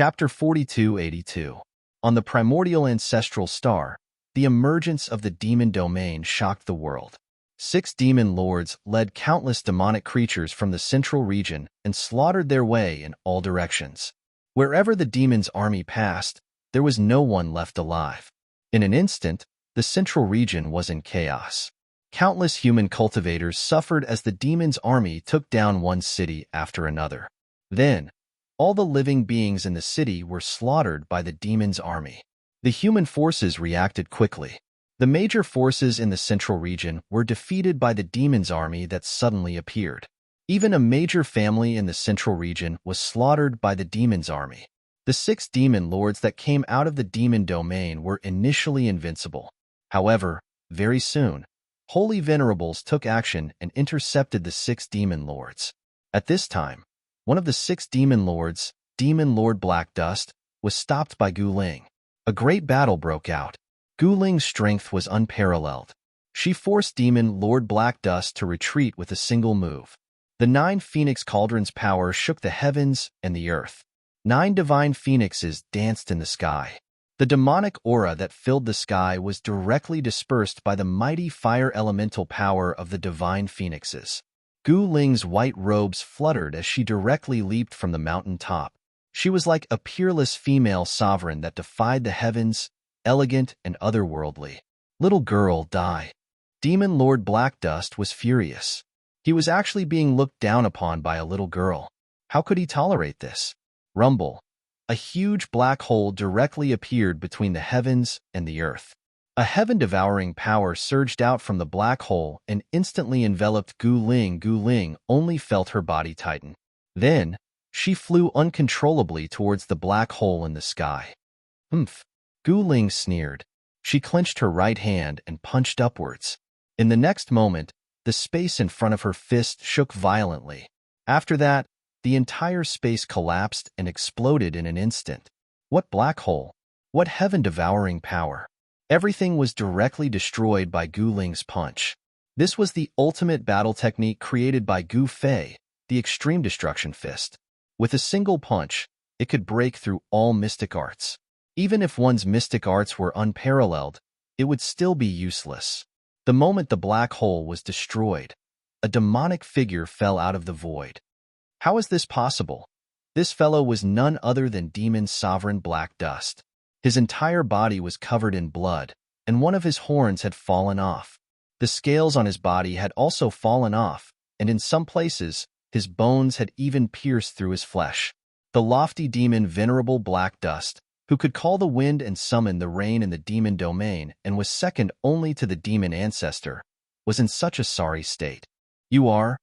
Chapter 4282. On the primordial ancestral star, the emergence of the demon domain shocked the world. 6 demon lords led countless demonic creatures from the central region and slaughtered their way in all directions. Wherever the demon's army passed, there was no one left alive. In an instant, the central region was in chaos. Countless human cultivators suffered as the demon's army took down one city after another. Then, all the living beings in the city were slaughtered by the demon's army. The human forces reacted quickly. The major forces in the central region were defeated by the demon's army that suddenly appeared. Even a major family in the central region was slaughtered by the demon's army. The 6 demon lords that came out of the demon domain were initially invincible. However, very soon, holy venerables took action and intercepted the 6 demon lords. At this time, one of the 6 demon lords, Demon Lord Black Dust, was stopped by Gu Ling. A great battle broke out. Gu Ling's strength was unparalleled. She forced Demon Lord Black Dust to retreat with a single move. The 9 Phoenix Cauldrons' power shook the heavens and the earth. 9 divine phoenixes danced in the sky. The demonic aura that filled the sky was directly dispersed by the mighty fire elemental power of the divine phoenixes. Gu Ling's white robes fluttered as she directly leaped from the mountain top. She was like a peerless female sovereign that defied the heavens, elegant and otherworldly. Little girl, die. Demon Lord Black Dust was furious. He was actually being looked down upon by a little girl. How could he tolerate this? Rumble. A huge black hole directly appeared between the heavens and the earth. A heaven-devouring power surged out from the black hole and instantly enveloped Gu Ling. Gu Ling only felt her body tighten. Then, she flew uncontrollably towards the black hole in the sky. Humph. Gu Ling sneered. She clenched her right hand and punched upwards. In the next moment, the space in front of her fist shook violently. After that, the entire space collapsed and exploded in an instant. What black hole? What heaven-devouring power? Everything was directly destroyed by Gu Ling's punch. This was the ultimate battle technique created by Gu Fei, the Extreme Destruction Fist. With a single punch, it could break through all mystic arts. Even if one's mystic arts were unparalleled, it would still be useless. The moment the black hole was destroyed, a demonic figure fell out of the void. How is this possible? This fellow was none other than Demon Sovereign Black Dust. His entire body was covered in blood, and one of his horns had fallen off. The scales on his body had also fallen off, and in some places, his bones had even pierced through his flesh. The lofty demon Venerable Black Dust, who could call the wind and summon the rain in the demon domain and was second only to the demon ancestor, was in such a sorry state. You are?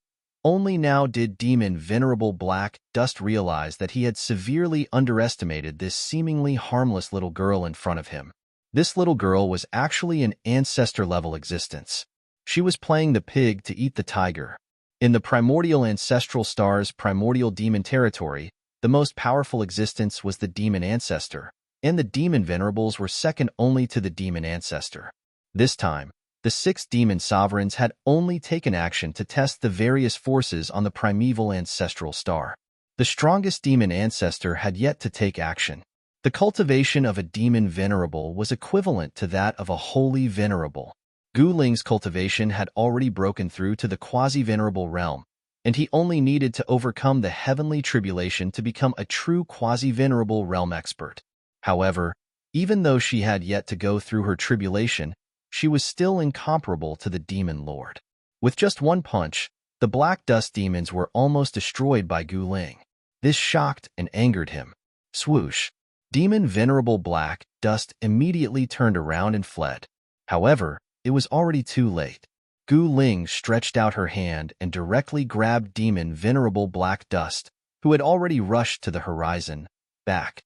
Only now did Demon Venerable Black Dust realize that he had severely underestimated this seemingly harmless little girl in front of him. This little girl was actually an ancestor-level existence. She was playing the pig to eat the tiger. In the primordial ancestral star's primordial demon territory, the most powerful existence was the demon ancestor, and the demon venerables were second only to the demon ancestor. This time, the 6 demon sovereigns had only taken action to test the various forces on the primeval ancestral star. The strongest demon ancestor had yet to take action. The cultivation of a demon venerable was equivalent to that of a holy venerable. Gu Ling's cultivation had already broken through to the quasi-venerable realm, and he only needed to overcome the heavenly tribulation to become a true quasi-venerable realm expert. However, even though she had yet to go through her tribulation, she was still incomparable to the demon lord. With just one punch, the Black Dust demons were almost destroyed by Gu Ling. This shocked and angered him. Swoosh! Demon Venerable Black Dust immediately turned around and fled. However, it was already too late. Gu Ling stretched out her hand and directly grabbed Demon Venerable Black Dust, who had already rushed to the horizon, back.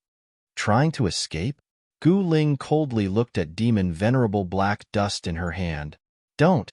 Trying to escape? Gu Ling coldly looked at Demon Venerable Black Dust in her hand. Don't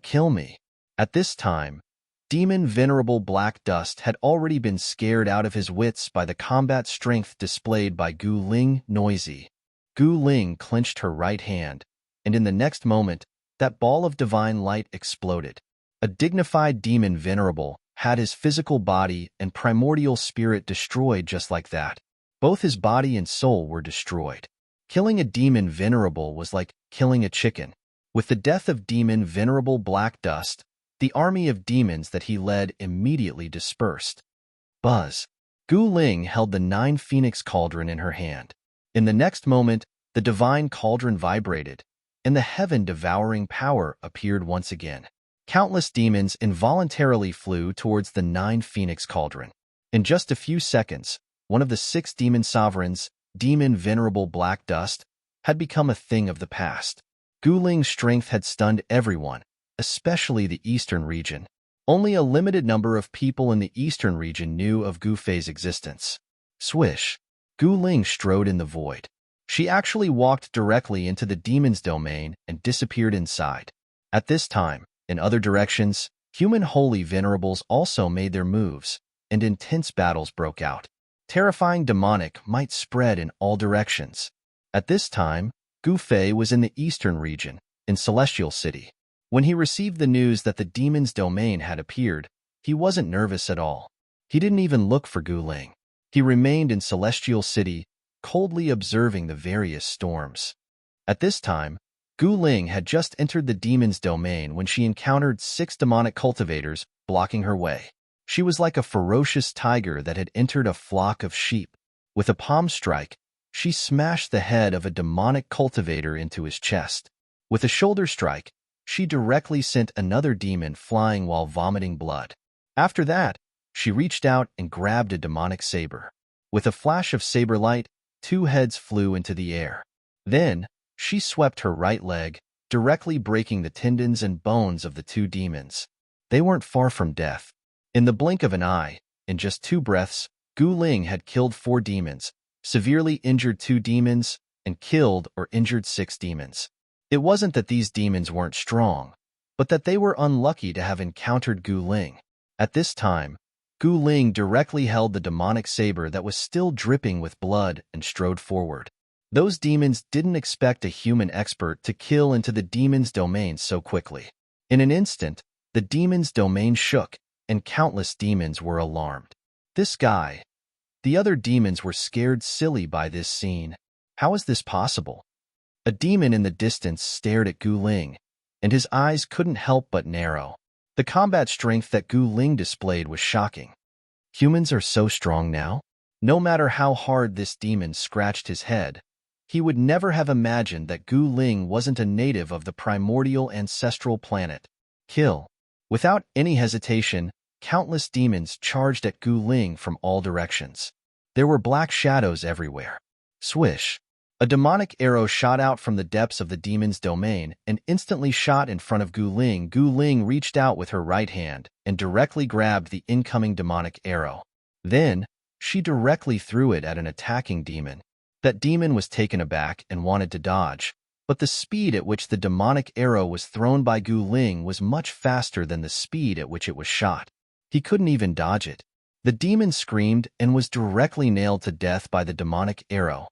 kill me. At this time, Demon Venerable Black Dust had already been scared out of his wits by the combat strength displayed by Gu Ling. Noisy. Gu Ling clenched her right hand, and in the next moment, that ball of divine light exploded. A dignified demon venerable had his physical body and primordial spirit destroyed just like that. Both his body and soul were destroyed. Killing a demon Venerable was like killing a chicken. With the death of demon Venerable Black Dust, the army of demons that he led immediately dispersed. Buzz. Gu Ling held the 9 phoenix cauldron in her hand. In the next moment, the divine cauldron vibrated, and the heaven-devouring power appeared once again. Countless demons involuntarily flew towards the 9 phoenix cauldron. In just a few seconds, one of the 6 demon sovereigns, demon Venerable Black Dust, had become a thing of the past. Gu Ling's strength had stunned everyone, especially the eastern region. Only a limited number of people in the eastern region knew of Gu Fei's existence. Swish. Gu Ling strode in the void. She actually walked directly into the demon's domain and disappeared inside. At this time, in other directions, human holy venerables also made their moves, and intense battles broke out. Terrifying demonic might spread in all directions. At this time, Gu Fei was in the eastern region, in Celestial City. When he received the news that the demon's domain had appeared, he wasn't nervous at all. He didn't even look for Gu Ling. He remained in Celestial City, coldly observing the various storms. At this time, Gu Ling had just entered the demon's domain when she encountered 6 demonic cultivators blocking her way. She was like a ferocious tiger that had entered a flock of sheep. With a palm strike, she smashed the head of a demonic cultivator into his chest. With a shoulder strike, she directly sent another demon flying while vomiting blood. After that, she reached out and grabbed a demonic saber. With a flash of saber light, 2 heads flew into the air. Then, she swept her right leg, directly breaking the tendons and bones of the 2 demons. They weren't far from death. In the blink of an eye, in just 2 breaths, Gu Ling had killed 4 demons, severely injured 2 demons, and killed or injured 6 demons. It wasn't that these demons weren't strong, but that they were unlucky to have encountered Gu Ling. At this time, Gu Ling directly held the demonic saber that was still dripping with blood and strode forward. Those demons didn't expect a human expert to kill into the demon's domain so quickly. In an instant, the demon's domain shook, and countless demons were alarmed. This guy. The other demons were scared silly by this scene. How is this possible? A demon in the distance stared at Gu Ling, and his eyes couldn't help but narrow. The combat strength that Gu Ling displayed was shocking. Humans are so strong now? No matter how hard this demon scratched his head, he would never have imagined that Gu Ling wasn't a native of the primordial ancestral planet. Kill. Without any hesitation, countless demons charged at Gu Ling from all directions. There were black shadows everywhere. Swish. A demonic arrow shot out from the depths of the demon's domain and instantly shot in front of Gu Ling. Gu Ling reached out with her right hand and directly grabbed the incoming demonic arrow. Then, she directly threw it at an attacking demon. That demon was taken aback and wanted to dodge, but the speed at which the demonic arrow was thrown by Gu Ling was much faster than the speed at which it was shot. He couldn't even dodge it. The demon screamed and was directly nailed to death by the demonic arrow.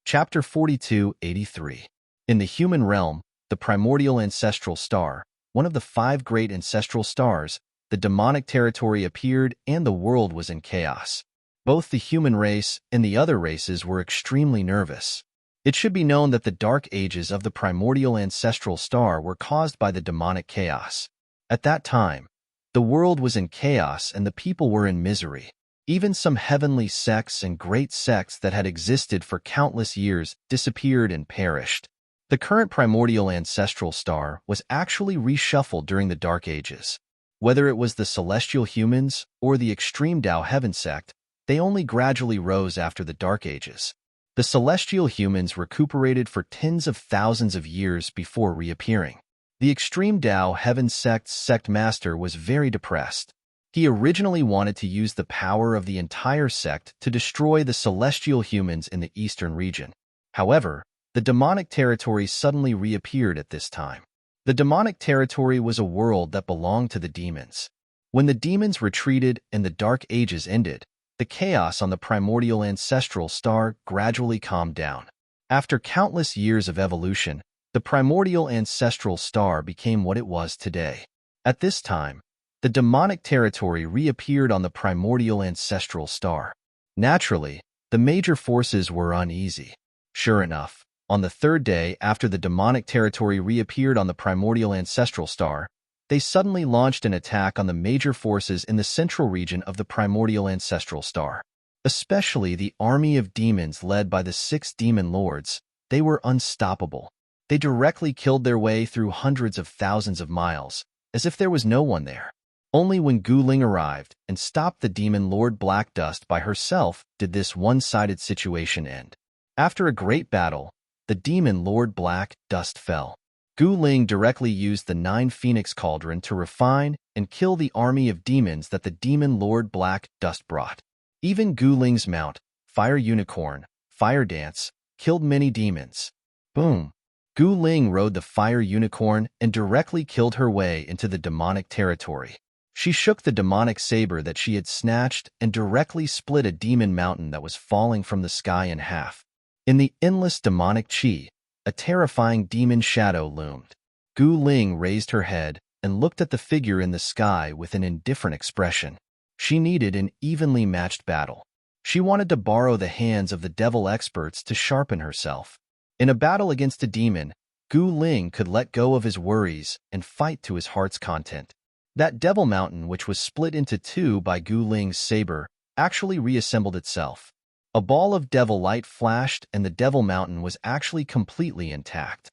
Chapter 4283. In the human realm, the primordial ancestral star, one of the 5 great ancestral stars, the demonic territory appeared and the world was in chaos. Both the human race and the other races were extremely nervous. It should be known that the dark ages of the primordial ancestral star were caused by the demonic chaos. At that time, the world was in chaos and the people were in misery. Even some heavenly sects and great sects that had existed for countless years disappeared and perished. The current primordial ancestral star was actually reshuffled during the Dark Ages. Whether it was the celestial humans or the extreme Tao Heaven sect, they only gradually rose after the Dark Ages. The celestial humans recuperated for tens of thousands of years before reappearing. The extreme Tao Heaven sect's sect master was very depressed. He originally wanted to use the power of the entire sect to destroy the celestial humans in the eastern region. However, the demonic territory suddenly reappeared at this time. The demonic territory was a world that belonged to the demons. When the demons retreated and the Dark Ages ended, the chaos on the primordial ancestral star gradually calmed down. After countless years of evolution, the primordial ancestral star became what it was today. At this time, the demonic territory reappeared on the primordial ancestral star. Naturally, the major forces were uneasy. Sure enough, on the third day after the demonic territory reappeared on the primordial ancestral star, they suddenly launched an attack on the major forces in the central region of the primordial ancestral star. Especially the army of demons led by the 6 demon lords. They were unstoppable. They directly killed their way through hundreds of thousands of miles, as if there was no one there. Only when Gu Ling arrived and stopped the demon lord Black Dust by herself did this one-sided situation end. After a great battle, the demon lord Black Dust fell. Gu Ling directly used the 9 Phoenix Cauldron to refine and kill the army of demons that the demon lord Black Dust brought. Even Gu Ling's mount, Fire Unicorn, Fire Dance, killed many demons. Boom! Gu Ling rode the Fire Unicorn and directly killed her way into the demonic territory. She shook the demonic saber that she had snatched and directly split a demon mountain that was falling from the sky in half. In the endless demonic chi, a terrifying demon shadow loomed. Gu Ling raised her head and looked at the figure in the sky with an indifferent expression. She needed an evenly matched battle. She wanted to borrow the hands of the devil experts to sharpen herself. In a battle against a demon, Gu Ling could let go of his worries and fight to his heart's content. That devil mountain, which was split into 2 by Gu Ling's saber, actually reassembled itself. A ball of devil light flashed and the devil mountain was actually completely intact.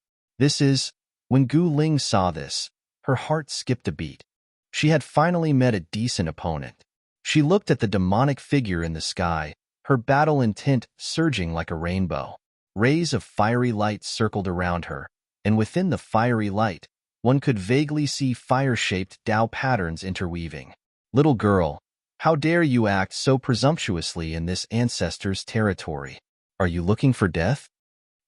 When Gu Ling saw this, her heart skipped a beat. She had finally met a decent opponent. She looked at the demonic figure in the sky, her battle intent surging like a rainbow. Rays of fiery light circled around her, and within the fiery light, one could vaguely see fire-shaped Tao patterns interweaving. Little girl, how dare you act so presumptuously in this ancestor's territory? Are you looking for death?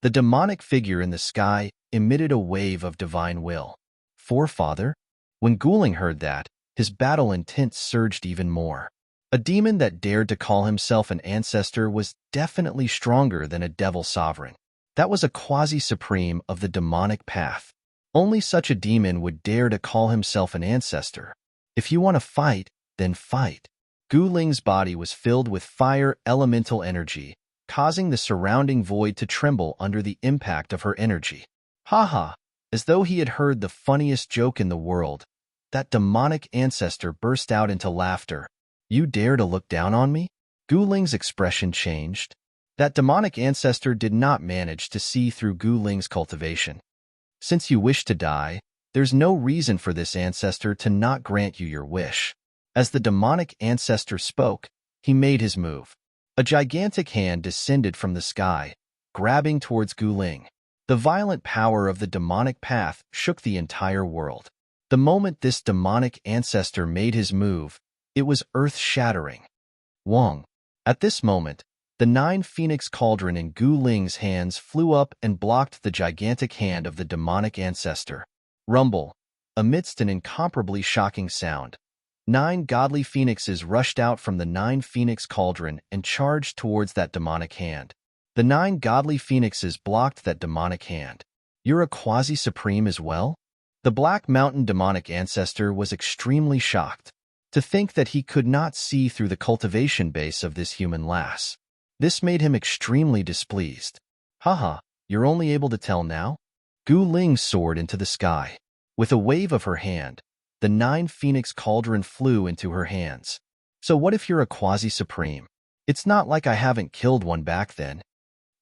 The demonic figure in the sky emitted a wave of divine will. Forefather? When Gu Ling heard that, his battle intent surged even more. A demon that dared to call himself an ancestor was definitely stronger than a devil sovereign. That was a quasi-supreme of the demonic path. Only such a demon would dare to call himself an ancestor. If you want to fight, then fight. Gu Ling's body was filled with fire elemental energy, causing the surrounding void to tremble under the impact of her energy. Ha! As though he had heard the funniest joke in the world, that demonic ancestor burst out into laughter. You dare to look down on me? Gu Ling's expression changed. That demonic ancestor did not manage to see through Gu Ling's cultivation. Since you wish to die, there's no reason for this ancestor to not grant you your wish. As the demonic ancestor spoke, he made his move. A gigantic hand descended from the sky, grabbing towards Gu Ling. The violent power of the demonic path shook the entire world. The moment this demonic ancestor made his move, it was earth-shattering. Wong. At this moment, the 9 Phoenix Cauldron in Gu Ling's hands flew up and blocked the gigantic hand of the demonic ancestor. Rumble. Amidst an incomparably shocking sound, 9 godly phoenixes rushed out from the 9 Phoenix Cauldron and charged towards that demonic hand. The 9 godly phoenixes blocked that demonic hand. You're a quasi-supreme as well? The Black Mountain demonic ancestor was extremely shocked to think that he could not see through the cultivation base of this human lass. This made him extremely displeased. Haha, you're only able to tell now? Gu Ling soared into the sky. With a wave of her hand, the 9 Phoenix Cauldron flew into her hands. So what if you're a quasi-supreme? It's not like I haven't killed one back then.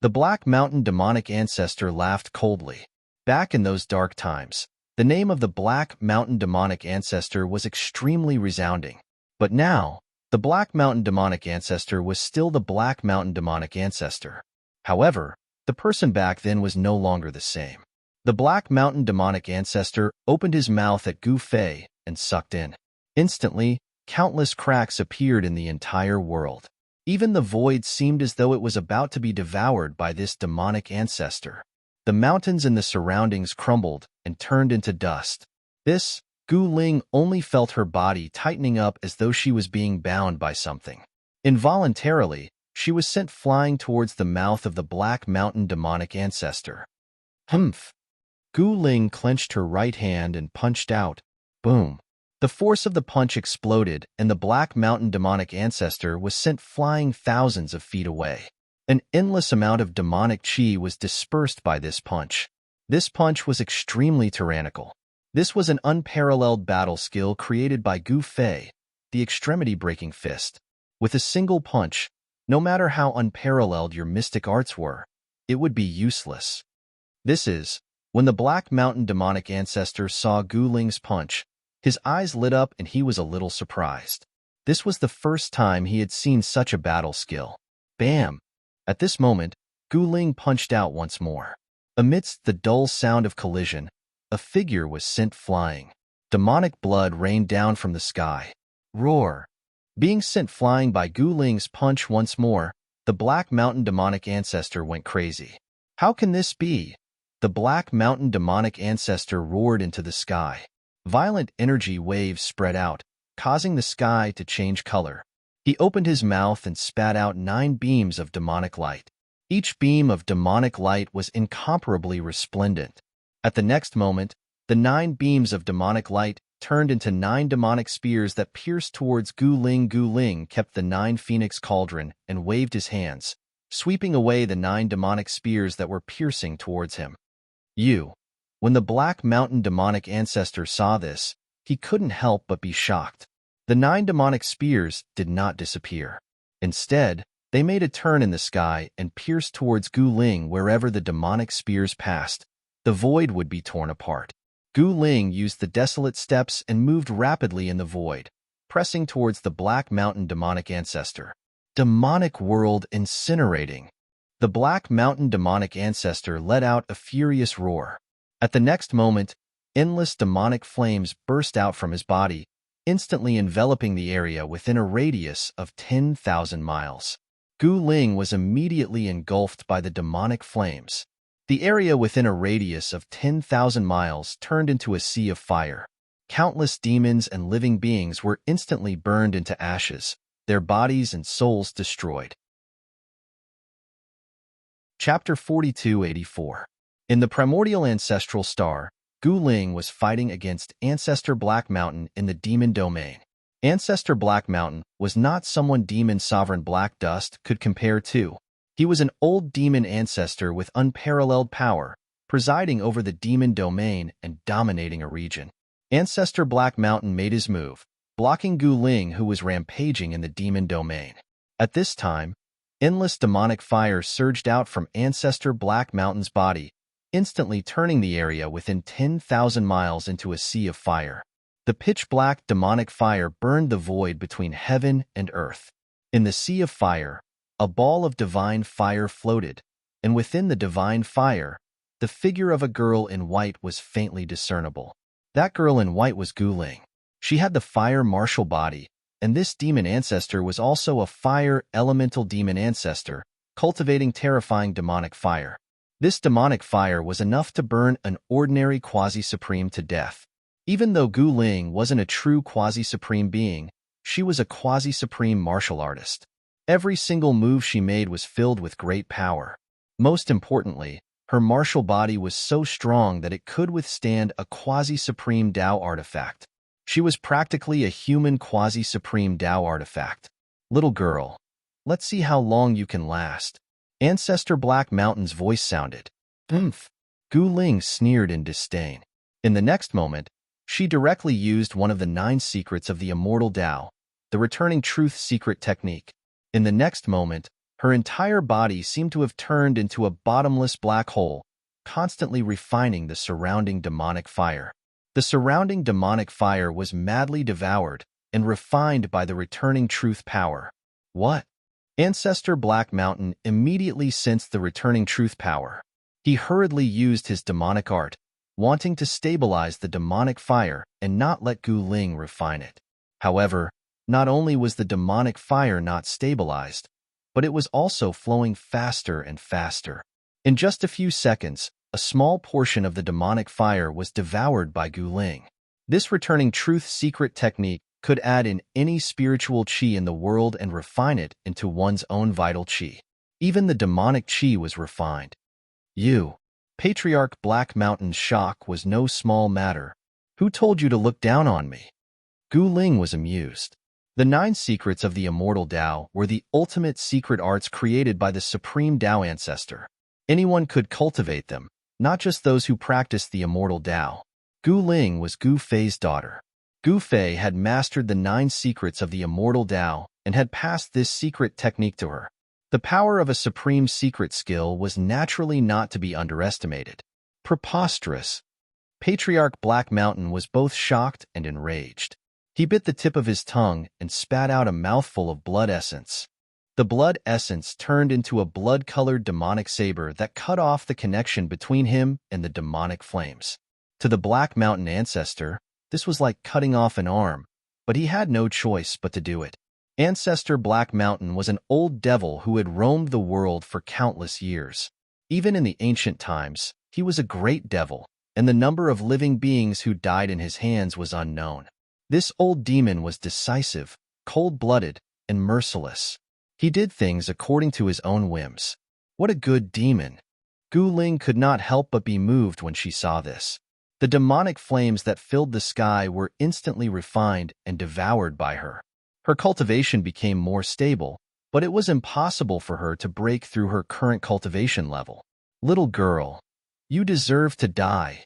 The Black Mountain demonic ancestor laughed coldly. Back in those dark times, the name of the Black Mountain demonic ancestor was extremely resounding. But now, the Black Mountain demonic ancestor was still the Black Mountain demonic ancestor. However, the person back then was no longer the same. The Black Mountain demonic ancestor opened his mouth at Gu Fei and sucked in. Instantly, countless cracks appeared in the entire world. Even the void seemed as though it was about to be devoured by this demonic ancestor. The mountains in the surroundings crumbled and turned into dust. Gu Ling only felt her body tightening up as though she was being bound by something. Involuntarily, she was sent flying towards the mouth of the Black Mountain demonic ancestor. Humph! Gu Ling clenched her right hand and punched out. Boom! The force of the punch exploded, and the Black Mountain demonic ancestor was sent flying thousands of feet away. An endless amount of demonic chi was dispersed by this punch. This punch was extremely tyrannical. This was an unparalleled battle skill created by Gu Fei, the extremity-breaking fist. With a single punch, no matter how unparalleled your mystic arts were, it would be useless. This is, when the Black Mountain demonic ancestor saw Gu Ling's punch, his eyes lit up and he was a little surprised. This was the first time he had seen such a battle skill. Bam! At this moment, Gu Ling punched out once more. Amidst the dull sound of collision, a figure was sent flying. Demonic blood rained down from the sky. Roar! Being sent flying by Gu Ling's punch once more, the Black Mountain demonic ancestor went crazy. How can this be? The Black Mountain demonic ancestor roared into the sky. Violent energy waves spread out, causing the sky to change color. He opened his mouth and spat out 9 beams of demonic light. Each beam of demonic light was incomparably resplendent. At the next moment, the 9 beams of demonic light turned into 9 demonic spears that pierced towards Gu Ling. Gu Ling kept the 9 phoenix cauldron and waved his hands, sweeping away the 9 demonic spears that were piercing towards him. When the Black Mountain demonic ancestor saw this, he couldn't help but be shocked. The 9 demonic spears did not disappear. Instead, they made a turn in the sky and pierced towards Gu Ling. Wherever the demonic spears passed, the void would be torn apart. Gu Ling used the desolate steps and moved rapidly in the void, pressing towards the Black Mountain demonic ancestor. Demonic world incinerating. The Black Mountain demonic ancestor let out a furious roar. At the next moment, endless demonic flames burst out from his body, instantly enveloping the area within a radius of 10,000 miles. Gu Ling was immediately engulfed by the demonic flames. The area within a radius of 10,000 miles turned into a sea of fire. Countless demons and living beings were instantly burned into ashes, their bodies and souls destroyed. Chapter 4284. In the primordial ancestral star, Gu Ling was fighting against Ancestor Black Mountain in the demon domain. Ancestor Black Mountain was not someone demon sovereign Black Dust could compare to. He was an old demon ancestor with unparalleled power, presiding over the demon domain and dominating a region. Ancestor Black Mountain made his move, blocking Gu Ling, who was rampaging in the demon domain. At this time, endless demonic fire surged out from Ancestor Black Mountain's body, instantly turning the area within 10,000 miles into a sea of fire. The pitch-black demonic fire burned the void between heaven and earth. In the sea of fire, a ball of divine fire floated, and within the divine fire, the figure of a girl in white was faintly discernible. That girl in white was Gu Ling. She had the fire martial body, and this demon ancestor was also a fire elemental demon ancestor, cultivating terrifying demonic fire. This demonic fire was enough to burn an ordinary quasi-supreme to death. Even though Gu Ling wasn't a true quasi-supreme being, she was a quasi-supreme martial artist. Every single move she made was filled with great power. Most importantly, her martial body was so strong that it could withstand a quasi-supreme Tao artifact. She was practically a human quasi-supreme Tao artifact. Little girl, let's see how long you can last. Ancestor Black Mountain's voice sounded. Gu Ling sneered in disdain. In the next moment, she directly used one of the 9 secrets of the immortal Tao, the returning truth secret technique. In the next moment, her entire body seemed to have turned into a bottomless black hole, constantly refining the surrounding demonic fire. The surrounding demonic fire was madly devoured and refined by the returning truth power. What? Ancestor Black Mountain immediately sensed the returning truth power. He hurriedly used his demonic art, wanting to stabilize the demonic fire and not let Gu Ling refine it. However, not only was the demonic fire not stabilized, but it was also flowing faster and faster. In just a few seconds, a small portion of the demonic fire was devoured by Gu Ling. This returning truth secret technique could add in any spiritual chi in the world and refine it into one's own vital chi. Even the demonic chi was refined. Patriarch Black Mountain's shock was no small matter. Who told you to look down on me? Gu Ling was amused. The 9 secrets of the immortal Tao were the ultimate secret arts created by the supreme Tao ancestor. Anyone could cultivate them, not just those who practiced the immortal Tao. Gu Ling was Gu Fei's daughter. Gu Fei had mastered the 9 secrets of the immortal Tao and had passed this secret technique to her. The power of a supreme secret skill was naturally not to be underestimated. Preposterous. Patriarch Black Mountain was both shocked and enraged. He bit the tip of his tongue and spat out a mouthful of blood essence. The blood essence turned into a blood-colored demonic saber that cut off the connection between him and the demonic flames. To the Black Mountain ancestor, this was like cutting off an arm, but he had no choice but to do it. Ancestor Black Mountain was an old devil who had roamed the world for countless years. Even in the ancient times, he was a great devil, and the number of living beings who died in his hands was unknown. This old demon was decisive, cold-blooded, and merciless. He did things according to his own whims. What a good demon! Gu Ling could not help but be moved when she saw this. The demonic flames that filled the sky were instantly refined and devoured by her. Her cultivation became more stable, but it was impossible for her to break through her current cultivation level. Little girl, you deserve to die.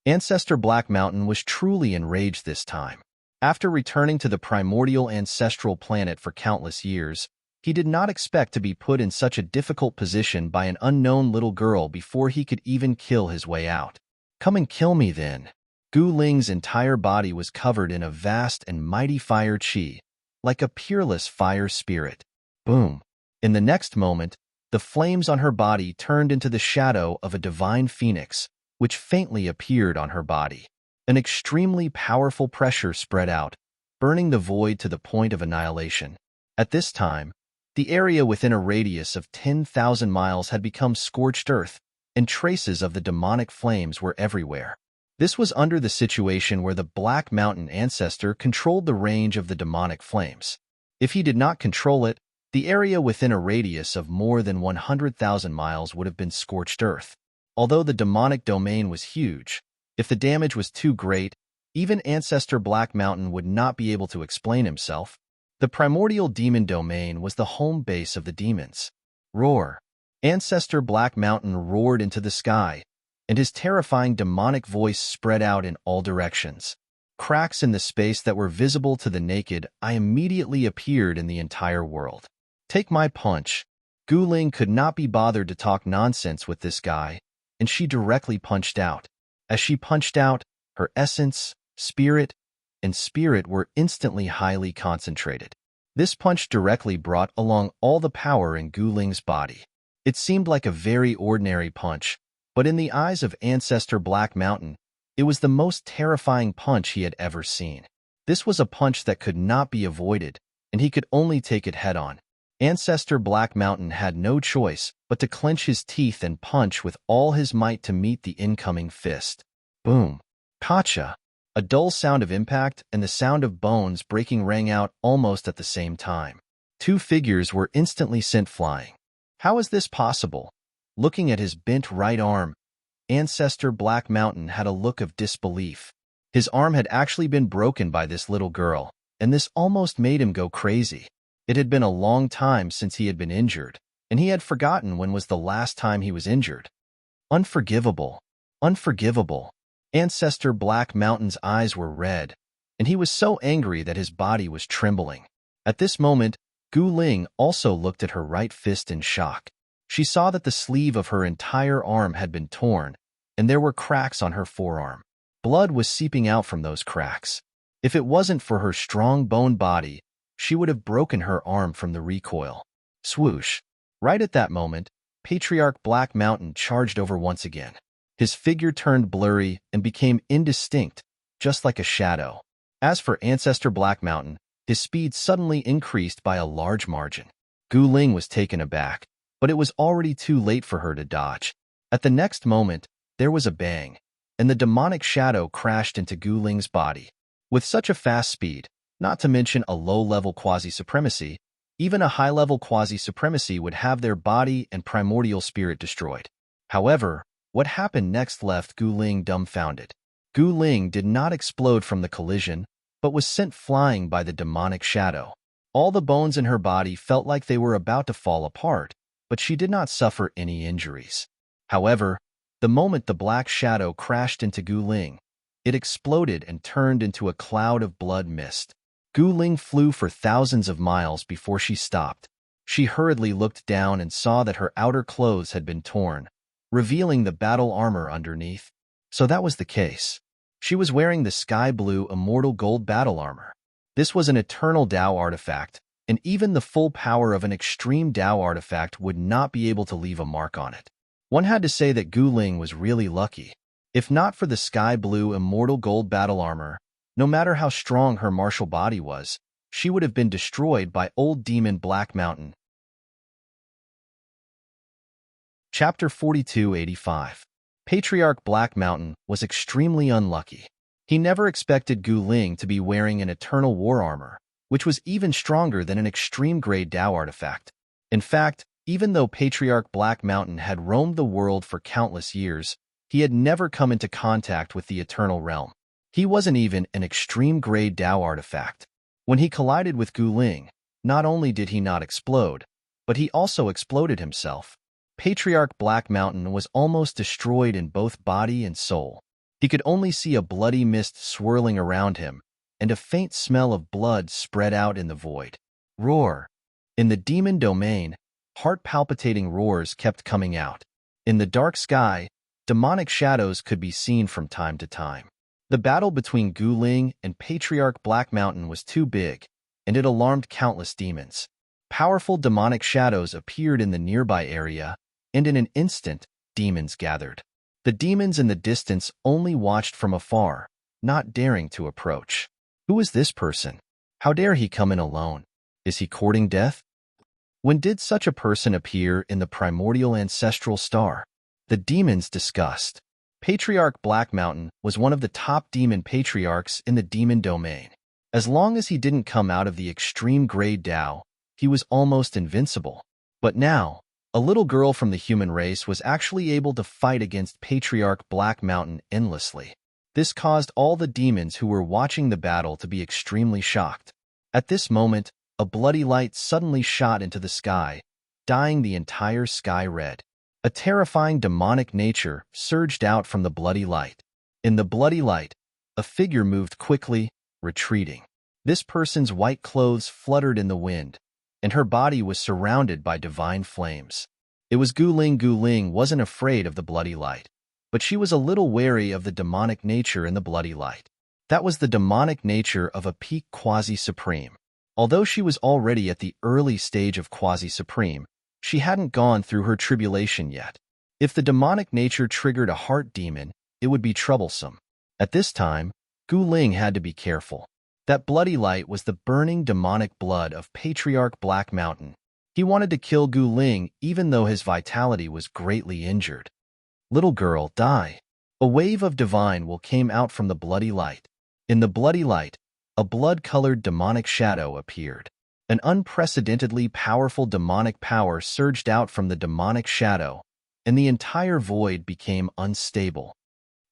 Ancestor Black Mountain was truly enraged this time. After returning to the primordial ancestral planet for countless years, he did not expect to be put in such a difficult position by an unknown little girl before he could even kill his way out. Come and kill me then. Gu Ling's entire body was covered in a vast and mighty fire qi, like a peerless fire spirit. Boom! In the next moment, the flames on her body turned into the shadow of a divine phoenix, which faintly appeared on her body. An extremely powerful pressure spread out, burning the void to the point of annihilation. At this time, the area within a radius of 10,000 miles had become scorched earth, and traces of the demonic flames were everywhere. This was under the situation where the Black Mountain ancestor controlled the range of the demonic flames. If he did not control it, the area within a radius of more than 100,000 miles would have been scorched earth. Although the demonic domain was huge, if the damage was too great, even Ancestor Black Mountain would not be able to explain himself. The primordial demon domain was the home base of the demons. Roar! Ancestor Black Mountain roared into the sky, and his terrifying demonic voice spread out in all directions. Cracks in the space that were visible to the naked eye immediately appeared in the entire world. Take my punch. Gu Ling could not be bothered to talk nonsense with this guy, and she directly punched out. As she punched out, her essence, spirit, and spirit were instantly highly concentrated. This punch directly brought along all the power in Gu Ling's body. It seemed like a very ordinary punch, but in the eyes of Ancestor Black Mountain, it was the most terrifying punch he had ever seen. This was a punch that could not be avoided, and he could only take it head-on. Ancestor Black Mountain had no choice but to clench his teeth and punch with all his might to meet the incoming fist. Boom! Gotcha! A dull sound of impact and the sound of bones breaking rang out almost at the same time. 2 figures were instantly sent flying. How is this possible? Looking at his bent right arm, Ancestor Black Mountain had a look of disbelief. His arm had actually been broken by this little girl, and this almost made him go crazy. It had been a long time since he had been injured, and he had forgotten when was the last time he was injured. Unforgivable. Unforgivable. Ancestor Black Mountain's eyes were red, and he was so angry that his body was trembling. At this moment, Gu Ling also looked at her right fist in shock. She saw that the sleeve of her entire arm had been torn, and there were cracks on her forearm. Blood was seeping out from those cracks. If it wasn't for her strong bone body, she would have broken her arm from the recoil. Swoosh! Right at that moment, Patriarch Black Mountain charged over once again. His figure turned blurry and became indistinct, just like a shadow. As for Ancestor Black Mountain, his speed suddenly increased by a large margin. Gu Ling was taken aback, but it was already too late for her to dodge. At the next moment, there was a bang, and the demonic shadow crashed into Gu Ling's body. With such a fast speed, not to mention a low-level quasi-supremacy, even a high-level quasi-supremacy would have their body and primordial spirit destroyed. However, what happened next left Gu Ling dumbfounded. Gu Ling did not explode from the collision, but was sent flying by the demonic shadow. All the bones in her body felt like they were about to fall apart, but she did not suffer any injuries. However, the moment the black shadow crashed into Gu Ling, it exploded and turned into a cloud of blood mist. Gu Ling flew for thousands of miles before she stopped. She hurriedly looked down and saw that her outer clothes had been torn, revealing the battle armor underneath. So that was the case. She was wearing the sky blue immortal gold battle armor. This was an eternal Tao artifact, and even the full power of an extreme Tao artifact would not be able to leave a mark on it. One had to say that Gu Ling was really lucky. If not for the sky blue immortal gold battle armor, no matter how strong her martial body was, she would have been destroyed by old demon Black Mountain. Chapter 4285. Patriarch Black Mountain was extremely unlucky. He never expected Gu Ling to be wearing an eternal war armor, which was even stronger than an extreme-grade Tao artifact. In fact, even though Patriarch Black Mountain had roamed the world for countless years, he had never come into contact with the Eternal Realm. He wasn't even an extreme-grade Tao artifact. When he collided with Gu Ling, not only did he not explode, but he also exploded himself. Patriarch Black Mountain was almost destroyed in both body and soul. He could only see a bloody mist swirling around him, and a faint smell of blood spread out in the void. Roar! In the demon domain, heart-palpitating roars kept coming out. In the dark sky, demonic shadows could be seen from time to time. The battle between Gu Ling and Patriarch Black Mountain was too big, and it alarmed countless demons. Powerful demonic shadows appeared in the nearby area, and in an instant, demons gathered. The demons in the distance only watched from afar, not daring to approach. Who is this person? How dare he come in alone? Is he courting death? When did such a person appear in the primordial ancestral star? The demons discussed. Patriarch Black Mountain was one of the top demon patriarchs in the demon domain. As long as he didn't come out of the extreme grade Tao, he was almost invincible. But now, a little girl from the human race was actually able to fight against Patriarch Black Mountain endlessly. This caused all the demons who were watching the battle to be extremely shocked. At this moment, a bloody light suddenly shot into the sky, dyeing the entire sky red. A terrifying demonic nature surged out from the bloody light. In the bloody light, a figure moved quickly, retreating. This person's white clothes fluttered in the wind, and her body was surrounded by divine flames. It was Gu Ling. Gu Ling wasn't afraid of the bloody light, but she was a little wary of the demonic nature in the bloody light. That was the demonic nature of a peak quasi-supreme. Although she was already at the early stage of quasi-supreme, she hadn't gone through her tribulation yet. If the demonic nature triggered a heart demon, it would be troublesome. At this time, Gu Ling had to be careful. That bloody light was the burning demonic blood of Patriarch Black Mountain. He wanted to kill Gu Ling even though his vitality was greatly injured. Little girl, die. A wave of divine will came out from the bloody light. In the bloody light, a blood-colored demonic shadow appeared. An unprecedentedly powerful demonic power surged out from the demonic shadow, and the entire void became unstable.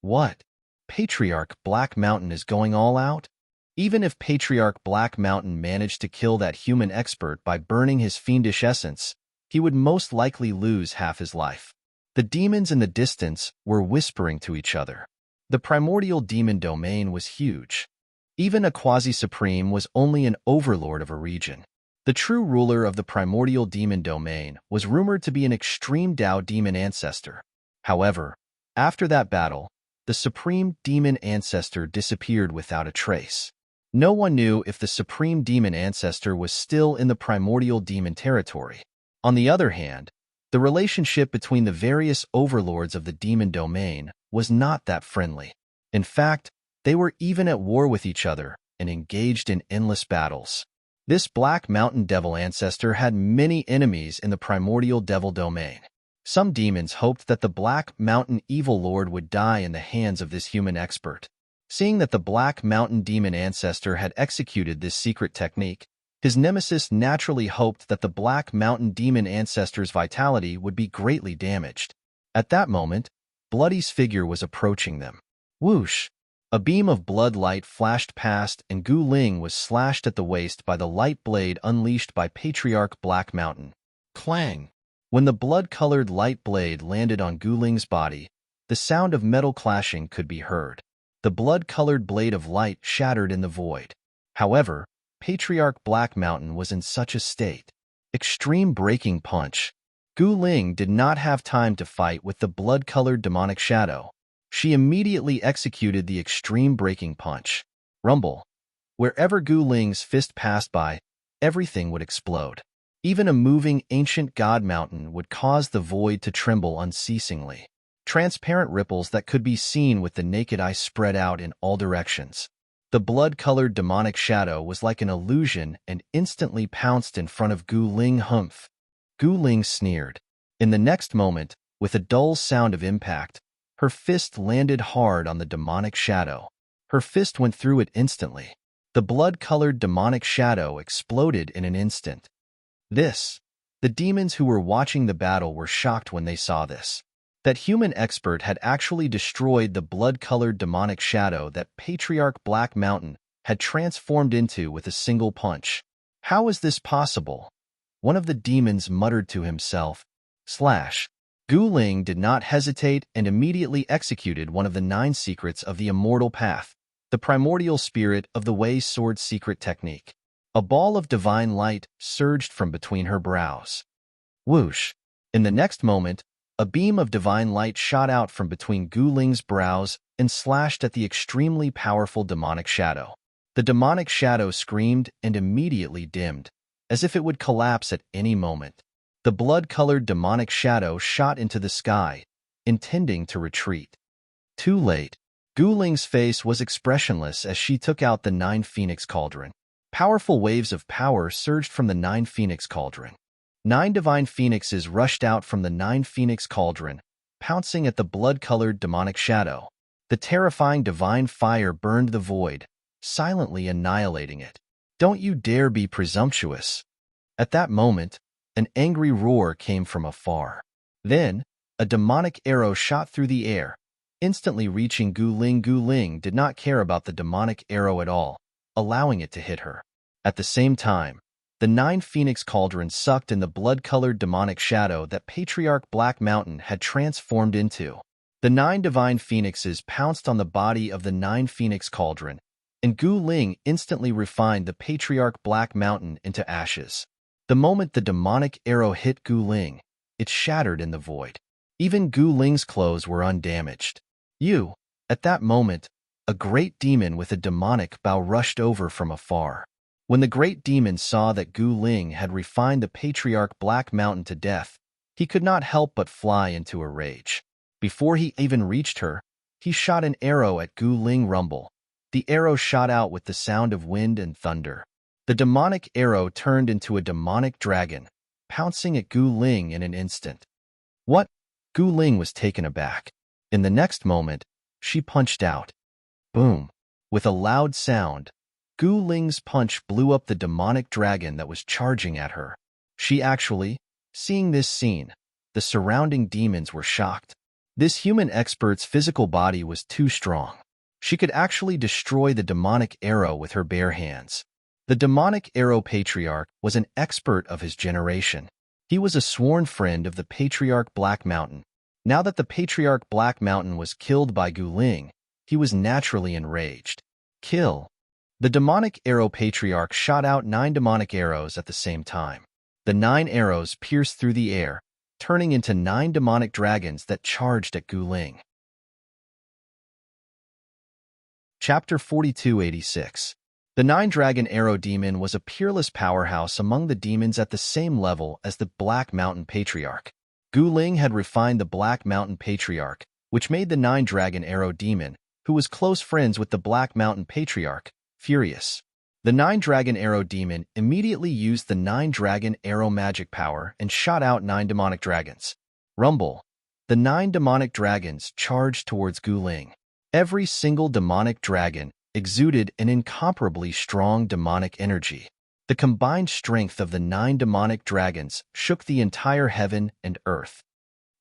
What? Patriarch Black Mountain is going all out? Even if Patriarch Black Mountain managed to kill that human expert by burning his fiendish essence, he would most likely lose half his life. The demons in the distance were whispering to each other. The primordial demon domain was huge. Even a quasi-supreme was only an overlord of a region. The true ruler of the primordial demon domain was rumored to be an extreme Tao demon ancestor. However, after that battle, the supreme demon ancestor disappeared without a trace. No one knew if the supreme demon ancestor was still in the primordial demon territory. On the other hand, the relationship between the various overlords of the demon domain was not that friendly. In fact, they were even at war with each other and engaged in endless battles. This Black Mountain Devil ancestor had many enemies in the primordial devil domain. Some demons hoped that the Black Mountain Evil Lord would die in the hands of this human expert. Seeing that the Black Mountain Demon ancestor had executed this secret technique, his nemesis naturally hoped that the Black Mountain Demon ancestor's vitality would be greatly damaged. At that moment, Bloody's figure was approaching them. Whoosh! A beam of blood light flashed past, and Gu Ling was slashed at the waist by the light blade unleashed by Patriarch Black Mountain. Clang! When the blood-colored light blade landed on Gu Ling's body, the sound of metal clashing could be heard. The blood-colored blade of light shattered in the void. However, Patriarch Black Mountain was in such a state. Extreme breaking punch. Gu Ling did not have time to fight with the blood-colored demonic shadow. She immediately executed the extreme breaking punch. Rumble. Wherever Gu Ling's fist passed by, everything would explode. Even a moving ancient god mountain would cause the void to tremble unceasingly. Transparent ripples that could be seen with the naked eye spread out in all directions. The blood-colored demonic shadow was like an illusion and instantly pounced in front of Gu Ling. Humph! Gu Ling sneered. In the next moment, with a dull sound of impact, her fist landed hard on the demonic shadow. Her fist went through it instantly. The blood-colored demonic shadow exploded in an instant. The demons who were watching the battle were shocked when they saw this. That human expert had actually destroyed the blood-colored demonic shadow that Patriarch Black Mountain had transformed into with a single punch. How is this possible? One of the demons muttered to himself. Gu Ling did not hesitate and immediately executed one of the 9 secrets of the immortal path, the primordial spirit of the Wei sword secret technique. A ball of divine light surged from between her brows. Whoosh! In the next moment, a beam of divine light shot out from between Gu Ling's brows and slashed at the extremely powerful demonic shadow. The demonic shadow screamed and immediately dimmed, as if it would collapse at any moment. The blood-colored demonic shadow shot into the sky, intending to retreat. Too late. Gu Ling's face was expressionless as she took out the 9 Phoenix Cauldron. Powerful waves of power surged from the 9 Phoenix Cauldron. 9 divine phoenixes rushed out from the 9 Phoenix Cauldron, pouncing at the blood-colored demonic shadow. The terrifying divine fire burned the void, silently annihilating it. Don't you dare be presumptuous. At that moment, an angry roar came from afar. Then, a demonic arrow shot through the air, instantly reaching Gu Ling. Gu Ling did not care about the demonic arrow at all, allowing it to hit her. At the same time, the 9 Phoenix Cauldrons sucked in the blood-colored demonic shadow that Patriarch Black Mountain had transformed into. The 9 divine phoenixes pounced on the body of the 9 Phoenix Cauldron, and Gu Ling instantly refined the Patriarch Black Mountain into ashes. The moment the demonic arrow hit Gu Ling, it shattered in the void. Even Gu Ling's clothes were undamaged. At that moment, a great demon with a demonic bow rushed over from afar. When the great demon saw that Gu Ling had refined the Patriarch Black Mountain to death, he could not help but fly into a rage. Before he even reached her, he shot an arrow at Gu Ling. Rumble. The arrow shot out with the sound of wind and thunder. The demonic arrow turned into a demonic dragon, pouncing at Gu Ling in an instant. What? Gu Ling was taken aback. In the next moment, she punched out. Boom! With a loud sound, Gu Ling's punch blew up the demonic dragon that was charging at her. Seeing this scene, the surrounding demons were shocked. This human expert's physical body was too strong. She could actually destroy the demonic arrow with her bare hands. The demonic arrow patriarch was an expert of his generation. He was a sworn friend of the Patriarch Black Mountain. Now that the Patriarch Black Mountain was killed by Gu Ling, he was naturally enraged. Kill! The demonic arrow patriarch shot out 9 demonic arrows at the same time. The 9 arrows pierced through the air, turning into 9 demonic dragons that charged at Gu Ling. Chapter 4286. The 9-Dragon Arrow Demon was a peerless powerhouse among the demons at the same level as the Black Mountain Patriarch. Gu Ling had refined the Black Mountain Patriarch, which made the 9-Dragon Arrow Demon, who was close friends with the Black Mountain Patriarch, furious. The 9-Dragon Arrow Demon immediately used the 9-Dragon Arrow magic power and shot out 9 demonic dragons. Rumble. The 9 demonic dragons charged towards Gu Ling. Every single demonic dragon exuded an incomparably strong demonic energy. The combined strength of the 9 demonic dragons shook the entire heaven and earth.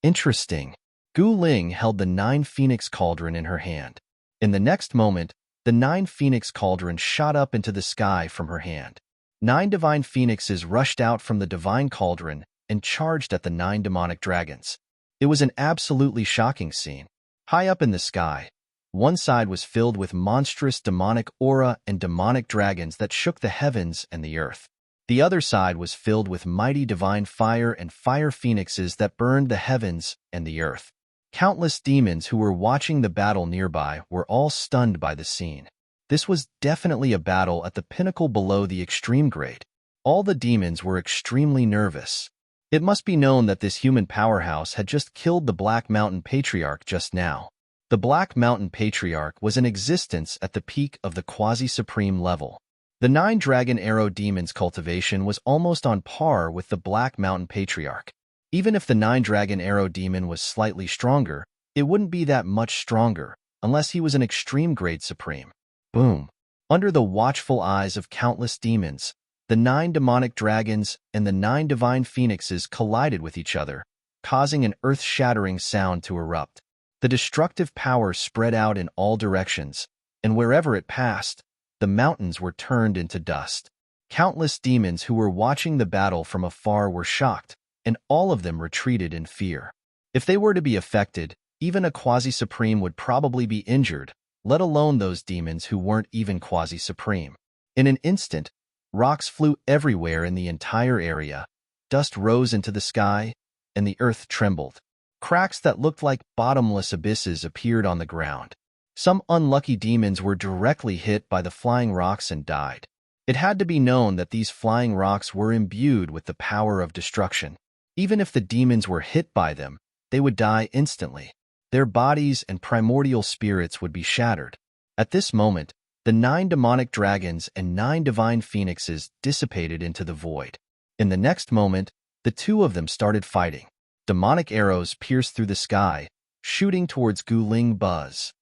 Interesting. Gu Ling held the 9 Phoenix Cauldron in her hand. In the next moment, the 9 phoenix cauldron shot up into the sky from her hand. 9 divine phoenixes rushed out from the divine cauldron and charged at the 9 demonic dragons. It was an absolutely shocking scene. High up in the sky, one side was filled with monstrous demonic aura and demonic dragons that shook the heavens and the earth. The other side was filled with mighty divine fire and fire phoenixes that burned the heavens and the earth. Countless demons who were watching the battle nearby were all stunned by the scene. This was definitely a battle at the pinnacle below the extreme grade. All the demons were extremely nervous. It must be known that this human powerhouse had just killed the Black Mountain Patriarch just now. The Black Mountain Patriarch was in existence at the peak of the quasi-supreme level. The 9 Dragon Arrow Demon's cultivation was almost on par with the Black Mountain Patriarch. Even if the 9 Dragon Arrow Demon was slightly stronger, it wouldn't be that much stronger, unless he was an extreme grade supreme. Boom! Under the watchful eyes of countless demons, the 9 demonic dragons and the 9 divine phoenixes collided with each other, causing an earth-shattering sound to erupt. The destructive power spread out in all directions, and wherever it passed, the mountains were turned into dust. Countless demons who were watching the battle from afar were shocked, and all of them retreated in fear. If they were to be affected, even a quasi-supreme would probably be injured, let alone those demons who weren't even quasi-supreme. In an instant, rocks flew everywhere in the entire area, dust rose into the sky, and the earth trembled. Cracks that looked like bottomless abysses appeared on the ground. Some unlucky demons were directly hit by the flying rocks and died. It had to be known that these flying rocks were imbued with the power of destruction. Even if the demons were hit by them, they would die instantly. Their bodies and primordial spirits would be shattered. At this moment, the 9 demonic dragons and 9 divine phoenixes dissipated into the void. In the next moment, the 2 of them started fighting. Demonic arrows pierced through the sky, shooting towards Guling Buzz.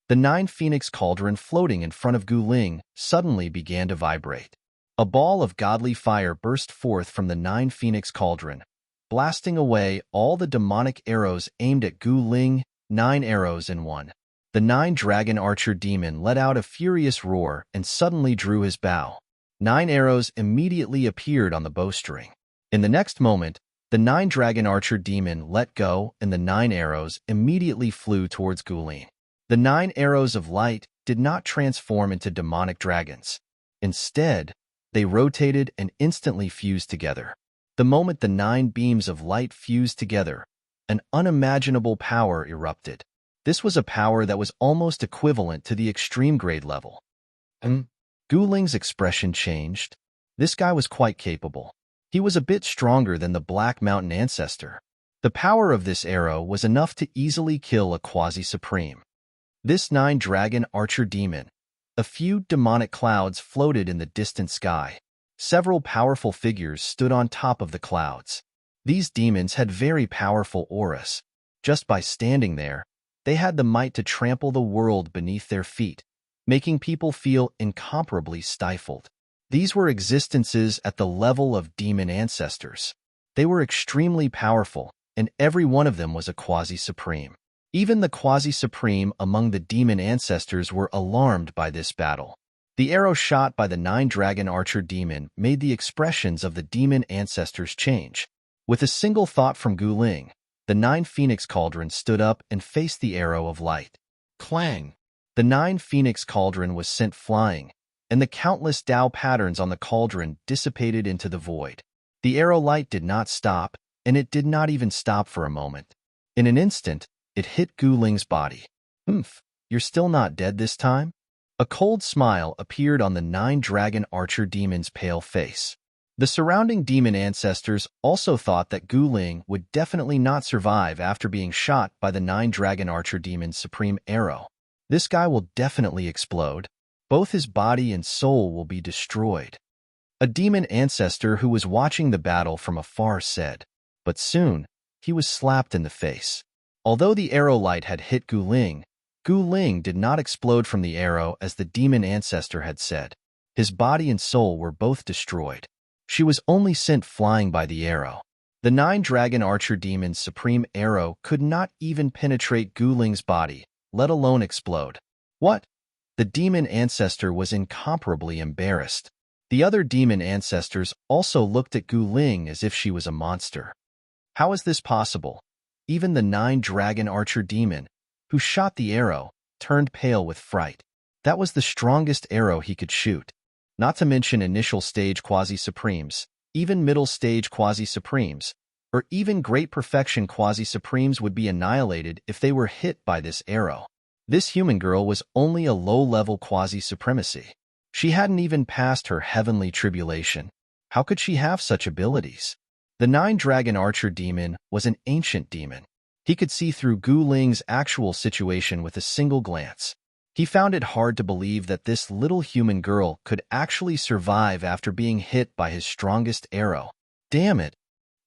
The 9 phoenix cauldron floating in front of Guling suddenly began to vibrate. A ball of godly fire burst forth from the 9 phoenix cauldron, blasting away all the demonic arrows aimed at Guling, 9 arrows in one. The 9 dragon archer demon let out a furious roar and suddenly drew his bow. 9 arrows immediately appeared on the bowstring. In the next moment, the 9 dragon archer demon let go and the 9 arrows immediately flew towards Guling. The 9 arrows of light did not transform into demonic dragons. Instead, they rotated and instantly fused together. The moment the 9 beams of light fused together, an unimaginable power erupted. This was a power that was almost equivalent to the extreme grade level. Guling's expression changed. This guy was quite capable. He was a bit stronger than the Black Mountain Ancestor. The power of this arrow was enough to easily kill a quasi-supreme. This 9 dragon archer demon. A few demonic clouds floated in the distant sky. Several powerful figures stood on top of the clouds. These demons had very powerful auras. Just by standing there, they had the might to trample the world beneath their feet, making people feel incomparably stifled. These were existences at the level of demon ancestors. They were extremely powerful, and every one of them was a quasi-supreme. Even the quasi-supreme among the demon ancestors were alarmed by this battle. The arrow shot by the 9 dragon archer demon made the expressions of the demon ancestors change. With a single thought from Guling, the 9 phoenix cauldron stood up and faced the arrow of light. Clang! The 9 phoenix cauldron was sent flying, and the countless Tao patterns on the cauldron dissipated into the void. The arrow light did not stop, and it did not even stop for a moment. In an instant, it hit Guling's body. You're still not dead this time? A cold smile appeared on the 9 dragon archer demon's pale face. The surrounding demon ancestors also thought that Guling would definitely not survive after being shot by the 9 dragon archer demon's supreme arrow. This guy will definitely explode. Both his body and soul will be destroyed. A demon ancestor who was watching the battle from afar said, but soon he was slapped in the face. Although the arrow light had hit Guling, Guling did not explode from the arrow as the demon ancestor had said. His body and soul were both destroyed. She was only sent flying by the arrow. The 9 dragon archer demon's supreme arrow could not even penetrate Guling's body, let alone explode. What? The demon ancestor was incomparably embarrassed. The other demon ancestors also looked at Gu Ling as if she was a monster. How is this possible? Even the 9-dragon archer demon, who shot the arrow, turned pale with fright. That was the strongest arrow he could shoot. Not to mention initial stage quasi-supremes, even middle stage quasi-supremes, or even great perfection quasi-supremes would be annihilated if they were hit by this arrow. This human girl was only a low-level quasi-supremacy. She hadn't even passed her heavenly tribulation. How could she have such abilities? The 9-dragon archer demon was an ancient demon. He could see through Gu Ling's actual situation with a single glance. He found it hard to believe that this little human girl could actually survive after being hit by his strongest arrow. Damn it!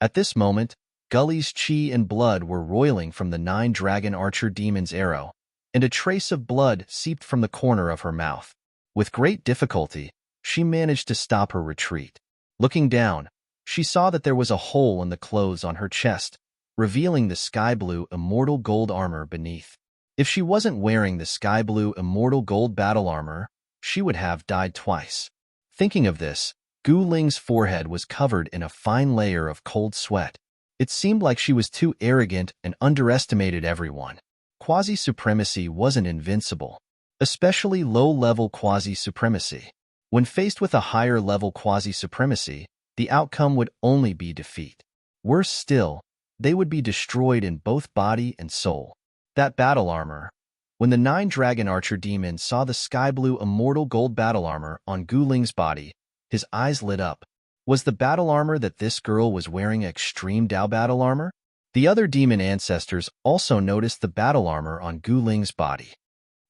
At this moment, Gully's chi and blood were roiling from the 9-dragon archer demon's arrow, and a trace of blood seeped from the corner of her mouth. With great difficulty, she managed to stop her retreat. Looking down, she saw that there was a hole in the clothes on her chest, revealing the sky-blue immortal gold armor beneath. If she wasn't wearing the sky-blue immortal gold battle armor, she would have died twice. Thinking of this, Gu Ling's forehead was covered in a fine layer of cold sweat. It seemed like she was too arrogant and underestimated everyone. Quasi-supremacy wasn't invincible, especially low-level quasi-supremacy. When faced with a higher-level quasi-supremacy, the outcome would only be defeat. Worse still, they would be destroyed in both body and soul. That battle armor. When the 9-dragon archer demon saw the sky-blue immortal gold battle armor on Gu Ling's body, his eyes lit up. Was the battle armor that this girl was wearing extreme Dao battle armor? The other demon ancestors also noticed the battle armor on Gu Ling's body.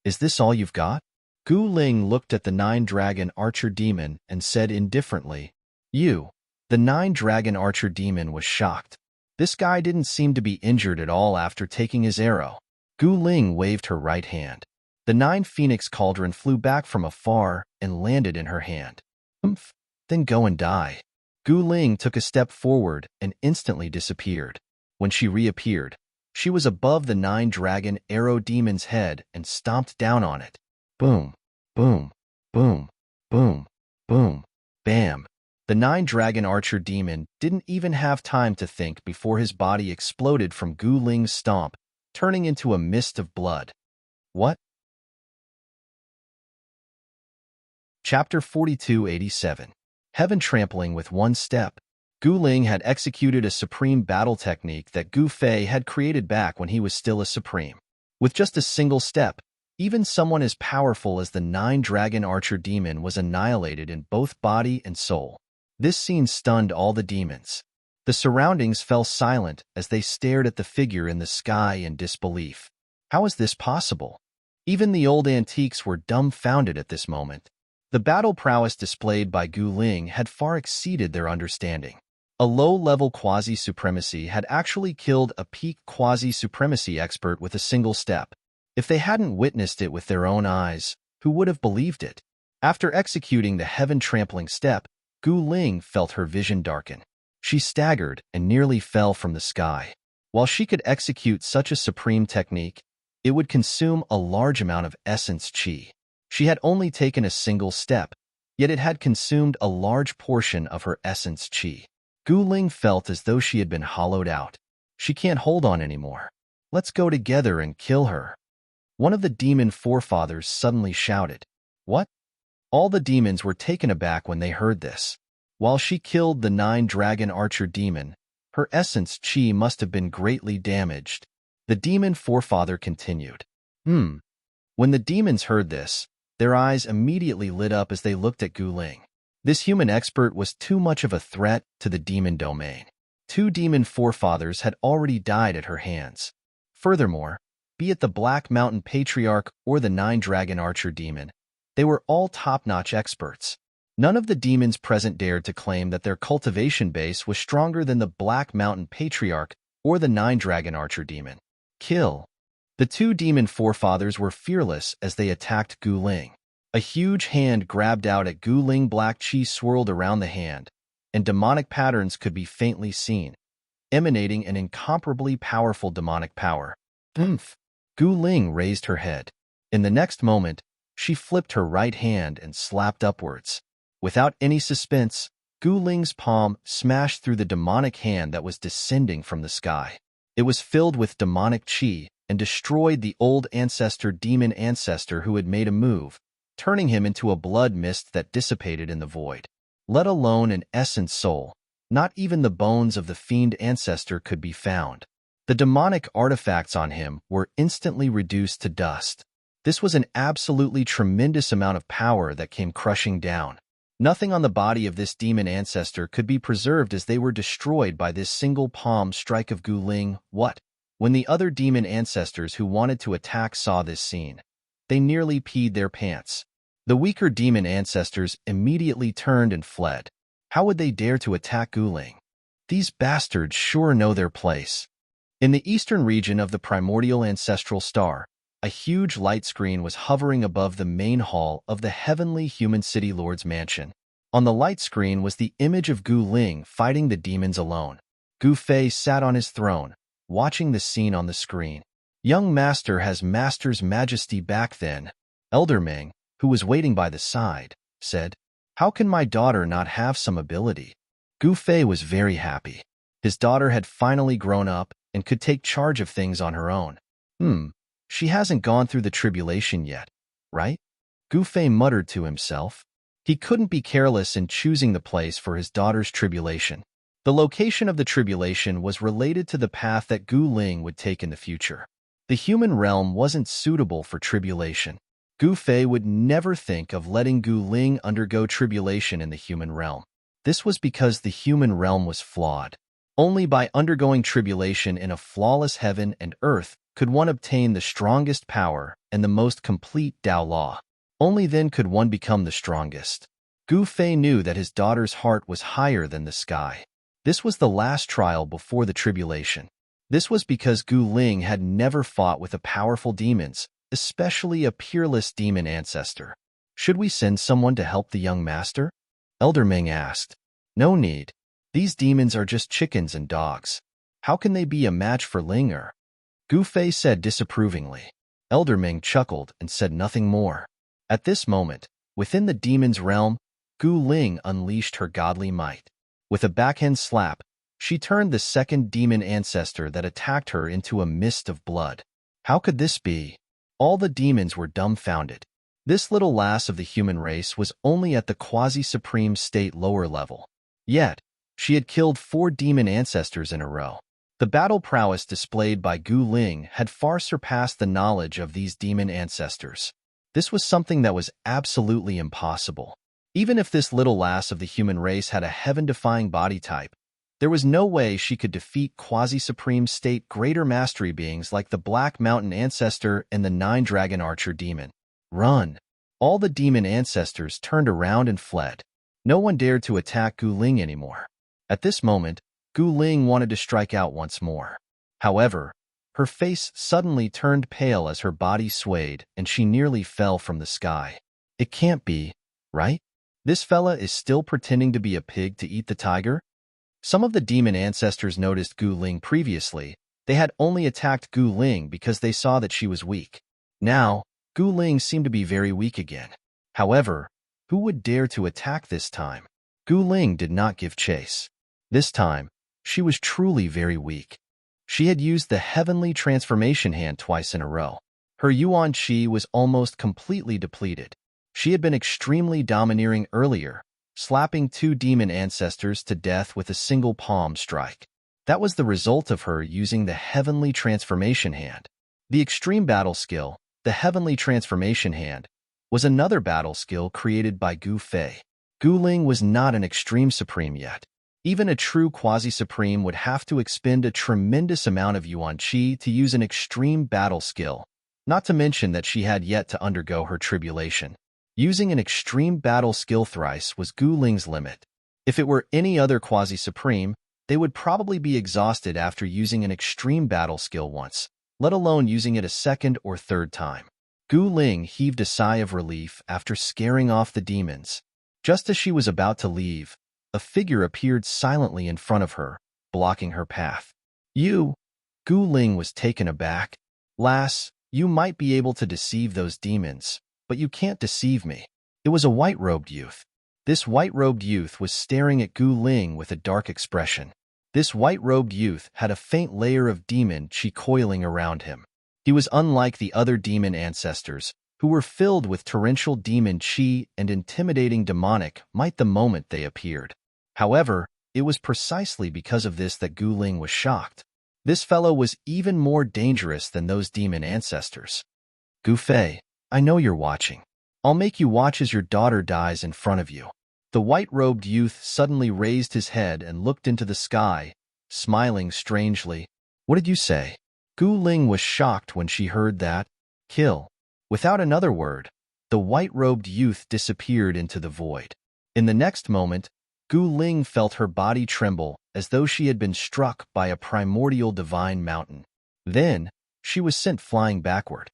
Is this all you've got? Gu Ling looked at the 9-dragon archer demon and said indifferently, "You." The 9-dragon archer demon was shocked. This guy didn't seem to be injured at all after taking his arrow. Gu Ling waved her right hand. The 9-phoenix cauldron flew back from afar and landed in her hand. "Humph, then go and die." Gu Ling took a step forward and instantly disappeared. When she reappeared, she was above the 9-dragon arrow demon's head and stomped down on it. Boom, boom, boom, boom, boom, bam. The 9-dragon archer demon didn't even have time to think before his body exploded from Gu Ling's stomp, turning into a mist of blood. What? Chapter 4287. Heaven Trampling with One Step. Gu Ling had executed a supreme battle technique that Gu Fei had created back when he was still a supreme. With just a single step, even someone as powerful as the 9-dragon archer demon was annihilated in both body and soul. This scene stunned all the demons. The surroundings fell silent as they stared at the figure in the sky in disbelief. How is this possible? Even the old antiques were dumbfounded at this moment. The battle prowess displayed by Gu Ling had far exceeded their understanding. A low-level quasi-supremacy had actually killed a peak quasi-supremacy expert with a single step. If they hadn't witnessed it with their own eyes, who would have believed it? After executing the heaven-trampling step, Gu Ling felt her vision darken. She staggered and nearly fell from the sky. While she could execute such a supreme technique, it would consume a large amount of essence chi. She had only taken a single step, yet it had consumed a large portion of her essence chi. Gu Ling felt as though she had been hollowed out. She can't hold on anymore. Let's go together and kill her. One of the demon forefathers suddenly shouted. What? All the demons were taken aback when they heard this. While she killed the 9-dragon archer demon, her essence chi must have been greatly damaged. The demon forefather continued. When the demons heard this, their eyes immediately lit up as they looked at Gu Ling. This human expert was too much of a threat to the demon domain. 2 demon forefathers had already died at her hands. Furthermore, be it the Black Mountain Patriarch or the 9-dragon archer demon, they were all top-notch experts. None of the demons present dared to claim that their cultivation base was stronger than the Black Mountain Patriarch or the 9-dragon archer demon. Kill. The 2 demon forefathers were fearless as they attacked Gu Ling. A huge hand grabbed out at Gu Ling. Black chi swirled around the hand, and demonic patterns could be faintly seen, emanating an incomparably powerful demonic power. Gu Ling raised her head. In the next moment, she flipped her right hand and slapped upwards. Without any suspense, Gu Ling's palm smashed through the demonic hand that was descending from the sky. It was filled with demonic qi and destroyed the old demon ancestor who had made a move, turning him into a blood mist that dissipated in the void. Let alone an essence soul, not even the bones of the fiend ancestor could be found. The demonic artifacts on him were instantly reduced to dust. This was an absolutely tremendous amount of power that came crushing down. Nothing on the body of this demon ancestor could be preserved as they were destroyed by this single palm strike of Gu Ling. What? When the other demon ancestors who wanted to attack saw this scene, they nearly peed their pants. The weaker demon ancestors immediately turned and fled. How would they dare to attack Gu Ling? These bastards sure know their place. In the eastern region of the primordial ancestral star, a huge light screen was hovering above the main hall of the heavenly human city lord's mansion. On the light screen was the image of Gu Ling fighting the demons alone. Gu Fei sat on his throne, watching the scene on the screen. Young master has master's majesty back then. Elder Ming, who was waiting by the side, said, "How can my daughter not have some ability?" Gu Fei was very happy. His daughter had finally grown up and could take charge of things on her own. She hasn't gone through the tribulation yet, right? Gu Fei muttered to himself. He couldn't be careless in choosing the place for his daughter's tribulation. The location of the tribulation was related to the path that Gu Ling would take in the future. The human realm wasn't suitable for tribulation. Gu Fei would never think of letting Gu Ling undergo tribulation in the human realm. This was because the human realm was flawed. Only by undergoing tribulation in a flawless heaven and earth could one obtain the strongest power and the most complete Tao law. Only then could one become the strongest. Gu Fei knew that his daughter's heart was higher than the sky. This was the last trial before the tribulation. This was because Gu Ling had never fought with the powerful demons, especially a peerless demon ancestor. Should we send someone to help the young master? Elder Ming asked. No need. These demons are just chickens and dogs. How can they be a match for Linger? Gu Fei said disapprovingly. Elder Ming chuckled and said nothing more. At this moment, within the demon's realm, Gu Ling unleashed her godly might. With a backhand slap, she turned the second demon ancestor that attacked her into a mist of blood. How could this be? All the demons were dumbfounded. This little lass of the human race was only at the quasi-supreme state lower level. Yet, she had killed 4 demon ancestors in a row. The battle prowess displayed by Gu Ling had far surpassed the knowledge of these demon ancestors. This was something that was absolutely impossible. Even if this little lass of the human race had a heaven-defying body type, there was no way she could defeat quasi-supreme state greater mastery beings like the Black Mountain Ancestor and the 9-Dragon Archer Demon. Run! All the demon ancestors turned around and fled. No one dared to attack Gu Ling anymore. At this moment, Gu Ling wanted to strike out once more. However, her face suddenly turned pale as her body swayed and she nearly fell from the sky. It can't be, right? This fella is still pretending to be a pig to eat the tiger? Some of the demon ancestors noticed Gu Ling previously. They had only attacked Gu Ling because they saw that she was weak. Now, Gu Ling seemed to be very weak again. However, who would dare to attack this time? Gu Ling did not give chase. This time, she was truly very weak. She had used the heavenly transformation hand twice in a row. Her Yuan Qi was almost completely depleted. She had been extremely domineering earlier, slapping 2 demon ancestors to death with a single palm strike. That was the result of her using the heavenly transformation hand. The extreme battle skill, the heavenly transformation hand, was another battle skill created by Gu Fei. Gu Ling was not an extreme supreme yet. Even a true quasi-supreme would have to expend a tremendous amount of Yuan Qi to use an extreme battle skill, not to mention that she had yet to undergo her tribulation. Using an extreme battle skill thrice was Gu Ling's limit. If it were any other quasi-supreme, they would probably be exhausted after using an extreme battle skill once, let alone using it a second or third time. Gu Ling heaved a sigh of relief after scaring off the demons. Just as she was about to leave, a figure appeared silently in front of her, blocking her path. You? Gu Ling was taken aback. Lass, You might be able to deceive those demons, but you can't deceive me. It was a white-robed youth. This white-robed youth was staring at Gu Ling with a dark expression. This white-robed youth had a faint layer of demon chi coiling around him. He was unlike the other demon ancestors, who were filled with torrential demon chi and intimidating demonic might the moment they appeared. However, it was precisely because of this that Gu Ling was shocked. This fellow was even more dangerous than those demon ancestors. Gu Fei, I know you're watching. I'll make you watch as your daughter dies in front of you. The white-robed youth suddenly raised his head and looked into the sky, smiling strangely. What did you say? Gu Ling was shocked when she heard that. Kill. Without another word, the white-robed youth disappeared into the void. In the next moment, Gu Ling felt her body tremble as though she had been struck by a primordial divine mountain. Then, she was sent flying backward.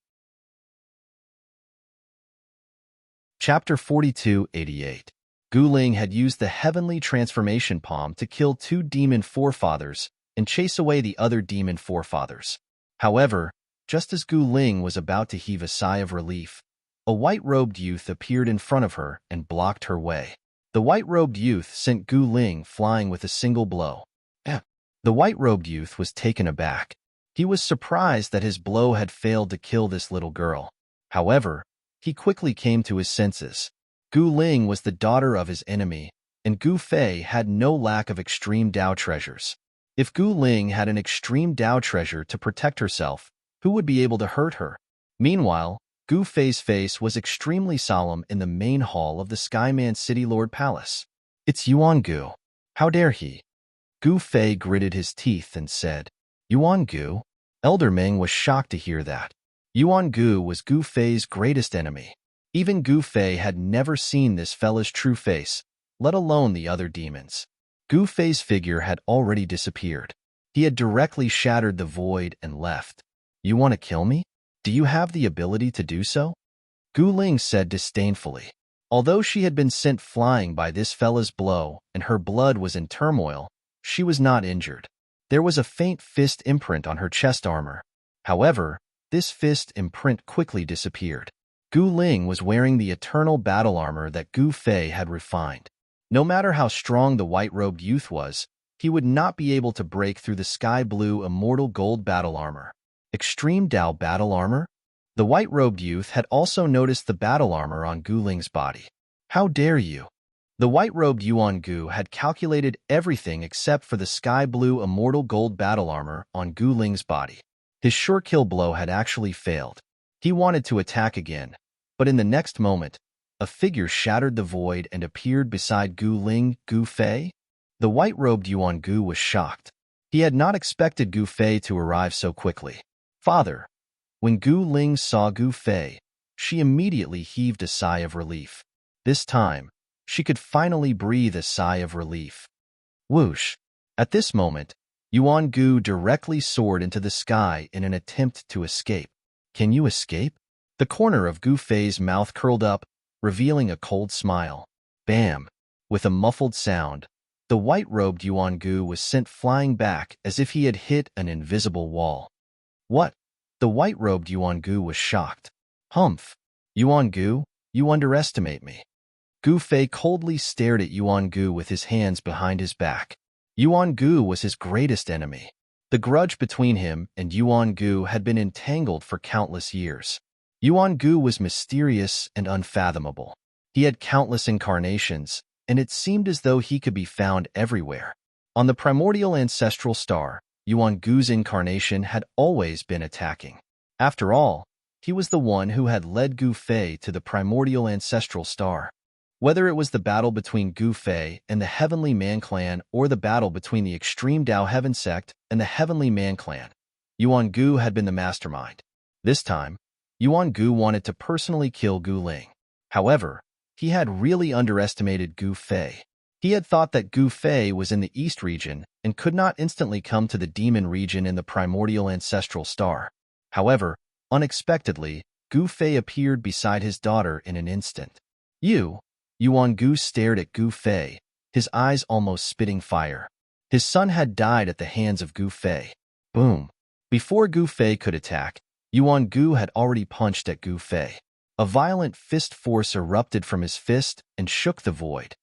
Chapter 4288. Gu Ling had used the heavenly transformation palm to kill 2 demon forefathers and chase away the other demon forefathers. However, just as Gu Ling was about to heave a sigh of relief, a white-robed youth appeared in front of her and blocked her way. The white-robed youth sent Gu Ling flying with a single blow. The white-robed youth was taken aback. He was surprised that his blow had failed to kill this little girl. However, he quickly came to his senses. Gu Ling was the daughter of his enemy, and Gu Fei had no lack of extreme Dao treasures. If Gu Ling had an extreme Dao treasure to protect herself, who would be able to hurt her? Meanwhile, Gu Fei's face was extremely solemn in the main hall of the Skyman City Lord Palace. It's Yuan Gu. How dare he? Gu Fei gritted his teeth and said, Yuan Gu? Elder Ming was shocked to hear that. Yuan Gu was Gu Fei's greatest enemy. Even Gu Fei had never seen this fella's true face, let alone the other demons. Gu Fei's figure had already disappeared. He had directly shattered the void and left. You want to kill me? Do you have the ability to do so? Gu Ling said disdainfully. Although she had been sent flying by this fella's blow and her blood was in turmoil, she was not injured. There was a faint fist imprint on her chest armor. However, this fist imprint quickly disappeared. Gu Ling was wearing the eternal battle armor that Gu Fei had refined. No matter how strong the white-robed youth was, he would not be able to break through the sky-blue immortal gold battle armor. Extreme Dao battle armor? The white-robed youth had also noticed the battle armor on Gu Ling's body. How dare you? The white-robed Yuan Gu had calculated everything except for the sky-blue immortal gold battle armor on Gu Ling's body. His sure-kill blow had actually failed. He wanted to attack again, but in the next moment, a figure shattered the void and appeared beside Gu Ling. Gu Fei? The white-robed Yuan Gu was shocked. He had not expected Gu Fei to arrive so quickly. Father. When Gu Ling saw Gu Fei, she immediately heaved a sigh of relief. This time, she could finally breathe a sigh of relief. Whoosh! At this moment, Yuan Gu directly soared into the sky in an attempt to escape. Can you escape? The corner of Gu Fei's mouth curled up, revealing a cold smile. Bam! With a muffled sound, the white-robed Yuan Gu was sent flying back as if he had hit an invisible wall. What? The white-robed Yuan Gu was shocked. Humph! Yuan Gu, you underestimate me. Gu Fei coldly stared at Yuan Gu with his hands behind his back. Yuan Gu was his greatest enemy. The grudge between him and Yuan Gu had been entangled for countless years. Yuan Gu was mysterious and unfathomable. He had countless incarnations, and it seemed as though he could be found everywhere. On the primordial ancestral star, Yuan Gu's incarnation had always been attacking. After all, he was the one who had led Gu Fei to the primordial ancestral star. Whether it was the battle between Gu Fei and the Heavenly Man clan or the battle between the Extreme Dao Heaven sect and the Heavenly Man clan, Yuan Gu had been the mastermind. This time, Yuan Gu wanted to personally kill Gu Ling. However, he had really underestimated Gu Fei. He had thought that Gu Fei was in the East region and could not instantly come to the Demon region in the primordial ancestral star. However, unexpectedly, Gu Fei appeared beside his daughter in an instant. Yuan Gu stared at Gu Fei, his eyes almost spitting fire. His son had died at the hands of Gu Fei. Boom! Before Gu Fei could attack, Yuan Gu had already punched at Gu Fei. A violent fist force erupted from his fist and shook the void.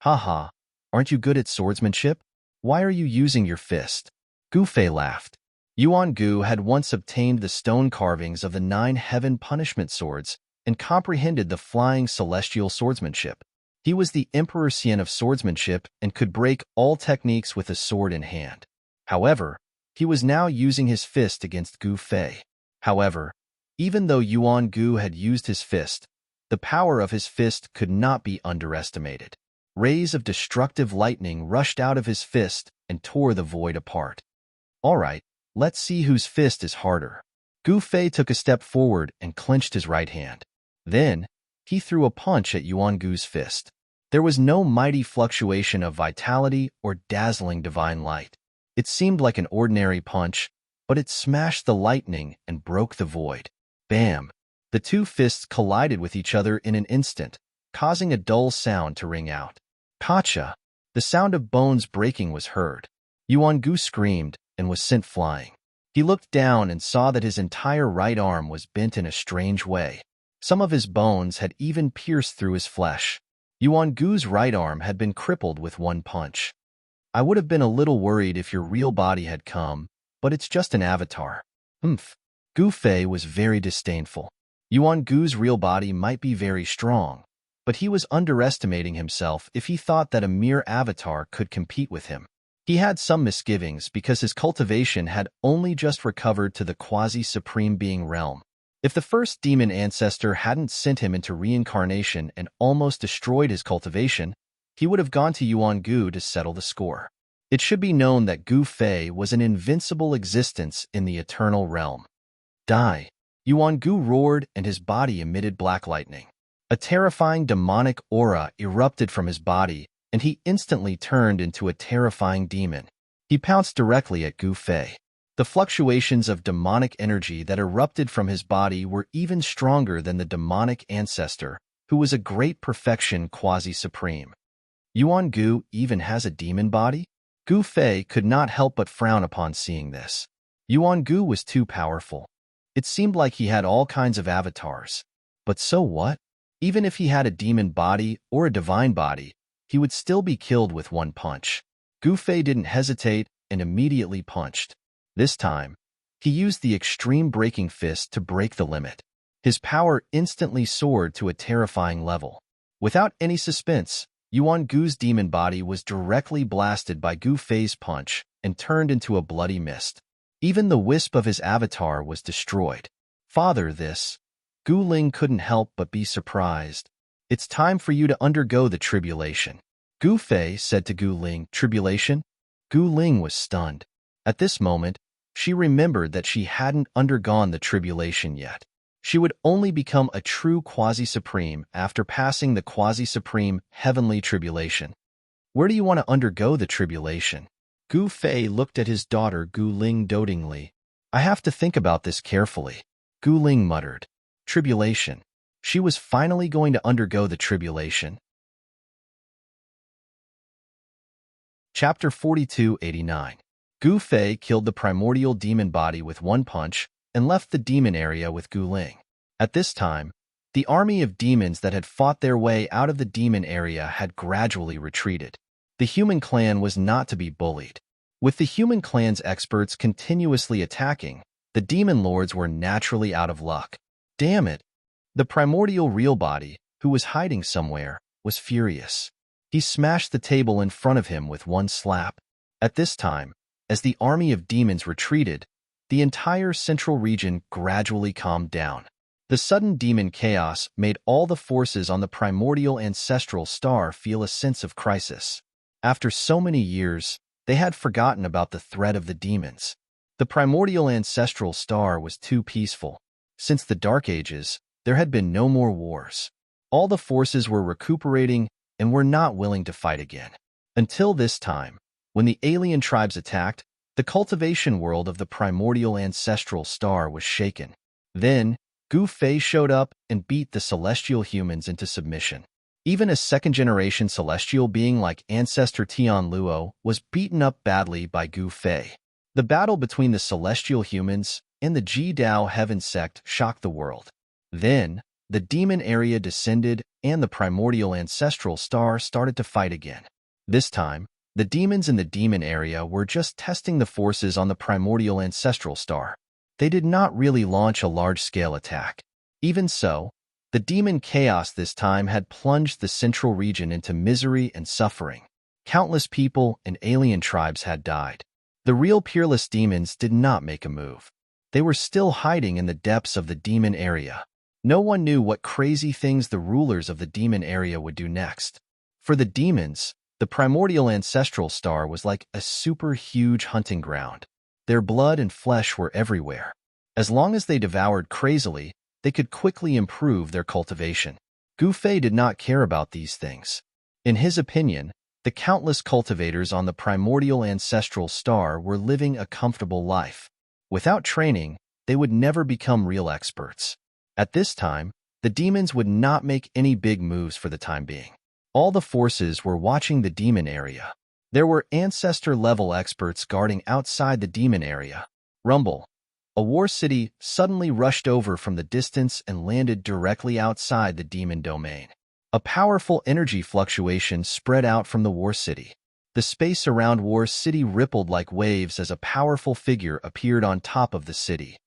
Haha, aren't you good at swordsmanship? Why are you using your fist? Gu Fei laughed. Yuan Gu had once obtained the stone carvings of the 9 heaven punishment swords and comprehended the flying celestial swordsmanship. He was the Emperor Xian of swordsmanship and could break all techniques with a sword in hand. However, he was now using his fist against Gu Fei. However, even though Yuan Gu had used his fist, the power of his fist could not be underestimated. Rays of destructive lightning rushed out of his fist and tore the void apart. All right, let's see whose fist is harder. Gu Fei took a step forward and clenched his right hand. Then, he threw a punch at Yuan Gu's fist. There was no mighty fluctuation of vitality or dazzling divine light. It seemed like an ordinary punch, but it smashed the lightning and broke the void. Bam! The two fists collided with each other in an instant, causing a dull sound to ring out. Kacha! The sound of bones breaking was heard. Yuan Gu screamed and was sent flying. He looked down and saw that his entire right arm was bent in a strange way. Some of his bones had even pierced through his flesh. Yuan Gu's right arm had been crippled with one punch. I would have been a little worried if your real body had come, but it's just an avatar. Humph. Gu Fei was very disdainful. Yuan Gu's real body might be very strong, but he was underestimating himself if he thought that a mere avatar could compete with him. He had some misgivings because his cultivation had only just recovered to the quasi-supreme being realm. If the first demon ancestor hadn't sent him into reincarnation and almost destroyed his cultivation, he would have gone to Yuan Gu to settle the score. It should be known that Gu Fei was an invincible existence in the eternal realm. Die! Yuan Gu roared and his body emitted black lightning. A terrifying demonic aura erupted from his body, and he instantly turned into a terrifying demon. He pounced directly at Gu Fei. The fluctuations of demonic energy that erupted from his body were even stronger than the demonic ancestor, who was a great perfection quasi-supreme. Yuan Gu even has a demon body? Gu Fei could not help but frown upon seeing this. Yuan Gu was too powerful. It seemed like he had all kinds of avatars. But so what? Even if he had a demon body or a divine body, he would still be killed with one punch. Gu Fei didn't hesitate and immediately punched. This time, he used the extreme breaking fist to break the limit. His power instantly soared to a terrifying level. Without any suspense, Yuan Gu's demon body was directly blasted by Gu Fei's punch and turned into a bloody mist. Even the wisp of his avatar was destroyed. Father, this. Gu Ling couldn't help but be surprised. It's time for you to undergo the tribulation. Gu Fei said to Gu Ling, tribulation? Gu Ling was stunned. At this moment, she remembered that she hadn't undergone the tribulation yet. She would only become a true quasi-supreme after passing the quasi-supreme heavenly tribulation. Where do you want to undergo the tribulation? Gu Fei looked at his daughter Gu Ling dotingly. I have to think about this carefully. Gu Ling muttered. Tribulation. She was finally going to undergo the tribulation. Chapter 4289. Gu Fei killed the primordial demon body with one punch and left the demon area with Gu Ling. At this time, the army of demons that had fought their way out of the demon area had gradually retreated. The human clan was not to be bullied. With the human clan's experts continuously attacking, the demon lords were naturally out of luck. Damn it! The primordial real body, who was hiding somewhere, was furious. He smashed the table in front of him with one slap. At this time, as the army of demons retreated, the entire central region gradually calmed down. The sudden demon chaos made all the forces on the primordial ancestral star feel a sense of crisis. After so many years, they had forgotten about the threat of the demons. The primordial ancestral star was too peaceful. Since the Dark Ages, there had been no more wars. All the forces were recuperating and were not willing to fight again. Until this time, when the alien tribes attacked, the cultivation world of the primordial ancestral star was shaken. Then, Gu Fei showed up and beat the celestial humans into submission. Even a second-generation celestial being like Ancestor Tian Luo was beaten up badly by Gu Fei. The battle between the celestial humans and the Ji-Dao heaven sect shocked the world. Then, the demon area descended, and the primordial ancestral star started to fight again. This time, the demons in the demon area were just testing the forces on the primordial ancestral star. They did not really launch a large-scale attack. Even so, the demon chaos this time had plunged the central region into misery and suffering. Countless people and alien tribes had died. The real peerless demons did not make a move. They were still hiding in the depths of the demon area. No one knew what crazy things the rulers of the demon area would do next. For the demons, the primordial ancestral star was like a super huge hunting ground. Their blood and flesh were everywhere. As long as they devoured crazily, they could quickly improve their cultivation. Gu Fei did not care about these things. In his opinion, the countless cultivators on the primordial ancestral star were living a comfortable life. Without training, they would never become real experts. At this time, the demons would not make any big moves for the time being. All the forces were watching the demon area. There were ancestor-level experts guarding outside the demon area. Rumble. A war city suddenly rushed over from the distance and landed directly outside the demon domain. A powerful energy fluctuation spread out from the war city. The space around war city rippled like waves as a powerful figure appeared on top of the city.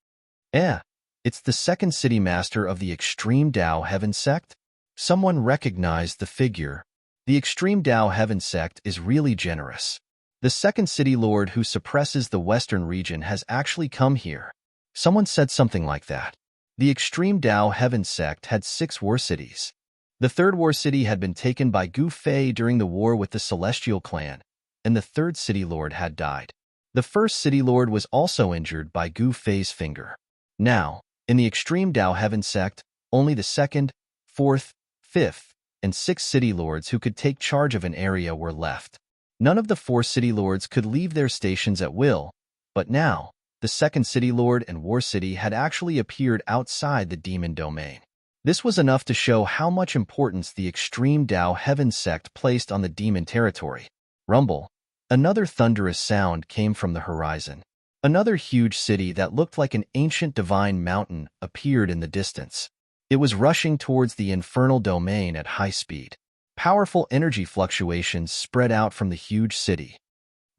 It's the second city master of the Extreme Dao Heaven Sect? Someone recognized the figure. The Extreme Dao Heaven Sect is really generous. The second city lord who suppresses the western region has actually come here. Someone said something like that. The Extreme Dao Heaven Sect had 6 war cities. The third war city had been taken by Gu Fei during the war with the Celestial Clan, and the third city lord had died. The first city lord was also injured by Gu Fei's finger. Now, in the Extreme Dao Heaven Sect, only the second, fourth, fifth, and sixth city lords who could take charge of an area were left. None of the 4 city lords could leave their stations at will, but now, the second city lord and war city had actually appeared outside the demon domain. This was enough to show how much importance the Extreme Dao Heaven Sect placed on the demon territory. Rumble. Another thunderous sound came from the horizon. Another huge city that looked like an ancient divine mountain appeared in the distance. It was rushing towards the infernal domain at high speed. Powerful energy fluctuations spread out from the huge city.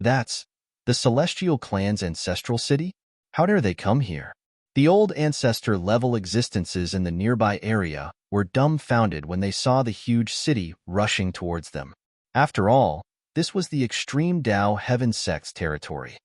That's the Celestial Clan's ancestral city? How dare they come here? The old ancestor-level existences in the nearby area were dumbfounded when they saw the huge city rushing towards them. After all, this was the Extreme Dao Heaven Sect's territory.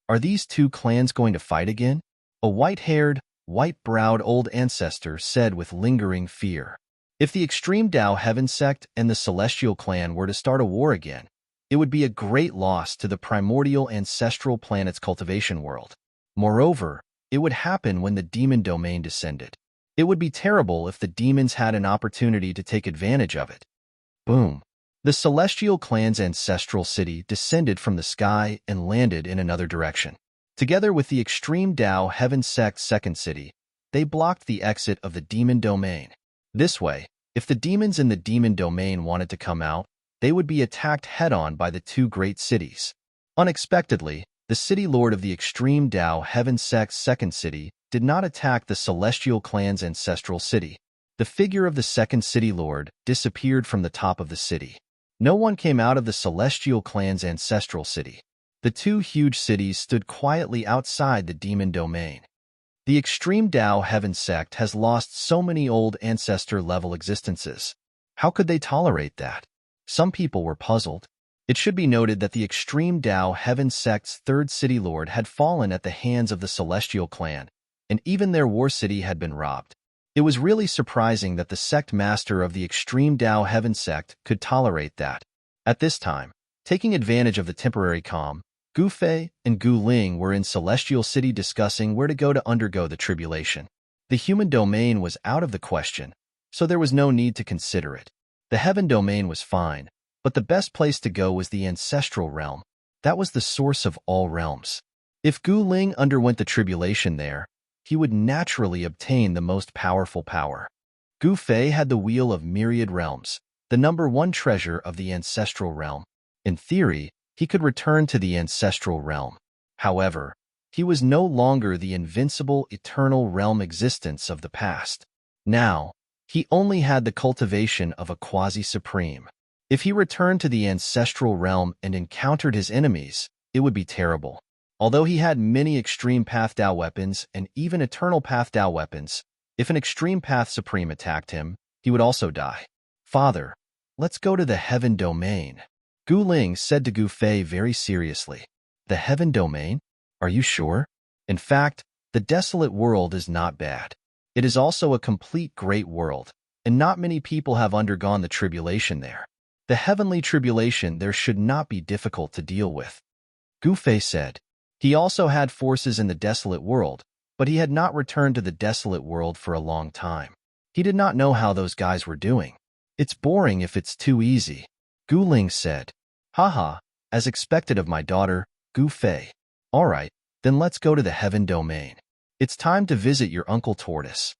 Are these 2 clans going to fight again? A white-haired, white-browed old ancestor said with lingering fear. If the Extreme Dao Heaven Sect and the Celestial Clan were to start a war again, it would be a great loss to the primordial ancestral planet's cultivation world. Moreover, it would happen when the demon domain descended. It would be terrible if the demons had an opportunity to take advantage of it. Boom. The Celestial Clan's ancestral city descended from the sky and landed in another direction. Together with the Extreme Dao Heaven Sect's second city, they blocked the exit of the demon domain. This way, if the demons in the demon domain wanted to come out, they would be attacked head-on by the 2 great cities. Unexpectedly, the city lord of the Extreme Dao Heaven Sect's second city did not attack the Celestial Clan's ancestral city. The figure of the second city lord disappeared from the top of the city. No one came out of the Celestial Clan's ancestral city. The 2 huge cities stood quietly outside the demon domain. The Extreme Dao Heaven Sect has lost so many old ancestor-level existences. How could they tolerate that? Some people were puzzled. It should be noted that the Extreme Dao Heaven Sect's third city lord had fallen at the hands of the Celestial Clan, and even their war city had been robbed. It was really surprising that the sect master of the Extreme Dao Heaven Sect could tolerate that. At this time, taking advantage of the temporary calm, Gu Fei and Gu Ling were in Celestial City discussing where to go to undergo the tribulation. The human domain was out of the question, so there was no need to consider it. The heaven domain was fine, but the best place to go was the ancestral realm. That was the source of all realms. If Gu Ling underwent the tribulation there, he would naturally obtain the most powerful power. Gu Fei had the Wheel of Myriad Realms, the #1 treasure of the ancestral realm. In theory, he could return to the ancestral realm. However, He was no longer the invincible, eternal realm existence of the past. Now, he only had the cultivation of a quasi-supreme. If he returned to the ancestral realm and encountered his enemies, it would be terrible. Although he had many extreme path Dao weapons and even eternal path Dao weapons, if an extreme path supreme attacked him, he would also die. Father, let's go to the heaven domain. Gu Ling said to Gu Fei very seriously. The heaven domain? Are you sure? In fact, the desolate world is not bad. It is also a complete great world, and not many people have undergone the tribulation there. The heavenly tribulation there should not be difficult to deal with. Gu Fei said. He also had forces in the desolate world, but he had not returned to the desolate world for a long time. He did not know how those guys were doing. It's boring if it's too easy. Gu Ling said. Haha, as expected of my daughter, Gu Fei. All right, then let's go to the heaven domain. It's time to visit your Uncle Tortoise.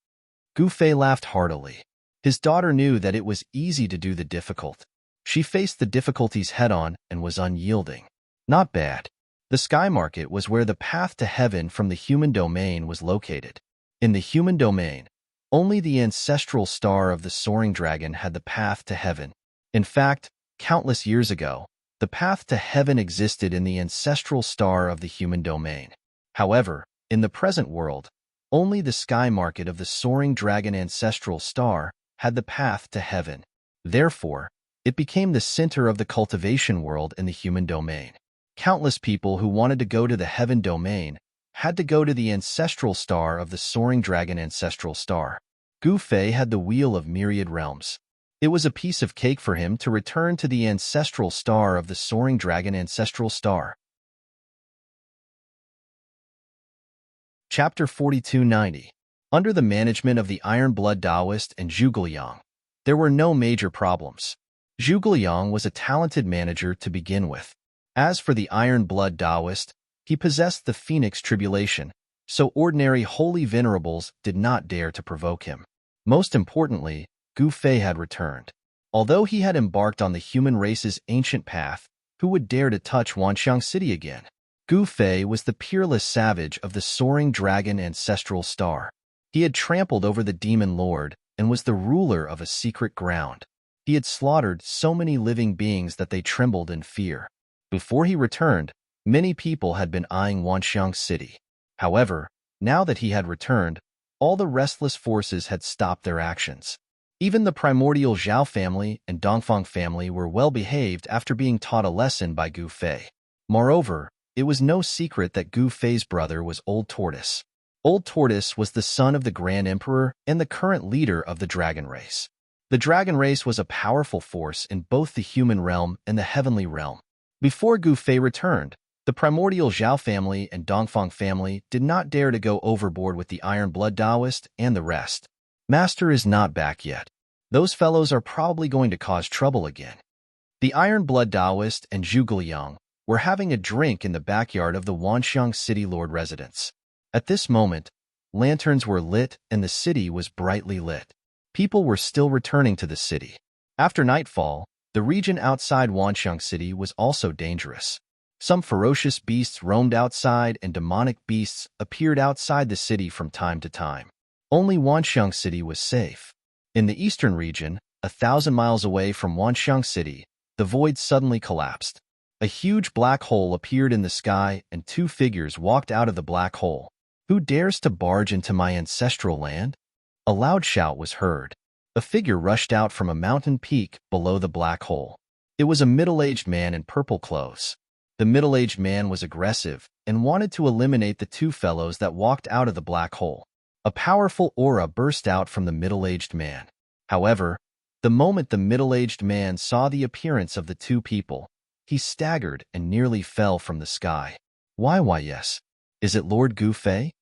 Gu Fei laughed heartily. His daughter knew that it was easy to do the difficult. She faced the difficulties head-on and was unyielding. Not bad. The Sky Market was where the path to heaven from the human domain was located. In the human domain, only the ancestral star of the soaring dragon had the path to heaven. In fact, countless years ago, the path to heaven existed in the ancestral star of the human domain. However, in the present world, only the Sky Market of the soaring dragon ancestral star had the path to heaven. Therefore, it became the center of the cultivation world in the human domain. Countless people who wanted to go to the heaven domain had to go to the ancestral star of the soaring dragon ancestral star. Gu Fei had the wheel of myriad realms. It was a piece of cake for him to return to the ancestral star of the soaring dragon ancestral star. Chapter 4290. Under the management of the Iron Blood Taoist and Zhuge Liang, there were no major problems. Zhuge Liang was a talented manager to begin with. As for the Iron Blood Taoist, he possessed the Phoenix Tribulation, so ordinary holy venerables did not dare to provoke him. Most importantly, Gu Fei had returned. Although he had embarked on the human race's ancient path, who would dare to touch Wanxiang City again? Gu Fei was the peerless savage of the soaring dragon ancestral star. He had trampled over the demon lord and was the ruler of a secret ground. He had slaughtered so many living beings that they trembled in fear. Before he returned, many people had been eyeing Wanxiang City. However, now that he had returned, all the restless forces had stopped their actions. Even the primordial Zhao family and Dongfang family were well behaved after being taught a lesson by Gu Fei. Moreover, it was no secret that Gu Fei's brother was Old Tortoise. Old Tortoise was the son of the Grand Emperor and the current leader of the dragon race. The dragon race was a powerful force in both the human realm and the heavenly realm. Before Gu Fei returned, the primordial Zhao family and Dongfang family did not dare to go overboard with the Iron Blood Taoist and the rest. Master is not back yet. Those fellows are probably going to cause trouble again. The Iron Blood Taoist and Zhuge Liang were having a drink in the backyard of the Wanxiang City Lord residence. At this moment, lanterns were lit and the city was brightly lit. People were still returning to the city. After nightfall, the region outside Wanxiang City was also dangerous. Some ferocious beasts roamed outside and demonic beasts appeared outside the city from time to time. Only Wanxiang City was safe. In the eastern region, 1,000 miles away from Wanxiang City, the void suddenly collapsed. A huge black hole appeared in the sky and two figures walked out of the black hole. Who dares to barge into my ancestral land? A loud shout was heard. A figure rushed out from a mountain peak below the black hole. It was a middle-aged man in purple clothes. The middle-aged man was aggressive and wanted to eliminate the two fellows that walked out of the black hole. A powerful aura burst out from the middle-aged man. However, the moment the middle-aged man saw the appearance of the two people, he staggered and nearly fell from the sky. Why yes. Is it Lord Gu Fei?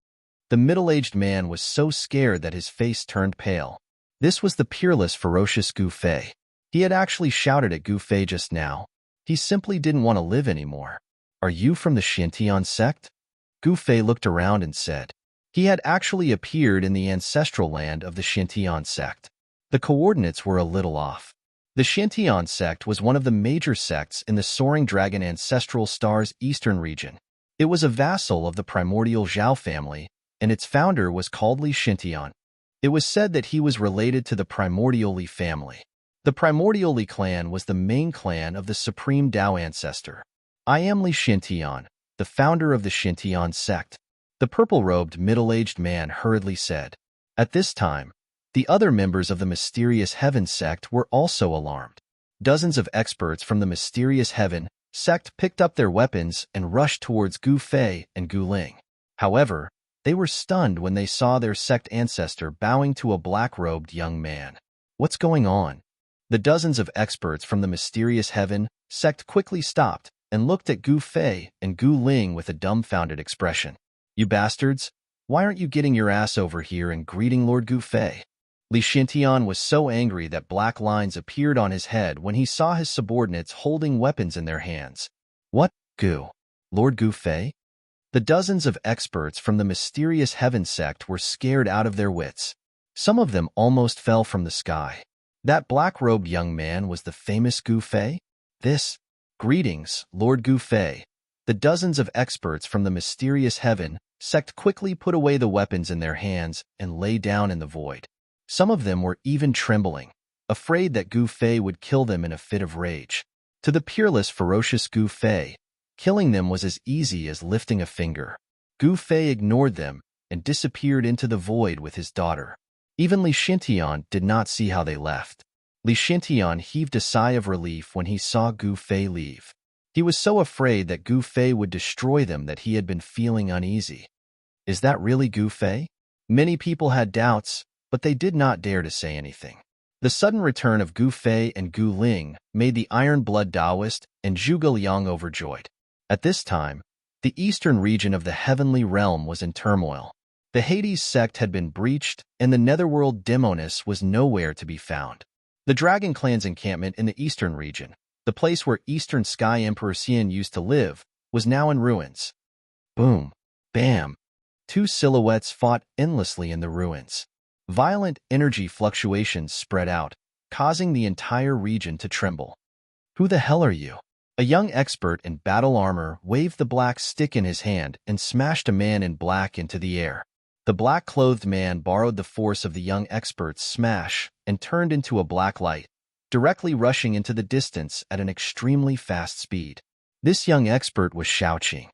The middle-aged man was so scared that his face turned pale. This was the peerless, ferocious Gu Fei. He had actually shouted at Gu Fei just now. He simply didn't want to live anymore. Are you from the Xintian sect? Gu Fei looked around and said. He had actually appeared in the ancestral land of the Xintian sect. The coordinates were a little off. The Xintian sect was one of the major sects in the Soaring Dragon ancestral star's eastern region. It was a vassal of the primordial Zhao family, and its founder was called Li Xintian. It was said that he was related to the primordial Li family. The primordial Li clan was the main clan of the supreme Tao ancestor. I am Li Xintian, the founder of the Xintian sect, the purple-robed middle-aged man hurriedly said. At this time, the other members of the mysterious Heaven sect were also alarmed. Dozens of experts from the mysterious Heaven sect picked up their weapons and rushed towards Gu Fei and Gu Ling. However, they were stunned when they saw their sect ancestor bowing to a black-robed young man. What's going on? The dozens of experts from the mysterious Heaven sect quickly stopped and looked at Gu Fei and Gu Ling with a dumbfounded expression. You bastards, why aren't you getting your ass over here and greeting Lord Gu Fei? Li Xintian was so angry that black lines appeared on his head when he saw his subordinates holding weapons in their hands. What, Gu? Lord Gu Fei? The dozens of experts from the mysterious Heaven sect were scared out of their wits. Some of them almost fell from the sky. That black-robed young man was the famous Gu Fei? Greetings, Lord Gu Fei. The dozens of experts from the mysterious Heaven sect quickly put away the weapons in their hands and lay down in the void. Some of them were even trembling, afraid that Gu Fei would kill them in a fit of rage. To the peerless, ferocious Gu Fei, killing them was as easy as lifting a finger. Gu Fei ignored them and disappeared into the void with his daughter. Even Li Xintian did not see how they left. Li Xintian heaved a sigh of relief when he saw Gu Fei leave. He was so afraid that Gu Fei would destroy them that he had been feeling uneasy. Is that really Gu Fei? Many people had doubts, but they did not dare to say anything. The sudden return of Gu Fei and Gu Ling made the Iron-Blood Taoist and Zhuge Liang overjoyed. At this time, the eastern region of the heavenly realm was in turmoil. The Hades sect had been breached, and the netherworld Demonis was nowhere to be found. The Dragon Clan's encampment in the eastern region, the place where Eastern Sky Emperor Xian used to live, was now in ruins. Boom! Bam! Two silhouettes fought endlessly in the ruins. Violent energy fluctuations spread out, causing the entire region to tremble. Who the hell are you? A young expert in battle armor waved the black stick in his hand and smashed a man in black into the air. The black-clothed man borrowed the force of the young expert's smash and turned into a black light, directly rushing into the distance at an extremely fast speed. This young expert was Shaoqing.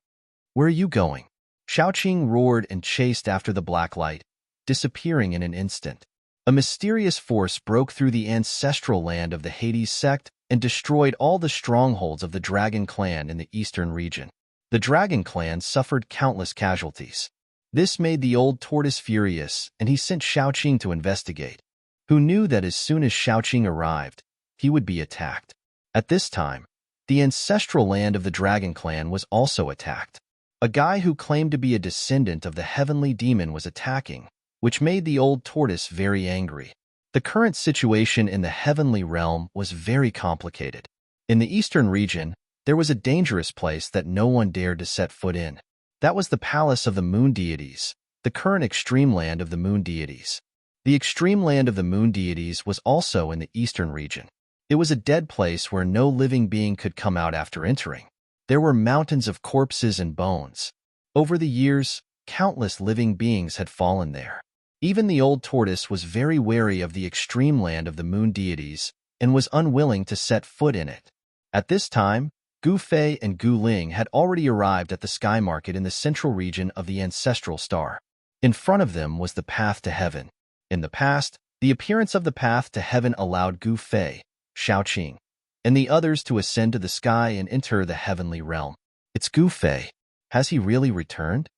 Where are you going? Shaoqing roared and chased after the black light, disappearing in an instant. A mysterious force broke through the ancestral land of the Hades sect and destroyed all the strongholds of the Dragon Clan in the eastern region. The Dragon Clan suffered countless casualties. This made the old tortoise furious, and he sent Shaoqing to investigate, who knew that as soon as Shaoqing arrived, he would be attacked. At this time, the ancestral land of the Dragon Clan was also attacked. A guy who claimed to be a descendant of the heavenly demon was attacking, which made the old tortoise very angry. The current situation in the heavenly realm was very complicated. In the eastern region, there was a dangerous place that no one dared to set foot in. That was the palace of the moon deities, the current extreme land of the moon deities. The extreme land of the moon deities was also in the eastern region. It was a dead place where no living being could come out after entering. There were mountains of corpses and bones. Over the years, countless living beings had fallen there. Even the old tortoise was very wary of the extreme land of the moon deities and was unwilling to set foot in it. At this time, Gu Fei and Gu Ling had already arrived at the sky market in the central region of the ancestral star. In front of them was the path to heaven. In the past, the appearance of the path to heaven allowed Gu Fei, Shaoqing, and the others to ascend to the sky and enter the heavenly realm. It's Gu Fei. Has he really returned?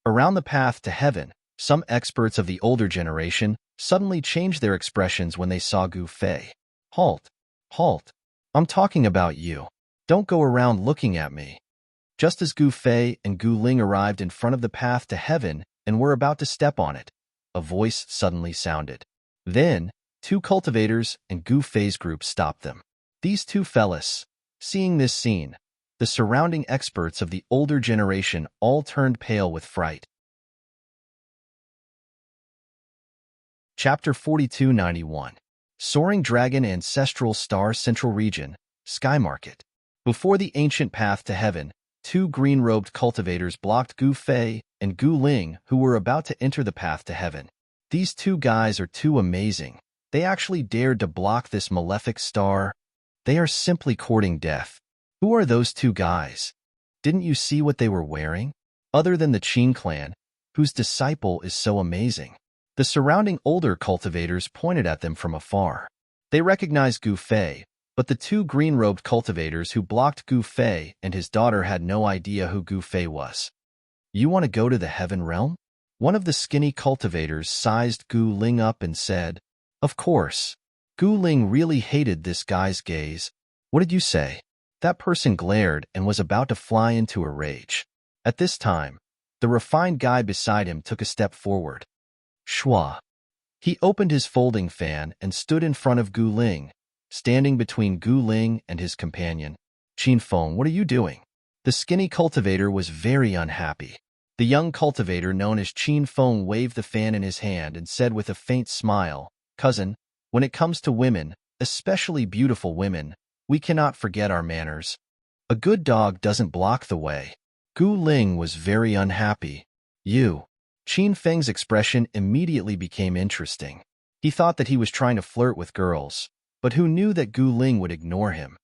Around the path to heaven, some experts of the older generation suddenly changed their expressions when they saw Gu Fei. Halt! Halt! I'm talking about you. Don't go around looking at me. Just as Gu Fei and Gu Ling arrived in front of the path to heaven and were about to step on it, a voice suddenly sounded. Then, two cultivators and Gu Fei's group stopped them. These two fellas, seeing this scene, the surrounding experts of the older generation all turned pale with fright. Chapter 4291. Soaring Dragon Ancestral Star Central Region, Sky Market. Before the ancient path to heaven, two green-robed cultivators blocked Gu Fei and Gu Ling, who were about to enter the path to heaven. These two guys are too amazing. They actually dared to block this malefic star. They are simply courting death. Who are those two guys? Didn't you see what they were wearing? Other than the Qin clan, whose disciple is so amazing. The surrounding older cultivators pointed at them from afar. They recognized Gu Fei, but the two green-robed cultivators who blocked Gu Fei and his daughter had no idea who Gu Fei was. You want to go to the heaven realm? One of the skinny cultivators sized Gu Ling up and said, Of course. Gu Ling really hated this guy's gaze. What did you say? That person glared and was about to fly into a rage. At this time, the refined guy beside him took a step forward. Shua. He opened his folding fan and stood in front of Gu Ling, standing between Gu Ling and his companion. Qin Feng, what are you doing? The skinny cultivator was very unhappy. The young cultivator known as Qin Feng waved the fan in his hand and said with a faint smile, Cousin, when it comes to women, especially beautiful women, we cannot forget our manners. A good dog doesn't block the way. Gu Ling was very unhappy. You. Qin Feng's expression immediately became interesting. He thought that he was trying to flirt with girls, but who knew that Gu Ling would ignore him?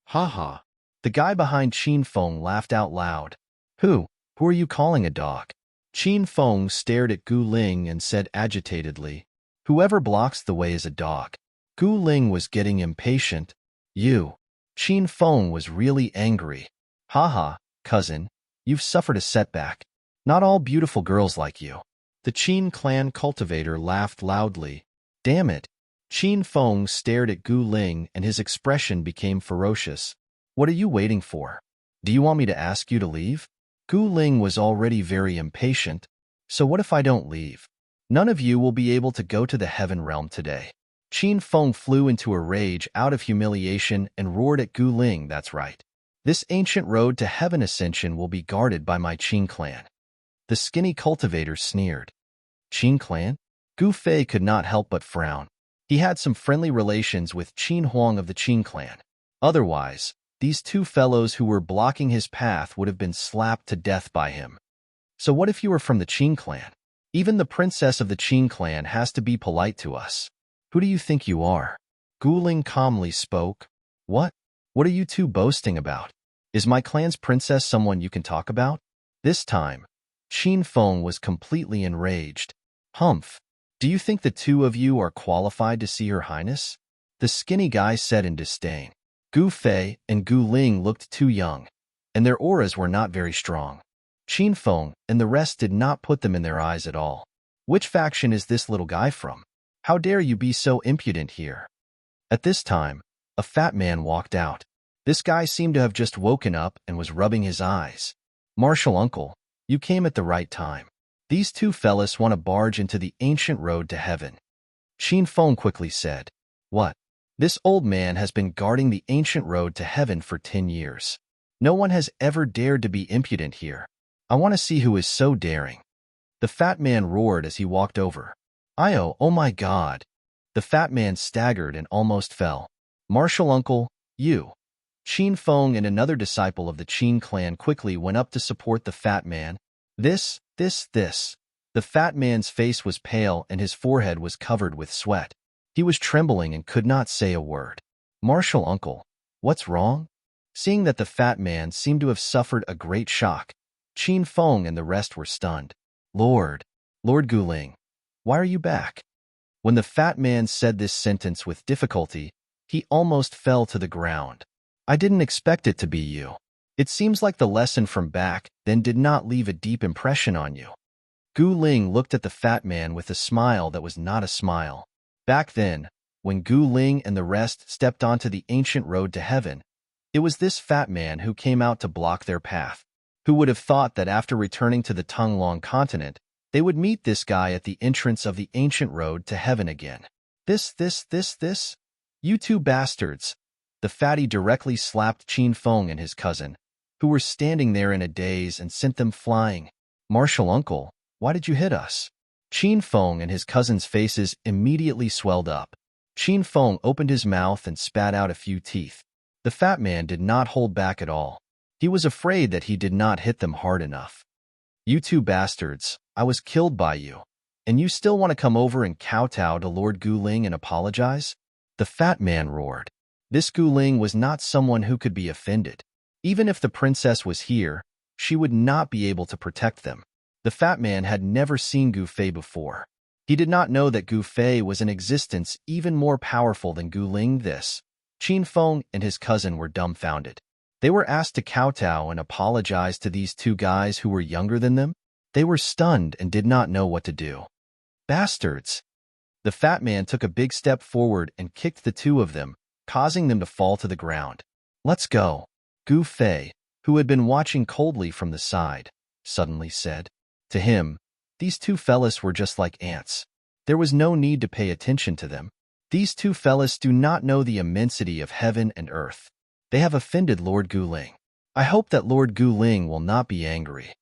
Ha ha. The guy behind Qin Feng laughed out loud. Who are you calling a dog? Qin Feng stared at Gu Ling and said agitatedly, Whoever blocks the way is a dog. Gu Ling was getting impatient. You. Qin Feng was really angry. Ha ha, cousin, you've suffered a setback. Not all beautiful girls like you. The Qin clan cultivator laughed loudly. Damn it. Qin Feng stared at Gu Ling and his expression became ferocious. What are you waiting for? Do you want me to ask you to leave? Gu Ling was already very impatient. So what if I don't leave? None of you will be able to go to the heaven realm today. Qin Feng flew into a rage out of humiliation and roared at Gu Ling, that's right. This ancient road to heaven ascension will be guarded by my Qin clan. The skinny cultivator sneered. Qin clan? Gu Fei could not help but frown. He had some friendly relations with Qin Huang of the Qin clan. Otherwise, these two fellows who were blocking his path would have been slapped to death by him. So what if you were from the Qin clan? Even the princess of the Qin clan has to be polite to us. Who do you think you are? Gu Ling calmly spoke. What? What are you two boasting about? Is my clan's princess someone you can talk about? This time, Qin Feng was completely enraged. Humph. Do you think the two of you are qualified to see Her Highness? The skinny guy said in disdain. Gu Fei and Gu Ling looked too young, and their auras were not very strong. Qin Feng and the rest did not put them in their eyes at all. Which faction is this little guy from? How dare you be so impudent here? At this time, a fat man walked out. This guy seemed to have just woken up and was rubbing his eyes. Martial uncle, you came at the right time. These two fellas want to barge into the ancient road to heaven. Qin Feng quickly said. What? This old man has been guarding the ancient road to heaven for 10 years. No one has ever dared to be impudent here. I want to see who is so daring. The fat man roared as he walked over. Oh my God. The fat man staggered and almost fell. Martial uncle, you. Qin Feng and another disciple of the Qin clan quickly went up to support the fat man. This. The fat man's face was pale and his forehead was covered with sweat. He was trembling and could not say a word. Martial uncle, what's wrong? Seeing that the fat man seemed to have suffered a great shock, Qin Feng and the rest were stunned. Lord Gu Ling, why are you back? When the fat man said this sentence with difficulty, he almost fell to the ground. I didn't expect it to be you. It seems like the lesson from back then did not leave a deep impression on you. Gu Ling looked at the fat man with a smile that was not a smile. Back then, when Gu Ling and the rest stepped onto the ancient road to heaven, it was this fat man who came out to block their path. Who would have thought that after returning to the Tonglong continent, they would meet this guy at the entrance of the ancient road to heaven again? This. You two bastards. The fatty directly slapped Qin Feng and his cousin, who were standing there in a daze, and sent them flying. Martial uncle, why did you hit us? Qin Feng and his cousin's faces immediately swelled up. Qin Feng opened his mouth and spat out a few teeth. The fat man did not hold back at all. He was afraid that he did not hit them hard enough. "You two bastards, I was killed by you. And you still want to come over and kowtow to Lord Guling and apologize?" The fat man roared. This Guling was not someone who could be offended. Even if the princess was here, she would not be able to protect them. The fat man had never seen Gu Fei before. He did not know that Gu Fei was an existence even more powerful than Guling. Qin Feng and his cousin were dumbfounded. They were asked to kowtow and apologize to these two guys who were younger than them. They were stunned and did not know what to do. "Bastards!" The fat man took a big step forward and kicked the two of them, causing them to fall to the ground. "Let's go," Gu Fei, who had been watching coldly from the side, suddenly said. To him, these two fellas were just like ants. There was no need to pay attention to them. These two fellas do not know the immensity of heaven and earth. They have offended Lord Guling. I hope that Lord Guling will not be angry.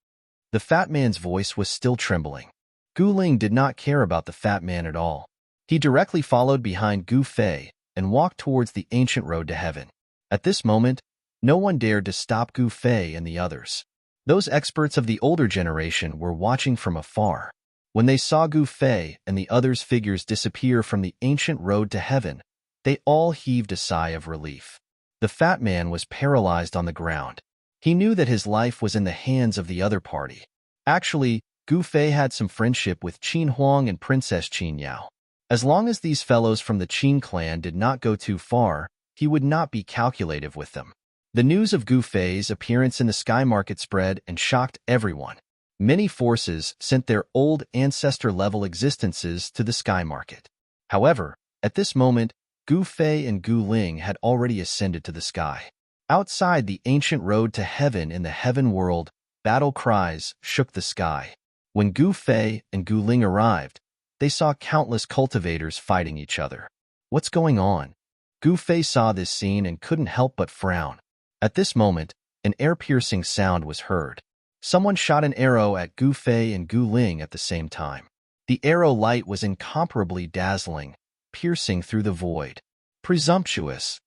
The fat man's voice was still trembling. Guling did not care about the fat man at all. He directly followed behind Gu Fei and walked towards the ancient road to heaven. At this moment, no one dared to stop Gu Fei and the others. Those experts of the older generation were watching from afar. When they saw Gu Fei and the others' figures disappear from the ancient road to heaven, they all heaved a sigh of relief. The fat man was paralyzed on the ground. He knew that his life was in the hands of the other party. Actually, Gu Fei had some friendship with Qin Huang and Princess Qin Yao. As long as these fellows from the Qin clan did not go too far, he would not be calculative with them. The news of Gu Fei's appearance in the sky market spread and shocked everyone. Many forces sent their old ancestor-level existences to the sky market. However, at this moment, Gu Fei and Gu Ling had already ascended to the sky. Outside the ancient road to heaven in the heaven world, battle cries shook the sky. When Gu Fei and Gu Ling arrived, they saw countless cultivators fighting each other. What's going on? Gu Fei saw this scene and couldn't help but frown. At this moment, an ear-piercing sound was heard. Someone shot an arrow at Gu Fei and Gu Ling at the same time. The arrow light was incomparably dazzling, piercing through the void. Presumptuous!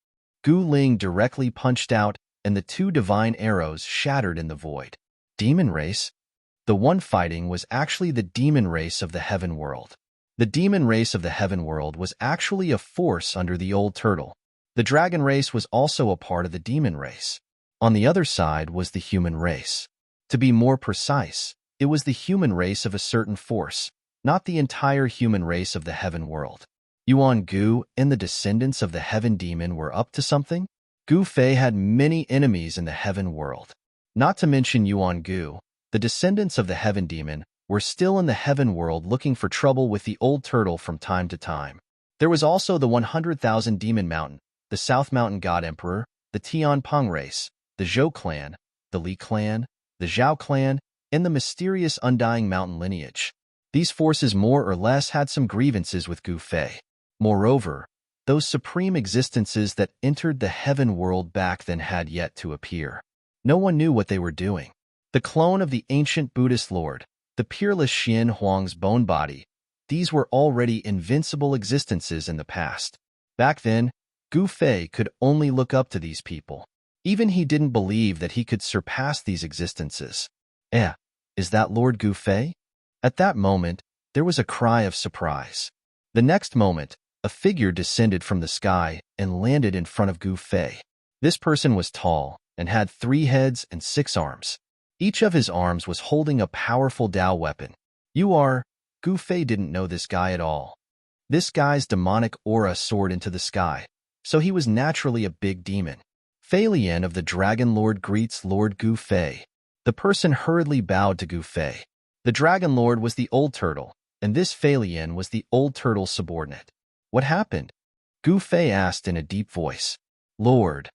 Gu Ling directly punched out, and the two divine arrows shattered in the void. Demon race? The one fighting was actually the demon race of the heaven world. The demon race of the heaven world was actually a force under the old turtle. The dragon race was also a part of the demon race. On the other side was the human race. To be more precise, it was the human race of a certain force, not the entire human race of the heaven world. Yuan Gu and the descendants of the heaven demon were up to something? Gu Fei had many enemies in the heaven world. Not to mention Yuan Gu, the descendants of the heaven demon were still in the heaven world looking for trouble with the old turtle from time to time. There was also the 100,000 Demon Mountain, the South Mountain God Emperor, the Tian Peng race, the Zhou clan, the Li clan, the Zhao clan, and the mysterious Undying Mountain lineage. These forces more or less had some grievances with Gu Fei. Moreover, those supreme existences that entered the heaven world back then had yet to appear. No one knew what they were doing. The clone of the ancient Buddhist lord, the peerless Xian Huang's bone body, these were already invincible existences in the past. Back then, Gu Fei could only look up to these people. Even he didn't believe that he could surpass these existences. Is that Lord Gu Fei? At that moment, there was a cry of surprise. The next moment, a figure descended from the sky and landed in front of Gu Fei. This person was tall and had 3 heads and 6 arms. Each of his arms was holding a powerful Dao weapon. Gu Fei didn't know this guy at all. This guy's demonic aura soared into the sky, so he was naturally a big demon. Fei Lian of the Dragon Lord greets Lord Gu Fei. The person hurriedly bowed to Gu Fei. The Dragon Lord was the old turtle, and this Fei Lian was the old turtle's subordinate. What happened? Gu Fei asked in a deep voice. Lord,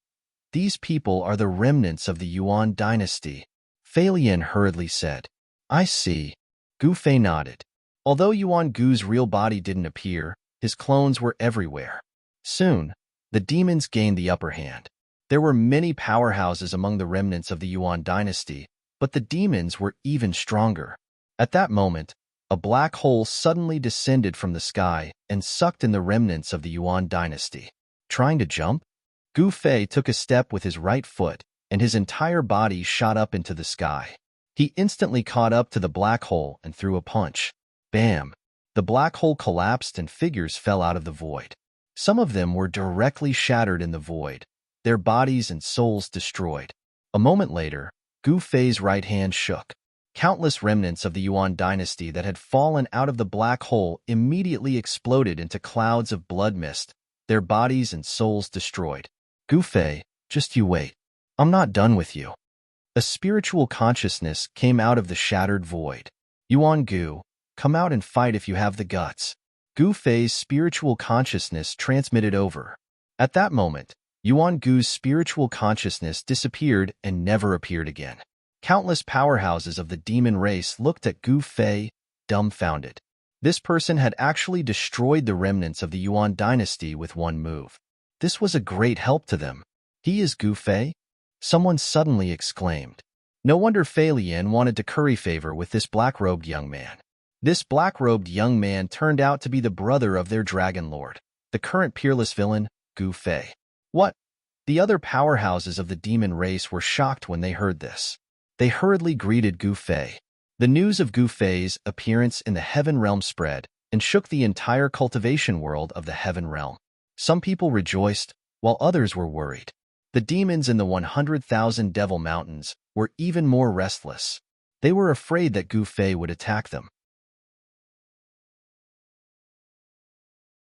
these people are the remnants of the Yuan dynasty, Fei Lian hurriedly said. I see. Gu Fei nodded. Although Yuan Gu's real body didn't appear, his clones were everywhere. Soon, the demons gained the upper hand. There were many powerhouses among the remnants of the Yuan dynasty, but the demons were even stronger. At that moment, a black hole suddenly descended from the sky and sucked in the remnants of the Yuan dynasty. Trying to jump? Gu Fei took a step with his right foot, and his entire body shot up into the sky. He instantly caught up to the black hole and threw a punch. Bam! The black hole collapsed and figures fell out of the void. Some of them were directly shattered in the void, their bodies and souls destroyed. A moment later, Gu Fei's right hand shook. Countless remnants of the Yuan dynasty that had fallen out of the black hole immediately exploded into clouds of blood mist, their bodies and souls destroyed. Gu Fei, just you wait. I'm not done with you. A spiritual consciousness came out of the shattered void. Yuan Gu, come out and fight if you have the guts. Gu Fei's spiritual consciousness transmitted over. At that moment, Yuan Gu's spiritual consciousness disappeared and never appeared again. Countless powerhouses of the demon race looked at Gu Fei, dumbfounded. This person had actually destroyed the remnants of the Yuan dynasty with one move. This was a great help to them. He is Gu Fei? Someone suddenly exclaimed. No wonder Fei Lian wanted to curry favor with this black-robed young man. This black-robed young man turned out to be the brother of their dragon lord, the current peerless villain, Gu Fei. What? The other powerhouses of the demon race were shocked when they heard this. They hurriedly greeted Gu Fei. The news of Gu Fei's appearance in the Heaven Realm spread and shook the entire cultivation world of the Heaven Realm. Some people rejoiced, while others were worried. The demons in the 100,000 Devil Mountains were even more restless. They were afraid that Gu Fei would attack them.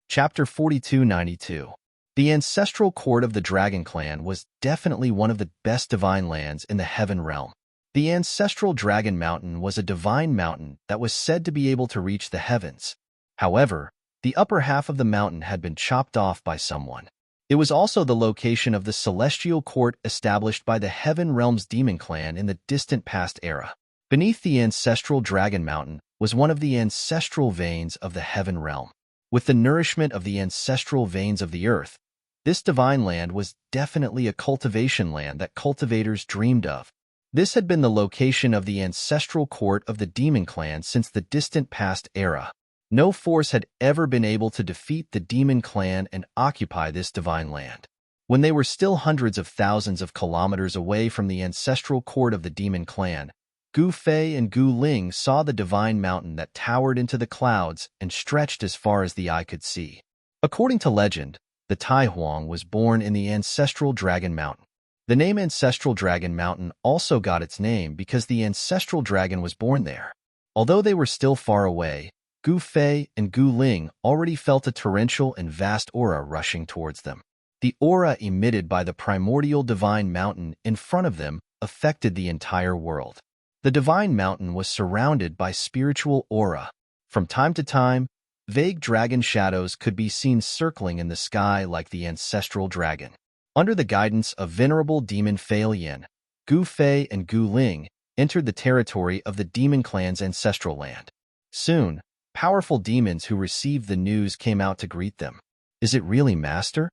Chapter 4292. The ancestral court of the Dragon Clan was definitely one of the best divine lands in the Heaven Realm. The ancestral Dragon Mountain was a divine mountain that was said to be able to reach the heavens. However, the upper half of the mountain had been chopped off by someone. It was also the location of the celestial court established by the Heaven Realm's demon clan in the distant past era. Beneath the ancestral Dragon Mountain was one of the ancestral veins of the Heaven Realm. With the nourishment of the ancestral veins of the earth, this divine land was definitely a cultivation land that cultivators dreamed of. This had been the location of the ancestral court of the demon clan since the distant past era. No force had ever been able to defeat the demon clan and occupy this divine land. When they were still hundreds of thousands of kilometers away from the ancestral court of the demon clan, Gu Fei and Gu Ling saw the divine mountain that towered into the clouds and stretched as far as the eye could see. According to legend, the Tai Huang was born in the ancestral Dragon Mountain. The name Ancestral Dragon Mountain also got its name because the ancestral dragon was born there. Although they were still far away, Gu Fei and Gu Ling already felt a torrential and vast aura rushing towards them. The aura emitted by the primordial divine mountain in front of them affected the entire world. The divine mountain was surrounded by spiritual aura. From time to time, vague dragon shadows could be seen circling in the sky like the ancestral dragon. Under the guidance of Venerable Demon Fei Lian, Gu Fei and Gu Ling entered the territory of the demon clan's ancestral land. Soon, powerful demons who received the news came out to greet them. Is it really Master?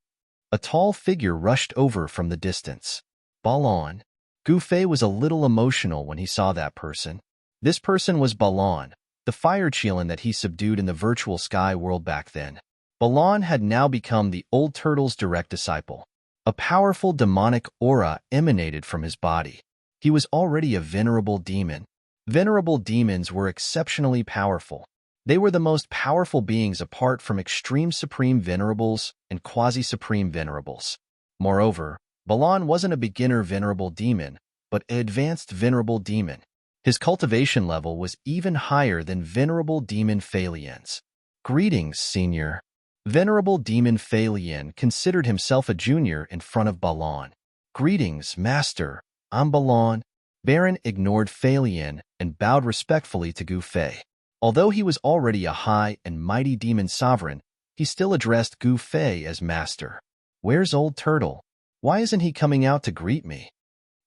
A tall figure rushed over from the distance. Balon. Gu Fei was a little emotional when he saw that person. This person was Balon, the fire Qilin that he subdued in the virtual sky world back then. Balon had now become the old turtle's direct disciple. A powerful demonic aura emanated from his body. He was already a venerable demon. Venerable demons were exceptionally powerful. They were the most powerful beings apart from extreme supreme venerables and quasi-supreme venerables. Moreover, Balon wasn't a beginner venerable demon, but an advanced venerable demon. His cultivation level was even higher than venerable demon Fei Lian's. Greetings, Senior. Venerable Demon Fei Lian considered himself a junior in front of Balon. Greetings, Master. I'm Balon. Baron ignored Fei Lian and bowed respectfully to Gu Fei. Although he was already a high and mighty demon sovereign, he still addressed Gu Fei as Master. Where's Old Turtle? Why isn't he coming out to greet me?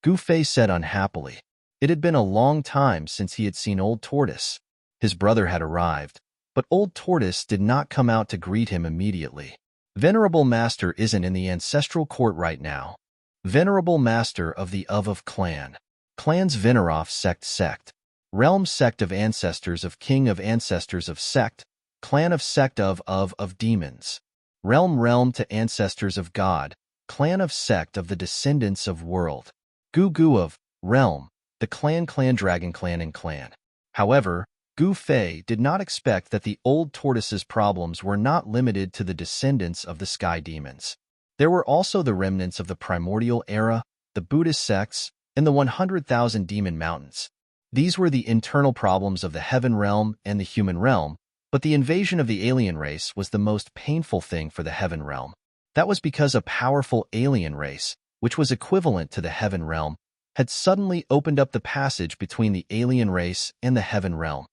Gu Fei said unhappily. It had been a long time since he had seen Old Tortoise. His brother had arrived, but Old Tortoise did not come out to greet him immediately. Venerable Master isn't in the ancestral court right now. Venerable Master of the of clan. Clan's Veneroff sect. Realm sect of ancestors of king of ancestors of sect. Clan of sect of demons. Realm to ancestors of God. Clan of sect of the descendants of world. Gu Gu of Realm, the Clan Dragon Clan and Clan. However, Gu Fei did not expect that the old tortoise's problems were not limited to the descendants of the sky demons. There were also the remnants of the primordial era, the Buddhist sects, and the 100,000 demon mountains. These were the internal problems of the heaven realm and the human realm, but the invasion of the alien race was the most painful thing for the heaven realm. That was because a powerful alien race, which was equivalent to the heaven realm, had suddenly opened up the passage between the alien race and the heaven realm.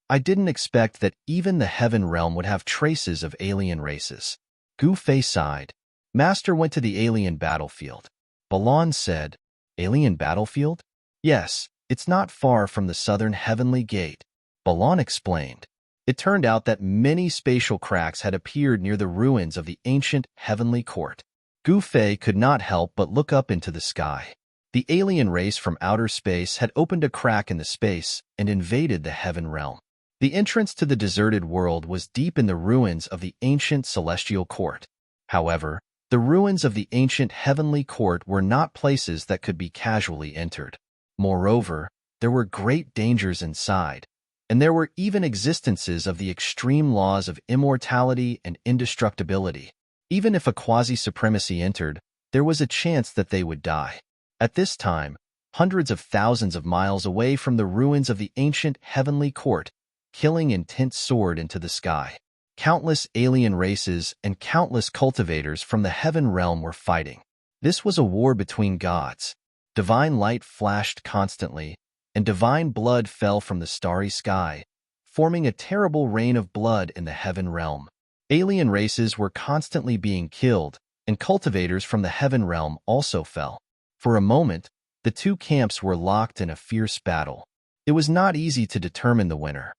I didn't expect that even the heaven realm would have traces of alien races. Gu Fei sighed. Master went to the alien battlefield. Balan said, Alien battlefield? Yes, it's not far from the southern heavenly gate. Balan explained. It turned out that many spatial cracks had appeared near the ruins of the ancient heavenly court. Gu Fei could not help but look up into the sky. The alien race from outer space had opened a crack in the space and invaded the heaven realm. The entrance to the deserted world was deep in the ruins of the ancient celestial court. However, the ruins of the ancient heavenly court were not places that could be casually entered. Moreover, there were great dangers inside, and there were even existences of the extreme laws of immortality and indestructibility. Even if a quasi-supremacy entered, there was a chance that they would die. At this time, hundreds of thousands of miles away from the ruins of the ancient heavenly court, killing intent soared into the sky. Countless alien races and countless cultivators from the heaven realm were fighting. This was a war between gods. Divine light flashed constantly, and divine blood fell from the starry sky, forming a terrible rain of blood in the heaven realm. Alien races were constantly being killed, and cultivators from the heaven realm also fell. For a moment, the two camps were locked in a fierce battle. It was not easy to determine the winner.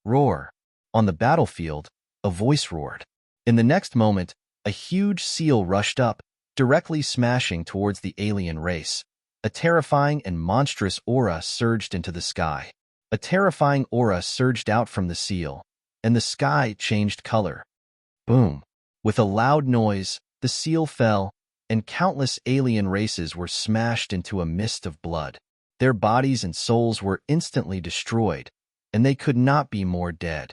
Roar. On the battlefield, a voice roared. In the next moment, a huge seal rushed up, directly smashing towards the alien race. A terrifying and monstrous aura surged into the sky. A terrifying aura surged out from the seal, and the sky changed color. Boom! With a loud noise, the seal fell, and countless alien races were smashed into a mist of blood. Their bodies and souls were instantly destroyed, and they could not be more dead.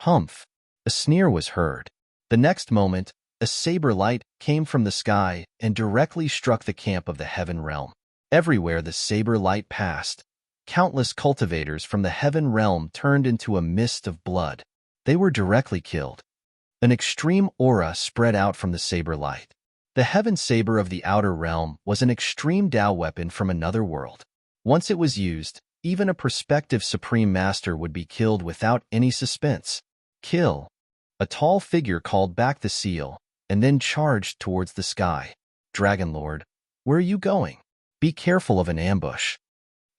Humph! A sneer was heard. The next moment, a saber light came from the sky and directly struck the camp of the heaven realm. Everywhere the saber light passed, countless cultivators from the heaven realm turned into a mist of blood. They were directly killed. An extreme aura spread out from the saber light. The heaven saber of the outer realm was an extreme Tao weapon from another world. Once it was used, even a prospective supreme master would be killed without any suspense. Kill. A tall figure called back the seal, and then charged towards the sky. Dragon Lord, where are you going? Be careful of an ambush.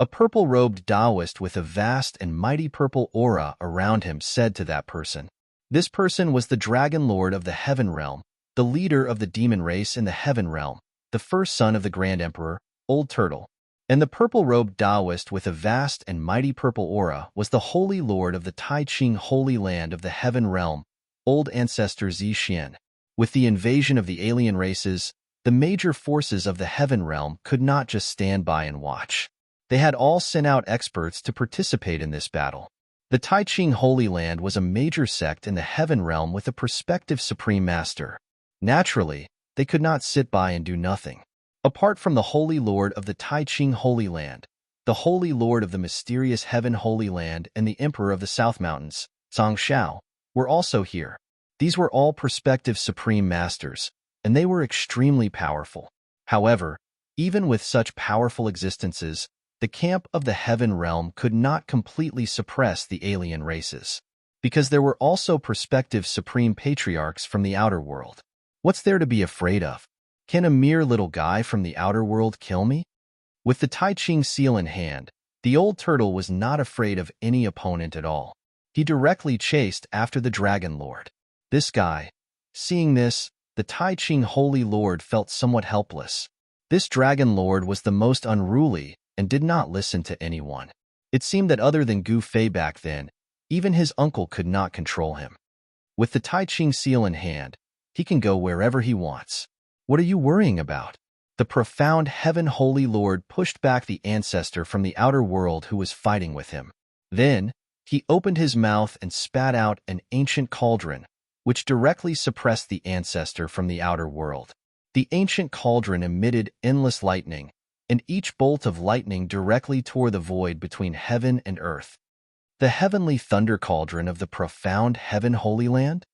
A purple-robed Taoist with a vast and mighty purple aura around him said to that person. This person was the Dragon Lord of the Heaven Realm, the leader of the demon race in the Heaven Realm, the first son of the Grand Emperor, Old Turtle. And the purple-robed Taoist with a vast and mighty purple aura was the Holy Lord of the Tai Ching Holy Land of the Heaven Realm, Old Ancestor Zixian. With the invasion of the alien races, the major forces of the Heaven Realm could not just stand by and watch. They had all sent out experts to participate in this battle. The Tai Ching Holy Land was a major sect in the Heaven Realm with a prospective Supreme Master. Naturally, they could not sit by and do nothing. Apart from the Holy Lord of the Tai Ching Holy Land, the Holy Lord of the mysterious Heaven Holy Land and the Emperor of the South Mountains, Zhang Xiao, were also here. These were all prospective Supreme Masters, and they were extremely powerful. However, even with such powerful existences, the camp of the Heaven Realm could not completely suppress the alien races, because there were also prospective Supreme Patriarchs from the outer world. What's there to be afraid of? Can a mere little guy from the outer world kill me? With the Tai Ching seal in hand, the old turtle was not afraid of any opponent at all. He directly chased after the Dragon Lord. This guy. Seeing this, the Tai Ching Holy Lord felt somewhat helpless. This Dragon Lord was the most unruly and did not listen to anyone. It seemed that other than Gu Fei back then, even his uncle could not control him. With the Tai Ching seal in hand, he can go wherever he wants. What are you worrying about? The profound Heaven Holy Lord pushed back the ancestor from the outer world who was fighting with him. Then, he opened his mouth and spat out an ancient cauldron, which directly suppressed the ancestor from the outer world. The ancient cauldron emitted endless lightning, and each bolt of lightning directly tore the void between heaven and earth. The heavenly thunder cauldron of the profound Heaven Holy Land?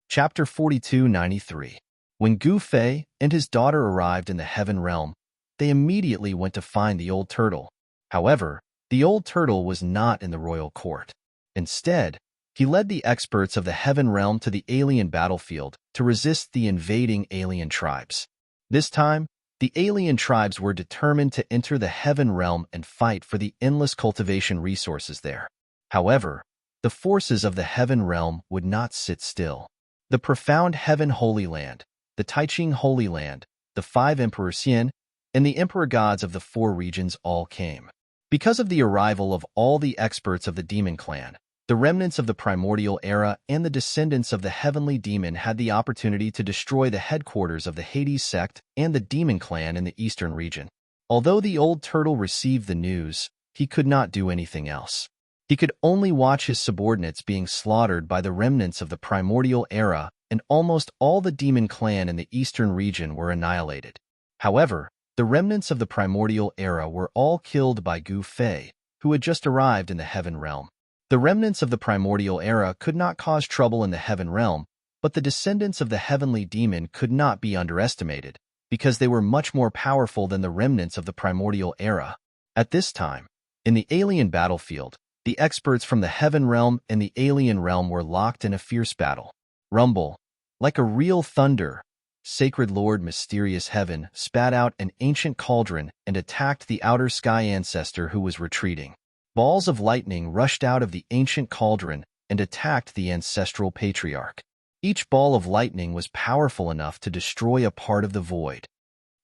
Chapter 4293. When Gu Fei and his daughter arrived in the heaven realm, they immediately went to find the old turtle. However, the old turtle was not in the royal court. Instead, he led the experts of the heaven realm to the alien battlefield to resist the invading alien tribes. This time, the alien tribes were determined to enter the heaven realm and fight for the endless cultivation resources there. However, the forces of the heaven realm would not sit still. The profound Heaven Holy Land, the Taiching Holy Land, the 5 Emperor Xian, and the Emperor gods of the 4 regions all came. Because of the arrival of all the experts of the demon clan, the remnants of the primordial era and the descendants of the heavenly demon had the opportunity to destroy the headquarters of the Hades sect and the demon clan in the eastern region. Although the old turtle received the news, he could not do anything else. He could only watch his subordinates being slaughtered by the remnants of the primordial era, and almost all the demon clan in the eastern region were annihilated. However, the remnants of the primordial era were all killed by Gu Fei, who had just arrived in the heaven realm. The remnants of the primordial era could not cause trouble in the heaven realm, but the descendants of the heavenly demon could not be underestimated, because they were much more powerful than the remnants of the primordial era. At this time, in the alien battlefield, the experts from the heaven realm and the alien realm were locked in a fierce battle. Rumble, like a real thunder, Sacred Lord Mysterious Heaven spat out an ancient cauldron and attacked the outer sky ancestor who was retreating. Balls of lightning rushed out of the ancient cauldron and attacked the ancestral patriarch. Each ball of lightning was powerful enough to destroy a part of the void.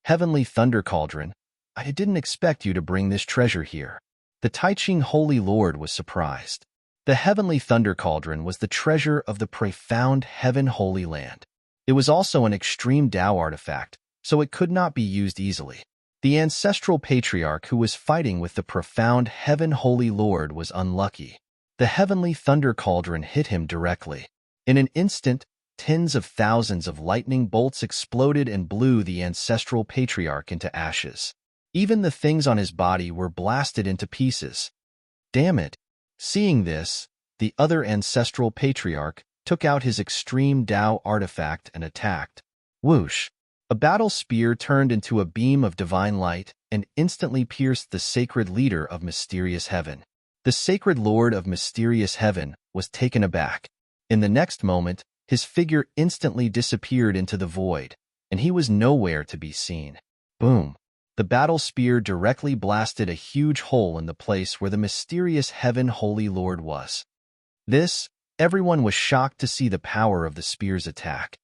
Heavenly Thunder Cauldron, I didn't expect you to bring this treasure here. The Taiching Holy Lord was surprised. The Heavenly Thunder Cauldron was the treasure of the profound Heaven Holy Land. It was also an extreme Tao artifact, so it could not be used easily. The ancestral patriarch who was fighting with the profound Heaven Holy Lord was unlucky. The Heavenly Thunder Cauldron hit him directly. In an instant, tens of thousands of lightning bolts exploded and blew the ancestral patriarch into ashes. Even the things on his body were blasted into pieces. Damn it! Seeing this, the other ancestral patriarch took out his extreme Tao artifact and attacked. Whoosh! A battle spear turned into a beam of divine light and instantly pierced the sacred leader of Mysterious Heaven. The sacred Lord of Mysterious Heaven was taken aback. In the next moment, his figure instantly disappeared into the void, and he was nowhere to be seen. Boom! The battle spear directly blasted a huge hole in the place where the Mysterious Heaven Holy Lord was. Everyone was shocked to see the power of the spear's attack.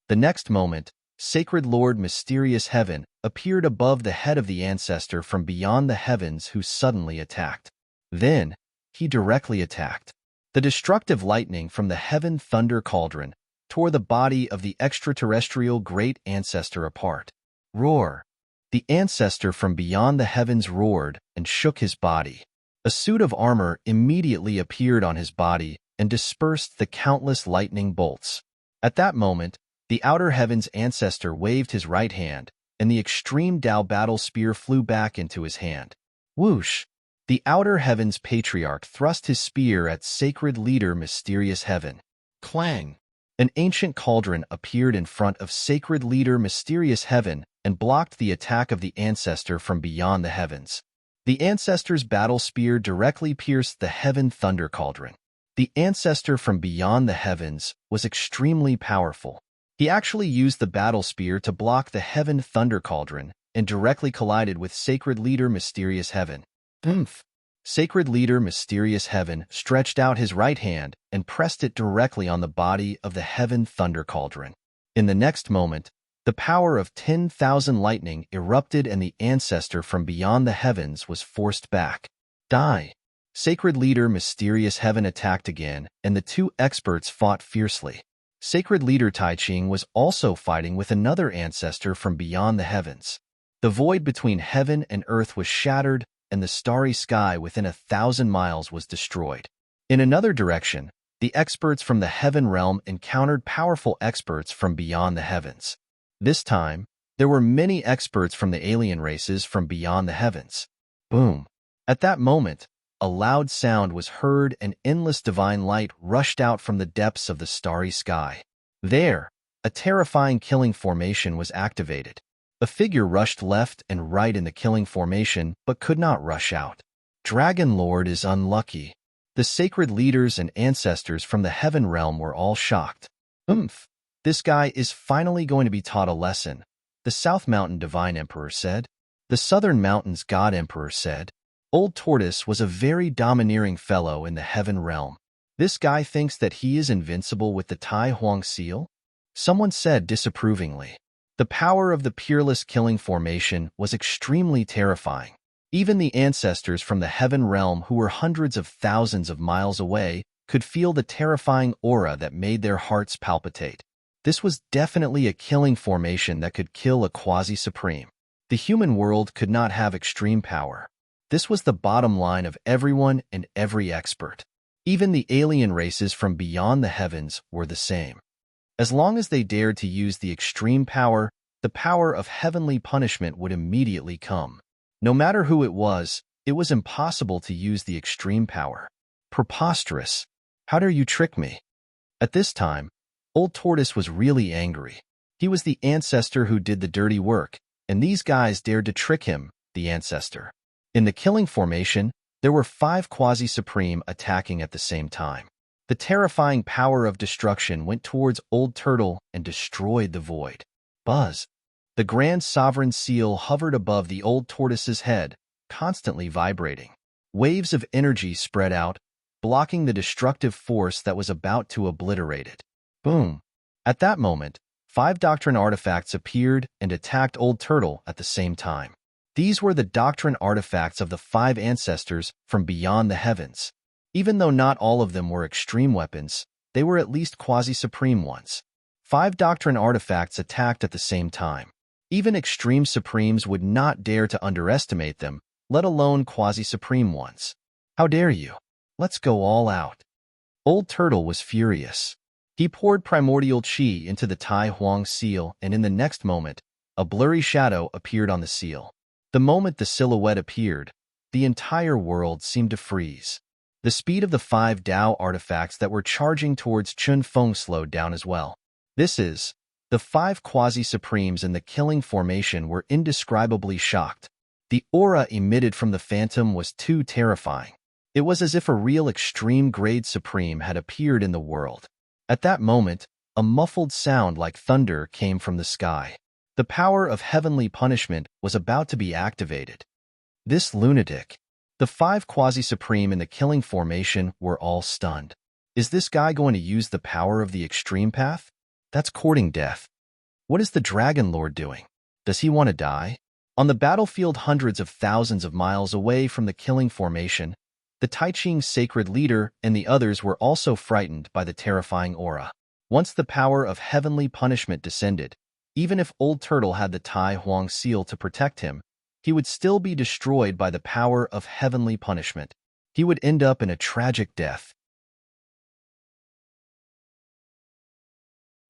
The next moment, Sacred Lord Mysterious Heaven appeared above the head of the ancestor from beyond the heavens who suddenly attacked. Then, he directly attacked. The destructive lightning from the Heaven Thunder Cauldron tore the body of the extraterrestrial great ancestor apart. Roar! The ancestor from beyond the heavens roared and shook his body. A suit of armor immediately appeared on his body and dispersed the countless lightning bolts. At that moment, the outer heavens ancestor waved his right hand, and the extreme Tao battle spear flew back into his hand. Whoosh! The outer heavens patriarch thrust his spear at sacred leader Mysterious Heaven. Clang! An ancient cauldron appeared in front of sacred leader Mysterious Heaven and blocked the attack of the ancestor from beyond the heavens. The ancestor's battle spear directly pierced the Heaven Thunder Cauldron. The ancestor from beyond the heavens was extremely powerful. He actually used the battle spear to block the Heaven Thunder Cauldron and directly collided with sacred leader Mysterious Heaven. Oomph! Sacred leader Mysterious Heaven stretched out his right hand and pressed it directly on the body of the Heaven Thunder Cauldron. In the next moment, the power of 10,000 lightning erupted and the ancestor from beyond the heavens was forced back. Die! Sacred leader Mysterious Heaven attacked again, and the two experts fought fiercely. Sacred leader Tai Ching was also fighting with another ancestor from beyond the heavens. The void between heaven and earth was shattered, and the starry sky within 1,000 miles was destroyed. In another direction, the experts from the heaven realm encountered powerful experts from beyond the heavens. This time, there were many experts from the alien races from beyond the heavens. Boom! At that moment, a loud sound was heard and endless divine light rushed out from the depths of the starry sky. There, a terrifying killing formation was activated. A figure rushed left and right in the killing formation but could not rush out. Dragon Lord is unlucky. The sacred leaders and ancestors from the heaven realm were all shocked. This guy is finally going to be taught a lesson, the South Mountain Divine Emperor said. The Southern Mountains God Emperor said. Old Tortoise was a very domineering fellow in the heaven realm. This guy thinks that he is invincible with the Tai Huang seal? Someone said disapprovingly. The power of the peerless killing formation was extremely terrifying. Even the ancestors from the heaven realm who were hundreds of thousands of miles away could feel the terrifying aura that made their hearts palpitate. This was definitely a killing formation that could kill a quasi-supreme. The human world could not have extreme power. This was the bottom line of everyone and every expert. Even the alien races from beyond the heavens were the same. As long as they dared to use the extreme power, the power of heavenly punishment would immediately come. No matter who it was impossible to use the extreme power. Preposterous. How dare you trick me? At this time, Old Tortoise was really angry. He was the ancestor who did the dirty work, and these guys dared to trick him, the ancestor. In the killing formation, there were 5 quasi-supreme attacking at the same time. The terrifying power of destruction went towards Old Turtle and destroyed the void. Buzz. The Grand Sovereign Seal hovered above the Old Tortoise's head, constantly vibrating. Waves of energy spread out, blocking the destructive force that was about to obliterate it. Boom! At that moment, 5 doctrine artifacts appeared and attacked Old Turtle at the same time. These were the doctrine artifacts of the 5 ancestors from beyond the heavens. Even though not all of them were extreme weapons, they were at least quasi-supreme ones. 5 doctrine artifacts attacked at the same time. Even extreme supremes would not dare to underestimate them, let alone quasi-supreme ones. How dare you? Let's go all out. Old Turtle was furious. He poured primordial chi into the Tai Huang seal, and in the next moment, a blurry shadow appeared on the seal. The moment the silhouette appeared, the entire world seemed to freeze. The speed of the 5 Dao artifacts that were charging towards Chun Feng slowed down as well. The 5 quasi-supremes in the killing formation were indescribably shocked. The aura emitted from the phantom was too terrifying. It was as if a real extreme-grade supreme had appeared in the world. At that moment, a muffled sound like thunder came from the sky. The power of heavenly punishment was about to be activated. This lunatic. The 5 quasi-supreme in the killing formation were all stunned. Is this guy going to use the power of the extreme path? That's courting death. What is the Dragon Lord doing? Does he want to die? On the battlefield hundreds of thousands of miles away from the killing formation, the Tai Ching sacred leader and the others were also frightened by the terrifying aura. Once the power of heavenly punishment descended, even if Old Turtle had the Tai Huang seal to protect him, he would still be destroyed by the power of heavenly punishment. He would end up in a tragic death.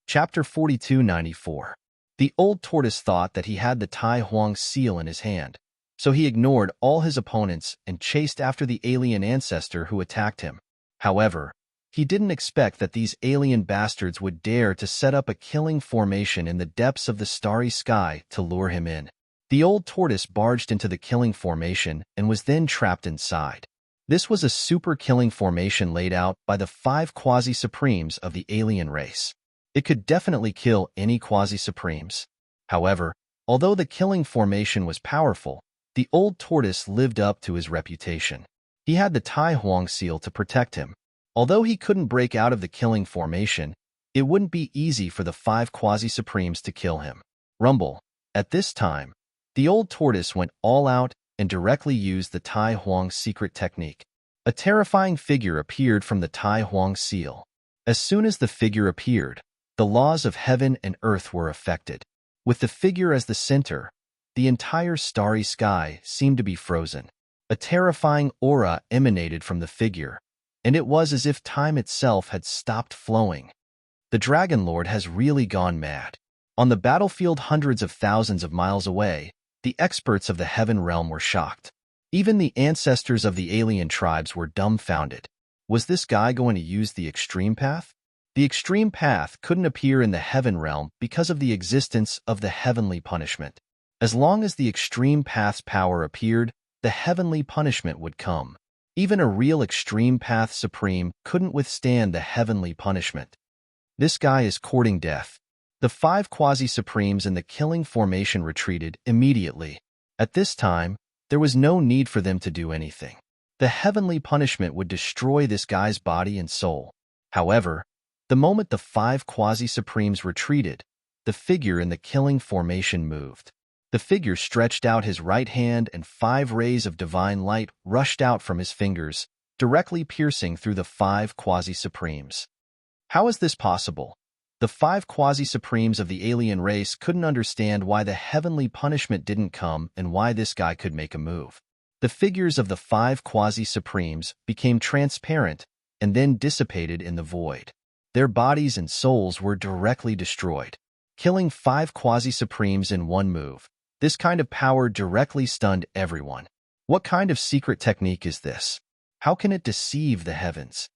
Chapter 4294. The Old Tortoise thought that he had the Tai Huang seal in his hand, so he ignored all his opponents and chased after the alien ancestor who attacked him. However, he didn't expect that these alien bastards would dare to set up a killing formation in the depths of the starry sky to lure him in. The Old Tortoise barged into the killing formation and was then trapped inside. This was a super killing formation laid out by the 5 quasi-supremes of the alien race. It could definitely kill any quasi-supremes. However, although the killing formation was powerful, the Old Tortoise lived up to his reputation. He had the Tai Huang seal to protect him. Although he couldn't break out of the killing formation, it wouldn't be easy for the 5 quasi-supremes to kill him. Rumble. At this time, the Old Tortoise went all out and directly used the Tai Huang secret technique. A terrifying figure appeared from the Tai Huang seal. As soon as the figure appeared, The laws of heaven and earth were affected. With the figure as the center, the entire starry sky seemed to be frozen. A terrifying aura emanated from the figure, and it was as if time itself had stopped flowing. The Dragon Lord has really gone mad. On the battlefield hundreds of thousands of miles away, the experts of the heaven realm were shocked. Even the ancestors of the alien tribes were dumbfounded. Was this guy going to use the extreme path? The extreme path couldn't appear in the heaven realm because of the existence of the heavenly punishment. As long as the extreme path's power appeared, the heavenly punishment would come. Even a real extreme path supreme couldn't withstand the heavenly punishment. This guy is courting death. The 5 quasi-supremes in the killing formation retreated immediately. At this time, there was no need for them to do anything. The heavenly punishment would destroy this guy's body and soul. However, the moment the 5 quasi-supremes retreated, the figure in the killing formation moved. The figure stretched out his right hand and 5 rays of divine light rushed out from his fingers, directly piercing through the 5 quasi-supremes. How is this possible? The 5 quasi-supremes of the alien race couldn't understand why the heavenly punishment didn't come and why this guy could make a move. The figures of the 5 quasi-supremes became transparent and then dissipated in the void. Their bodies and souls were directly destroyed. Killing 5 quasi-supremes in one move. This kind of power directly stunned everyone. What kind of secret technique is this? How can it deceive the heavens?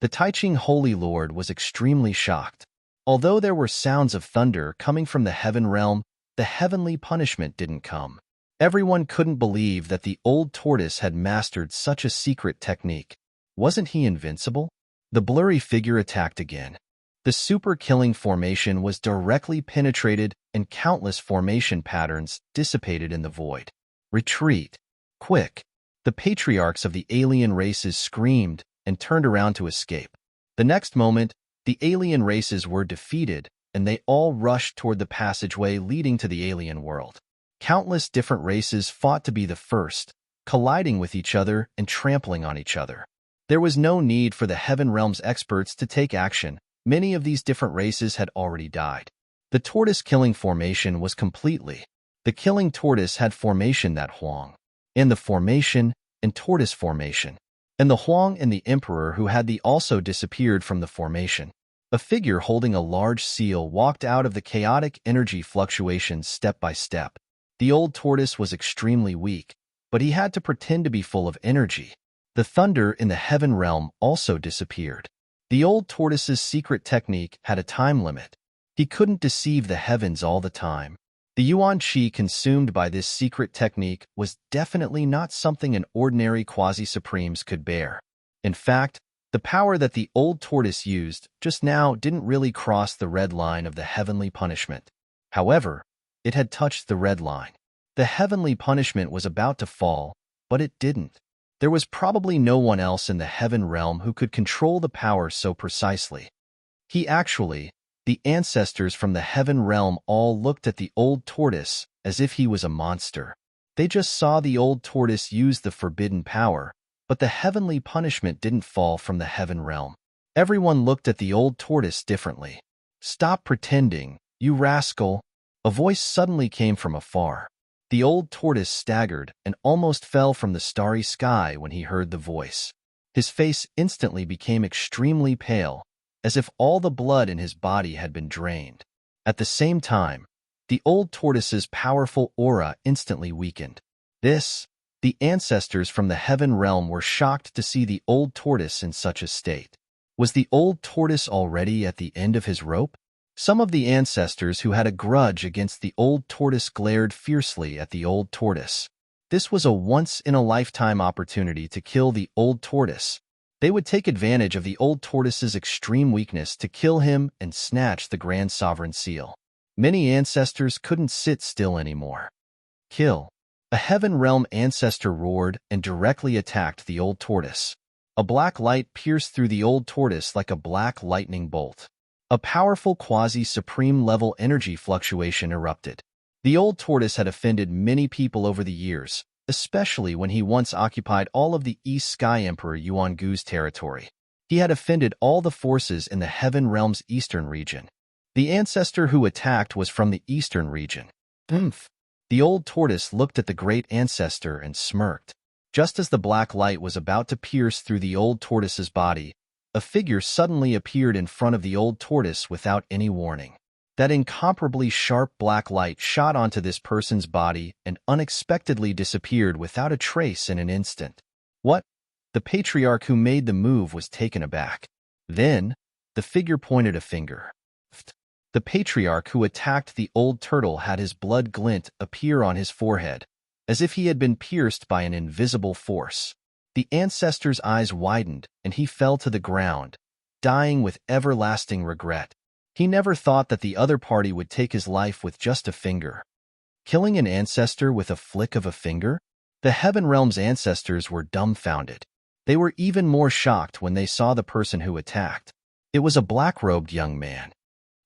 The Taiching Holy Lord was extremely shocked. Although there were sounds of thunder coming from the heaven realm, the heavenly punishment didn't come. Everyone couldn't believe that the old tortoise had mastered such a secret technique. Wasn't he invincible? The blurry figure attacked again. The super-killing formation was directly penetrated and countless formation patterns dissipated in the void. Retreat! Quick! The patriarchs of the alien races screamed and turned around to escape. The next moment, the alien races were defeated, and they all rushed toward the passageway leading to the alien world. Countless different races fought to be the first, colliding with each other and trampling on each other. There was no need for the Heaven Realm's experts to take action. Many of these different races had already died. The tortoise killing formation was completely. The killing tortoise had formation that Huang, and the formation and tortoise formation, and the Huang and the Emperor who had the also disappeared from the formation. A figure holding a large seal walked out of the chaotic energy fluctuations step by step. The old tortoise was extremely weak, but he had to pretend to be full of energy. The thunder in the heaven realm also disappeared. The old tortoise's secret technique had a time limit. He couldn't deceive the heavens all the time. The yuan qi consumed by this secret technique was definitely not something an ordinary quasi-supremes could bear. In fact, the power that the old tortoise used just now didn't really cross the red line of the heavenly punishment. However, it had touched the red line. The heavenly punishment was about to fall, but it didn't. There was probably no one else in the heaven realm who could control the power so precisely. The ancestors from the heaven realm all looked at the old tortoise as if he was a monster. They just saw the old tortoise use the forbidden power, but the heavenly punishment didn't fall from the heaven realm. Everyone looked at the old tortoise differently. "Stop pretending, you rascal!" A voice suddenly came from afar. The old tortoise staggered and almost fell from the starry sky when he heard the voice. His face instantly became extremely pale, as if all the blood in his body had been drained. At the same time, the old tortoise's powerful aura instantly weakened. The ancestors from the heaven realm were shocked to see the old tortoise in such a state. Was the old tortoise already at the end of his rope? Some of the ancestors who had a grudge against the old tortoise glared fiercely at the old tortoise. This was a once-in-a-lifetime opportunity to kill the old tortoise. They would take advantage of the old tortoise's extreme weakness to kill him and snatch the Grand Sovereign Seal. Many ancestors couldn't sit still anymore. Kill! A heaven realm ancestor roared and directly attacked the old tortoise. A black light pierced through the old tortoise like a black lightning bolt. A powerful quasi-supreme level energy fluctuation erupted. The old tortoise had offended many people over the years, especially when he once occupied all of the East Sky Emperor Yuan Gu's territory. He had offended all the forces in the heaven realm's eastern region. The ancestor who attacked was from the eastern region. Oomph. The old tortoise looked at the great ancestor and smirked. Just as the black light was about to pierce through the old tortoise's body, a figure suddenly appeared in front of the old tortoise without any warning. That incomparably sharp black light shot onto this person's body and unexpectedly disappeared without a trace in an instant. What? The patriarch who made the move was taken aback. Then, the figure pointed a finger. The patriarch who attacked the old turtle had his blood glint appear on his forehead, as if he had been pierced by an invisible force. The ancestor's eyes widened, and he fell to the ground, dying with everlasting regret. He never thought that the other party would take his life with just a finger. Killing an ancestor with a flick of a finger? The Heaven Realm's ancestors were dumbfounded. They were even more shocked when they saw the person who attacked. It was a black-robed young man.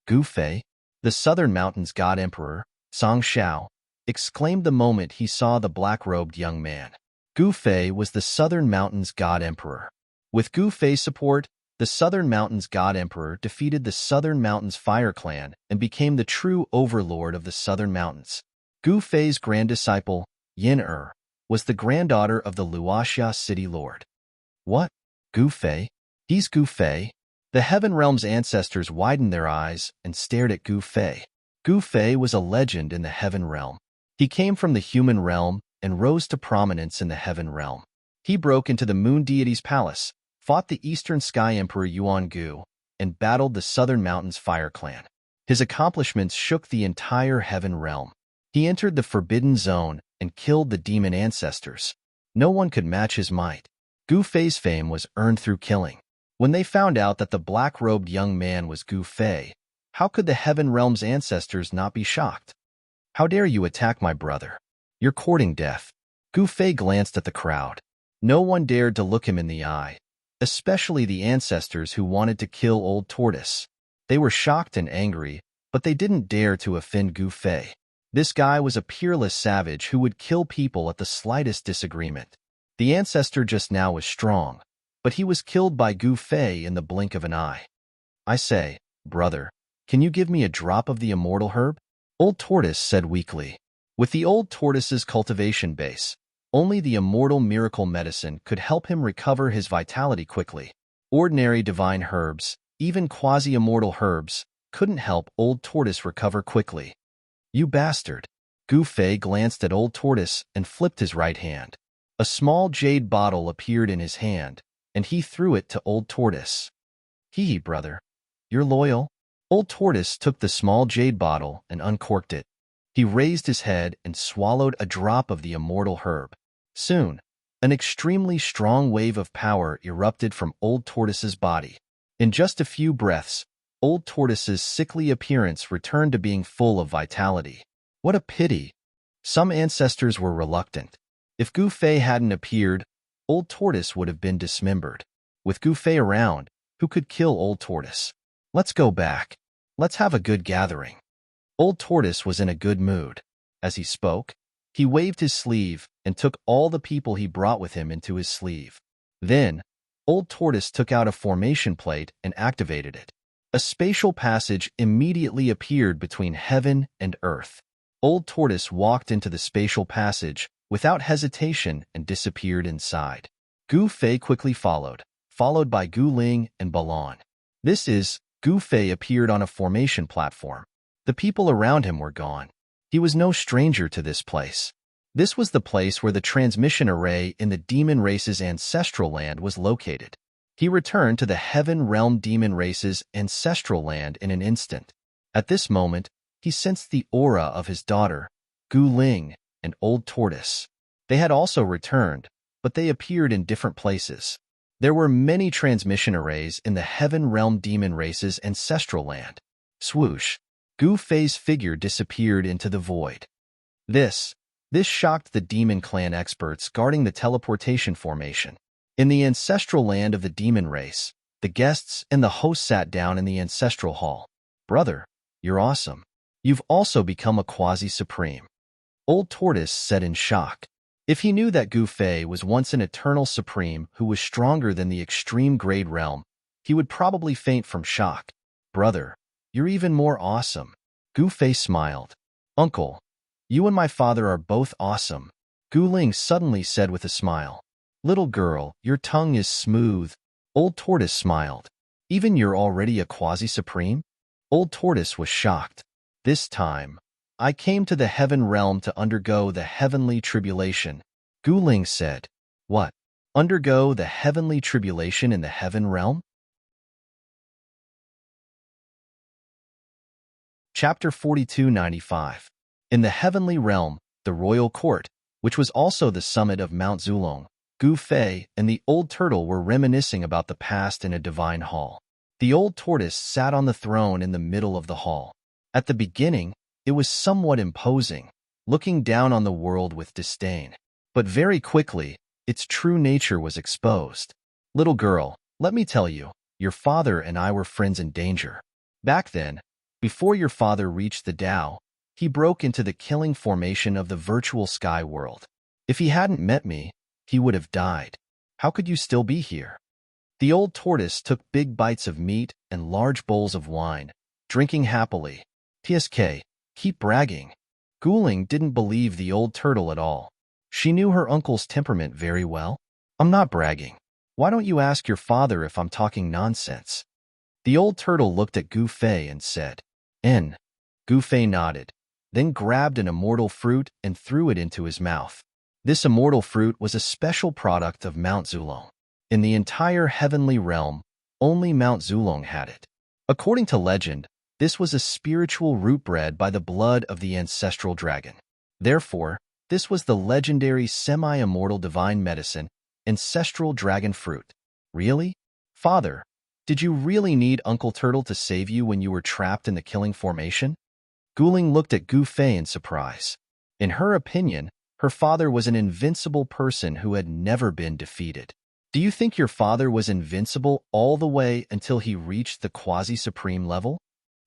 Gu Fei, the Southern Mountains God Emperor, Song Xiao, exclaimed the moment he saw the black-robed young man. Gu Fei was the Southern Mountains God Emperor. With Gu Fei's support, the Southern Mountains God Emperor defeated the Southern Mountains Fire Clan and became the true overlord of the Southern Mountains. Gu Fei's grand disciple, Yin Er, was the granddaughter of the Luoxia City Lord. What? Gu Fei? He's Gu Fei? The Heaven Realm's ancestors widened their eyes and stared at Gu Fei. Gu Fei was a legend in the Heaven Realm. He came from the human realm and rose to prominence in the Heaven Realm. He broke into the Moon Deity's palace, fought the Eastern Sky Emperor Yuan Gu, and battled the Southern Mountains Fire Clan. His accomplishments shook the entire Heaven Realm. He entered the Forbidden Zone and killed the demon ancestors. No one could match his might. Gu Fei's fame was earned through killing. When they found out that the black-robed young man was Gu Fei, how could the Heaven Realm's ancestors not be shocked? How dare you attack my brother? You're courting death. Gu Fei glanced at the crowd. No one dared to look him in the eye, especially the ancestors who wanted to kill Old Tortoise. They were shocked and angry, but they didn't dare to offend Gu Fei. This guy was a peerless savage who would kill people at the slightest disagreement. The ancestor just now was strong, but he was killed by Gu Fei in the blink of an eye. I say, brother, can you give me a drop of the immortal herb? Old Tortoise said weakly. With the old tortoise's cultivation base, only the immortal miracle medicine could help him recover his vitality quickly. Ordinary divine herbs, even quasi-immortal herbs, couldn't help Old Tortoise recover quickly. You bastard! Gu Fei glanced at Old Tortoise and flipped his right hand. A small jade bottle appeared in his hand, and he threw it to Old Tortoise. Hee, brother. You're loyal? Old Tortoise took the small jade bottle and uncorked it. He raised his head and swallowed a drop of the immortal herb. Soon, an extremely strong wave of power erupted from Old Tortoise's body. In just a few breaths, Old Tortoise's sickly appearance returned to being full of vitality. What a pity! Some ancestors were reluctant. If Gu Fei hadn't appeared, Old Tortoise would have been dismembered. With Gu Fei around, who could kill Old Tortoise? Let's go back. Let's have a good gathering. Old Tortoise was in a good mood. As he spoke, he waved his sleeve and took all the people he brought with him into his sleeve. Then, Old Tortoise took out a formation plate and activated it. A spatial passage immediately appeared between heaven and earth. Old Tortoise walked into the spatial passage without hesitation and disappeared inside. Gu Fei quickly followed by Gu Ling and Balon. Gu Fei appeared on a formation platform. The people around him were gone. He was no stranger to this place. This was the place where the transmission array in the demon race's ancestral land was located. He returned to the Heaven Realm demon race's ancestral land in an instant. At this moment, he sensed the aura of his daughter, Gu Ling, and Old Tortoise. They had also returned, but they appeared in different places. There were many transmission arrays in the Heaven Realm demon race's ancestral land. Swoosh! Gu Fei's figure disappeared into the void. This shocked the demon clan experts guarding the teleportation formation. In the ancestral land of the demon race, the guests and the host sat down in the ancestral hall. Brother, you're awesome. You've also become a quasi-supreme. Old Tortoise said in shock. If he knew that Gu Fei was once an eternal supreme who was stronger than the extreme grade realm, he would probably faint from shock. Brother, you're even more awesome. Gu Fei smiled. Uncle, you and my father are both awesome, Gu Ling suddenly said with a smile. Little girl, your tongue is smooth. Old Tortoise smiled. Even you're already a quasi-supreme? Old Tortoise was shocked. This time, I came to the heaven realm to undergo the heavenly tribulation, Gu Ling said. What? Undergo the heavenly tribulation in the heaven realm? Chapter 4295. In the heavenly realm, the royal court, which was also the summit of Mount Zulong, Gu Fei and the old turtle were reminiscing about the past in a divine hall. The old tortoise sat on the throne in the middle of the hall. At the beginning, it was somewhat imposing, looking down on the world with disdain. But very quickly, its true nature was exposed. Little girl, let me tell you, your father and I were friends in danger. Back then, before your father reached the Tao, he broke into the killing formation of the virtual sky world. If he hadn't met me, he would have died. How could you still be here? The old tortoise took big bites of meat and large bowls of wine, drinking happily. TSK, keep bragging. Guling didn't believe the old turtle at all. She knew her uncle's temperament very well. I'm not bragging. Why don't you ask your father if I'm talking nonsense? The old turtle looked at Gu Fei and said, N. Gu Fei nodded, then grabbed an immortal fruit and threw it into his mouth. This immortal fruit was a special product of Mount Zulong. In the entire heavenly realm, only Mount Zulong had it. According to legend, this was a spiritual root bred by the blood of the ancestral dragon. Therefore, this was the legendary semi-immortal divine medicine, ancestral dragon fruit. Really? Father, did you really need Uncle Turtle to save you when you were trapped in the killing formation? Guling looked at Gu Fei in surprise. In her opinion, her father was an invincible person who had never been defeated. Do you think your father was invincible all the way until he reached the quasi-supreme level?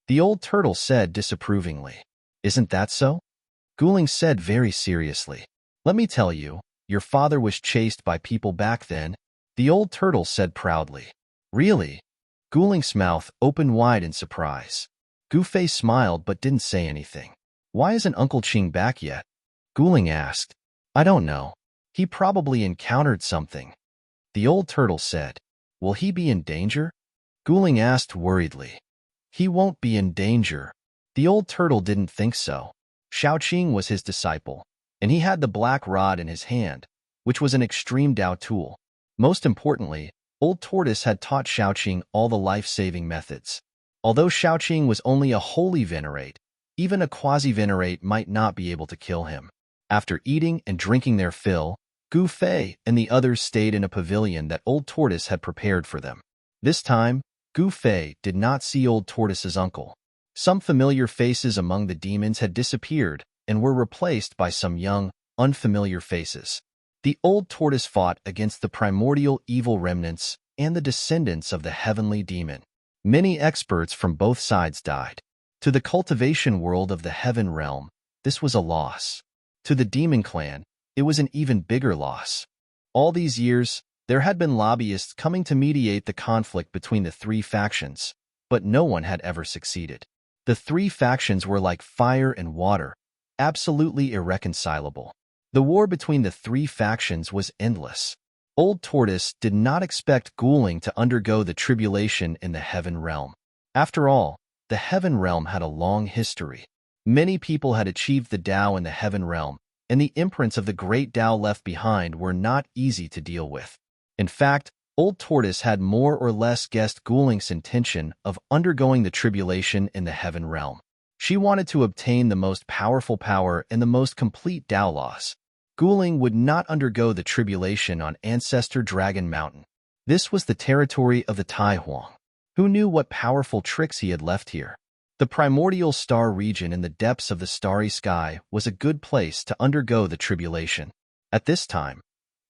The old turtle said disapprovingly. Isn't that so? Guling said very seriously. Let me tell you, your father was chased by people back then, the old turtle said proudly. Really? Guling's mouth opened wide in surprise. Gu Fei smiled but didn't say anything. Why isn't Uncle Qing back yet? Guling asked. I don't know. He probably encountered something. The old turtle said. Will he be in danger? Guling asked worriedly. He won't be in danger. The old turtle didn't think so. Shaoqing was his disciple, and he had the black rod in his hand, which was an extreme Tao tool. Most importantly, Old Tortoise had taught Shaoqing all the life-saving methods. Although Shaoqing was only a holy venerate, even a quasi-venerate might not be able to kill him. After eating and drinking their fill, Gu Fei and the others stayed in a pavilion that Old Tortoise had prepared for them. This time, Gu Fei did not see Old Tortoise's uncle. Some familiar faces among the demons had disappeared and were replaced by some young, unfamiliar faces. The old tortoise fought against the primordial evil remnants and the descendants of the heavenly demon. Many experts from both sides died. To the cultivation world of the heaven realm, this was a loss. To the demon clan, it was an even bigger loss. All these years, there had been lobbyists coming to mediate the conflict between the three factions, but no one had ever succeeded. The three factions were like fire and water, absolutely irreconcilable. The war between the three factions was endless. Old Tortoise did not expect Guling to undergo the tribulation in the heaven realm. After all, the heaven realm had a long history. Many people had achieved the Tao in the heaven realm, and the imprints of the great Tao left behind were not easy to deal with. In fact, Old Tortoise had more or less guessed Guling's intention of undergoing the tribulation in the heaven realm. She wanted to obtain the most powerful power and the most complete Tao loss. Guling would not undergo the tribulation on Ancestor Dragon Mountain. This was the territory of the Tai Huang. Who knew what powerful tricks he had left here? The primordial star region in the depths of the starry sky was a good place to undergo the tribulation. At this time,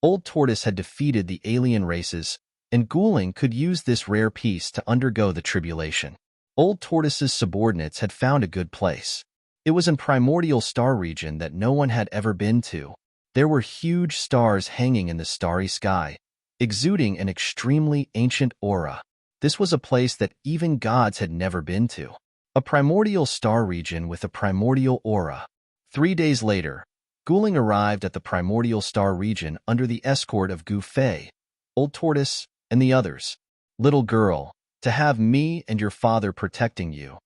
Old Tortoise had defeated the alien races, and Guling could use this rare piece to undergo the tribulation. Old Tortoise's subordinates had found a good place. It was in primordial star region that no one had ever been to. There were huge stars hanging in the starry sky, exuding an extremely ancient aura. This was a place that even gods had never been to. a primordial star region with a primordial aura. 3 days later, Guling arrived at the primordial star region under the escort of Gu Fei, Old Tortoise, and the others. Little girl, to have me and your father protecting you.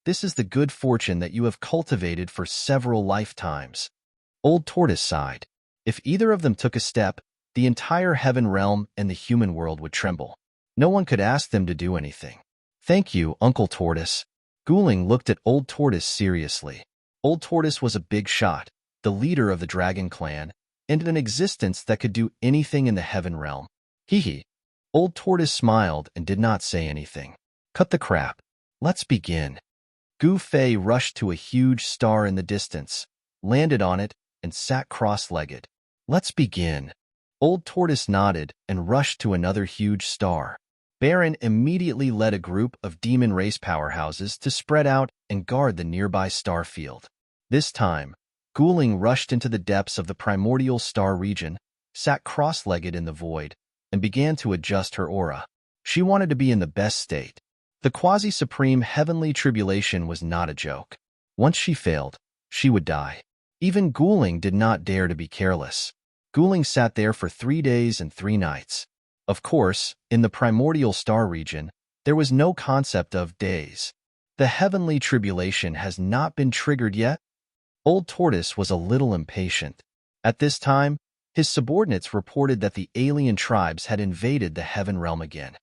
This is the good fortune that you have cultivated for several lifetimes. Old Tortoise sighed. If either of them took a step, the entire heaven realm and the human world would tremble. No one could ask them to do anything. Thank you, Uncle Tortoise. Guling looked at Old Tortoise seriously. Old Tortoise was a big shot, the leader of the dragon clan, and an existence that could do anything in the heaven realm. Hee hee. Old Tortoise smiled and did not say anything. Cut the crap. Let's begin. Gu Fei rushed to a huge star in the distance, landed on it, and sat cross-legged. Let's begin. Old Tortoise nodded and rushed to another huge star. Baron immediately led a group of demon race powerhouses to spread out and guard the nearby star field. This time, Guling rushed into the depths of the primordial star region, sat cross-legged in the void, and began to adjust her aura. She wanted to be in the best state. The quasi-supreme heavenly tribulation was not a joke. Once she failed, she would die. Even Guling did not dare to be careless. Guling sat there for 3 days and 3 nights. Of course, in the primordial star region, there was no concept of days. The heavenly tribulation has not been triggered yet. Old Tortoise was a little impatient. At this time, his subordinates reported that the alien tribes had invaded the heaven realm again.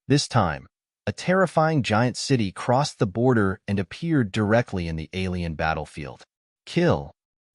This time, a terrifying giant city crossed the border and appeared directly in the alien battlefield. Kill!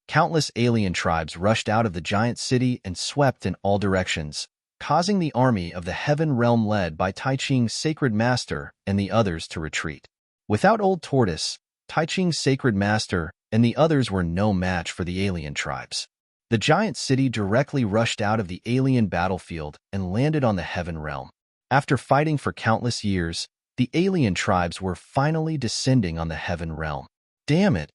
Countless alien tribes rushed out of the giant city and swept in all directions, causing the army of the heaven realm led by Tai Ching's sacred master and the others to retreat. Without Old Tortoise, Tai Ching's sacred master and the others were no match for the alien tribes. The giant city directly rushed out of the alien battlefield and landed on the heaven realm. After fighting for countless years, the alien tribes were finally descending on the heaven realm. Damn it!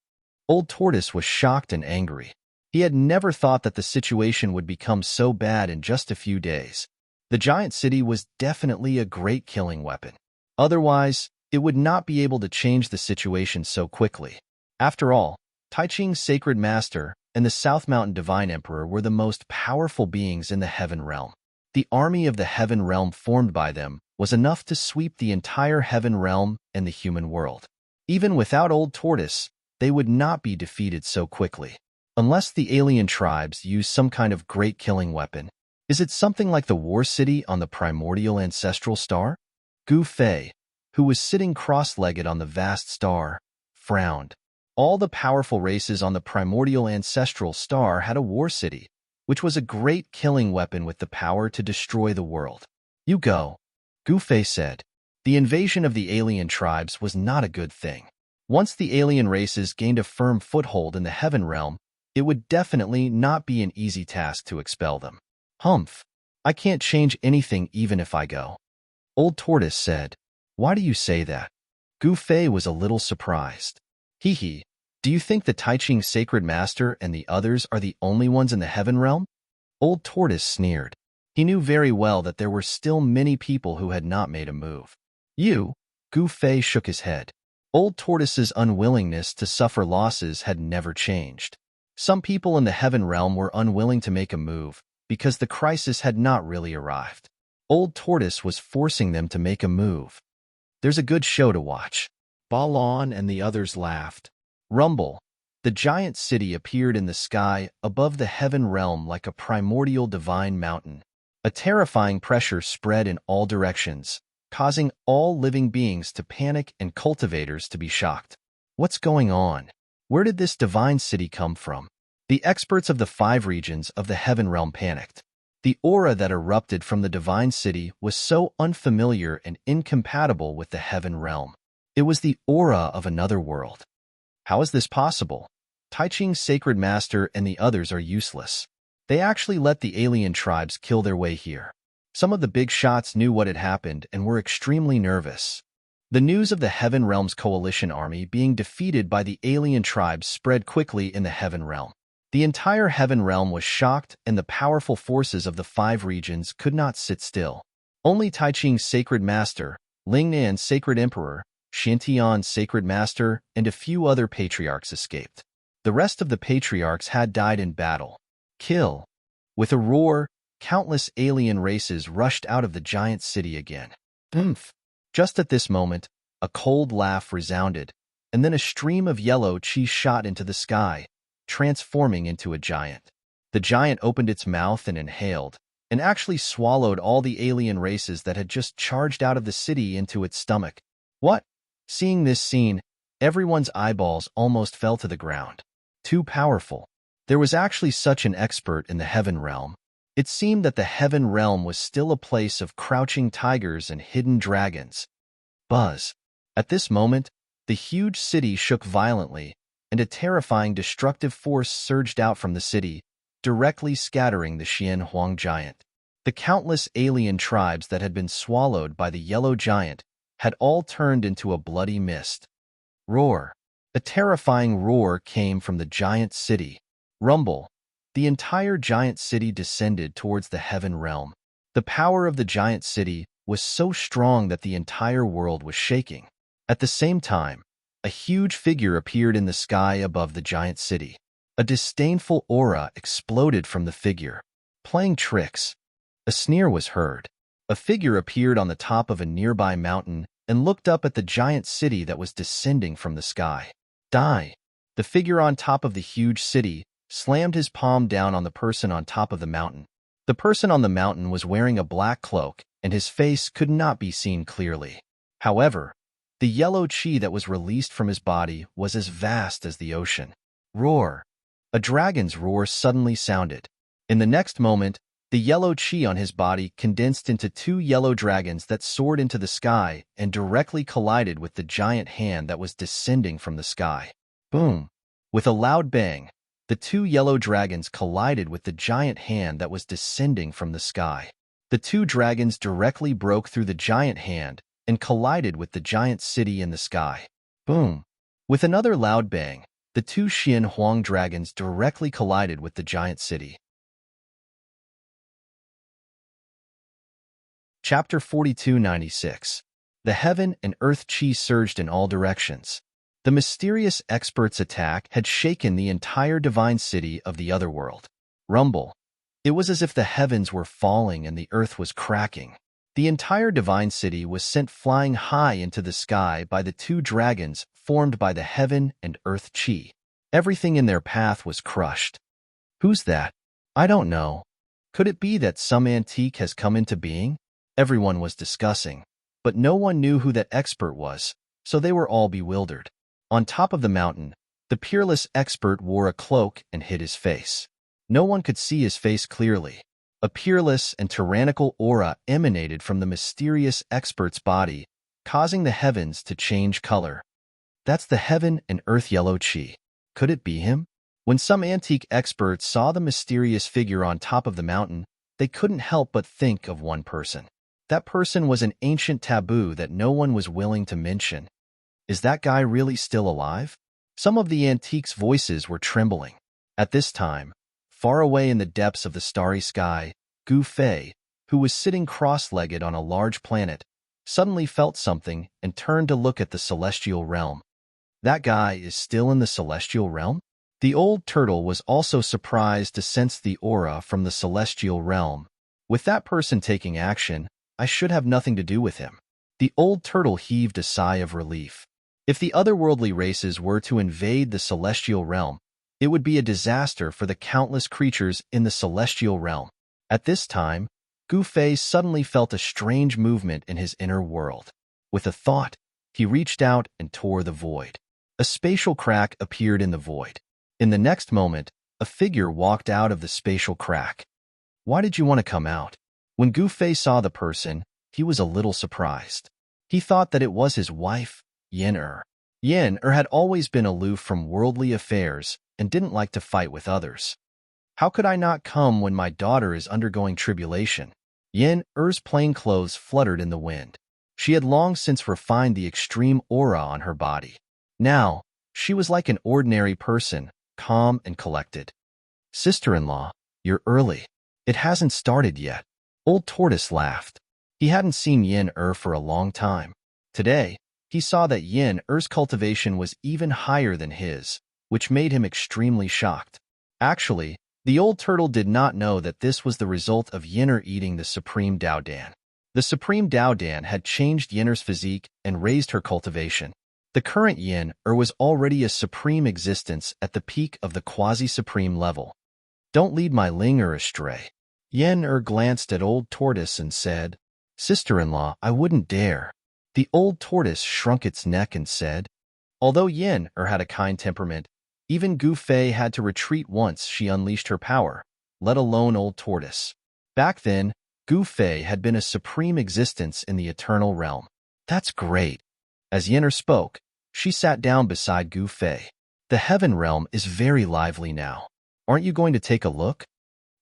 Old Tortoise was shocked and angry. He had never thought that the situation would become so bad in just a few days. The giant city was definitely a great killing weapon. Otherwise, it would not be able to change the situation so quickly. After all, Tai Ching's sacred master and the South Mountain Divine Emperor were the most powerful beings in the heaven realm. The army of the heaven realm formed by them was enough to sweep the entire heaven realm and the human world. Even without Old Tortoise, they would not be defeated so quickly. Unless the alien tribes use some kind of great killing weapon. Is it something like the War City on the primordial ancestral star? Gu Fei, who was sitting cross-legged on the vast star, frowned. All the powerful races on the primordial ancestral star had a war city, which was a great killing weapon with the power to destroy the world. You go, Gu Fei said. The invasion of the alien tribes was not a good thing. Once the alien races gained a firm foothold in the heaven realm, it would definitely not be an easy task to expel them. Humph, I can't change anything even if I go. Old Tortoise said. Why do you say that? Gu Fei was a little surprised. Hee hee, do you think the Tai Ching's sacred master and the others are the only ones in the heaven realm? Old Tortoise sneered. He knew very well that there were still many people who had not made a move. You? Gu Fei shook his head. Old Tortoise's unwillingness to suffer losses had never changed. Some people in the heaven realm were unwilling to make a move because the crisis had not really arrived. Old Tortoise was forcing them to make a move. There's a good show to watch. Balon and the others laughed. Rumble. The giant city appeared in the sky above the heaven realm like a primordial divine mountain. A terrifying pressure spread in all directions, causing all living beings to panic and cultivators to be shocked. What's going on? Where did this divine city come from? The experts of the 5 regions of the heaven realm panicked. The aura that erupted from the divine city was so unfamiliar and incompatible with the heaven realm. It was the aura of another world. How is this possible? Tai Ching's sacred master and the others are useless. They actually let the alien tribes kill their way here. Some of the big shots knew what had happened and were extremely nervous. The news of the Heaven Realm's coalition army being defeated by the alien tribes spread quickly in the Heaven Realm. The entire Heaven Realm was shocked, and the powerful forces of the 5 regions could not sit still. Only Tai Ching's sacred master, Ling Nan's sacred emperor, Shintian's sacred master, and a few other patriarchs escaped. The rest of the patriarchs had died in battle. Kill. With a roar, countless alien races rushed out of the giant city again. Oomph. Just at this moment, a cold laugh resounded, and then a stream of yellow chi shot into the sky, transforming into a giant. The giant opened its mouth and inhaled, and actually swallowed all the alien races that had just charged out of the city into its stomach. What? Seeing this scene, everyone's eyeballs almost fell to the ground. Too powerful. There was actually such an expert in the heaven realm. It seemed that the heaven realm was still a place of crouching tigers and hidden dragons. Buzz. At this moment, the huge city shook violently, and a terrifying destructive force surged out from the city, directly scattering the Xian Huang giant. The countless alien tribes that had been swallowed by the yellow giant had all turned into a bloody mist. Roar. A terrifying roar came from the giant city. Rumble. The entire giant city descended towards the heaven realm. The power of the giant city was so strong that the entire world was shaking. At the same time, a huge figure appeared in the sky above the giant city. A disdainful aura exploded from the figure. Playing tricks. A sneer was heard. A figure appeared on the top of a nearby mountain and looked up at the giant city that was descending from the sky. Die. The figure on top of the huge city slammed his palm down on the person on top of the mountain. The person on the mountain was wearing a black cloak, and his face could not be seen clearly. However, the yellow chi that was released from his body was as vast as the ocean. Roar. A dragon's roar suddenly sounded. In the next moment, the yellow chi on his body condensed into two yellow dragons that soared into the sky and directly collided with the giant hand that was descending from the sky. Boom! With a loud bang, the two yellow dragons collided with the giant hand that was descending from the sky. The two dragons directly broke through the giant hand and collided with the giant city in the sky. Boom! With another loud bang, the two Xian Huang dragons directly collided with the giant city. Chapter 4296. The heaven and earth chi surged in all directions. The mysterious expert's attack had shaken the entire divine city of the otherworld. Rumble. It was as if the heavens were falling and the earth was cracking. The entire divine city was sent flying high into the sky by the two dragons formed by the heaven and earth chi. Everything in their path was crushed. Who's that? I don't know. Could it be that some antique has come into being? Everyone was discussing, but no one knew who that expert was, so they were all bewildered. On top of the mountain, the peerless expert wore a cloak and hid his face. No one could see his face clearly. A peerless and tyrannical aura emanated from the mysterious expert's body, causing the heavens to change color. That's the heaven and earth yellow chi. Could it be him? When some antique experts saw the mysterious figure on top of the mountain, they couldn't help but think of one person. That person was an ancient taboo that no one was willing to mention. Is that guy really still alive? Some of the antiques' voices were trembling. At this time, far away in the depths of the starry sky, Gu Fei, who was sitting cross-legged on a large planet, suddenly felt something and turned to look at the celestial realm. That guy is still in the celestial realm? The old turtle was also surprised to sense the aura from the celestial realm. With that person taking action, I should have nothing to do with him. The old turtle heaved a sigh of relief. If the otherworldly races were to invade the celestial realm, it would be a disaster for the countless creatures in the celestial realm. At this time, Gu Fei suddenly felt a strange movement in his inner world. With a thought, he reached out and tore the void. A spatial crack appeared in the void. In the next moment, a figure walked out of the spatial crack. Why did you want to come out? When Gu Fei saw the person, he was a little surprised. He thought that it was his wife, Yen Er. Yen Er had always been aloof from worldly affairs and didn't like to fight with others. How could I not come when my daughter is undergoing tribulation? Yen Er's plain clothes fluttered in the wind. She had long since refined the extreme aura on her body. Now, she was like an ordinary person, calm and collected. Sister-in-law, you're early. It hasn't started yet. Old Tortoise laughed. He hadn't seen Yen Er for a long time. Today, He saw that Yin Er's cultivation was even higher than his, which made him extremely shocked. Actually, the old turtle did not know that this was the result of Yin Er eating the Supreme Daodan. The Supreme Daodan had changed Yin Er's physique and raised her cultivation. The current Yin Er was already a supreme existence at the peak of the quasi-supreme level. Don't lead my Ling Er astray. Yin Er glanced at Old Tortoise and said, Sister-in-law, I wouldn't dare. The old tortoise shrunk its neck and said, although Yin Er had a kind temperament, even Gu Fei had to retreat once she unleashed her power, let alone Old Tortoise. Back then, Gu Fei had been a supreme existence in the eternal realm. That's great. As Yin Er spoke, she sat down beside Gu Fei. The heaven realm is very lively now. Aren't you going to take a look?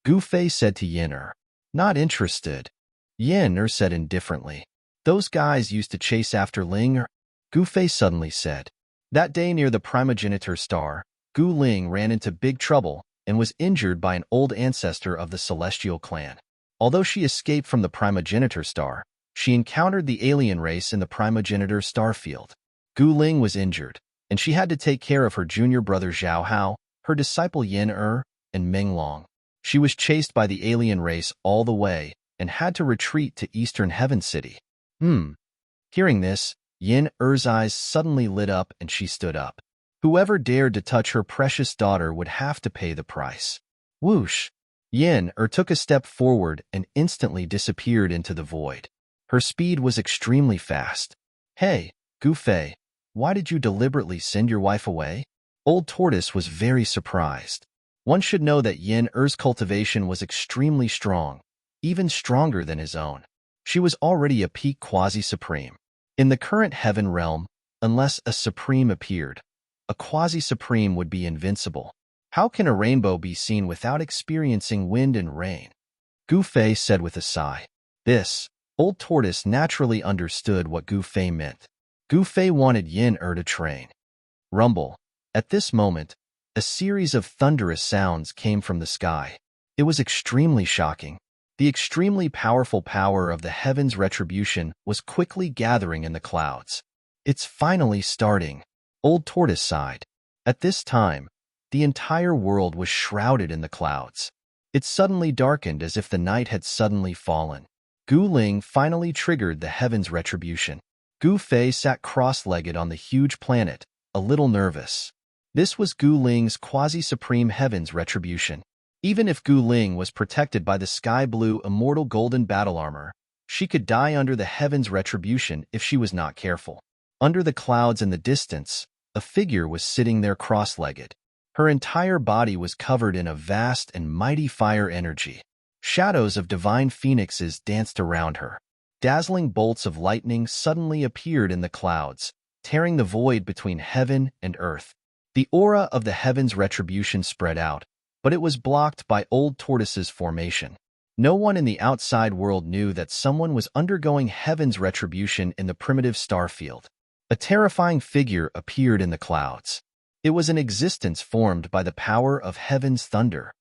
Gu Fei said to Yin Er. Not interested. Yin Er said indifferently. Those guys used to chase after Ling Er. Gu Fei suddenly said. That day near the primogeniture star, Gu Ling ran into big trouble and was injured by an old ancestor of the celestial clan. Although she escaped from the primogeniture star, she encountered the alien race in the primogeniture star field. Gu Ling was injured, and she had to take care of her junior brother Zhao Hao, her disciple Yin Er, and Ming Long. She was chased by the alien race all the way and had to retreat to Eastern Heaven City. Hearing this, Yin Er's eyes suddenly lit up and she stood up. Whoever dared to touch her precious daughter would have to pay the price. Whoosh! Yin Er took a step forward and instantly disappeared into the void. Her speed was extremely fast. Hey, Gu Fei, why did you deliberately send your wife away? Old Tortoise was very surprised. One should know that Yin Er's cultivation was extremely strong, even stronger than his own. She was already a peak quasi-supreme. In the current heaven realm, unless a supreme appeared, a quasi-supreme would be invincible. How can a rainbow be seen without experiencing wind and rain? Gu Fei said with a sigh. Old Tortoise naturally understood what Gu Fei meant. Gu Fei wanted Yin Er to train. Rumble. At this moment, a series of thunderous sounds came from the sky. It was extremely shocking. The extremely powerful power of the heaven's retribution was quickly gathering in the clouds. It's finally starting, Old Tortoise sighed. At this time, the entire world was shrouded in the clouds. It suddenly darkened as if the night had suddenly fallen. Gu Ling finally triggered the heaven's retribution. Gu Fei sat cross-legged on the huge planet, a little nervous. This was Gu Ling's quasi-supreme heaven's retribution. Even if Gu Ling was protected by the sky-blue immortal golden battle armor, she could die under the heaven's retribution if she was not careful. Under the clouds in the distance, a figure was sitting there cross-legged. Her entire body was covered in a vast and mighty fire energy. Shadows of divine phoenixes danced around her. Dazzling bolts of lightning suddenly appeared in the clouds, tearing the void between heaven and earth. The aura of the heaven's retribution spread out, but it was blocked by Old Tortoise's formation. No one in the outside world knew that someone was undergoing heaven's retribution in the primitive star field. A terrifying figure appeared in the clouds. It was an existence formed by the power of heaven's thunder.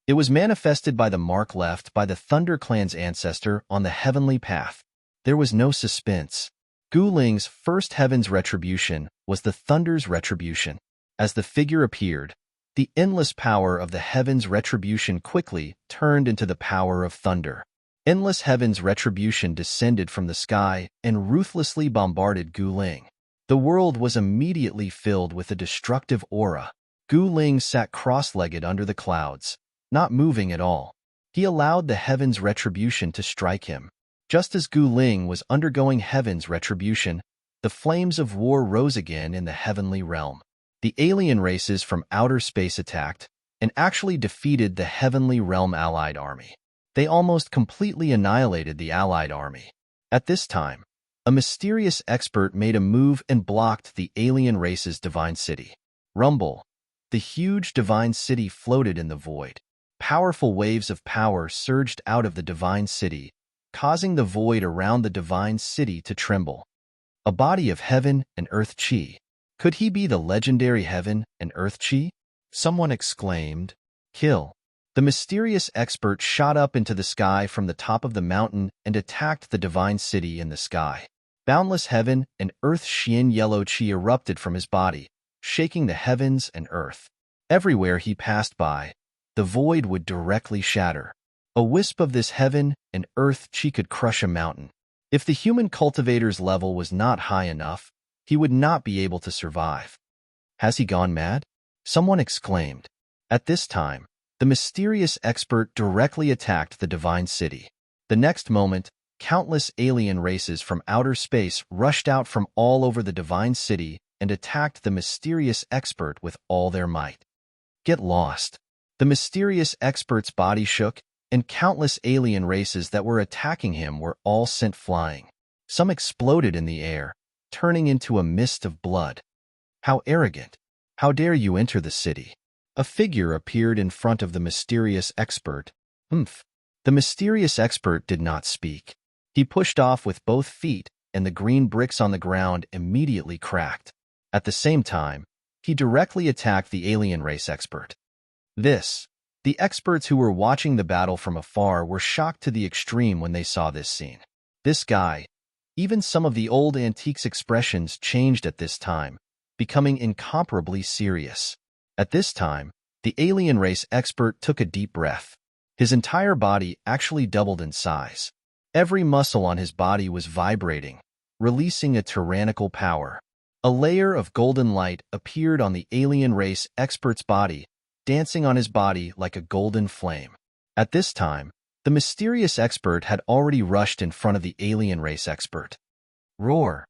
It was manifested by the mark left by the Thunder Clan's ancestor on the heavenly path. There was no suspense. Gu Ling's first heaven's retribution was the thunder's retribution. As the figure appeared, the endless power of the heaven's retribution quickly turned into the power of thunder. Endless heaven's retribution descended from the sky and ruthlessly bombarded Gu Ling. The world was immediately filled with a destructive aura. Gu Ling sat cross-legged under the clouds, not moving at all. He allowed the heaven's retribution to strike him. Just as Gu Ling was undergoing heaven's retribution, the flames of war rose again in the heavenly realm. The alien races from outer space attacked and actually defeated the heavenly realm allied army. They almost completely annihilated the allied army. At this time, a mysterious expert made a move and blocked the alien race's divine city. Rumble. The huge divine city floated in the void. Powerful waves of power surged out of the divine city, causing the void around the divine city to tremble. A body of heaven and earth chi. Could he be the legendary heaven and earth chi? Someone exclaimed, "Kill." The mysterious expert shot up into the sky from the top of the mountain and attacked the divine city in the sky. Boundless heaven and earth Xian yellow qi erupted from his body, shaking the heavens and earth. Everywhere he passed by, the void would directly shatter. A wisp of this heaven and earth qi could crush a mountain. If the human cultivator's level was not high enough, he would not be able to survive. Has he gone mad? Someone exclaimed. At this time, the mysterious expert directly attacked the divine city. The next moment, countless alien races from outer space rushed out from all over the divine city and attacked the mysterious expert with all their might. Get lost. The mysterious expert's body shook, and countless alien races that were attacking him were all sent flying. Some exploded in the air, turning into a mist of blood. How arrogant! How dare you enter the city? A figure appeared in front of the mysterious expert. Humph! The mysterious expert did not speak. He pushed off with both feet, and the green bricks on the ground immediately cracked. At the same time, he directly attacked the alien race expert. The experts who were watching the battle from afar were shocked to the extreme when they saw this scene. This guy, even some of the old antiques expressions changed at this time, becoming incomparably serious. At this time, the alien race expert took a deep breath. His entire body actually doubled in size. Every muscle on his body was vibrating, releasing a tyrannical power. A layer of golden light appeared on the alien race expert's body, dancing on his body like a golden flame. At this time, the mysterious expert had already rushed in front of the alien race expert. Roar!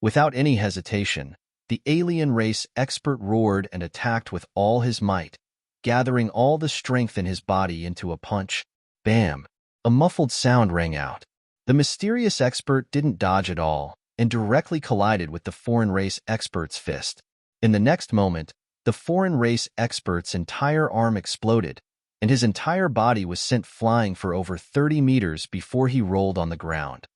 Without any hesitation, the alien race expert roared and attacked with all his might, gathering all the strength in his body into a punch. Bam! A muffled sound rang out. The mysterious expert didn't dodge at all and directly collided with the foreign race expert's fist. In the next moment, the foreign race expert's entire arm exploded, and his entire body was sent flying for over 30 meters before he rolled on the ground.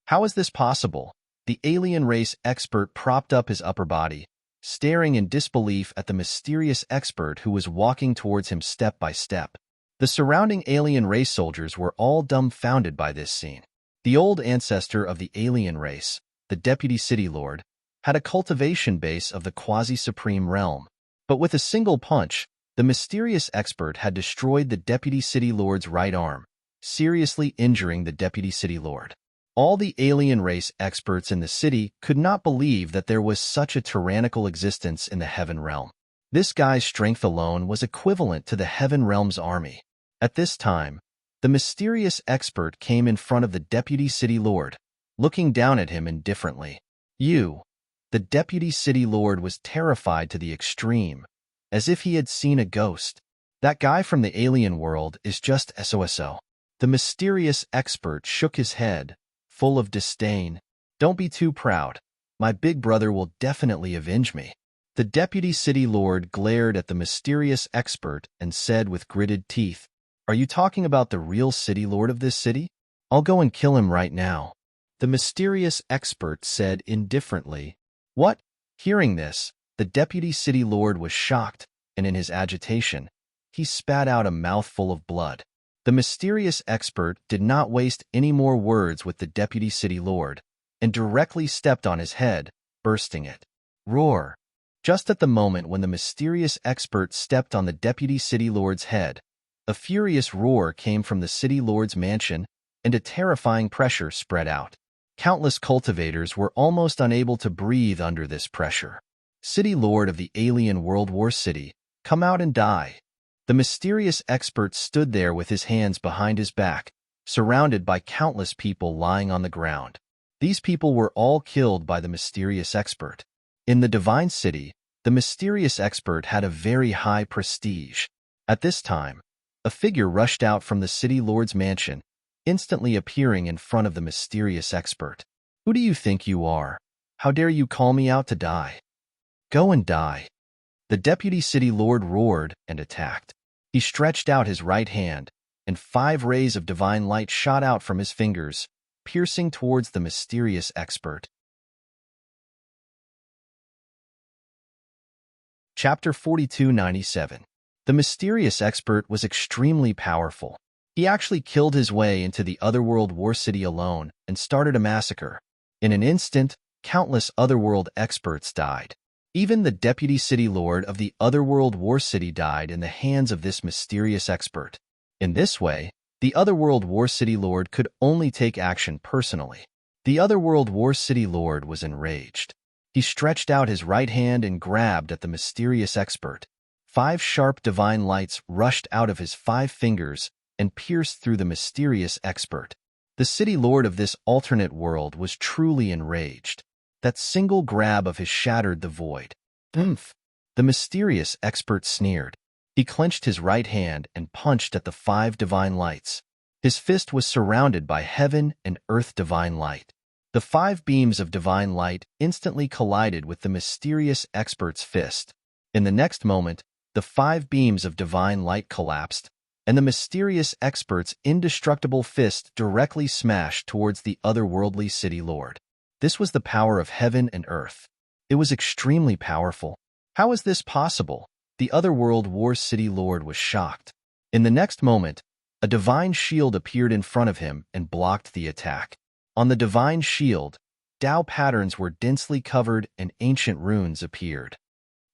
How is this possible? The alien race expert propped up his upper body, staring in disbelief at the mysterious expert who was walking towards him step by step. The surrounding alien race soldiers were all dumbfounded by this scene. The old ancestor of the alien race, the Deputy City Lord, had a cultivation base of the quasi-supreme realm. But with a single punch, the mysterious expert had destroyed the Deputy City Lord's right arm, seriously injuring the Deputy City Lord. All the alien race experts in the city could not believe that there was such a tyrannical existence in the Heaven Realm. This guy's strength alone was equivalent to the Heaven Realm's army. At this time, the mysterious expert came in front of the Deputy City Lord, looking down at him indifferently. The Deputy City Lord was terrified to the extreme, as if he had seen a ghost. That guy from the alien world is just SOSO. The mysterious expert shook his head, full of disdain. Don't be too proud. My big brother will definitely avenge me. The Deputy City Lord glared at the mysterious expert and said with gritted teeth, Are you talking about the real City Lord of this city? I'll go and kill him right now. The mysterious expert said indifferently. What? Hearing this, the Deputy City Lord was shocked, and in his agitation, he spat out a mouthful of blood. The mysterious expert did not waste any more words with the Deputy City Lord, and directly stepped on his head, bursting it. Roar! Just at the moment when the mysterious expert stepped on the Deputy City Lord's head, a furious roar came from the City Lord's mansion, and a terrifying pressure spread out. Countless cultivators were almost unable to breathe under this pressure. City Lord of the alien World War City, come out and die. The mysterious expert stood there with his hands behind his back, surrounded by countless people lying on the ground. These people were all killed by the mysterious expert. In the Divine City, the mysterious expert had a very high prestige. At this time, a figure rushed out from the City Lord's mansion, instantly appearing in front of the mysterious expert. Who do you think you are? How dare you call me out to die? Go and die. The Deputy City Lord roared and attacked. He stretched out his right hand, and 5 rays of divine light shot out from his fingers, piercing towards the mysterious expert. Chapter 4297. The mysterious expert was extremely powerful. He actually killed his way into the Otherworld War City alone and started a massacre. In an instant, countless otherworld experts died. Even the deputy city lord of the otherworld war city died in the hands of this mysterious expert. In this way, the otherworld war city lord could only take action personally. The otherworld war city lord was enraged. He stretched out his right hand and grabbed at the mysterious expert. 5 sharp divine lights rushed out of his 5 fingers and pierced through the mysterious expert. The city lord of this alternate world was truly enraged. That single grab of his shattered the void. Oomph! The mysterious expert sneered. He clenched his right hand and punched at the 5 divine lights. His fist was surrounded by heaven and earth divine light. The 5 beams of divine light instantly collided with the mysterious expert's fist. In the next moment, the 5 beams of divine light collapsed, and the mysterious expert's indestructible fist directly smashed towards the otherworldly city lord. This was the power of heaven and earth. It was extremely powerful. How is this possible? The otherworld war city lord was shocked. In the next moment, a divine shield appeared in front of him and blocked the attack. On the divine shield, Tao patterns were densely covered and ancient runes appeared.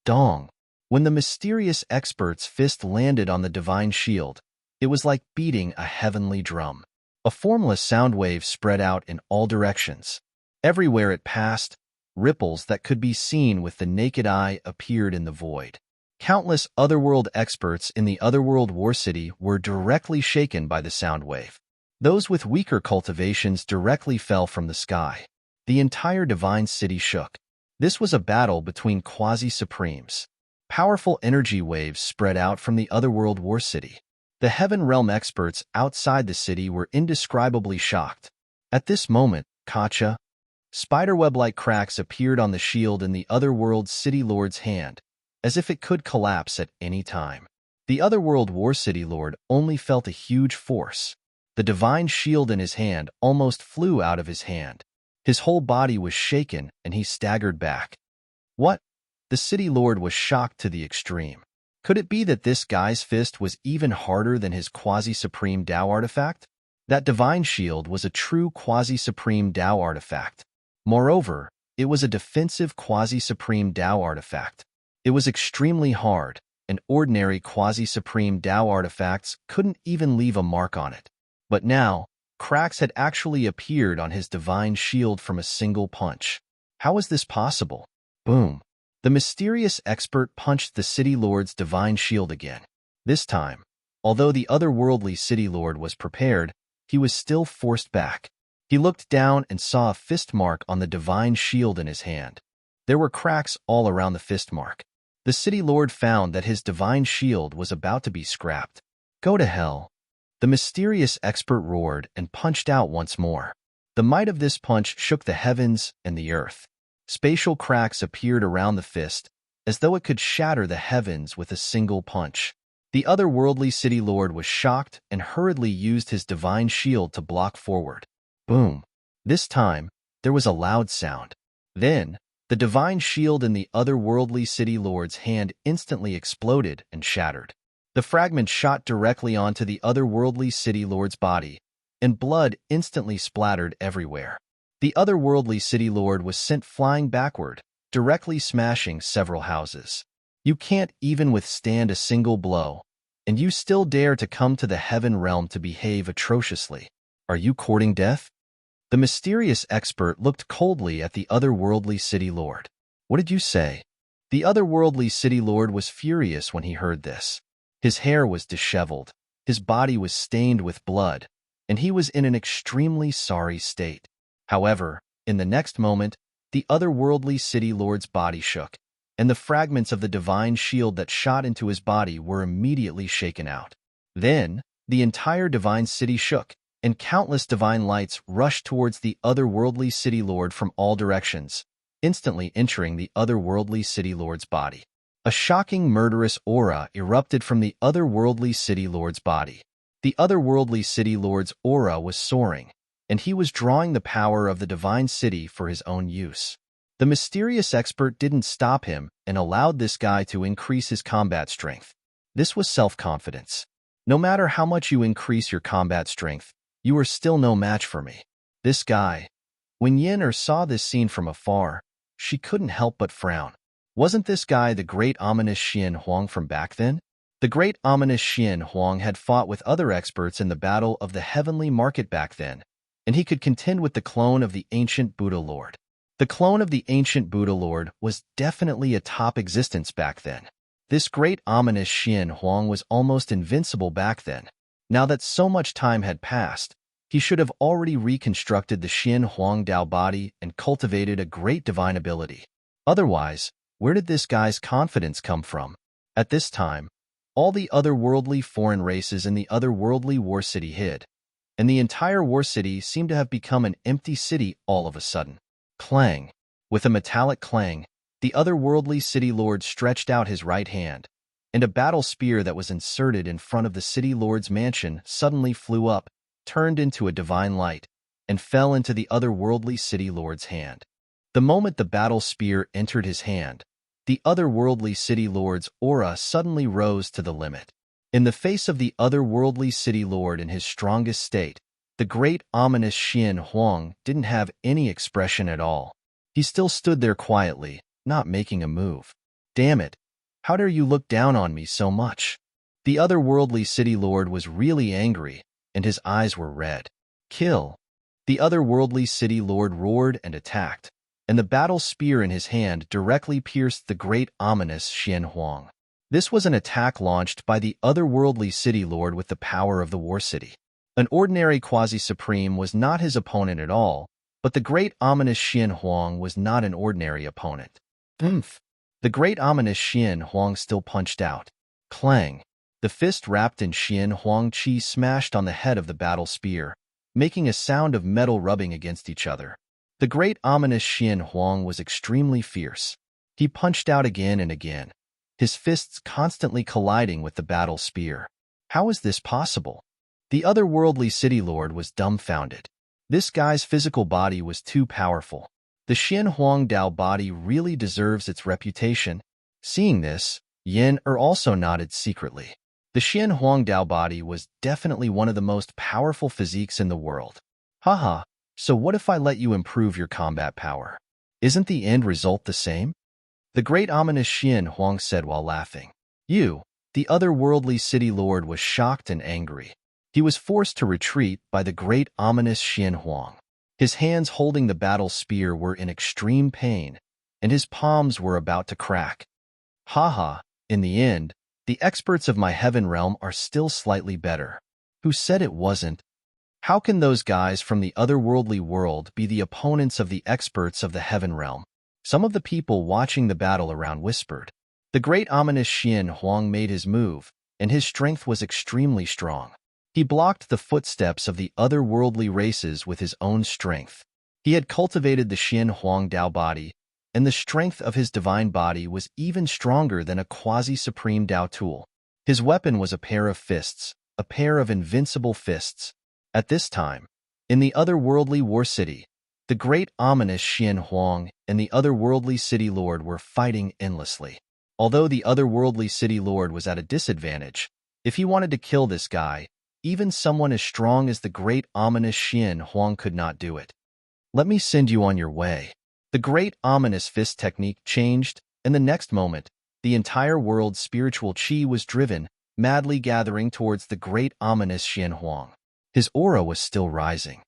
Dong! When the mysterious expert's fist landed on the divine shield, it was like beating a heavenly drum. A formless sound wave spread out in all directions. Everywhere it passed, ripples that could be seen with the naked eye appeared in the void. Countless otherworld experts in the otherworld war city were directly shaken by the sound wave. Those with weaker cultivations directly fell from the sky. The entire divine city shook. This was a battle between quasi-supremes. Powerful energy waves spread out from the otherworld war city. The heaven realm experts outside the city were indescribably shocked. At this moment, Kacha, spiderweb-like cracks appeared on the shield in the otherworld city lord's hand, as if it could collapse at any time. The otherworld war city lord only felt a huge force. The divine shield in his hand almost flew out of his hand. His whole body was shaken and he staggered back. What? The city lord was shocked to the extreme. Could it be that this guy's fist was even harder than his quasi-supreme Tao artifact? That divine shield was a true quasi-supreme Tao artifact. Moreover, it was a defensive quasi-supreme Tao artifact. It was extremely hard, and ordinary quasi-supreme Tao artifacts couldn't even leave a mark on it. But now, cracks had actually appeared on his divine shield from a single punch. How was this possible? Boom! The mysterious expert punched the city lord's divine shield again. This time, although the otherworldly city lord was prepared, he was still forced back. He looked down and saw a fist mark on the divine shield in his hand. There were cracks all around the fist mark. The city lord found that his divine shield was about to be scrapped. Go to hell! The mysterious expert roared and punched out once more. The might of this punch shook the heavens and the earth. Spatial cracks appeared around the fist, as though it could shatter the heavens with a single punch. The otherworldly city lord was shocked and hurriedly used his divine shield to block forward. Boom! This time, there was a loud sound. Then, the divine shield in the otherworldly city lord's hand instantly exploded and shattered. The fragment shot directly onto the otherworldly city lord's body, and blood instantly splattered everywhere. The otherworldly city lord was sent flying backward, directly smashing several houses. You can't even withstand a single blow, and you still dare to come to the heaven realm to behave atrociously. Are you courting death? The mysterious expert looked coldly at the otherworldly city lord. What did you say? The otherworldly city lord was furious when he heard this. His hair was disheveled, his body was stained with blood, and he was in an extremely sorry state. However, in the next moment, the otherworldly city lord's body shook, and the fragments of the divine shield that shot into his body were immediately shaken out. Then, the entire divine city shook, and countless divine lights rushed towards the otherworldly city lord from all directions, instantly entering the otherworldly city lord's body. A shocking murderous aura erupted from the otherworldly city lord's body. The otherworldly city lord's aura was soaring, and he was drawing the power of the divine city for his own use. The mysterious expert didn't stop him and allowed this guy to increase his combat strength. This was self-confidence. No matter how much you increase your combat strength, you are still no match for me. This guy, When Yin saw this scene from afar, she couldn't help but frown. Wasn't this guy the great ominous Xian Huang from back then? The great ominous Xian Huang had fought with other experts in the battle of the heavenly market back then, and he could contend with the clone of the ancient Buddha Lord. The clone of the ancient Buddha Lord was definitely a top existence back then. This great ominous Xian Huang was almost invincible back then. Now that so much time had passed, he should have already reconstructed the Xian Huang Dao body and cultivated a great divine ability. Otherwise, where did this guy's confidence come from? At this time, all the otherworldly foreign races in the otherworldly war city hid, and the entire war city seemed to have become an empty city all of a sudden. Clang! With a metallic clang, the otherworldly city lord stretched out his right hand, and a battle spear that was inserted in front of the city lord's mansion suddenly flew up, turned into a divine light, and fell into the otherworldly city lord's hand. The moment the battle spear entered his hand, the otherworldly city lord's aura suddenly rose to the limit. In the face of the otherworldly city lord in his strongest state, the great ominous Xian Huang didn't have any expression at all. He still stood there quietly, not making a move. Damn it! How dare you look down on me so much? The otherworldly city lord was really angry, and his eyes were red. Kill! The otherworldly city lord roared and attacked, and the battle spear in his hand directly pierced the great ominous Xian Huang. This was an attack launched by the otherworldly city lord with the power of the war city. An ordinary quasi-supreme was not his opponent at all, but the great ominous Xian Huang was not an ordinary opponent. Oomph! The great ominous Xian Huang still punched out. Clang! The fist wrapped in Xian Huang Qi smashed on the head of the battle spear, making a sound of metal rubbing against each other. The great ominous Xian Huang was extremely fierce. He punched out again and again, his fists constantly colliding with the battle spear. How is this possible? The otherworldly city lord was dumbfounded. This guy's physical body was too powerful. The Xian Huang Dao body really deserves its reputation. Seeing this, Yin also nodded secretly. The Xian Huang Dao body was definitely one of the most powerful physiques in the world. Haha, so what if I let you improve your combat power? Isn't the end result the same? The great ominous Xian Huang said while laughing. You, the otherworldly city lord, was shocked and angry. He was forced to retreat by the great ominous Xian Huang. His hands holding the battle spear were in extreme pain, and his palms were about to crack. Haha, in the end, the experts of my heaven realm are still slightly better. Who said it wasn't? How can those guys from the otherworldly world be the opponents of the experts of the heaven realm? Some of the people watching the battle around whispered. The great ominous Xian Huang made his move, and his strength was extremely strong. He blocked the footsteps of the otherworldly races with his own strength. He had cultivated the Xian Huang Dao body, and the strength of his divine body was even stronger than a quasi-supreme Dao tool. His weapon was a pair of fists, a pair of invincible fists. At this time, in the otherworldly war city, the great ominous Xian Huang and the otherworldly city lord were fighting endlessly. Although the otherworldly city lord was at a disadvantage, if he wanted to kill this guy, even someone as strong as the great ominous Xian Huang could not do it. Let me send you on your way. The great ominous fist technique changed, and the next moment, the entire world's spiritual qi was driven, madly gathering towards the great ominous Xian Huang. His aura was still rising.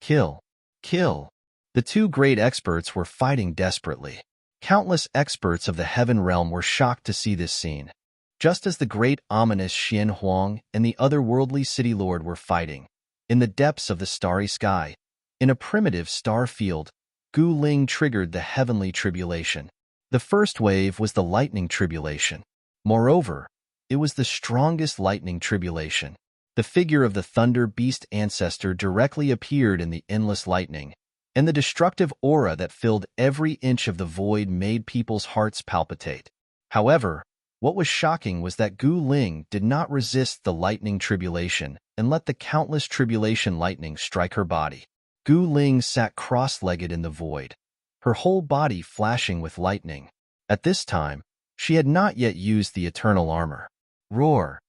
Kill! Kill! The two great experts were fighting desperately. Countless experts of the heaven realm were shocked to see this scene. Just as the great ominous Xian Huang and the otherworldly city lord were fighting, in the depths of the starry sky, in a primitive star field, Gu Ling triggered the heavenly tribulation. The first wave was the lightning tribulation. Moreover, it was the strongest lightning tribulation. The figure of the thunder beast ancestor directly appeared in the endless lightning, and the destructive aura that filled every inch of the void made people's hearts palpitate. However, what was shocking was that Gu Ling did not resist the lightning tribulation and let the countless tribulation lightning strike her body. Gu Ling sat cross-legged in the void, her whole body flashing with lightning. At this time, she had not yet used the eternal armor. Roar!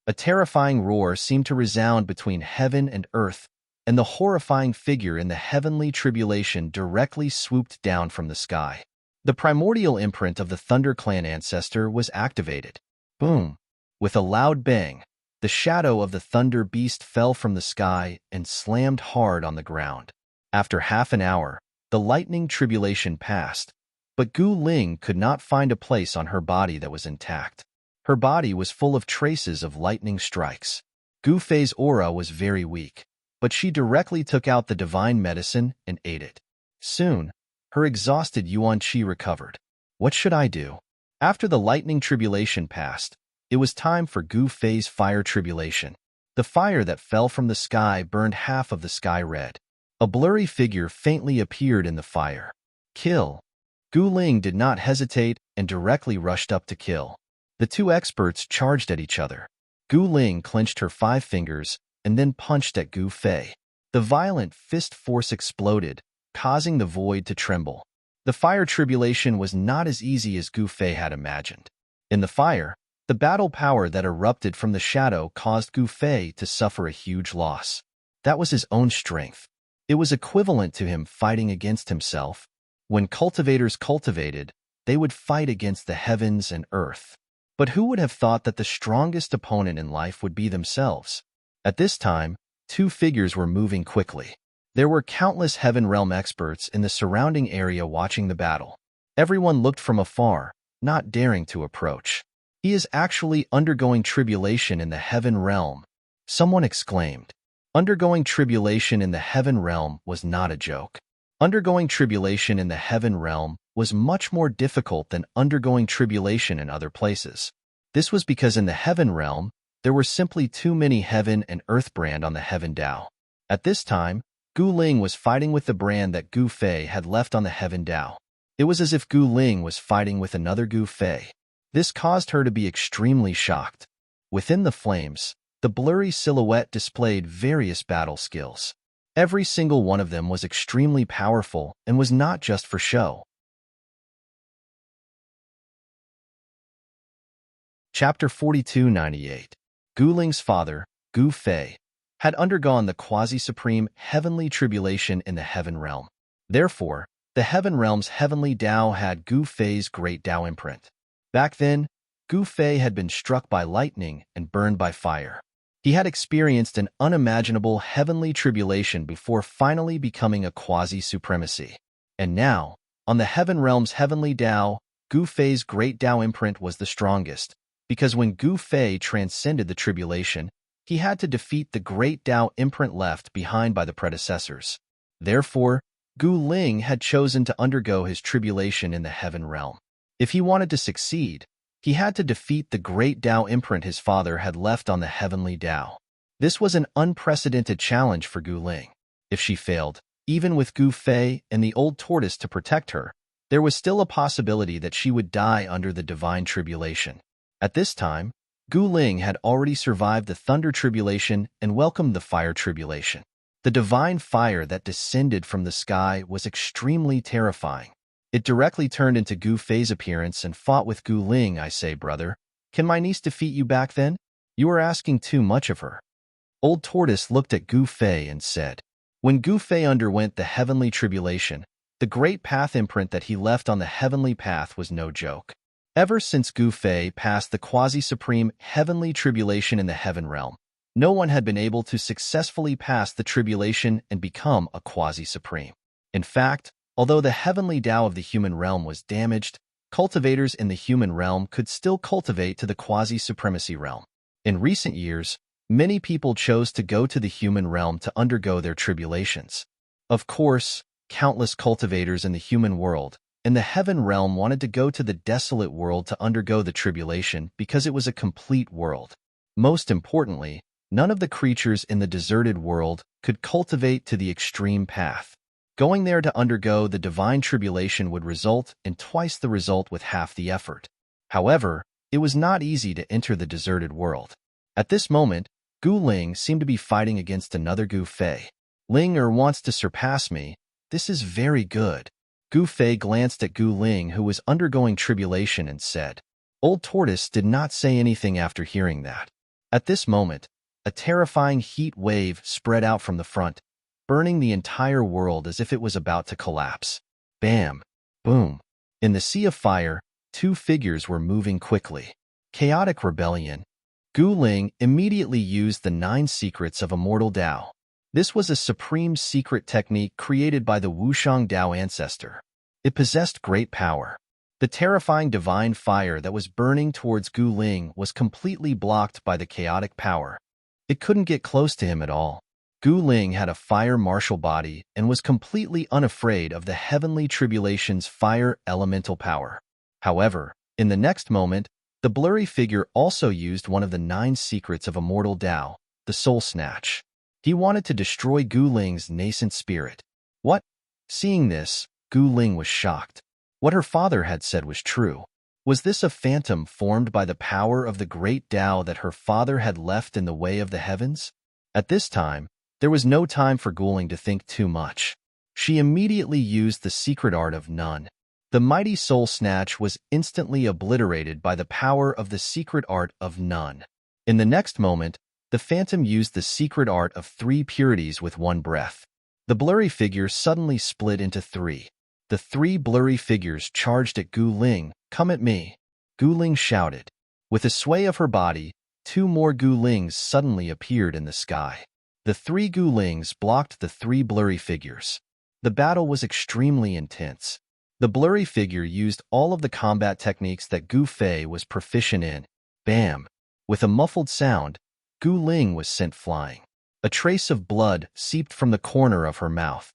A terrifying roar seemed to resound between heaven and earth, and the horrifying figure in the heavenly tribulation directly swooped down from the sky. The primordial imprint of the Thunder Clan ancestor was activated. Boom! With a loud bang, the shadow of the Thunder Beast fell from the sky and slammed hard on the ground. After half an hour, the lightning tribulation passed, but Gu Ling could not find a place on her body that was intact. Her body was full of traces of lightning strikes. Gu Fei's aura was very weak, but she directly took out the divine medicine and ate it. Soon, her exhausted Yuan Qi recovered. What should I do? After the lightning tribulation passed, it was time for Gu Fei's fire tribulation. The fire that fell from the sky burned half of the sky red. A blurry figure faintly appeared in the fire. Kill! Gu Ling did not hesitate and directly rushed up to kill. The two experts charged at each other. Gu Ling clenched her 5 fingers and then punched at Gu Fei. The violent fist force exploded, causing the void to tremble. The fire tribulation was not as easy as Gu Fei had imagined. In the fire, the battle power that erupted from the shadow caused Gu Fei to suffer a huge loss. That was his own strength. It was equivalent to him fighting against himself. When cultivators cultivated, they would fight against the heavens and earth. But who would have thought that the strongest opponent in life would be themselves? At this time, 2 figures were moving quickly. There were countless Heaven Realm experts in the surrounding area watching the battle. Everyone looked from afar, not daring to approach. He is actually undergoing tribulation in the Heaven Realm, someone exclaimed. Undergoing tribulation in the Heaven Realm was not a joke. Undergoing tribulation in the Heaven Realm was much more difficult than undergoing tribulation in other places. This was because in the Heaven Realm, there were simply too many Heaven and Earth brand on the Heaven Dao. At this time, Gu Ling was fighting with the brand that Gu Fei had left on the Heaven Dao. It was as if Gu Ling was fighting with another Gu Fei. This caused her to be extremely shocked. Within the flames, the blurry silhouette displayed various battle skills. Every single one of them was extremely powerful and was not just for show. Chapter 4298. Gu Ling's father, Gu Fei, had undergone the quasi-supreme heavenly tribulation in the Heaven Realm. Therefore, the Heaven Realm's heavenly Dao had Gu Fei's great Dao imprint. Back then, Gu Fei had been struck by lightning and burned by fire. He had experienced an unimaginable heavenly tribulation before finally becoming a quasi-supremacy. And now, on the Heaven Realm's heavenly Dao, Gu Fei's great Dao imprint was the strongest, because when Gu Fei transcended the tribulation, he had to defeat the great Dao imprint left behind by the predecessors. Therefore, Gu Ling had chosen to undergo his tribulation in the Heaven Realm. If he wanted to succeed, he had to defeat the great Dao imprint his father had left on the heavenly Dao. This was an unprecedented challenge for Gu Ling. If she failed, even with Gu Fei and the old tortoise to protect her, there was still a possibility that she would die under the divine tribulation. At this time, Gu Ling had already survived the thunder tribulation and welcomed the fire tribulation. The divine fire that descended from the sky was extremely terrifying. It directly turned into Gu Fei's appearance and fought with Gu Ling. I say, brother, can my niece defeat you back then? You are asking too much of her. Old Tortoise looked at Gu Fei and said, when Gu Fei underwent the heavenly tribulation, the great path imprint that he left on the heavenly path was no joke. Ever since Gu Fei passed the quasi-supreme heavenly tribulation in the Heaven Realm, no one had been able to successfully pass the tribulation and become a quasi-supreme. In fact, although the heavenly Dao of the human realm was damaged, cultivators in the human realm could still cultivate to the quasi-supremacy realm. In recent years, many people chose to go to the human realm to undergo their tribulations. Of course, countless cultivators in the human world and the heaven realm wanted to go to the desolate world to undergo the tribulation because it was a complete world. Most importantly, none of the creatures in the deserted world could cultivate to the extreme path. Going there to undergo the divine tribulation would result in twice the result with half the effort. However, it was not easy to enter the deserted world. At this moment, Gu Ling seemed to be fighting against another Gu Fei. Ling wants to surpass me. This is very good. Gu Fei glanced at Gu Ling, who was undergoing tribulation, and said, Old Tortoise did not say anything after hearing that. At this moment, a terrifying heat wave spread out from the front, burning the entire world as if it was about to collapse. Bam! Boom! In the sea of fire, two figures were moving quickly. Chaotic rebellion. Gu Ling immediately used the 9 secrets of immortal Tao. This was a supreme secret technique created by the Wushang Tao ancestor. It possessed great power. The terrifying divine fire that was burning towards Gu Ling was completely blocked by the chaotic power. It couldn't get close to him at all. Gu Ling had a fire martial body and was completely unafraid of the heavenly tribulation's fire elemental power. However, in the next moment, the blurry figure also used one of the 9 secrets of immortal Tao, the Soul Snatch. He wanted to destroy Gu Ling's nascent spirit. What? Seeing this, Gu Ling was shocked. What her father had said was true. Was this a phantom formed by the power of the great Tao that her father had left in the way of the heavens? At this time, there was no time for Gu Ling to think too much. She immediately used the secret art of none. The mighty soul snatch was instantly obliterated by the power of the secret art of none. In the next moment, the phantom used the secret art of 3 purities with one breath. The blurry figure suddenly split into 3. The 3 blurry figures charged at Gu Ling. Come at me, Gu Ling shouted. With a sway of her body, 2 more Gu Lings suddenly appeared in the sky. The 3 Gu Lings blocked the 3 blurry figures. The battle was extremely intense. The blurry figure used all of the combat techniques that Gu Fei was proficient in. Bam! With a muffled sound, Gu Ling was sent flying. A trace of blood seeped from the corner of her mouth.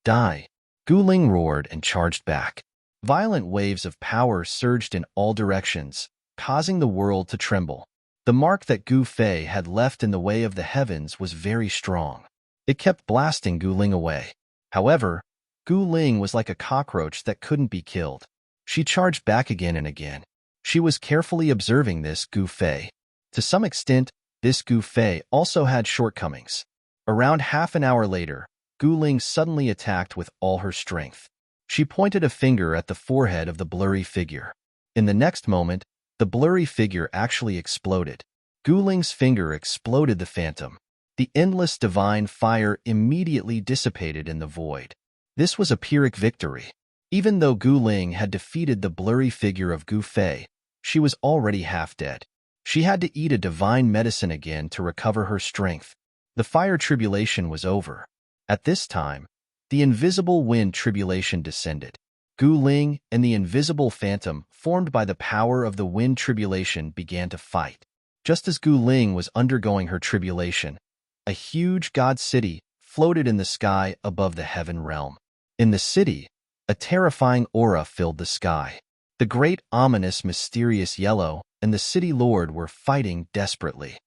Die! Gu Ling roared and charged back. Violent waves of power surged in all directions, causing the world to tremble. The mark that Gu Fei had left in the way of the heavens was very strong. It kept blasting Gu Ling away. However, Gu Ling was like a cockroach that couldn't be killed. She charged back again and again. She was carefully observing this Gu Fei. To some extent, this Gu Fei also had shortcomings. Around half an hour later, Gu Ling suddenly attacked with all her strength. She pointed a finger at the forehead of the blurry figure. In the next moment, the blurry figure actually exploded. Gu Ling's finger exploded the phantom. The endless divine fire immediately dissipated in the void. This was a Pyrrhic victory. Even though Gu Ling had defeated the blurry figure of Gu Fei, she was already half dead. She had to eat a divine medicine again to recover her strength. The fire tribulation was over. At this time, the invisible wind tribulation descended. Gu Ling and the invisible phantom, formed by the power of the wind tribulation, began to fight. Just as Gu Ling was undergoing her tribulation, a huge god city floated in the sky above the heaven realm. In the city, a terrifying aura filled the sky. The great, ominous, mysterious yellow and the city lord were fighting desperately.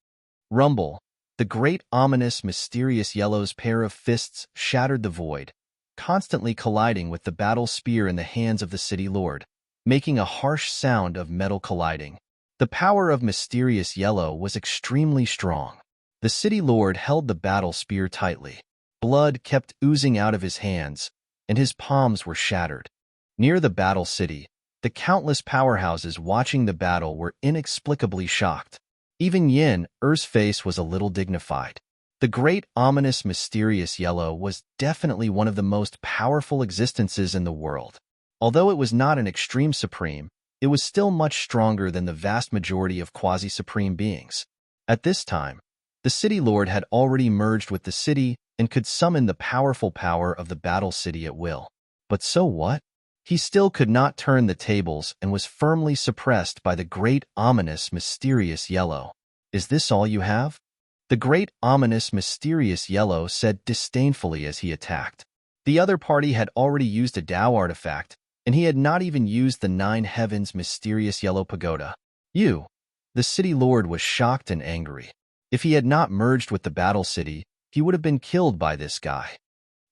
Rumble. The great, ominous, mysterious yellow's pair of fists shattered the void, constantly colliding with the battle spear in the hands of the city lord, making a harsh sound of metal colliding. The power of mysterious yellow was extremely strong. The city lord held the battle spear tightly. Blood kept oozing out of his hands, and his palms were shattered. Near the battle city, the countless powerhouses watching the battle were inexplicably shocked. Even Yin Er's face was a little dignified. The great, ominous, mysterious yellow was definitely one of the most powerful existences in the world. Although it was not an extreme supreme, it was still much stronger than the vast majority of quasi-supreme beings. At this time, the city lord had already merged with the city and could summon the powerful power of the battle city at will. But so what? He still could not turn the tables and was firmly suppressed by the great, ominous, mysterious yellow. Is this all you have? The great, ominous, mysterious yellow said disdainfully as he attacked. The other party had already used a Tao artifact, and he had not even used the 9 heavens mysterious yellow pagoda. You! The city lord was shocked and angry. If he had not merged with the battle city, he would have been killed by this guy.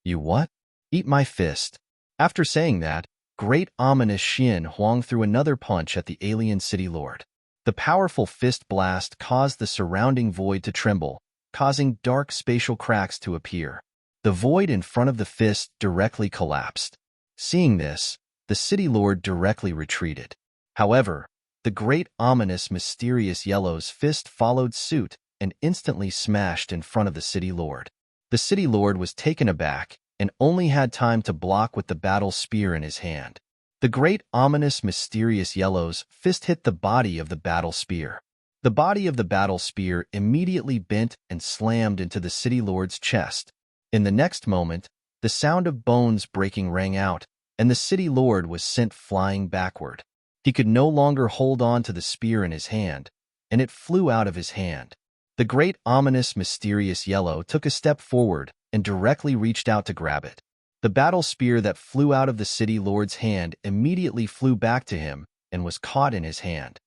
You what? Eat my fist. After saying that, great ominous Xin Huang threw another punch at the alien city lord. The powerful fist blast caused the surrounding void to tremble, causing dark spatial cracks to appear. The void in front of the fist directly collapsed. Seeing this, the city lord directly retreated. However, the great ominous mysterious yellow's fist followed suit and instantly smashed in front of the city lord. The city lord was taken aback and only had time to block with the battle spear in his hand. The great, ominous, mysterious yellow's fist hit the body of the battle spear. The body of the battle spear immediately bent and slammed into the city lord's chest. In the next moment, the sound of bones breaking rang out, and the city lord was sent flying backward. He could no longer hold on to the spear in his hand, and it flew out of his hand. The great, ominous, mysterious yellow took a step forward and directly reached out to grab it. The battle spear that flew out of the city lord's hand immediately flew back to him and was caught in his hand.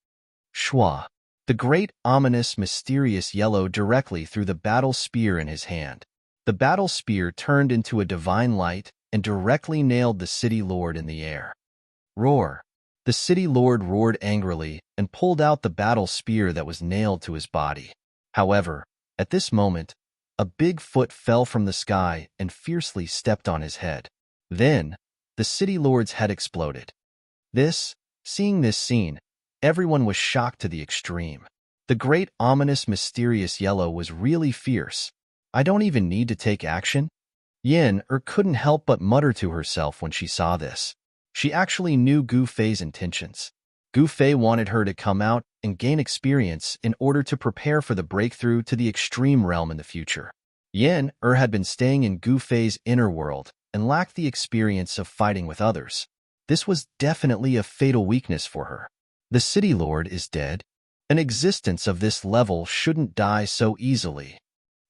Shwa! The great, ominous, mysterious yellow directly threw the battle spear in his hand. The battle spear turned into a divine light and directly nailed the city lord in the air. Roar! The city lord roared angrily and pulled out the battle spear that was nailed to his body. However, at this moment, a big foot fell from the sky and fiercely stepped on his head. Then, the city lord's head exploded. Seeing this scene, everyone was shocked to the extreme. The great, ominous, mysterious yellow was really fierce. I don't even need to take action? Yin couldn't help but mutter to herself when she saw this. She actually knew Gu Fei's intentions. Gu Fei wanted her to come out and gain experience in order to prepare for the breakthrough to the extreme realm in the future. Yin had been staying in Gu Fei's inner world and lacked the experience of fighting with others. This was definitely a fatal weakness for her. The city lord is dead. An existence of this level shouldn't die so easily.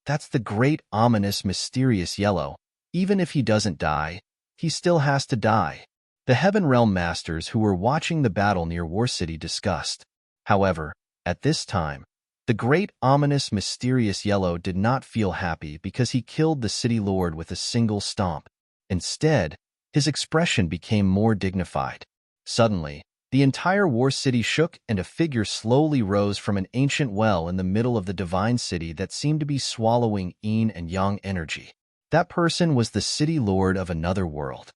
That's the great, ominous, mysterious yellow. Even if he doesn't die, he still has to die. The Heaven Realm Masters who were watching the battle near War City discussed. However, at this time, the great, ominous, mysterious yellow did not feel happy because he killed the city lord with a single stomp. Instead, his expression became more dignified. Suddenly, the entire War City shook and a figure slowly rose from an ancient well in the middle of the divine city that seemed to be swallowing yin and yang energy. That person was the city lord of another world.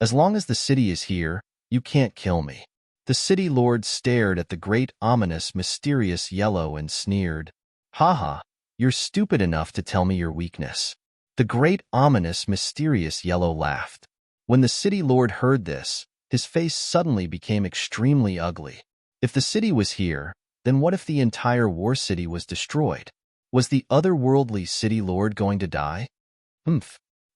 As long as the city is here, you can't kill me. The city lord stared at the great, ominous, mysterious yellow and sneered. Haha, you're stupid enough to tell me your weakness. The great, ominous, mysterious yellow laughed. When the city lord heard this, his face suddenly became extremely ugly. If the city was here, then what if the entire War City was destroyed? Was the otherworldly city lord going to die?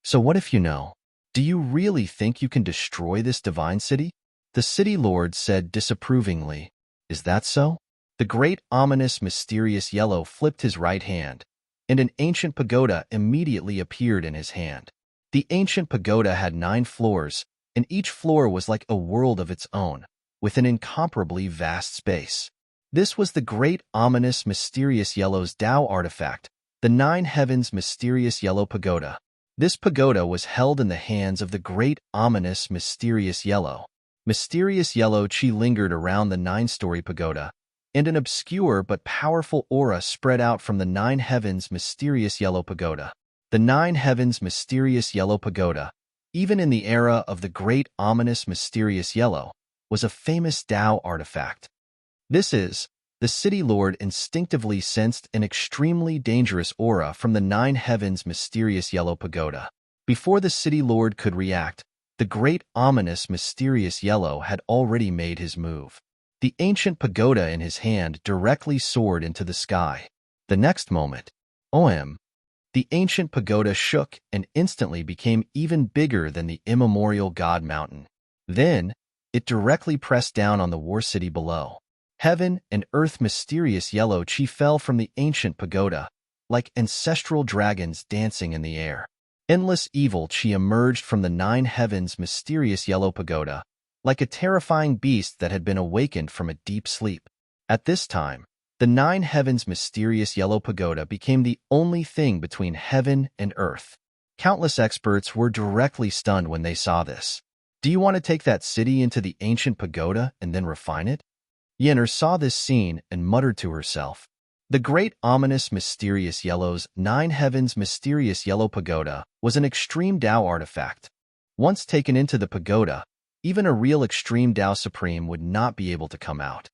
So what if you know? Do you really think you can destroy this divine city? The city lord said disapprovingly. Is that so? The great, ominous, mysterious yellow flipped his right hand, and an ancient pagoda immediately appeared in his hand. The ancient pagoda had 9 floors, and each floor was like a world of its own, with an incomparably vast space. This was the great, ominous, mysterious yellow's Tao artifact, the 9 heavens mysterious yellow pagoda. This pagoda was held in the hands of the great, ominous, mysterious yellow. Mysterious yellow chi lingered around the 9-story pagoda, and an obscure but powerful aura spread out from the 9 heavens mysterious yellow pagoda. The 9 heavens mysterious yellow pagoda, even in the era of the great, ominous, mysterious yellow, was a famous Tao artifact. The city lord instinctively sensed an extremely dangerous aura from the 9 heavens mysterious yellow pagoda. Before the city lord could react, the great, ominous, mysterious yellow had already made his move. The ancient pagoda in his hand directly soared into the sky. The next moment, the ancient pagoda shook and instantly became even bigger than the immemorial God Mountain. Then, it directly pressed down on the War City below. Heaven and earth mysterious yellow chi fell from the ancient pagoda, like ancestral dragons dancing in the air. Endless evil chi emerged from the 9 heavens mysterious yellow pagoda, like a terrifying beast that had been awakened from a deep sleep. At this time, the 9 heavens mysterious yellow pagoda became the only thing between heaven and earth. Countless experts were directly stunned when they saw this. Do you want to take that city into the ancient pagoda and then refine it? Yenner saw this scene and muttered to herself. The great, ominous, mysterious yellow's 9 heavens mysterious yellow pagoda was an extreme Tao artifact. Once taken into the pagoda, even a real extreme Tao Supreme would not be able to come out.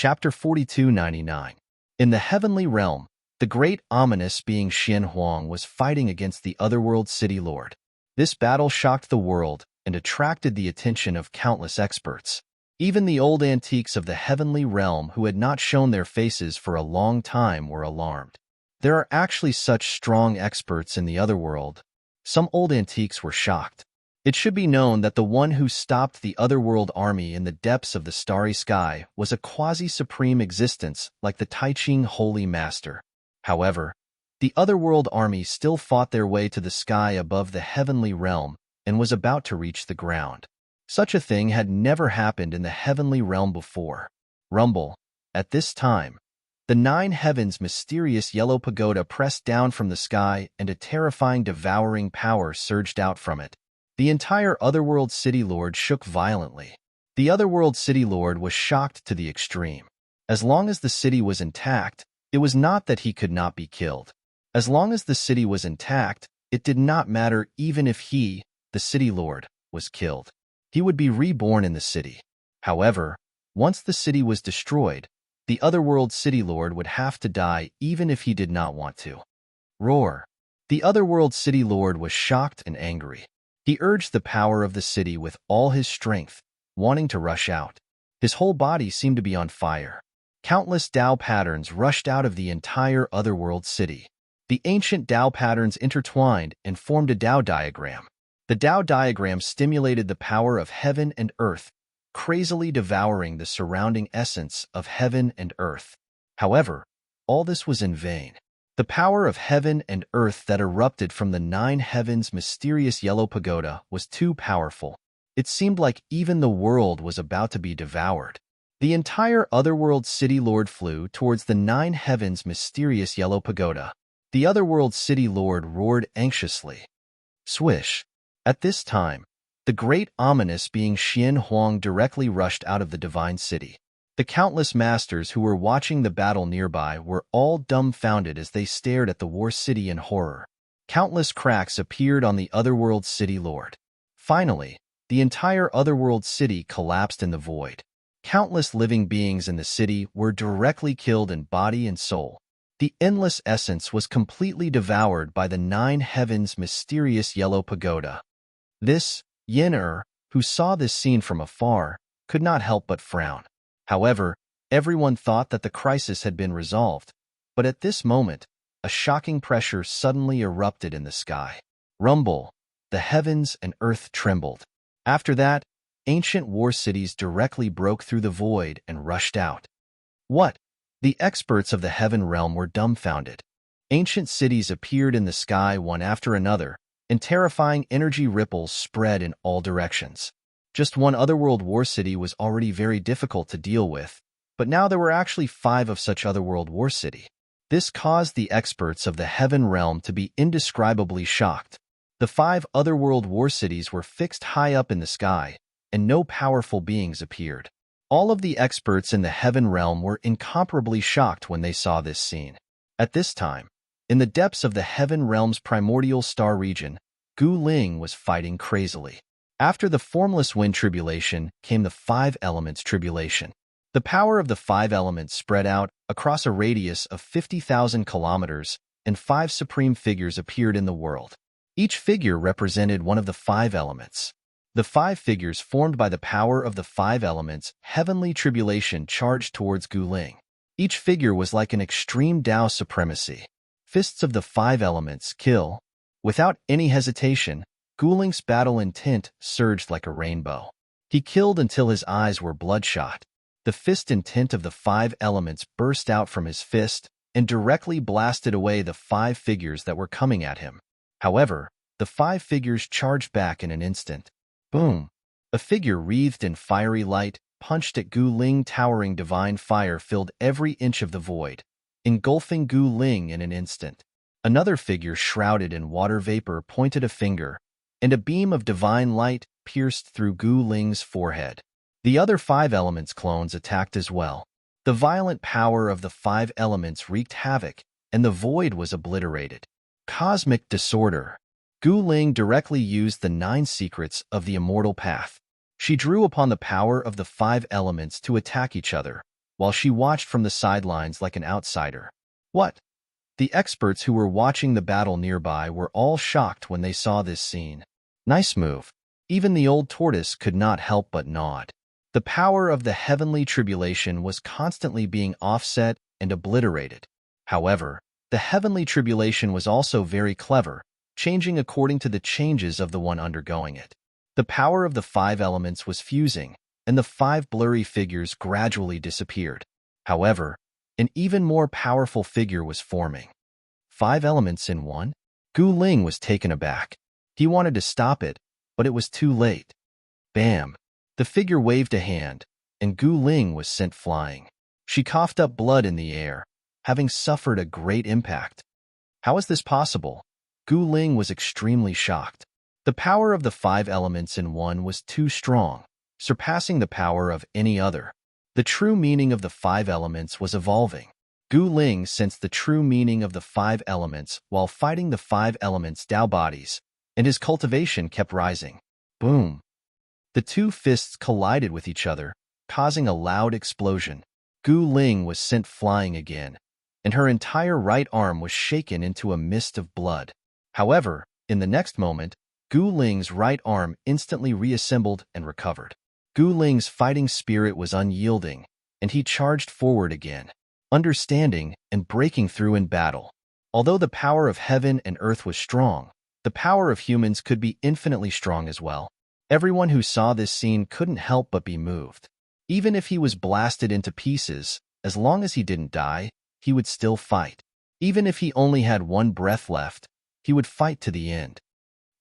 Chapter 4299. In the heavenly realm, the great ominous being Xian Huang was fighting against the otherworld city lord. This battle shocked the world and attracted the attention of countless experts. Even the old antiques of the heavenly realm who had not shown their faces for a long time were alarmed. There are actually such strong experts in the otherworld. Some old antiques were shocked. It should be known that the one who stopped the otherworld army in the depths of the starry sky was a quasi-supreme existence like the Taiching Holy Master. However, the otherworld army still fought their way to the sky above the heavenly realm and was about to reach the ground. Such a thing had never happened in the heavenly realm before. Rumble. At this time, the nine heavens' mysterious yellow pagoda pressed down from the sky and a terrifying devouring power surged out from it. The entire Otherworld City Lord shook violently. The Otherworld City Lord was shocked to the extreme. As long as the city was intact, it was not that he could not be killed. As long as the city was intact, it did not matter even if he, the City Lord, was killed. He would be reborn in the city. However, once the city was destroyed, the Otherworld City Lord would have to die even if he did not want to. Roar. The Otherworld City Lord was shocked and angry. He urged the power of the city with all his strength, wanting to rush out. His whole body seemed to be on fire. Countless Tao patterns rushed out of the entire Otherworld city. The ancient Tao patterns intertwined and formed a Tao diagram. The Tao diagram stimulated the power of heaven and earth, crazily devouring the surrounding essence of heaven and earth. However, all this was in vain. The power of heaven and earth that erupted from the nine heavens' mysterious yellow pagoda was too powerful. It seemed like even the world was about to be devoured. The entire Otherworld City Lord flew towards the nine heavens' mysterious yellow pagoda. The Otherworld City Lord roared anxiously. Swish. At this time, the great ominous being Xian Huang directly rushed out of the divine city. The countless masters who were watching the battle nearby were all dumbfounded as they stared at the war city in horror. Countless cracks appeared on the Otherworld City Lord. Finally, the entire Otherworld city collapsed in the void. Countless living beings in the city were directly killed in body and soul. The endless essence was completely devoured by the nine heavens' mysterious yellow pagoda. This, Yin who saw this scene from afar, could not help but frown. However, everyone thought that the crisis had been resolved, but at this moment, a shocking pressure suddenly erupted in the sky. Rumble. The heavens and earth trembled. After that, ancient war cities directly broke through the void and rushed out. What? The experts of the heaven realm were dumbfounded. Ancient cities appeared in the sky one after another, and terrifying energy ripples spread in all directions. Just one otherworld war city was already very difficult to deal with, but now there were actually 5 of such otherworld war city. This caused the experts of the heaven realm to be indescribably shocked. The 5 otherworld war cities were fixed high up in the sky, and no powerful beings appeared. All of the experts in the heaven realm were incomparably shocked when they saw this scene. At this time, in the depths of the heaven realm's primordial star region, Gu Ling was fighting crazily. After the formless wind tribulation came the 5 elements tribulation. The power of the 5 elements spread out across a radius of 50,000 kilometers, and 5 supreme figures appeared in the world. Each figure represented one of the 5 elements. The 5 figures formed by the power of the 5 elements heavenly tribulation charged towards Gu Ling. Each figure was like an extreme Tao supremacy. Fists of the 5 elements kill. Without any hesitation, Gu Ling's battle intent surged like a rainbow. He killed until his eyes were bloodshot. The fist intent of the 5 elements burst out from his fist and directly blasted away the 5 figures that were coming at him. However, the 5 figures charged back in an instant. Boom! A figure wreathed in fiery light punched at Gu Ling. Towering divine fire filled every inch of the void, engulfing Gu Ling in an instant. Another figure shrouded in water vapor pointed a finger, and a beam of divine light pierced through Gu Ling's forehead. The other 5 elements clones attacked as well. The violent power of the 5 elements wreaked havoc, and the void was obliterated. Cosmic disorder. Gu Ling directly used the 9 secrets of the immortal path. She drew upon the power of the 5 elements to attack each other, while she watched from the sidelines like an outsider. What? The experts who were watching the battle nearby were all shocked when they saw this scene. Nice move. Even the old tortoise could not help but nod. The power of the heavenly tribulation was constantly being offset and obliterated. However, the heavenly tribulation was also very clever, changing according to the changes of the one undergoing it. The power of the 5 elements was fusing, and the 5 blurry figures gradually disappeared. However, an even more powerful figure was forming. 5 elements in one? Gu Ling was taken aback. He wanted to stop it, but it was too late. Bam! The figure waved a hand, and Gu Ling was sent flying. She coughed up blood in the air, having suffered a great impact. How is this possible? Gu Ling was extremely shocked. The power of the 5 elements in one was too strong, surpassing the power of any other. The true meaning of the 5 elements was evolving. Gu Ling sensed the true meaning of the 5 elements while fighting the 5 elements' Tao bodies, and his cultivation kept rising. Boom! The 2 fists collided with each other, causing a loud explosion. Gu Ling was sent flying again, and her entire right arm was shaken into a mist of blood. However, in the next moment, Gu Ling's right arm instantly reassembled and recovered. Gu Ling's fighting spirit was unyielding, and he charged forward again, understanding and breaking through in battle. Although the power of heaven and earth was strong, the power of humans could be infinitely strong as well. Everyone who saw this scene couldn't help but be moved. Even if he was blasted into pieces, as long as he didn't die, he would still fight. Even if he only had 1 breath left, he would fight to the end.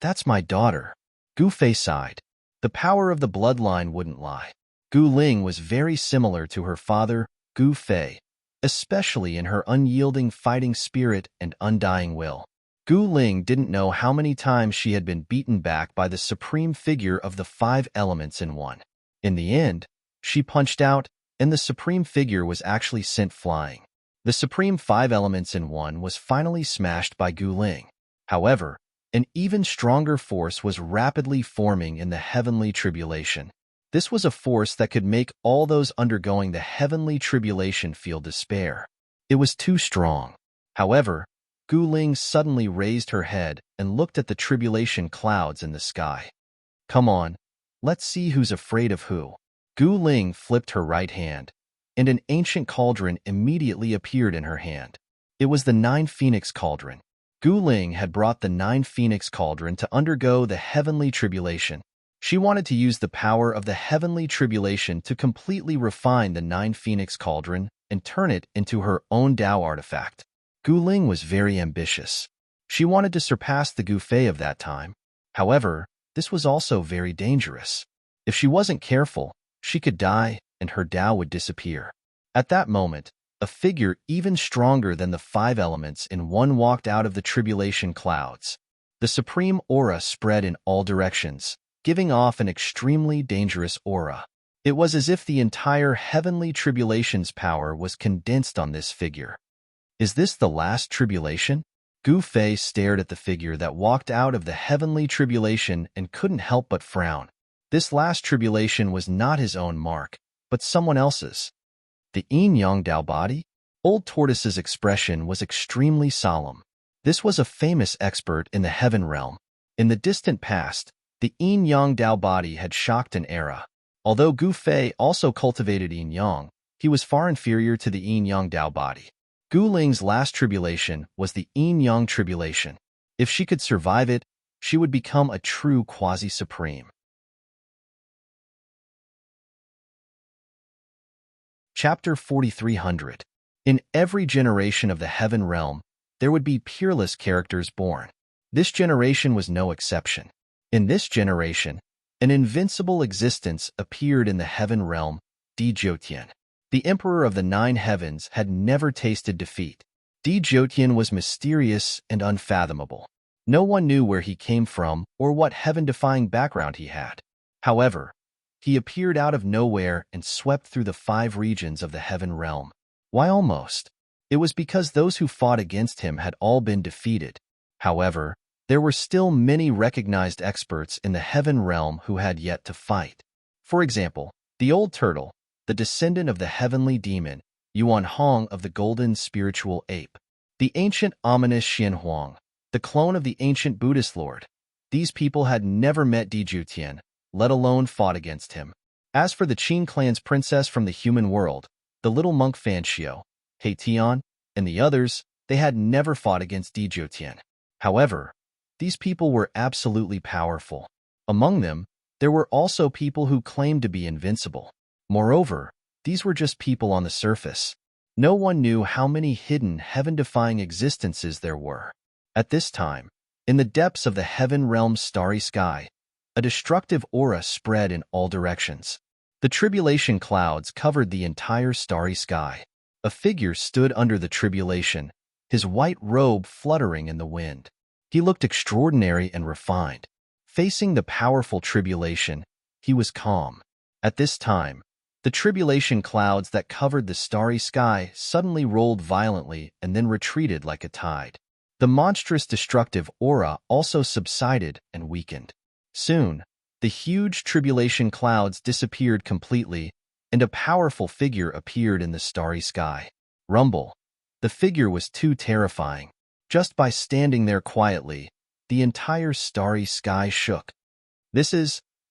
That's my daughter. Gu Fei sighed. The power of the bloodline wouldn't lie. Gu Ling was very similar to her father, Gu Fei, especially in her unyielding fighting spirit and undying will. Gu Ling didn't know how many times she had been beaten back by the supreme figure of the 5 elements in one. In the end, she punched out, and the supreme figure was actually sent flying. The supreme 5 elements in one was finally smashed by Gu Ling. However, an even stronger force was rapidly forming in the heavenly tribulation. This was a force that could make all those undergoing the heavenly tribulation feel despair. It was too strong. However, Gu Ling suddenly raised her head and looked at the tribulation clouds in the sky. Come on, let's see who's afraid of who. Gu Ling flipped her right hand, and an ancient cauldron immediately appeared in her hand. It was the 9 Phoenix Cauldron. Gu Ling had brought the 9 Phoenix Cauldron to undergo the heavenly tribulation. She wanted to use the power of the heavenly tribulation to completely refine the 9 Phoenix Cauldron and turn it into her own Tao artifact. Gu Ling was very ambitious. She wanted to surpass the Gu Fei of that time. However, this was also very dangerous. If she wasn't careful, she could die and her Tao would disappear. At that moment, a figure even stronger than the 5 elements in one walked out of the tribulation clouds. The supreme aura spread in all directions, giving off an extremely dangerous aura. It was as if the entire heavenly tribulation's power was condensed on this figure. Is this the last tribulation? Gu Fei stared at the figure that walked out of the heavenly tribulation and couldn't help but frown. This last tribulation was not his own mark, but someone else's. The yin-yang Tao body? Old Tortoise's expression was extremely solemn. This was a famous expert in the heaven realm. In the distant past, the yin-yang Tao body had shocked an era. Although Gu Fei also cultivated yin-yang, he was far inferior to the yin-yang Tao body. Gu Ling's last tribulation was the yin-yang tribulation. If she could survive it, she would become a true quasi-supreme. Chapter 4300. In every generation of the heaven realm, there would be peerless characters born. This generation was no exception. In this generation, an invincible existence appeared in the heaven realm, Di Jiutian. The emperor of the 9 heavens had never tasted defeat. Di Jiutian was mysterious and unfathomable. No one knew where he came from or what heaven-defying background he had. However, he appeared out of nowhere and swept through the 5 regions of the heaven realm. Why almost? It was because those who fought against him had all been defeated. However, there were still many recognized experts in the heaven realm who had yet to fight. For example, the old turtle, the descendant of the heavenly demon, Yuan Hong of the golden spiritual ape. The ancient ominous Xian Huang, the clone of the ancient Buddhist lord. These people had never met Di Jutian, let alone fought against him. As for the Qin clan's princess from the human world, the little monk Fan Xiao, He Tian, and the others, they had never fought against Di Jutian. However, these people were absolutely powerful. Among them, there were also people who claimed to be invincible. Moreover, these were just people on the surface. No one knew how many hidden, heaven-defying existences there were. At this time, in the depths of the heaven realm's starry sky, a destructive aura spread in all directions. The tribulation clouds covered the entire starry sky. A figure stood under the tribulation, his white robe fluttering in the wind. He looked extraordinary and refined. Facing the powerful tribulation, he was calm. At this time, the tribulation clouds that covered the starry sky suddenly rolled violently and then retreated like a tide. The monstrous destructive aura also subsided and weakened. Soon, the huge tribulation clouds disappeared completely, and a powerful figure appeared in the starry sky. Rumble. The figure was too terrifying. Just by standing there quietly, the entire starry sky shook.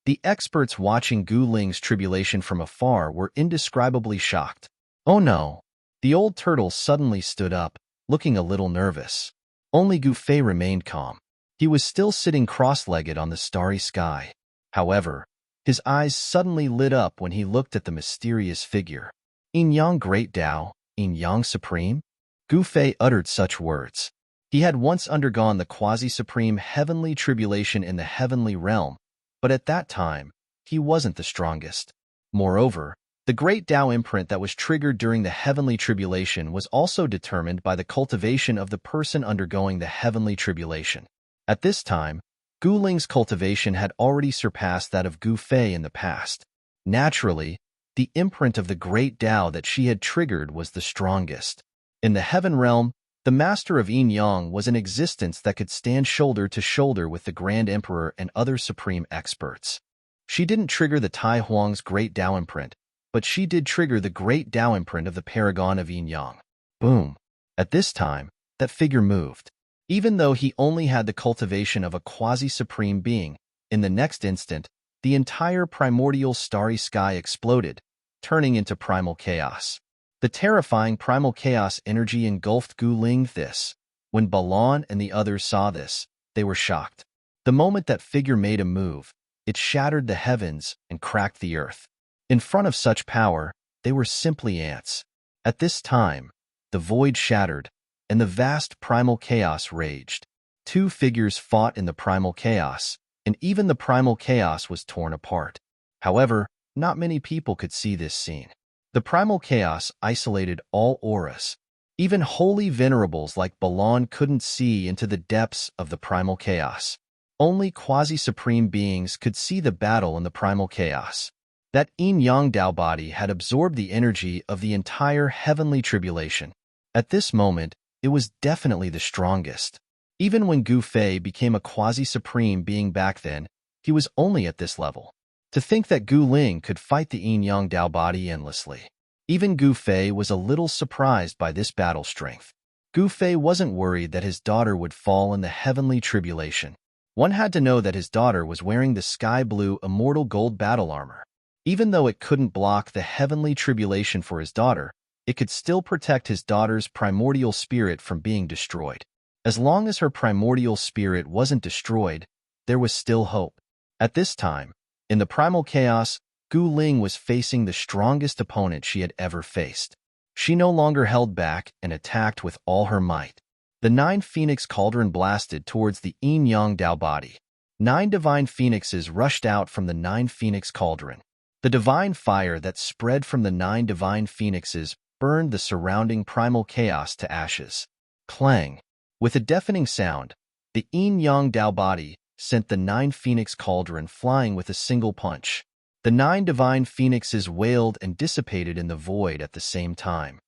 The experts watching Gu Ling's tribulation from afar were indescribably shocked. Oh no! The old turtle suddenly stood up, looking a little nervous. Only Gu Fei remained calm. He was still sitting cross-legged on the starry sky. However, his eyes suddenly lit up when he looked at the mysterious figure. Yin Yang Great Tao, Yin Yang Supreme? Gu Fei uttered such words. He had once undergone the quasi-supreme heavenly tribulation in the heavenly realm, but at that time, he wasn't the strongest. Moreover, the great Tao imprint that was triggered during the heavenly tribulation was also determined by the cultivation of the person undergoing the heavenly tribulation. At this time, Gu Ling's cultivation had already surpassed that of Gu Fei in the past. Naturally, the imprint of the great Tao that she had triggered was the strongest. In the heaven realm, the master of Yin Yang was an existence that could stand shoulder to shoulder with the Grand Emperor and other supreme experts. She didn't trigger the Tai Huang's great Tao imprint, but she did trigger the great Tao imprint of the paragon of Yin Yang. Boom! At this time, that figure moved. Even though he only had the cultivation of a quasi-supreme being, in the next instant, the entire primordial starry sky exploded, turning into primal chaos. The terrifying primal chaos energy engulfed Gu Ling. When Balan and the others saw this, they were shocked. The moment that figure made a move, it shattered the heavens and cracked the earth. In front of such power, they were simply ants. At this time, the void shattered, and the vast primal chaos raged. Two figures fought in the primal chaos, and even the primal chaos was torn apart. However, not many people could see this scene. The primal chaos isolated all auras. Even holy venerables like Balan couldn't see into the depths of the primal chaos. Only quasi-supreme beings could see the battle in the primal chaos. That yin-yang Tao body had absorbed the energy of the entire heavenly tribulation. At this moment, it was definitely the strongest. Even when Gu Fei became a quasi-supreme being back then, he was only at this level. To think that Gu Ling could fight the yin-yang Tao body endlessly. Even Gu Fei was a little surprised by this battle strength. Gu Fei wasn't worried that his daughter would fall in the heavenly tribulation. One had to know that his daughter was wearing the sky blue immortal gold battle armor. Even though it couldn't block the heavenly tribulation for his daughter, it could still protect his daughter's primordial spirit from being destroyed. As long as her primordial spirit wasn't destroyed, there was still hope. At this time, in the primal chaos, Gu Ling was facing the strongest opponent she had ever faced. She no longer held back and attacked with all her might. The 9 Phoenix Cauldron blasted towards the yin-yang Tao body. 9 divine phoenixes rushed out from the 9 Phoenix Cauldron. The divine fire that spread from the 9 divine phoenixes burned the surrounding primal chaos to ashes. Clang! With a deafening sound, the yin-yang Tao body sent the 9 Phoenix Cauldron flying with a single punch. The 9 divine phoenixes wailed and dissipated in the void at the same time.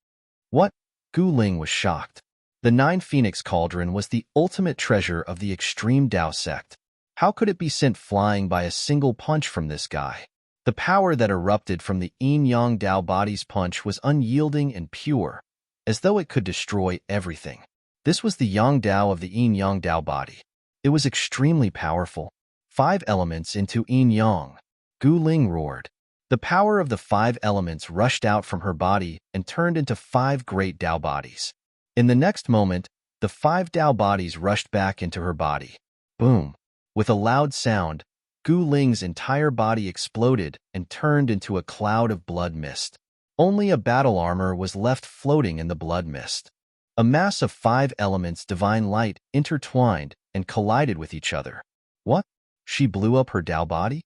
What? Gu Ling was shocked. The 9 Phoenix Cauldron was the ultimate treasure of the extreme Tao sect. How could it be sent flying by a single punch from this guy? The power that erupted from the yin-yang Dao body's punch was unyielding and pure, as though it could destroy everything. This was the yang Dao of the yin-yang Dao body. It was extremely powerful. 5 elements into yin-yang. Gu Ling roared. The power of the 5 elements rushed out from her body and turned into 5 great Dao bodies. In the next moment, the 5 Dao bodies rushed back into her body. Boom! With a loud sound, Gu Ling's entire body exploded and turned into a cloud of blood mist. Only a battle armor was left floating in the blood mist. A mass of 5 elements divine light intertwined and collided with each other. What? She blew up her Dao body?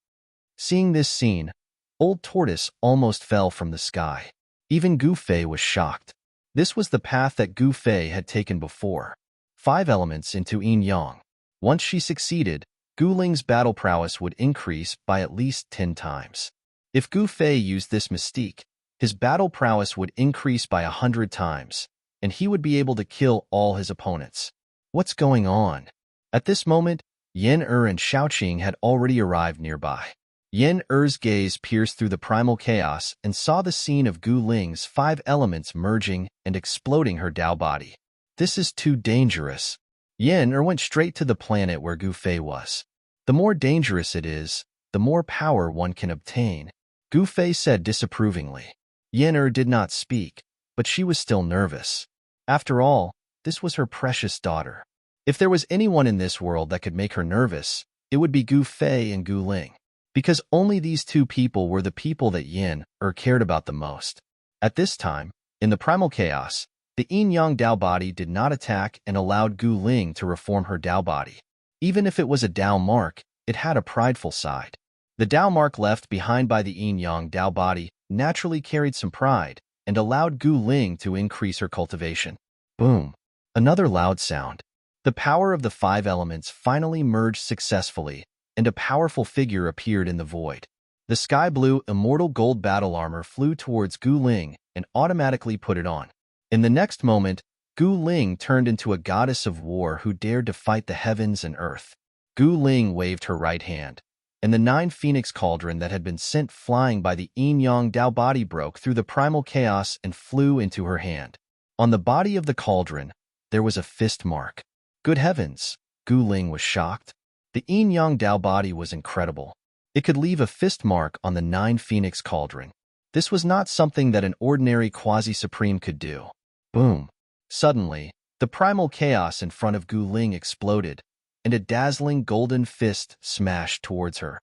Seeing this scene, Old Tortoise almost fell from the sky. Even Gu Fei was shocked. This was the path that Gu Fei had taken before. 5 elements into yin-yang. Once she succeeded, Gu Ling's battle prowess would increase by at least 10 times. If Gu Fei used this mystique, his battle prowess would increase by 100 times, and he would be able to kill all his opponents. What's going on? At this moment, Yen and Shaoqing had already arrived nearby. Yen gaze pierced through the primal chaos and saw the scene of Gu Ling's 5 elements merging and exploding her Dao body. This is too dangerous. Yen went straight to the planet where Gu Fei was. The more dangerous it is, the more power one can obtain, Gu Fei said disapprovingly. Yen did not speak, but she was still nervous. After all, this was her precious daughter. If there was anyone in this world that could make her nervous, it would be Gu Fei and Gu Ling, because only these 2 people were the people that Yen cared about the most. At this time, in the primal chaos, the yin-yang Dao body did not attack and allowed Gu Ling to reform her Dao body. Even if it was a Dao mark, it had a prideful side. The Dao mark left behind by the yin-yang Dao body naturally carried some pride and allowed Gu Ling to increase her cultivation. Boom! Another loud sound. The power of the 5 elements finally merged successfully, and a powerful figure appeared in the void. The sky blue immortal gold battle armor flew towards Gu Ling and automatically put it on. In the next moment, Gu Ling turned into a goddess of war who dared to fight the heavens and earth. Gu Ling waved her right hand, and the 9 phoenix cauldron that had been sent flying by the yin-yang Dao body broke through the primal chaos and flew into her hand. On the body of the cauldron, there was a fist mark. Good heavens! Gu Ling was shocked. The yin-yang Dao body was incredible. It could leave a fist mark on the 9 phoenix cauldron. This was not something that an ordinary quasi-supreme could do. Boom! Suddenly, the primal chaos in front of Gu Ling exploded, and a dazzling golden fist smashed towards her.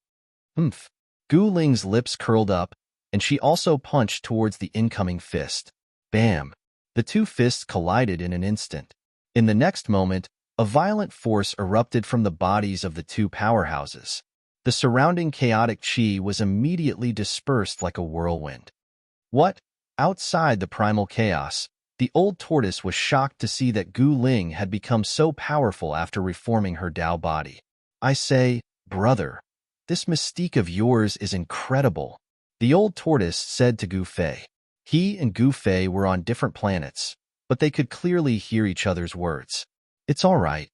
Humph! Gu Ling's lips curled up, and she also punched towards the incoming fist. Bam! The 2 fists collided in an instant. In the next moment, a violent force erupted from the bodies of the 2 powerhouses. The surrounding chaotic chi was immediately dispersed like a whirlwind. What? Outside the primal chaos, the old tortoise was shocked to see that Gu Ling had become so powerful after reforming her Dao body. I say, brother, this mystique of yours is incredible, the old tortoise said to Gu Fei. He and Gu Fei were on different planets, but they could clearly hear each other's words. It's all right,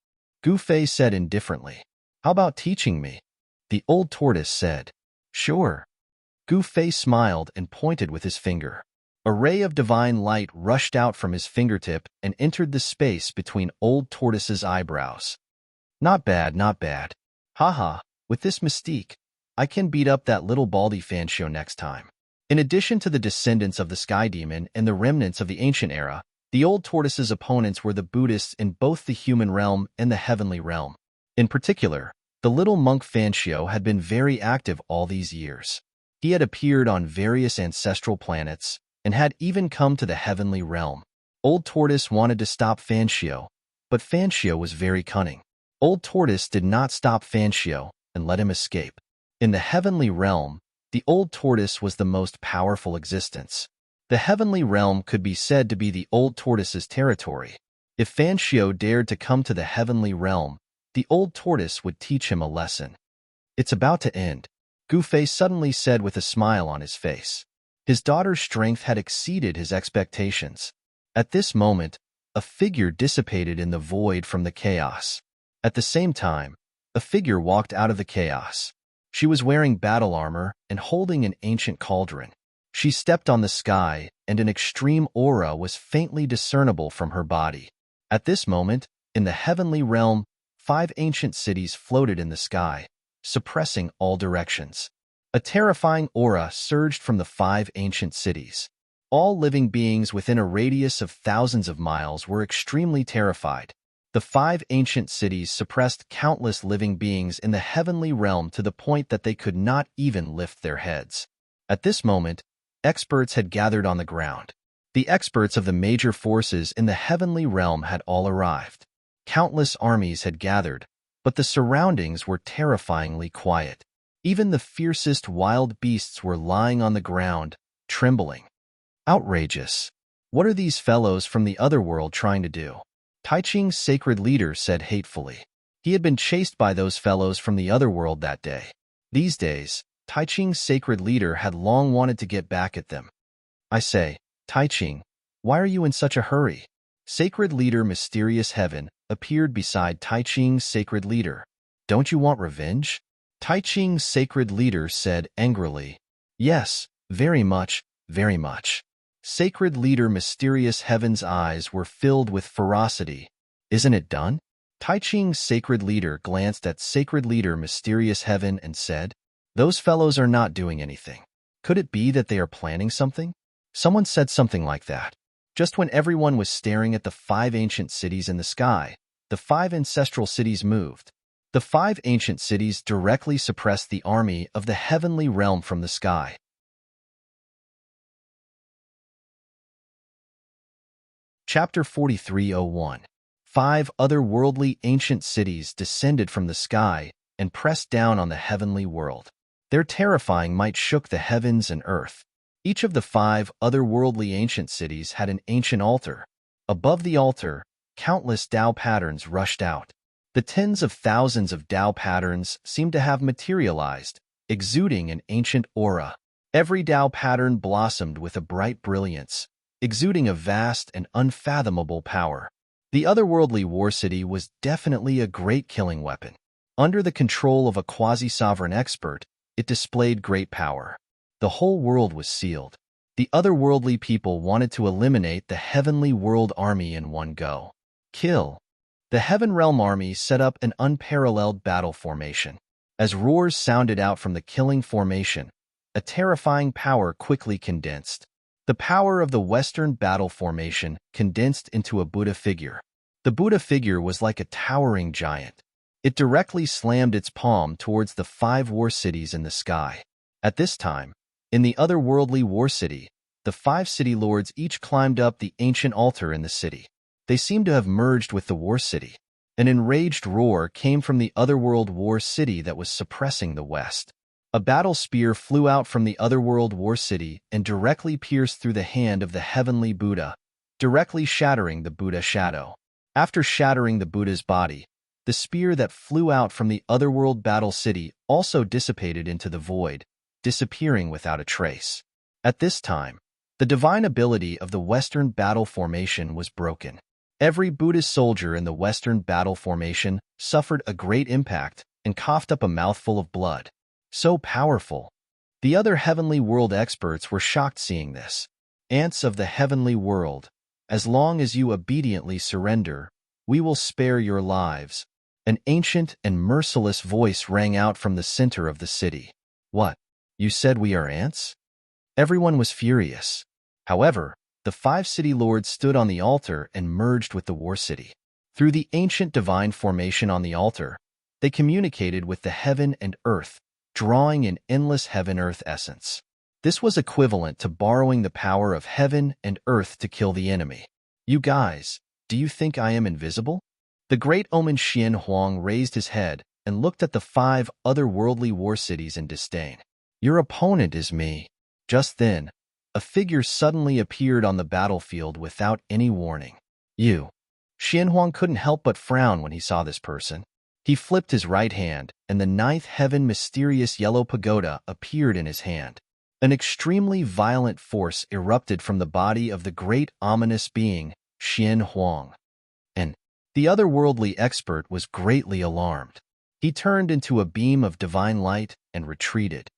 Gu Fei said indifferently. How about teaching me? The old tortoise said. Sure. Gu Fei smiled and pointed with his finger. A ray of divine light rushed out from his fingertip and entered the space between Old Tortoise's eyebrows. Not bad, not bad. Haha, with this mystique, I can beat up that little baldy Fanshio next time. In addition to the descendants of the Sky Demon and the remnants of the ancient era, the Old Tortoise's opponents were the Buddhists in both the human realm and the heavenly realm. In particular, the little monk Fanshio had been very active all these years. He had appeared on various ancestral planets, and had even come to the heavenly realm. Old Tortoise wanted to stop Fanshio, but Fanshio was very cunning. Old Tortoise did not stop Fanshio and let him escape. In the heavenly realm, the Old Tortoise was the most powerful existence. The heavenly realm could be said to be the Old Tortoise's territory. If Fanshio dared to come to the heavenly realm, the Old Tortoise would teach him a lesson. It's about to end, Gu Fei suddenly said with a smile on his face. His daughter's strength had exceeded his expectations. At this moment, a figure dissipated in the void from the chaos. At the same time, a figure walked out of the chaos. She was wearing battle armor and holding an ancient cauldron. She stepped on the sky, and an extreme aura was faintly discernible from her body. At this moment, in the heavenly realm, 5 ancient cities floated in the sky, suppressing all directions. A terrifying aura surged from the 5 ancient cities. All living beings within a radius of thousands of miles were extremely terrified. The 5 ancient cities suppressed countless living beings in the heavenly realm to the point that they could not even lift their heads. At this moment, experts had gathered on the ground. The experts of the major forces in the heavenly realm had all arrived. Countless armies had gathered, but the surroundings were terrifyingly quiet. Even the fiercest wild beasts were lying on the ground, trembling. Outrageous. What are these fellows from the other world trying to do? Tai Ching's sacred leader said hatefully. He had been chased by those fellows from the other world that day. These days, Tai Ching's sacred leader had long wanted to get back at them. I say, Tai Ching, why are you in such a hurry? Sacred leader Mysterious Heaven appeared beside Tai Ching's sacred leader. Don't you want revenge? Tai Ching's sacred leader said angrily. Yes, very much, very much. Sacred leader Mysterious Heaven's eyes were filled with ferocity. Isn't it done? Tai Ching's sacred leader glanced at sacred leader Mysterious Heaven and said, those fellows are not doing anything. Could it be that they are planning something? Someone said something like that. Just when everyone was staring at the 5 ancient cities in the sky, the 5 ancestral cities moved. The 5 ancient cities directly suppressed the army of the heavenly realm from the sky. Chapter 43:01. 5 otherworldly ancient cities descended from the sky and pressed down on the heavenly world. Their terrifying might shook the heavens and earth. Each of the 5 otherworldly ancient cities had an ancient altar. Above the altar, countless Tao patterns rushed out. The tens of thousands of Tao patterns seemed to have materialized, exuding an ancient aura. Every Tao pattern blossomed with a bright brilliance, exuding a vast and unfathomable power. The otherworldly war city was definitely a great killing weapon. Under the control of a quasi-sovereign expert, it displayed great power. The whole world was sealed. The otherworldly people wanted to eliminate the heavenly world army in one go. Kill. The Heaven Realm army set up an unparalleled battle formation. As roars sounded out from the killing formation, a terrifying power quickly condensed. The power of the Western battle formation condensed into a Buddha figure. The Buddha figure was like a towering giant. It directly slammed its palm towards the 5 war cities in the sky. At this time, in the otherworldly war city, the 5 city lords each climbed up the ancient altar in the city. They seemed to have merged with the war city. An enraged roar came from the otherworld war city that was suppressing the West. A battle spear flew out from the otherworld war city and directly pierced through the hand of the heavenly Buddha, directly shattering the Buddha shadow. After shattering the Buddha's body, the spear that flew out from the otherworld battle city also dissipated into the void, disappearing without a trace. At this time, the divine ability of the Western battle formation was broken. Every Buddhist soldier in the Western battle formation suffered a great impact and coughed up a mouthful of blood. So powerful. The other heavenly world experts were shocked seeing this. Ants of the heavenly world, as long as you obediently surrender, we will spare your lives. An ancient and merciless voice rang out from the center of the city. What? You said we are ants? Everyone was furious. However, the 5 city lords stood on the altar and merged with the war city. Through the ancient divine formation on the altar, they communicated with the heaven and earth, drawing an endless heaven-earth essence. This was equivalent to borrowing the power of heaven and earth to kill the enemy. You guys, do you think I am invisible? The great omen Xian Huang raised his head and looked at the 5 otherworldly war cities in disdain. Your opponent is me. Just then, a figure suddenly appeared on the battlefield without any warning. You. Xian Huang couldn't help but frown when he saw this person. He flipped his right hand, and the 9th heaven mysterious yellow pagoda appeared in his hand. An extremely violent force erupted from the body of the great ominous being, Xian Huang. And the otherworldly expert was greatly alarmed. He turned into a beam of divine light and retreated.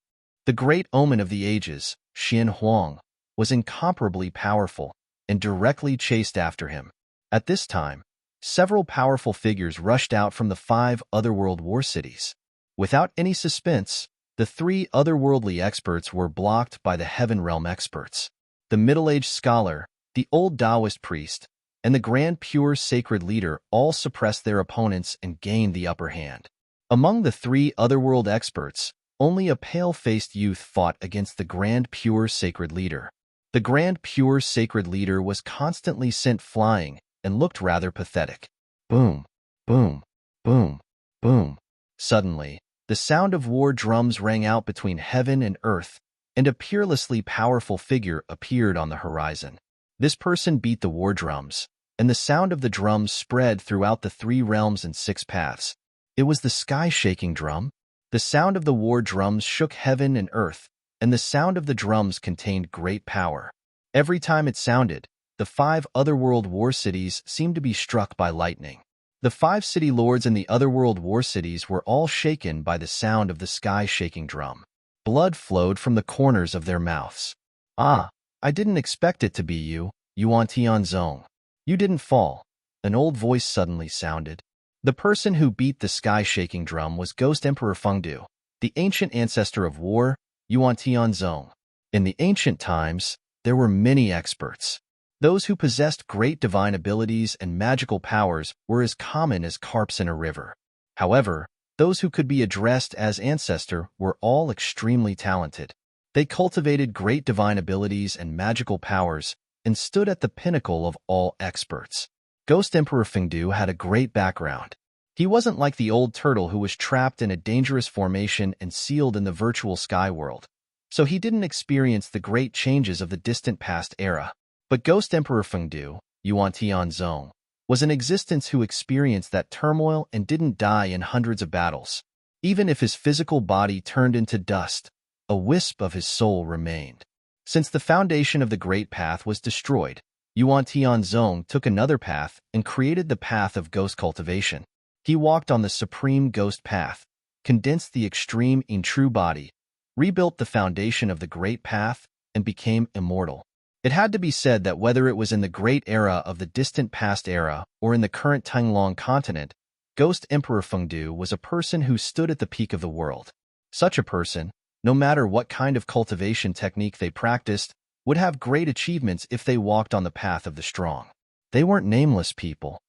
The great omen of the ages, Xian Huang, was incomparably powerful and directly chased after him. At this time, several powerful figures rushed out from the 5 otherworld war cities. Without any suspense, the 3 otherworldly experts were blocked by the Heaven Realm experts. The middle-aged scholar, the old Taoist priest, and the grand pure sacred leader all suppressed their opponents and gained the upper hand. Among the 3 otherworld experts, only a pale-faced youth fought against the grand pure sacred leader. The grand pure sacred leader was constantly sent flying and looked rather pathetic. Boom, boom, boom, boom. Suddenly, the sound of war drums rang out between heaven and earth, and a peerlessly powerful figure appeared on the horizon. This person beat the war drums, and the sound of the drums spread throughout the 3 realms and 6 paths. It was the sky-shaking drum. The sound of the war drums shook heaven and earth, and the sound of the drums contained great power. Every time it sounded, the 5 otherworld war cities seemed to be struck by lightning. The 5 city lords in the otherworld war cities were all shaken by the sound of the sky-shaking drum. Blood flowed from the corners of their mouths. Ah, I didn't expect it to be you, Yuan Tianzong. You didn't fall. An old voice suddenly sounded. The person who beat the sky-shaking drum was Ghost Emperor Fengdu, the ancient ancestor of war, Yuan Tianzong. In the ancient times, there were many experts. Those who possessed great divine abilities and magical powers were as common as carps in a river. However, those who could be addressed as ancestor were all extremely talented. They cultivated great divine abilities and magical powers and stood at the pinnacle of all experts. Ghost Emperor Fengdu had a great background. He wasn't like the old turtle who was trapped in a dangerous formation and sealed in the virtual sky world, so he didn't experience the great changes of the distant past era. But Ghost Emperor Fengdu, Yuan Tianzong, was in existence who experienced that turmoil and didn't die in hundreds of battles. Even if his physical body turned into dust, a wisp of his soul remained. Since the foundation of the Great Path was destroyed, Yuan Tianzong took another path and created the path of ghost cultivation. He walked on the supreme ghost path, condensed the extreme in true body, rebuilt the foundation of the Great Path, and became immortal. It had to be said that whether it was in the great era of the distant past era or in the current Tanglong continent, Ghost Emperor Fengdu was a person who stood at the peak of the world. Such a person, no matter what kind of cultivation technique they practiced, would have great achievements if they walked on the path of the strong. They weren't nameless people.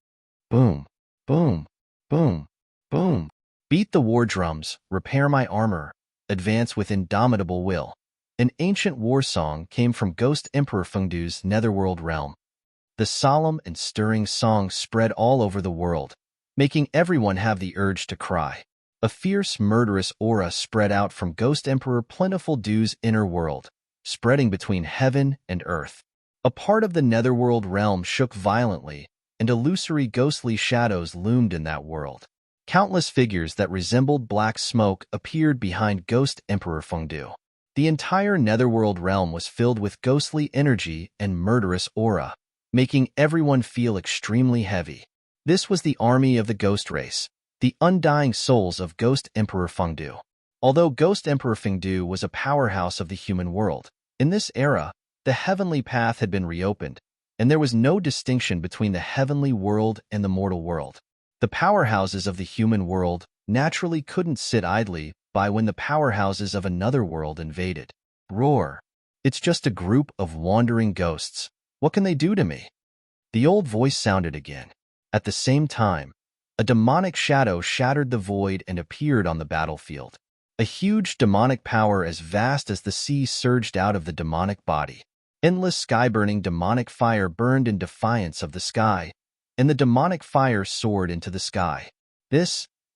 Boom, boom, boom, boom. Beat the war drums, repair my armor, advance with indomitable will. An ancient war song came from Ghost Emperor Fengdu's netherworld realm. The solemn and stirring song spread all over the world, making everyone have the urge to cry. A fierce, murderous aura spread out from Ghost Emperor Plentiful Dew's inner world, spreading between heaven and earth. A part of the netherworld realm shook violently, and illusory ghostly shadows loomed in that world. Countless figures that resembled black smoke appeared behind Ghost Emperor Fengdu. The entire netherworld realm was filled with ghostly energy and murderous aura, making everyone feel extremely heavy. This was the army of the ghost race, the undying souls of Ghost Emperor Fengdu. Although Ghost Emperor Fengdu was a powerhouse of the human world, in this era, the heavenly path had been reopened, and there was no distinction between the heavenly world and the mortal world. The powerhouses of the human world naturally couldn't sit idly by when the powerhouses of another world invaded. Roar! It's just a group of wandering ghosts. What can they do to me? The old voice sounded again. At the same time, a demonic shadow shattered the void and appeared on the battlefield. A huge demonic power as vast as the sea surged out of the demonic body. Endless sky-burning demonic fire burned in defiance of the sky, and the demonic fire soared into the sky.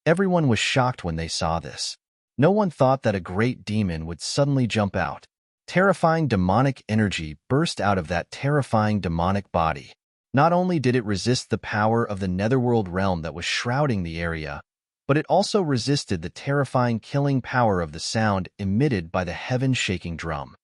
Everyone was shocked when they saw this. No one thought that a great demon would suddenly jump out. Terrifying demonic energy burst out of that terrifying demonic body. Not only did it resist the power of the netherworld realm that was shrouding the area, but it also resisted the terrifying killing power of the sound emitted by the heaven-shaking drum.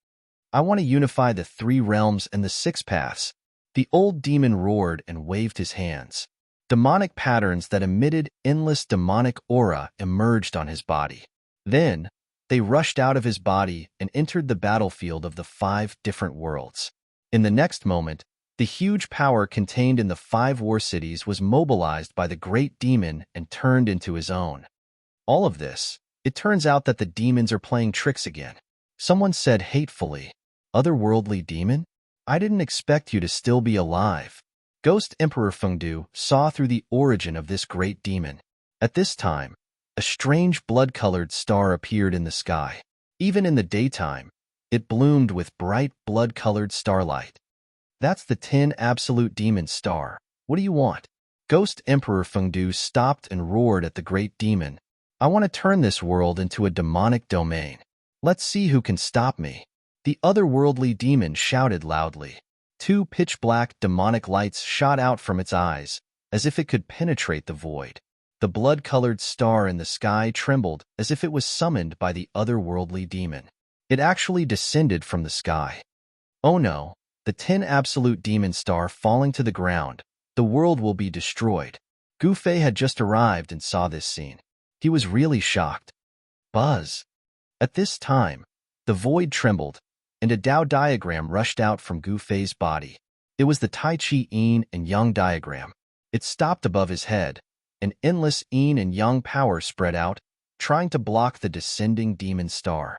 I want to unify the 3 realms and the 6 paths. The old demon roared and waved his hands. Demonic patterns that emitted endless demonic aura emerged on his body. Then, they rushed out of his body and entered the battlefield of the 5 different worlds. In the next moment, the huge power contained in the 5 war cities was mobilized by the great demon and turned into his own. All of this, it turns out that the demons are playing tricks again. Someone said hatefully, "Otherworldly demon? I didn't expect you to still be alive." Ghost Emperor Fengdu saw through the origin of this great demon. At this time, a strange blood-colored star appeared in the sky. Even in the daytime, it bloomed with bright blood-colored starlight. "That's the 10 absolute demon star. What do you want?" Ghost Emperor Fengdu stopped and roared at the great demon. "I want to turn this world into a demonic domain. Let's see who can stop me." The otherworldly demon shouted loudly. 2 pitch-black demonic lights shot out from its eyes, as if it could penetrate the void. The blood-colored star in the sky trembled as if it was summoned by the otherworldly demon. It actually descended from the sky. Oh no, the 10 absolute demon star falling to the ground. The world will be destroyed. Gu Fei had just arrived and saw this scene. He was really shocked. Buzz. At this time, the void trembled, and a Tao diagram rushed out from Gu Fei's body. It was the Tai Chi Yin and Yang diagram. It stopped above his head. An endless yin and yang power spread out, trying to block the descending demon star.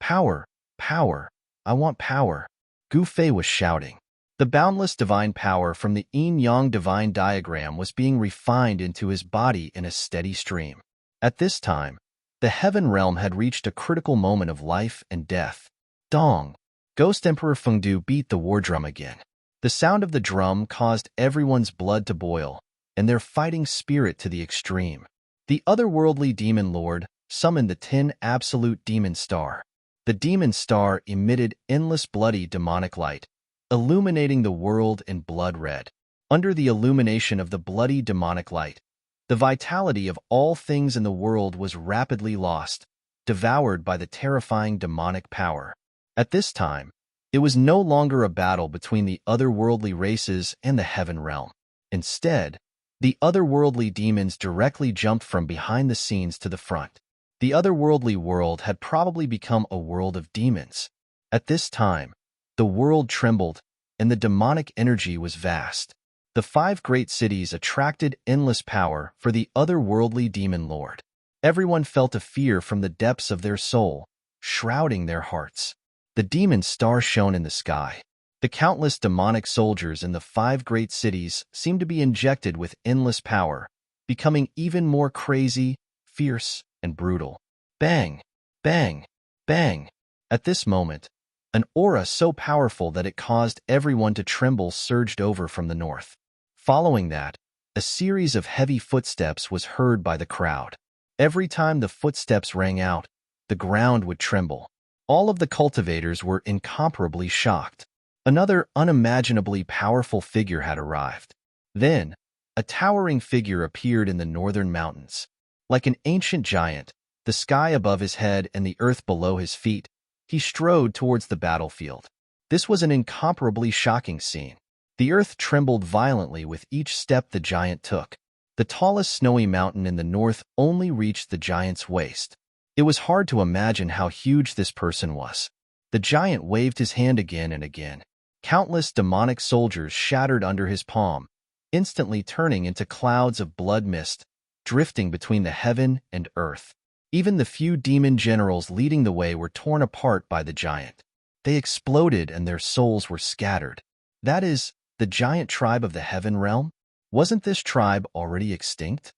"Power, power, I want power," Gu Fei was shouting. The boundless divine power from the yin-yang divine diagram was being refined into his body in a steady stream. At this time, the heaven realm had reached a critical moment of life and death. Dong! Ghost Emperor Fengdu beat the war drum again. The sound of the drum caused everyone's blood to boil, and their fighting spirit to the extreme. The otherworldly demon lord summoned the 10 absolute demon star. The demon star emitted endless bloody demonic light, illuminating the world in blood red. Under the illumination of the bloody demonic light, the vitality of all things in the world was rapidly lost, devoured by the terrifying demonic power. At this time, it was no longer a battle between the otherworldly races and the heaven realm. Instead, the otherworldly demons directly jumped from behind the scenes to the front. The otherworldly world had probably become a world of demons. At this time, the world trembled, and the demonic energy was vast. The 5 great cities attracted endless power for the otherworldly demon lord. Everyone felt a fear from the depths of their soul, shrouding their hearts. The demon star shone in the sky. The countless demonic soldiers in the 5 great cities seemed to be injected with endless power, becoming even more crazy, fierce, and brutal. Bang! Bang! Bang! At this moment, an aura so powerful that it caused everyone to tremble surged over from the north. Following that, a series of heavy footsteps was heard by the crowd. Every time the footsteps rang out, the ground would tremble. All of the cultivators were incomparably shocked. Another unimaginably powerful figure had arrived. Then, a towering figure appeared in the northern mountains. Like an ancient giant, the sky above his head and the earth below his feet, he strode towards the battlefield. This was an incomparably shocking scene. The earth trembled violently with each step the giant took. The tallest snowy mountain in the north only reached the giant's waist. It was hard to imagine how huge this person was. The giant waved his hand again and again. Countless demonic soldiers shattered under his palm, instantly turning into clouds of blood mist, drifting between the heaven and earth. Even the few demon generals leading the way were torn apart by the giant. They exploded and their souls were scattered. That is, the giant tribe of the heaven realm? Wasn't this tribe already extinct?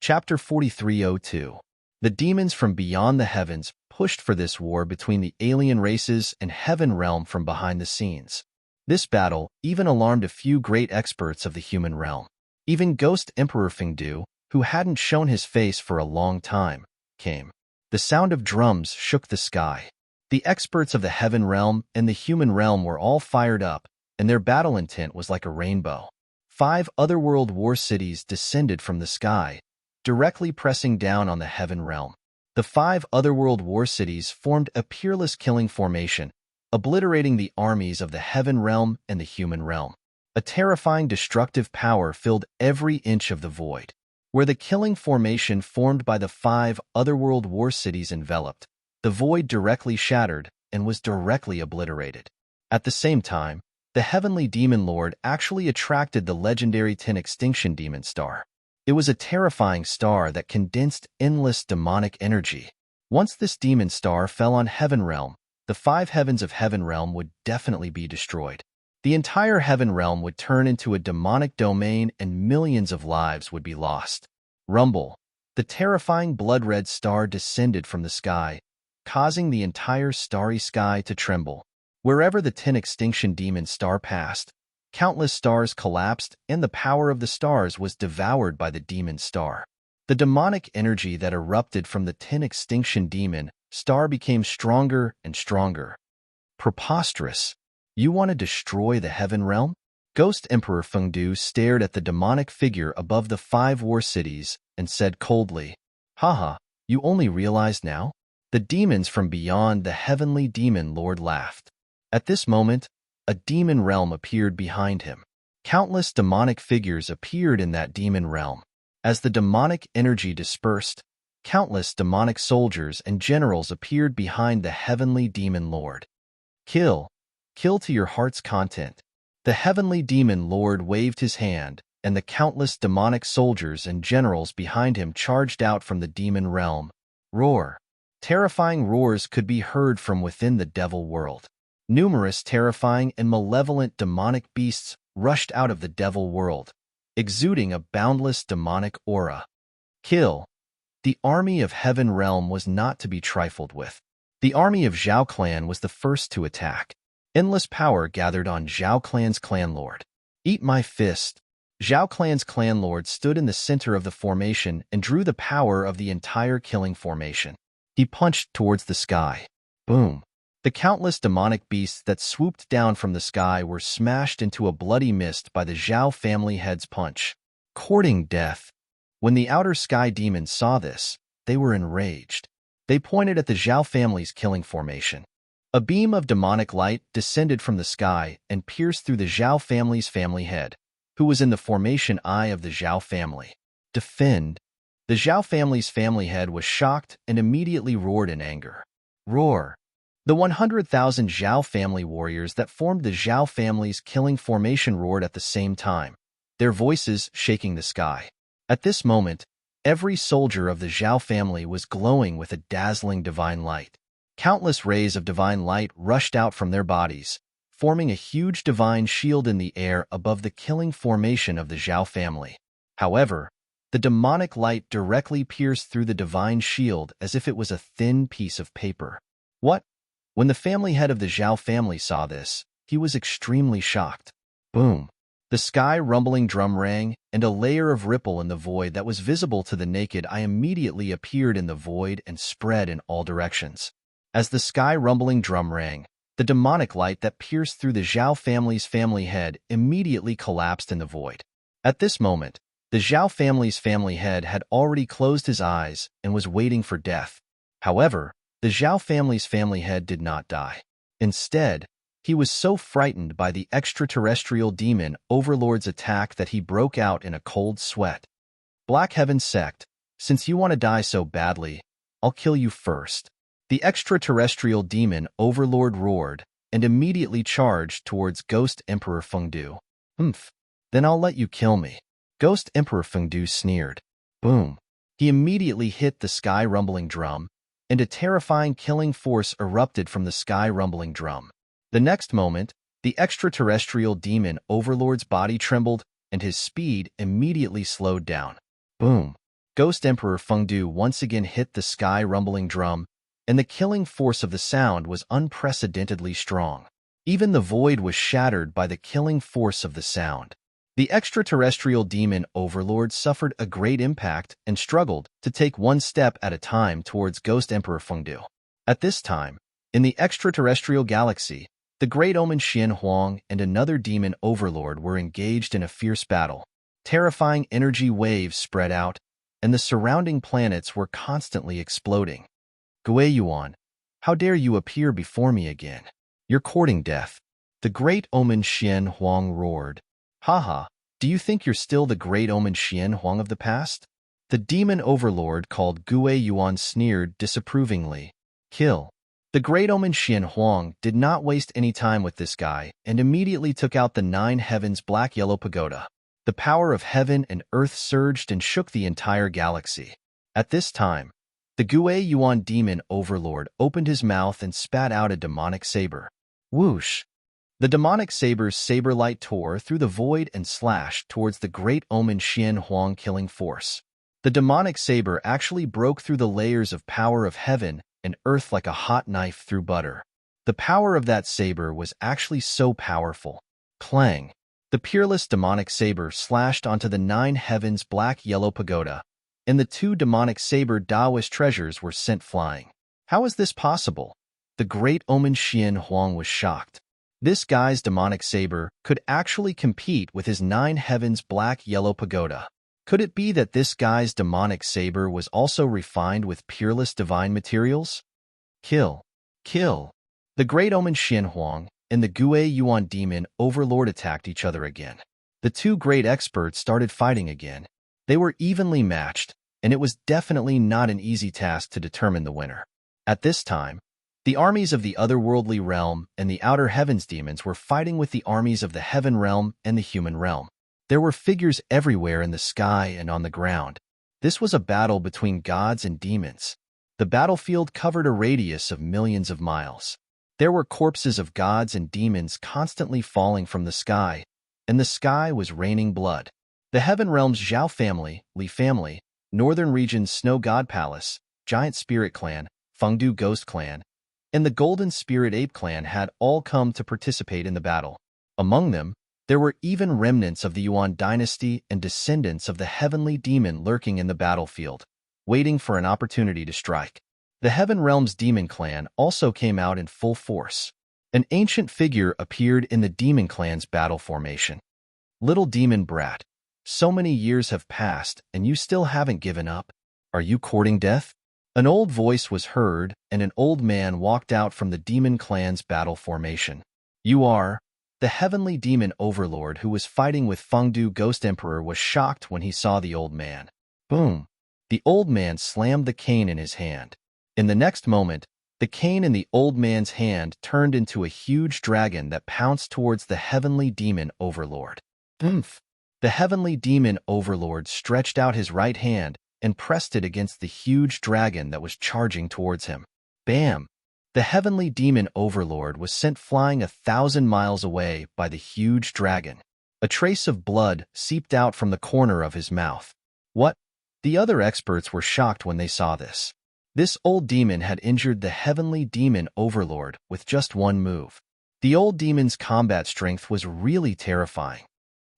Chapter 4302. The demons from beyond the heavens pushed for this war between the alien races and heaven realm from behind the scenes. This battle even alarmed a few great experts of the human realm. Even Ghost Emperor Fengdu, who hadn't shown his face for a long time, came. The sound of drums shook the sky. The experts of the heaven realm and the human realm were all fired up, and their battle intent was like a rainbow. 5 otherworld war cities descended from the sky, directly pressing down on the heaven realm. The 5 otherworld war cities formed a peerless killing formation, obliterating the armies of the heaven realm and the human realm. A terrifying destructive power filled every inch of the void, where the killing formation formed by the 5 otherworld war cities enveloped. The void directly shattered and was directly obliterated. At the same time, the heavenly demon lord actually attracted the legendary 10 extinction demon star. It was a terrifying star that condensed endless demonic energy. Once this demon star fell on heaven realm, the 5 heavens of heaven realm would definitely be destroyed. The entire heaven realm would turn into a demonic domain and millions of lives would be lost. Rumble. The terrifying blood-red star descended from the sky, causing the entire starry sky to tremble. Wherever the 10 extinction demon star passed, countless stars collapsed and the power of the stars was devoured by the demon star. The demonic energy that erupted from the 10 extinction demon star became stronger and stronger. Preposterous. You want to destroy the heaven realm? Ghost Emperor Fengdu stared at the demonic figure above the 5 war cities and said coldly, "Haha, you only realize now?" The demons from beyond the heavenly demon lord laughed. At this moment, a demon realm appeared behind him. Countless demonic figures appeared in that demon realm. As the demonic energy dispersed, countless demonic soldiers and generals appeared behind the heavenly demon lord. Kill. Kill to your heart's content. The heavenly demon lord waved his hand, and the countless demonic soldiers and generals behind him charged out from the demon realm. Roar. Terrifying roars could be heard from within the devil world. Numerous terrifying and malevolent demonic beasts rushed out of the devil world, exuding a boundless demonic aura. Kill. The army of heaven realm was not to be trifled with. The army of Zhao clan was the first to attack. Endless power gathered on Zhao clan's clan lord. Eat my fist. Zhao clan's clan lord stood in the center of the formation and drew the power of the entire killing formation. He punched towards the sky. Boom. The countless demonic beasts that swooped down from the sky were smashed into a bloody mist by the Zhao family head's punch. Courting death. When the outer sky demons saw this, they were enraged. They pointed at the Zhao family's killing formation. A beam of demonic light descended from the sky and pierced through the Zhao family's family head, who was in the formation eye of the Zhao family. Defend. The Zhao family's family head was shocked and immediately roared in anger. Roar. The 100,000 Zhao family warriors that formed the Zhao family's killing formation roared at the same time, their voices shaking the sky. At this moment, every soldier of the Zhao family was glowing with a dazzling divine light. Countless rays of divine light rushed out from their bodies, forming a huge divine shield in the air above the killing formation of the Zhao family. However, the demonic light directly pierced through the divine shield as if it was a thin piece of paper. What? When the family head of the Zhao family saw this, he was extremely shocked. Boom. The sky rumbling drum rang, and a layer of ripple in the void that was visible to the naked eye immediately appeared in the void and spread in all directions. As the sky rumbling drum rang, the demonic light that pierced through the Zhao family's family head immediately collapsed in the void. At this moment, the Zhao family's family head had already closed his eyes and was waiting for death. However, the Zhao family's family head did not die. Instead, he was so frightened by the extraterrestrial demon overlord's attack that he broke out in a cold sweat. Black Heaven Sect, since you want to die so badly, I'll kill you first. The extraterrestrial demon overlord roared and immediately charged towards Ghost Emperor Fengdu. Then I'll let you kill me. Ghost Emperor Fengdu sneered. Boom. He immediately hit the sky rumbling drum, and a terrifying killing force erupted from the sky rumbling drum. The next moment, the extraterrestrial demon overlord's body trembled, and his speed immediately slowed down. Boom. Ghost Emperor Fengdu once again hit the sky rumbling drum, and the killing force of the sound was unprecedentedly strong. Even the void was shattered by the killing force of the sound. The extraterrestrial demon overlord suffered a great impact and struggled to take one step at a time towards Ghost Emperor Fengdu. At this time, in the extraterrestrial galaxy, the great omen Xian Huang and another demon overlord were engaged in a fierce battle. Terrifying energy waves spread out, and the surrounding planets were constantly exploding. Gui Yuan, how dare you appear before me again? You're courting death. The great omen Xian Huang roared. Haha, do you think you're still the great omen Xian Huang of the past? The demon overlord called Gue Yuan sneered disapprovingly. Kill. The great omen Xian Huang did not waste any time with this guy and immediately took out the 9 heavens black-yellow pagoda. The power of heaven and earth surged and shook the entire galaxy. At this time, the Gue Yuan demon overlord opened his mouth and spat out a demonic saber. Whoosh! The demonic saber's saber light tore through the void and slashed towards the great omen Xian Huang killing force. The demonic saber actually broke through the layers of power of heaven and earth like a hot knife through butter. The power of that saber was actually so powerful. Clang! The peerless demonic saber slashed onto the 9 heavens black-yellow pagoda, and the 2 demonic saber Taoist treasures were sent flying. How is this possible? The great omen Xian Huang was shocked. This guy's demonic saber could actually compete with his 9 heavens black-yellow pagoda. Could it be that this guy's demonic saber was also refined with peerless divine materials? Kill. Kill. The great omen Xian Huang and the Gue Yuan demon overlord attacked each other again. The 2 great experts started fighting again. They were evenly matched, and it was definitely not an easy task to determine the winner. At this time, the armies of the otherworldly realm and the outer heavens demons were fighting with the armies of the heaven realm and the human realm. There were figures everywhere in the sky and on the ground. This was a battle between gods and demons. The battlefield covered a radius of millions of miles. There were corpses of gods and demons constantly falling from the sky, and the sky was raining blood. The heaven realm's Zhao family, Li family, northern region's Snow God Palace, Giant Spirit Clan, Fengdu Ghost Clan, and the Golden Spirit Ape Clan had all come to participate in the battle. Among them, there were even remnants of the Yuan dynasty and descendants of the heavenly demon lurking in the battlefield, waiting for an opportunity to strike. The Heaven Realm's Demon Clan also came out in full force. An ancient figure appeared in the Demon Clan's battle formation. Little demon brat, so many years have passed and you still haven't given up. Are you courting death? An old voice was heard and an old man walked out from the Demon Clan's battle formation. You are. The heavenly demon overlord who was fighting with Fengdu Ghost Emperor was shocked when he saw the old man. Boom! The old man slammed the cane in his hand. In the next moment, the cane in the old man's hand turned into a huge dragon that pounced towards the heavenly demon overlord. Oomph! The heavenly demon overlord stretched out his right hand and pressed it against the huge dragon that was charging towards him. Bam! The heavenly demon overlord was sent flying 1,000 miles away by the huge dragon. A trace of blood seeped out from the corner of his mouth. What? The other experts were shocked when they saw this. This old demon had injured the heavenly demon overlord with just one move. The old demon's combat strength was really terrifying.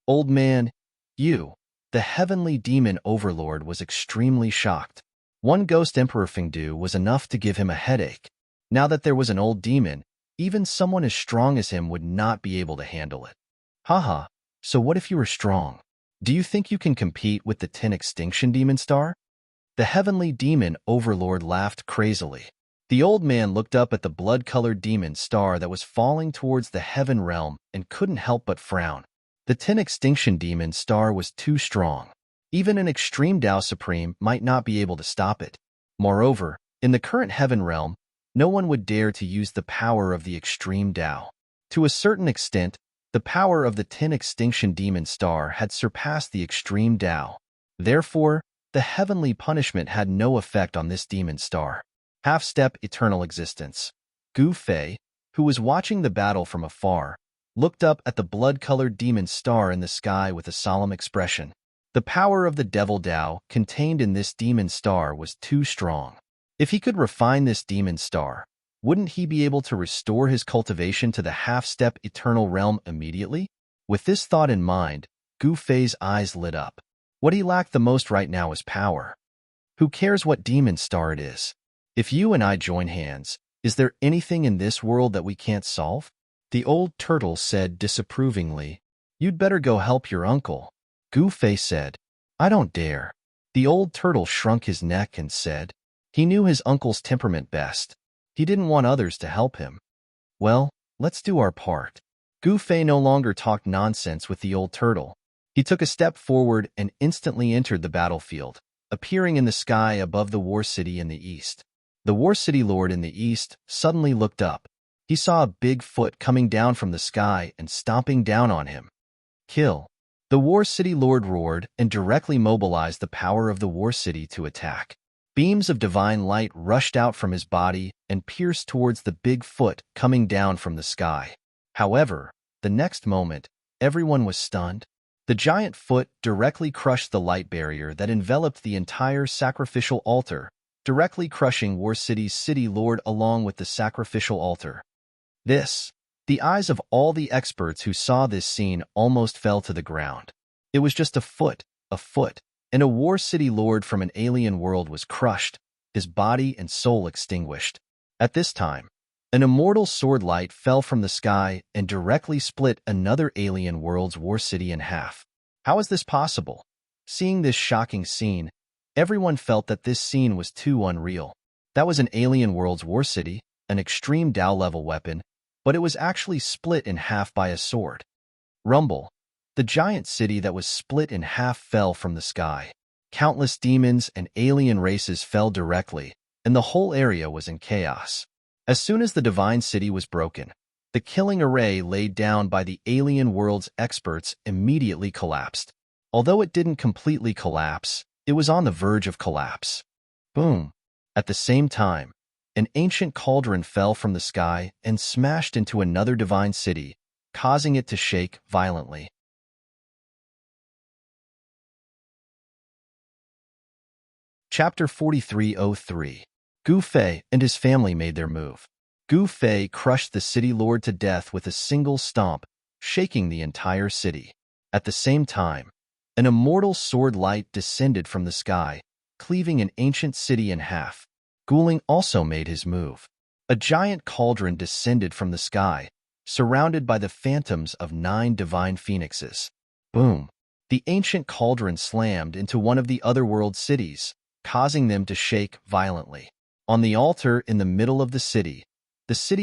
Old man, you. The heavenly demon overlord was extremely shocked. One ghost emperor Fengdu was enough to give him a headache. Now that there was an old demon, even someone as strong as him would not be able to handle it. Haha, so what if you were strong? Do you think you can compete with the 10 Extinction Demon Star? The heavenly demon overlord laughed crazily. The old man looked up at the blood-colored demon star that was falling towards the heaven realm and couldn't help but frown. The 10 Extinction Demon Star was too strong. Even an extreme Tao Supreme might not be able to stop it. Moreover, in the current heaven realm, no one would dare to use the power of the extreme Tao. To a certain extent, the power of the 10 Extinction Demon Star had surpassed the extreme Tao. Therefore, the heavenly punishment had no effect on this demon star. Half-step eternal existence. Gu Fei, who was watching the battle from afar, looked up at the blood-colored demon star in the sky with a solemn expression. The power of the devil Tao contained in this demon star was too strong. If he could refine this demon star, wouldn't he be able to restore his cultivation to the half-step eternal realm immediately? With this thought in mind, Gu Fei's eyes lit up. What he lacked the most right now is power. Who cares what demon star it is? If you and I join hands, is there anything in this world that we can't solve? The old turtle said disapprovingly. You'd better go help your uncle. Gu Fei said, I don't dare. The old turtle shrunk his neck and said, he knew his uncle's temperament best. He didn't want others to help him. Well, let's do our part. Gu Fei no longer talked nonsense with the old turtle. He took a step forward and instantly entered the battlefield, appearing in the sky above the war city in the east. The war city lord in the east suddenly looked up. He saw a big foot coming down from the sky and stomping down on him. Kill. The war city lord roared and directly mobilized the power of the war city to attack. Beams of divine light rushed out from his body and pierced towards the big foot coming down from the sky. However, the next moment, everyone was stunned. The giant foot directly crushed the light barrier that enveloped the entire sacrificial altar, directly crushing War City's city lord along with the sacrificial altar. The eyes of all the experts who saw this scene almost fell to the ground. It was just a foot, and a War City lord from an alien world was crushed, his body and soul extinguished. At this time, an immortal sword light fell from the sky and directly split another alien world's War City in half. How is this possible? Seeing this shocking scene, everyone felt that this scene was too unreal. That was an alien world's War City, an extreme Tao-level weapon, but it was actually split in half by a sword. Rumble. The giant city that was split in half fell from the sky. Countless demons and alien races fell directly, and the whole area was in chaos. As soon as the divine city was broken, the killing array laid down by the alien world's experts immediately collapsed. Although it didn't completely collapse, it was on the verge of collapse. Boom. At the same time, an ancient cauldron fell from the sky and smashed into another divine city, causing it to shake violently. Chapter 4303. Gu Fei and his family made their move. Gu Fei crushed the city lord to death with a single stomp, shaking the entire city. At the same time, an immortal sword light descended from the sky, cleaving an ancient city in half. Guling also made his move. A giant cauldron descended from the sky, surrounded by the phantoms of 9 divine phoenixes. Boom! The ancient cauldron slammed into one of the otherworld cities, causing them to shake violently. On the altar in the middle of the city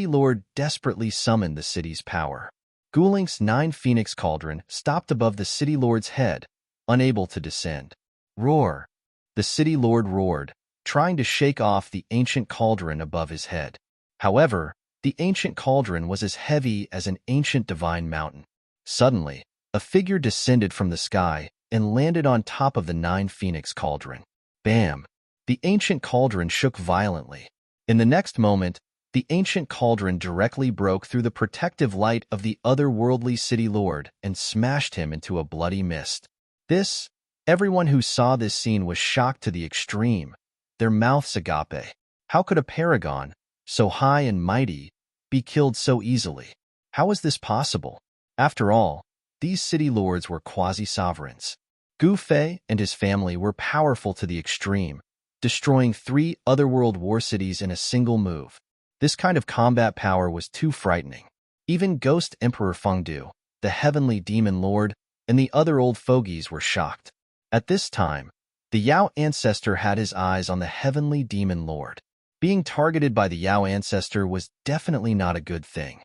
lord desperately summoned the city's power. Guling's 9 phoenix cauldron stopped above the city lord's head, unable to descend. Roar! The city lord roared, trying to shake off the ancient cauldron above his head. However, the ancient cauldron was as heavy as an ancient divine mountain. Suddenly, a figure descended from the sky and landed on top of the 9 phoenix cauldron. Bam! The ancient cauldron shook violently. In the next moment, the ancient cauldron directly broke through the protective light of the otherworldly city lord and smashed him into a bloody mist. Everyone who saw this scene was shocked to the extreme. Their mouths agape. How could a paragon, so high and mighty, be killed so easily? How is this possible? After all, these city lords were quasi-sovereigns. Gu Fei and his family were powerful to the extreme, destroying 3 otherworld war cities in a single move. This kind of combat power was too frightening. Even Ghost Emperor Fengdu, the heavenly demon lord, and the other old fogies were shocked. At this time, the Yao ancestor had his eyes on the heavenly demon lord. Being targeted by the Yao ancestor was definitely not a good thing.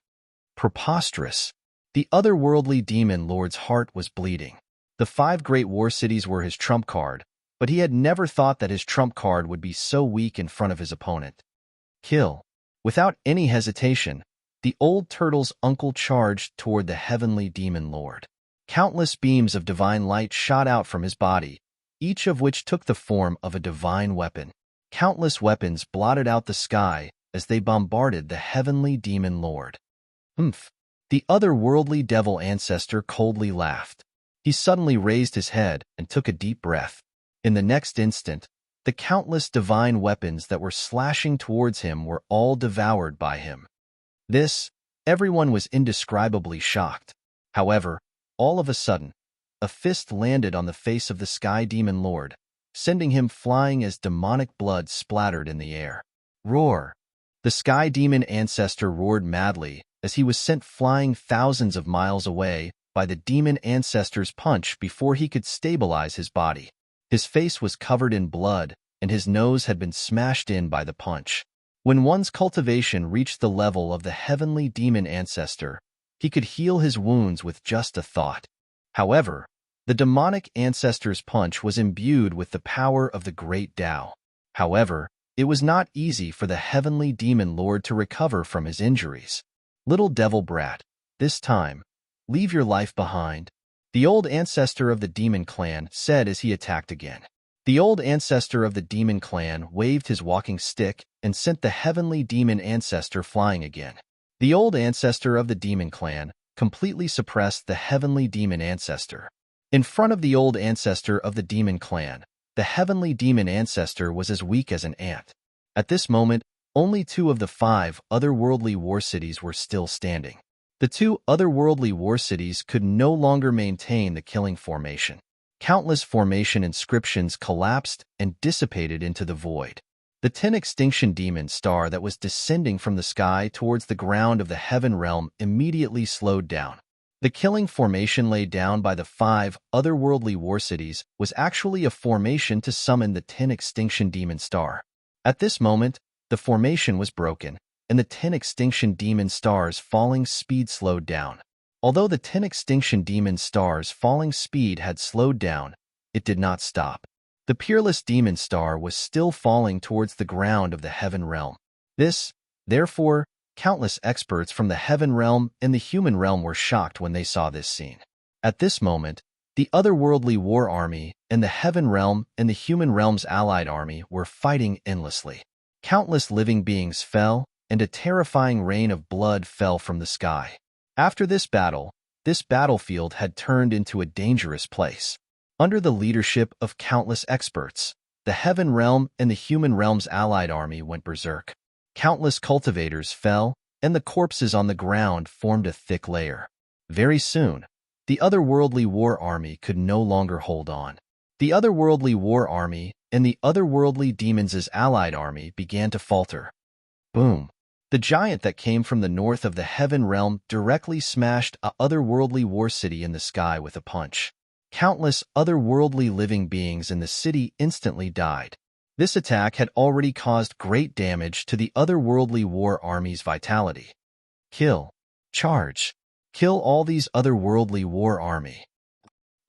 Preposterous. The otherworldly demon lord's heart was bleeding. The 5 great war cities were his trump card, but he had never thought that his trump card would be so weak in front of his opponent. Kill. Without any hesitation, the old turtle's uncle charged toward the heavenly demon lord. Countless beams of divine light shot out from his body, each of which took the form of a divine weapon. Countless weapons blotted out the sky as they bombarded the heavenly demon lord. Humph! The otherworldly devil ancestor coldly laughed. He suddenly raised his head and took a deep breath. In the next instant, the countless divine weapons that were slashing towards him were all devoured by him. Everyone was indescribably shocked. However, all of a sudden, a fist landed on the face of the Sky Demon Lord, sending him flying as demonic blood splattered in the air. Roar! The Sky Demon ancestor roared madly as he was sent flying thousands of miles away by the demon ancestor's punch before he could stabilize his body. His face was covered in blood, and his nose had been smashed in by the punch. When one's cultivation reached the level of the heavenly demon ancestor, he could heal his wounds with just a thought. However, the demonic ancestor's punch was imbued with the power of the great Tao. However, it was not easy for the heavenly demon lord to recover from his injuries. "Little devil brat, this time, leave your life behind," the old ancestor of the demon clan said as he attacked again. The old ancestor of the demon clan waved his walking stick and sent the heavenly demon ancestor flying again. The old ancestor of the demon clan completely suppressed the heavenly demon ancestor. In front of the old ancestor of the demon clan, the heavenly demon ancestor was as weak as an ant. At this moment, only 2 of the 5 otherworldly war cities were still standing. The 2 otherworldly war cities could no longer maintain the killing formation. Countless formation inscriptions collapsed and dissipated into the void. The 10 extinction demon star that was descending from the sky towards the ground of the heaven realm immediately slowed down. The killing formation laid down by the 5 otherworldly war cities was actually a formation to summon the 10 extinction demon star. At this moment, the formation was broken, and the 10 extinction demon stars' falling speed slowed down. Although the 10 extinction demon stars' falling speed had slowed down, it did not stop. The peerless demon star was still falling towards the ground of the heaven realm. Therefore, countless experts from the heaven realm and the human realm were shocked when they saw this scene. At this moment, the otherworldly war army and the heaven realm and the human realm's allied army were fighting endlessly. Countless living beings fell, and a terrifying rain of blood fell from the sky. After this battlefield had turned into a dangerous place. Under the leadership of countless experts, the heaven realm and the human realm's allied army went berserk. Countless cultivators fell, and the corpses on the ground formed a thick layer. Very soon, the otherworldly war army could no longer hold on. The otherworldly war army and the otherworldly demons' allied army began to falter. Boom! The giant that came from the north of the heaven realm directly smashed a otherworldly war city in the sky with a punch. Countless otherworldly living beings in the city instantly died. This attack had already caused great damage to the otherworldly war army's vitality. Kill. Charge. Kill all these otherworldly war army.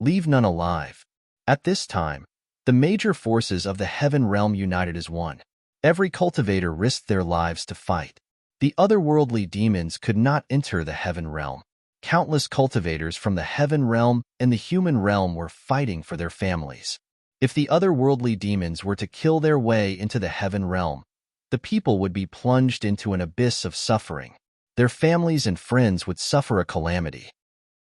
Leave none alive. At this time, the major forces of the heaven realm united as one. Every cultivator risked their lives to fight. The otherworldly demons could not enter the heaven realm. Countless cultivators from the heaven realm and the human realm were fighting for their families. If the otherworldly demons were to kill their way into the heaven realm, the people would be plunged into an abyss of suffering. Their families and friends would suffer a calamity.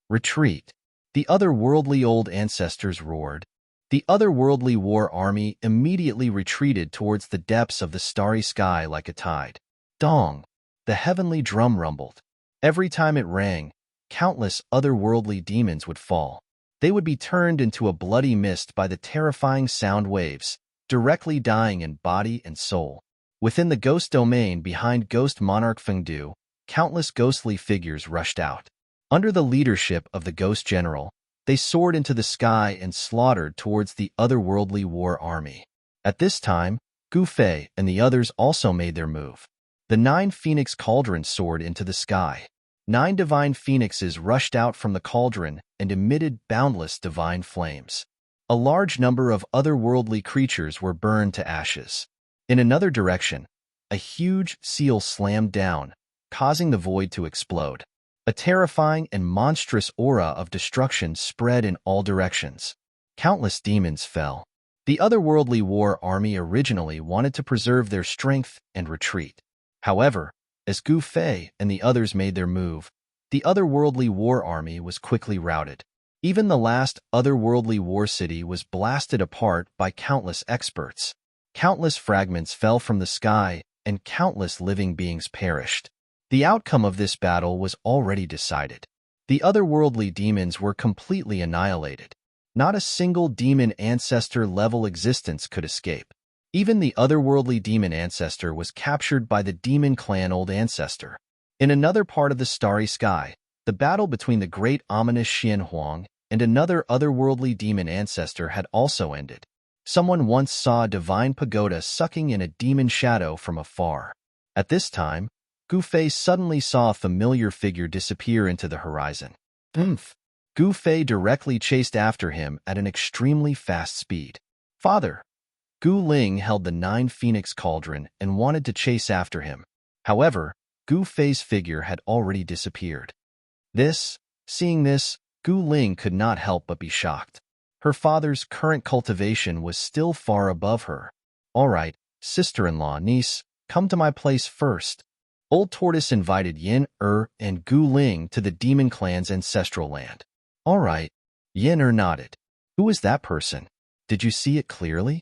Retreat. The otherworldly old ancestors roared. The otherworldly war army immediately retreated towards the depths of the starry sky like a tide. Dong! The heavenly drum rumbled. Every time it rang, countless otherworldly demons would fall. They would be turned into a bloody mist by the terrifying sound waves, directly dying in body and soul. Within the ghost domain behind Ghost Monarch Fengdu, countless ghostly figures rushed out. Under the leadership of the Ghost General, they soared into the sky and slaughtered towards the otherworldly war army. At this time, Gu Fei and the others also made their move. The 9 phoenix cauldrons soared into the sky. 9 divine phoenixes rushed out from the cauldron and emitted boundless divine flames. A large number of otherworldly creatures were burned to ashes. In another direction, a huge seal slammed down, causing the void to explode. A terrifying and monstrous aura of destruction spread in all directions. Countless demons fell. The otherworldly war army originally wanted to preserve their strength and retreat. However, as Gu Fei and the others made their move, the otherworldly war army was quickly routed. Even the last otherworldly war city was blasted apart by countless experts. Countless fragments fell from the sky, and countless living beings perished. The outcome of this battle was already decided. The otherworldly demons were completely annihilated. Not a single demon ancestor-level existence could escape. Even the otherworldly demon ancestor was captured by the demon clan old ancestor. In another part of the starry sky, the battle between the great ominous Xian Huang and another otherworldly demon ancestor had also ended. Someone once saw a divine pagoda sucking in a demon shadow from afar. At this time, Gu Fei suddenly saw a familiar figure disappear into the horizon. Oomph! Gu Fei directly chased after him at an extremely fast speed. Father! Gu Ling held the 9 Phoenix Cauldron and wanted to chase after him. However, Gu Fei's figure had already disappeared. Seeing this, Gu Ling could not help but be shocked. Her father's current cultivation was still far above her. All right, sister-in-law, niece, come to my place first. Old Tortoise invited Yin, and Gu Ling to the demon clan's ancestral land. All right, Yin nodded. Who is that person? Did you see it clearly?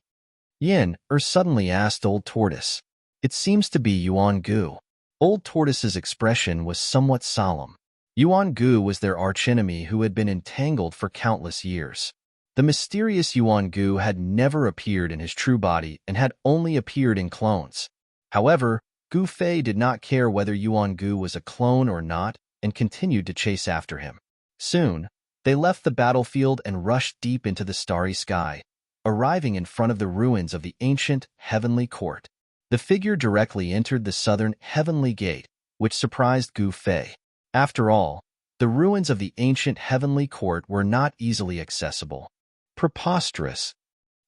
Yin suddenly asked Old Tortoise. It seems to be Yuan Gu. Old Tortoise's expression was somewhat solemn. Yuan Gu was their archenemy who had been entangled for countless years. The mysterious Yuan Gu had never appeared in his true body and had only appeared in clones. However, Gu Fei did not care whether Yuan Gu was a clone or not and continued to chase after him. Soon, they left the battlefield and rushed deep into the starry sky, arriving in front of the ruins of the ancient heavenly court. The figure directly entered the southern heavenly gate, which surprised Gu Fei. After all, the ruins of the ancient heavenly court were not easily accessible. Preposterous!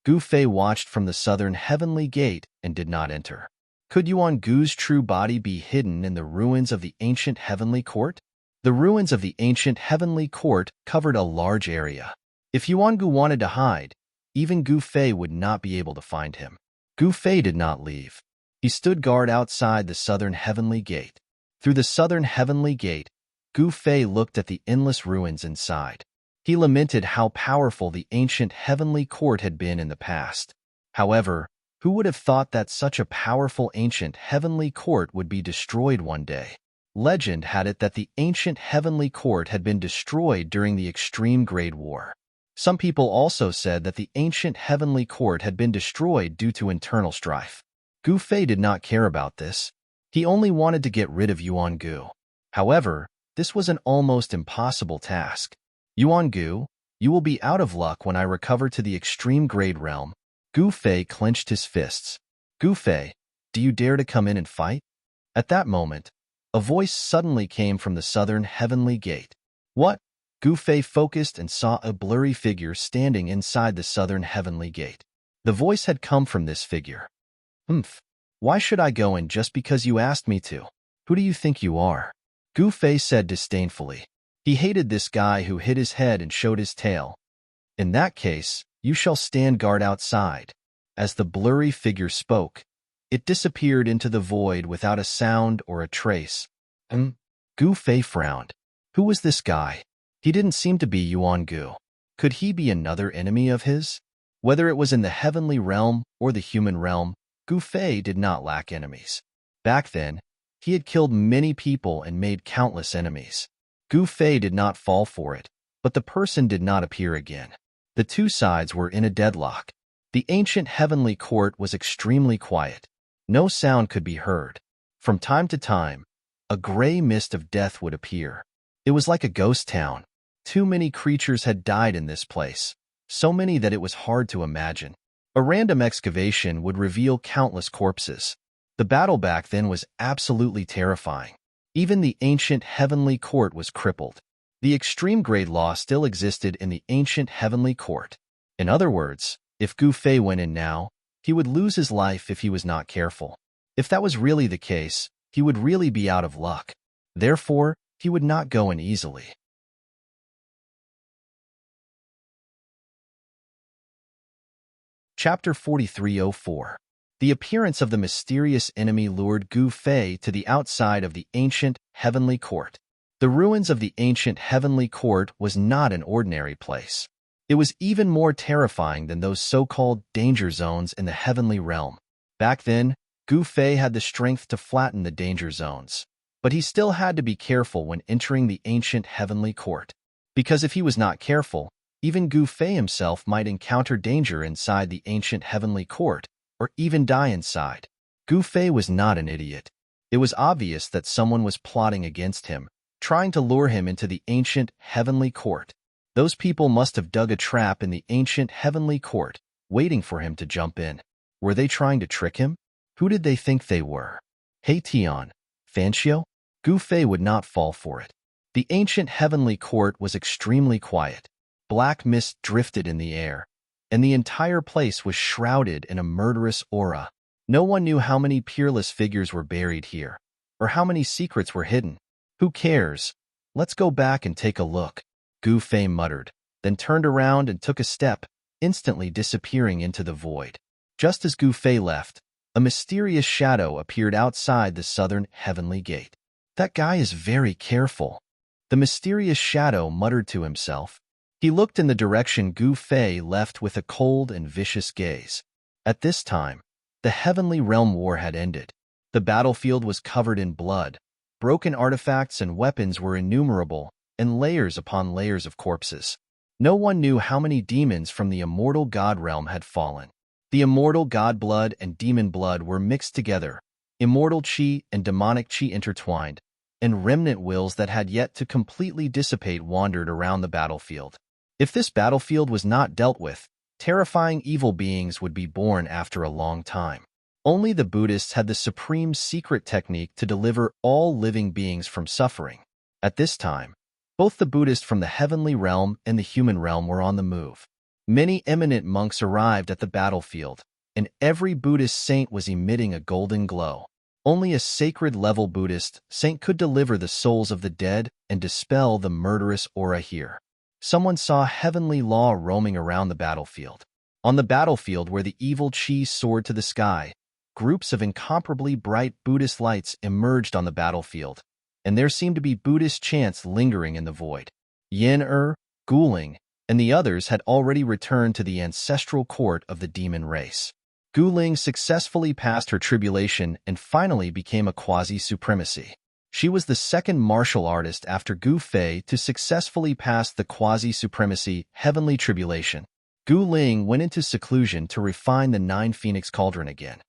Gu Fei watched from the southern heavenly gate and did not enter. Could Yuan Gu's true body be hidden in the ruins of the ancient heavenly court? The ruins of the ancient heavenly court covered a large area. If Yuan Gu wanted to hide, even Gu Fei would not be able to find him. Gu Fei did not leave. He stood guard outside the southern heavenly gate. Through the southern heavenly gate, Gu Fei looked at the endless ruins inside. He lamented how powerful the ancient heavenly court had been in the past. However, who would have thought that such a powerful ancient heavenly court would be destroyed one day? Legend had it that the ancient heavenly court had been destroyed during the Extreme Great War. Some people also said that the ancient heavenly court had been destroyed due to internal strife. Gu Fei did not care about this. He only wanted to get rid of Yuan Gu. However, this was an almost impossible task. Yuan Gu, you will be out of luck when I recover to the extreme grade realm. Gu Fei clenched his fists. Gu Fei, do you dare to come in and fight? At that moment, a voice suddenly came from the southern heavenly gate. What? Gu Fei focused and saw a blurry figure standing inside the southern heavenly gate. The voice had come from this figure. Why should I go in just because you asked me to? Who do you think you are? Gu Fei said disdainfully. He hated this guy who hid his head and showed his tail. In that case, you shall stand guard outside. As the blurry figure spoke, it disappeared into the void without a sound or a trace. Gu Fei frowned. Who was this guy? He didn't seem to be Yuan Gu. Could he be another enemy of his? Whether it was in the heavenly realm or the human realm, Gu Fei did not lack enemies. Back then, he had killed many people and made countless enemies. Gu Fei did not fall for it, but the person did not appear again. The two sides were in a deadlock. The ancient heavenly court was extremely quiet. No sound could be heard. From time to time, a gray mist of death would appear. It was like a ghost town. Too many creatures had died in this place, so many that it was hard to imagine. A random excavation would reveal countless corpses. The battle back then was absolutely terrifying. Even the ancient heavenly court was crippled. The extreme grade law still existed in the ancient heavenly court. In other words, if Gu Fei went in now, he would lose his life if he was not careful. If that was really the case, he would really be out of luck. Therefore, he would not go in easily. Chapter 4304. The appearance of the mysterious enemy lured Gu Fei to the outside of the ancient heavenly court. The ruins of the ancient heavenly court was not an ordinary place. It was even more terrifying than those so-called danger zones in the heavenly realm. Back then, Gu Fei had the strength to flatten the danger zones, but he still had to be careful when entering the ancient heavenly court. Because if he was not careful, even Gu Fei himself might encounter danger inside the ancient heavenly court, or even die inside. Gu Fei was not an idiot. It was obvious that someone was plotting against him, trying to lure him into the ancient heavenly court. Those people must have dug a trap in the ancient heavenly court, waiting for him to jump in. Were they trying to trick him? Who did they think they were? Hey Tion, Fancio? Gu Fei would not fall for it. The ancient heavenly court was extremely quiet. Black mist drifted in the air, and the entire place was shrouded in a murderous aura. No one knew how many peerless figures were buried here, or how many secrets were hidden. Who cares? Let's go back and take a look, Gu Fei muttered, then turned around and took a step, instantly disappearing into the void. Just as Gu Fei left, a mysterious shadow appeared outside the southern heavenly gate. That guy is very careful, the mysterious shadow muttered to himself. He looked in the direction Gu Fei left with a cold and vicious gaze. At this time, the heavenly realm war had ended. The battlefield was covered in blood. Broken artifacts and weapons were innumerable, and layers upon layers of corpses. No one knew how many demons from the immortal god realm had fallen. The immortal god blood and demon blood were mixed together, immortal chi and demonic chi intertwined, and remnant wills that had yet to completely dissipate wandered around the battlefield. If this battlefield was not dealt with, terrifying evil beings would be born after a long time. Only the Buddhists had the supreme secret technique to deliver all living beings from suffering. At this time, both the Buddhists from the heavenly realm and the human realm were on the move. Many eminent monks arrived at the battlefield, and every Buddhist saint was emitting a golden glow. Only a sacred-level Buddhist saint could deliver the souls of the dead and dispel the murderous aura here. Someone saw heavenly law roaming around the battlefield. On the battlefield where the evil chi soared to the sky, groups of incomparably bright Buddhist lights emerged on the battlefield, and there seemed to be Buddhist chants lingering in the void. Yin Guling, and the others had already returned to the ancestral court of the demon race. Guling successfully passed her tribulation and finally became a quasi-supremacy. She was the second martial artist after Gu Fei to successfully pass the quasi-supremacy heavenly tribulation. Gu Ling went into seclusion to refine the 9 Phoenix Cauldron again.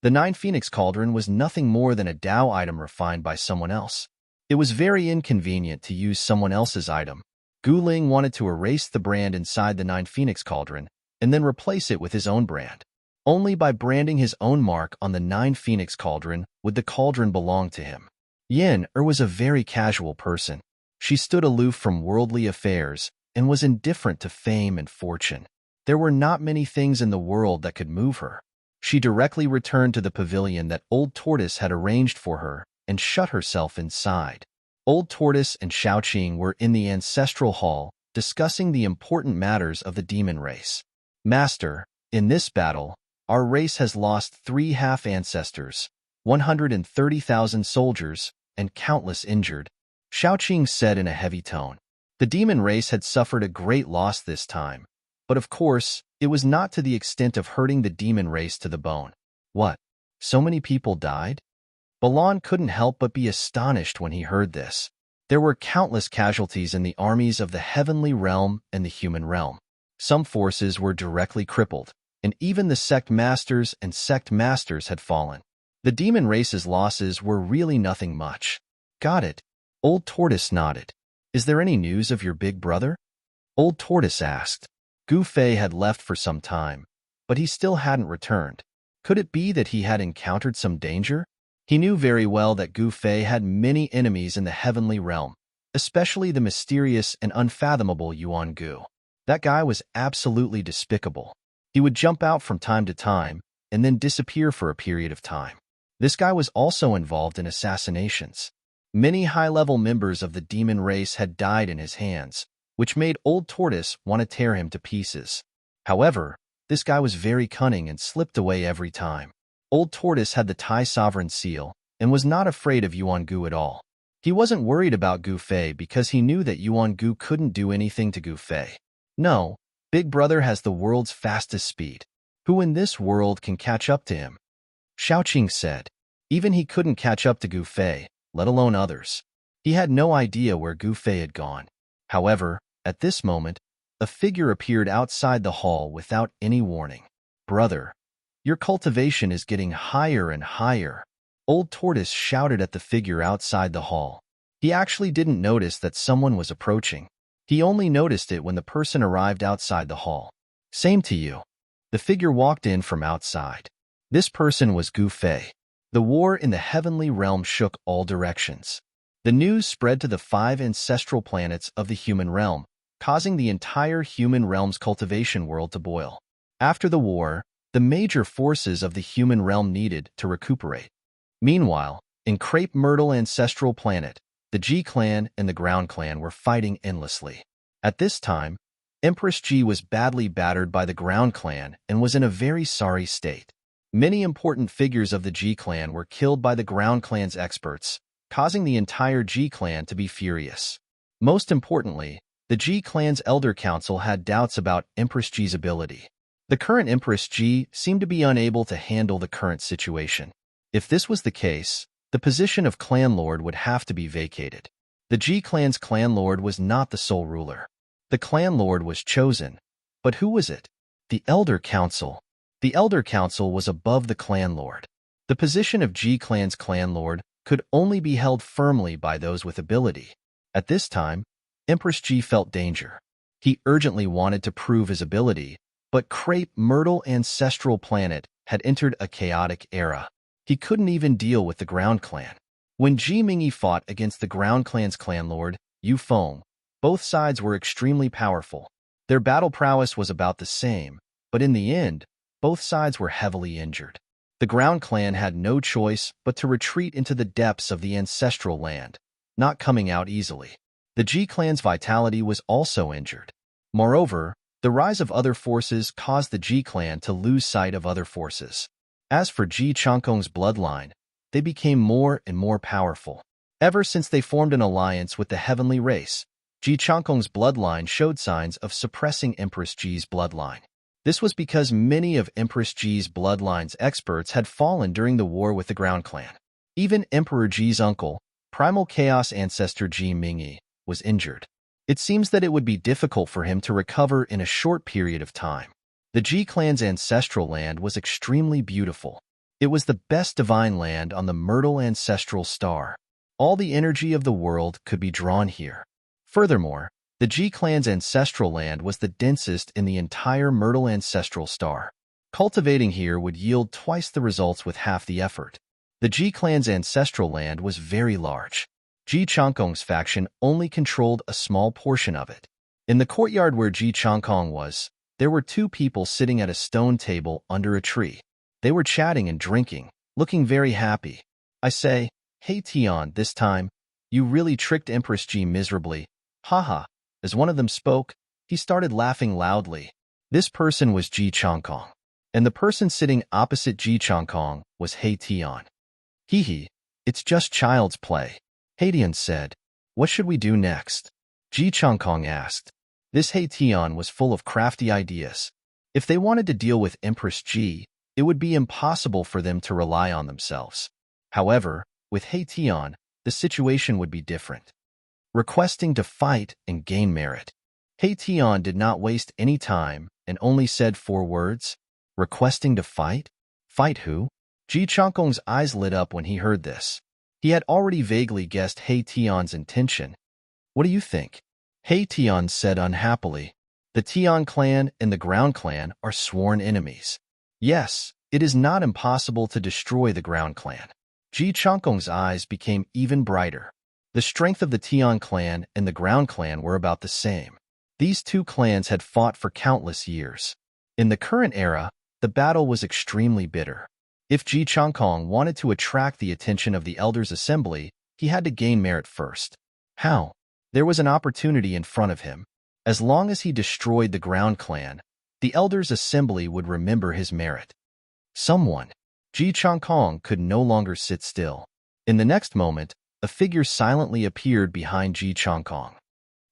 The 9 Phoenix Cauldron was nothing more than a Tao item refined by someone else. It was very inconvenient to use someone else's item. Gu Ling wanted to erase the brand inside the 9 Phoenix Cauldron and then replace it with his own brand. Only by branding his own mark on the 9 Phoenix Cauldron would the cauldron belong to him. Yin was a very casual person. She stood aloof from worldly affairs and was indifferent to fame and fortune. There were not many things in the world that could move her. She directly returned to the pavilion that Old Tortoise had arranged for her and shut herself inside. Old Tortoise and Xiaoqing were in the ancestral hall discussing the important matters of the demon race. Master, in this battle, our race has lost 3 half-ancestors, 130,000 soldiers, and countless injured, Xiaoqing said in a heavy tone. The demon race had suffered a great loss this time, but of course, it was not to the extent of hurting the demon race to the bone. What? So many people died? Balan couldn't help but be astonished when he heard this. There were countless casualties in the armies of the heavenly realm and the human realm. Some forces were directly crippled, and even the sect masters and sect masters had fallen. The demon race's losses were really nothing much. Got it. Old Tortoise nodded. Is there any news of your big brother? Old Tortoise asked. Gu Fei had left for some time, but he still hadn't returned. Could it be that he had encountered some danger? He knew very well that Gu Fei had many enemies in the heavenly realm, especially the mysterious and unfathomable Yuan Gu. That guy was absolutely despicable. He would jump out from time to time and then disappear for a period of time. This guy was also involved in assassinations. Many high-level members of the demon race had died in his hands, which made Old Tortoise want to tear him to pieces. However, this guy was very cunning and slipped away every time. Old Tortoise had the Tai Sovereign seal and was not afraid of Yuan Gu at all. He wasn't worried about Gu Fei because he knew that Yuan Gu couldn't do anything to Gu Fei. No, Big Brother has the world's fastest speed. Who in this world can catch up to him? Xiaoqing said. Even he couldn't catch up to Gu Fei, let alone others. He had no idea where Gu Fei had gone. However, at this moment, a figure appeared outside the hall without any warning. Brother, your cultivation is getting higher and higher. Old Tortoise shouted at the figure outside the hall. He actually didn't notice that someone was approaching. He only noticed it when the person arrived outside the hall. Same to you. The figure walked in from outside. This person was Gu Fei. The war in the heavenly realm shook all directions. The news spread to the 5 ancestral planets of the human realm, causing the entire human realm's cultivation world to boil. After the war, the major forces of the human realm needed to recuperate. Meanwhile, in Crepe Myrtle ancestral planet, the G clan and the Ground clan were fighting endlessly. At this time, Empress G was badly battered by the Ground clan and was in a very sorry state. Many important figures of the G clan were killed by the Ground clan's experts, causing the entire G clan to be furious. Most importantly, the G clan's elder council had doubts about Empress G's ability. The current Empress G seemed to be unable to handle the current situation. If this was the case, the position of clan lord would have to be vacated. The G clan's clan lord was not the sole ruler. The clan lord was chosen, but who was it? The elder council. The elder council was above the clan lord. The position of G clan's clan lord could only be held firmly by those with ability. At this time, Empress G felt danger. He urgently wanted to prove his ability, but Crepe Myrtle ancestral planet had entered a chaotic era. He couldn't even deal with the Ground clan. When Ji Mingyi fought against the Ground clan's clan lord, Yu Feng, both sides were extremely powerful. Their battle prowess was about the same, but in the end, both sides were heavily injured. The Ground clan had no choice but to retreat into the depths of the ancestral land, not coming out easily. The G clan's vitality was also injured. Moreover, the rise of other forces caused the G clan to lose sight of other forces. As for Ji Changkong's bloodline, they became more and more powerful. Ever since they formed an alliance with the heavenly race, Ji Changkong's bloodline showed signs of suppressing Empress Ji's bloodline. This was because many of Empress Ji's bloodline's experts had fallen during the war with the Ground clan. Even Emperor Ji's uncle, Primal Chaos Ancestor Ji Mingyi, was injured. It seems that it would be difficult for him to recover in a short period of time. The G clan's ancestral land was extremely beautiful. It was the best divine land on the Myrtle ancestral star. All the energy of the world could be drawn here. Furthermore, the G clan's ancestral land was the densest in the entire Myrtle ancestral star. Cultivating here would yield twice the results with half the effort. The G clan's ancestral land was very large. Ji Changkong's faction only controlled a small portion of it. In the courtyard where Ji Changkong was, there were 2 people sitting at a stone table under a tree. They were chatting and drinking, looking very happy. I say, "Hey Tian, this time, you really tricked Empress Ji miserably. Haha." As one of them spoke, he started laughing loudly. This person was Ji Changkong, and the person sitting opposite Ji Changkong was He Tian. Hee, it's just child's play. He Tian said. What should we do next? Ji Changkong asked. This He Tian was full of crafty ideas. If they wanted to deal with Empress Ji, it would be impossible for them to rely on themselves. However, with He Tian, the situation would be different. Requesting to fight and gain merit. He Tian did not waste any time and only said 4 words. Requesting to fight? Fight who? Ji Changkong's eyes lit up when he heard this. He had already vaguely guessed He Tian's intention. What do you think? He Tian said unhappily. The Tian clan and the Ground clan are sworn enemies. Yes, it is not impossible to destroy the Ground clan. Ji Changkong's eyes became even brighter. The strength of the Tian clan and the Ground clan were about the same. These 2 clans had fought for countless years. In the current era, the battle was extremely bitter. If Ji Changkong wanted to attract the attention of the Elders' Assembly, he had to gain merit first. How? There was an opportunity in front of him. As long as he destroyed the Ground clan, the Elders' Assembly would remember his merit. Someone. Ji Changkong could no longer sit still. In the next moment, a figure silently appeared behind Ji Changkong.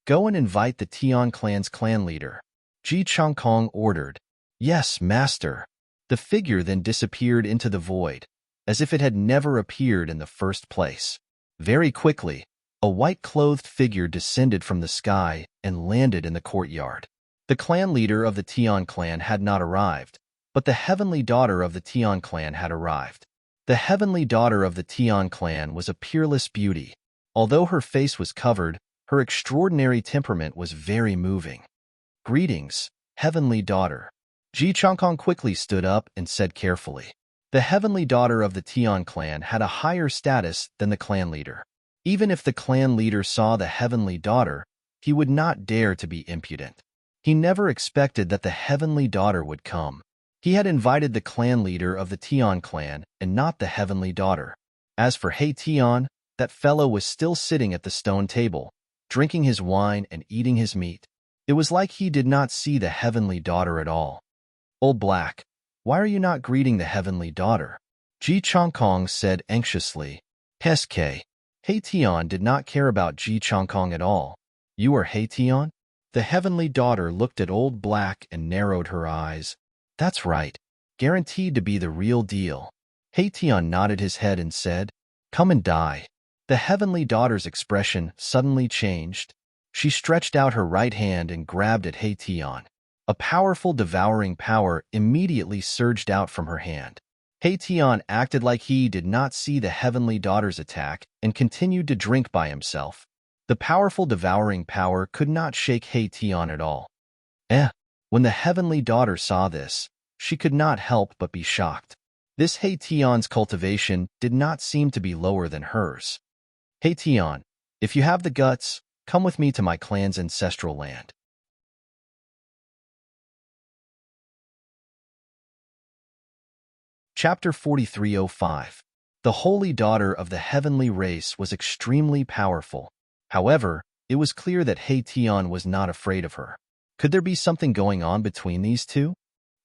Go and invite the Tian clan's clan leader. Ji Changkong ordered. Yes, master. The figure then disappeared into the void, as if it had never appeared in the first place. Very quickly, a white-clothed figure descended from the sky and landed in the courtyard. The clan leader of the Tian clan had not arrived, but the heavenly daughter of the Tian clan had arrived. The heavenly daughter of the Tian clan was a peerless beauty. Although her face was covered, her extraordinary temperament was very moving. Greetings, heavenly daughter. Ji Changkong quickly stood up and said carefully. The heavenly daughter of the Tian clan had a higher status than the clan leader. Even if the clan leader saw the heavenly daughter, he would not dare to be impudent. He never expected that the heavenly daughter would come. He had invited the clan leader of the Tian clan and not the heavenly daughter. As for Tian, that fellow was still sitting at the stone table, drinking his wine and eating his meat. It was like he did not see the heavenly daughter at all. "Old Black, why are you not greeting the heavenly daughter?" Ji Chongkong said anxiously. "SK." Tian did not care about Ji Chongkong at all. "You are Tian?" The heavenly daughter looked at Old Black and narrowed her eyes. "That's right. Guaranteed to be the real deal." Tian nodded his head and said, "Come and die." The heavenly daughter's expression suddenly changed. She stretched out her right hand and grabbed at Tian. A powerful devouring power immediately surged out from her hand. Tian acted like he did not see the heavenly daughter's attack and continued to drink by himself. The powerful devouring power could not shake Tian at all. When the heavenly daughter saw this, she could not help but be shocked. This Tian's cultivation did not seem to be lower than hers. "Tian, if you have the guts, come with me to my clan's ancestral land." Chapter 4305. The holy daughter of the heavenly race was extremely powerful. However, it was clear that Tian was not afraid of her. Could there be something going on between these two?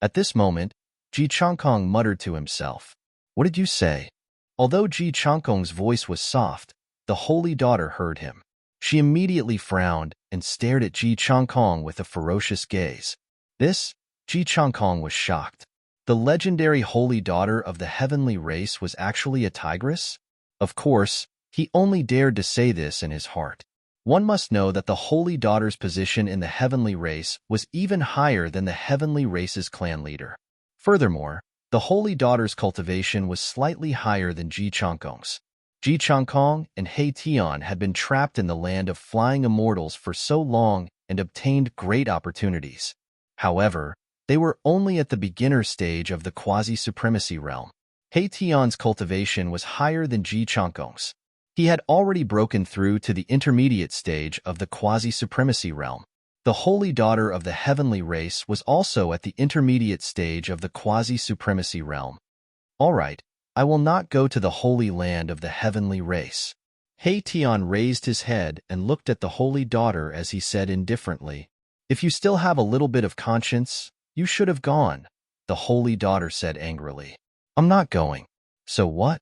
At this moment, Ji Chongkong muttered to himself. "What did you say?" Although Ji Chongkong's voice was soft, the holy daughter heard him. She immediately frowned and stared at Ji Chongkong with a ferocious gaze. Ji Chongkong was shocked. The legendary holy daughter of the heavenly race was actually a tigress? Of course, he only dared to say this in his heart. One must know that the holy daughter's position in the heavenly race was even higher than the heavenly race's clan leader. Furthermore, the holy daughter's cultivation was slightly higher than Ji Chongkong's. Ji Chongkong and Tian had been trapped in the land of flying immortals for so long and obtained great opportunities. However, they were only at the beginner stage of the quasi-supremacy realm. Tian's cultivation was higher than Ji Chongkong's. He had already broken through to the intermediate stage of the quasi-supremacy realm. The holy daughter of the heavenly race was also at the intermediate stage of the quasi-supremacy realm. "All right, I will not go to the holy land of the heavenly race." Tian raised his head and looked at the holy daughter as he said indifferently, "If you still have a little bit of conscience, you should have gone," the holy daughter said angrily. "I'm not going." "So what?"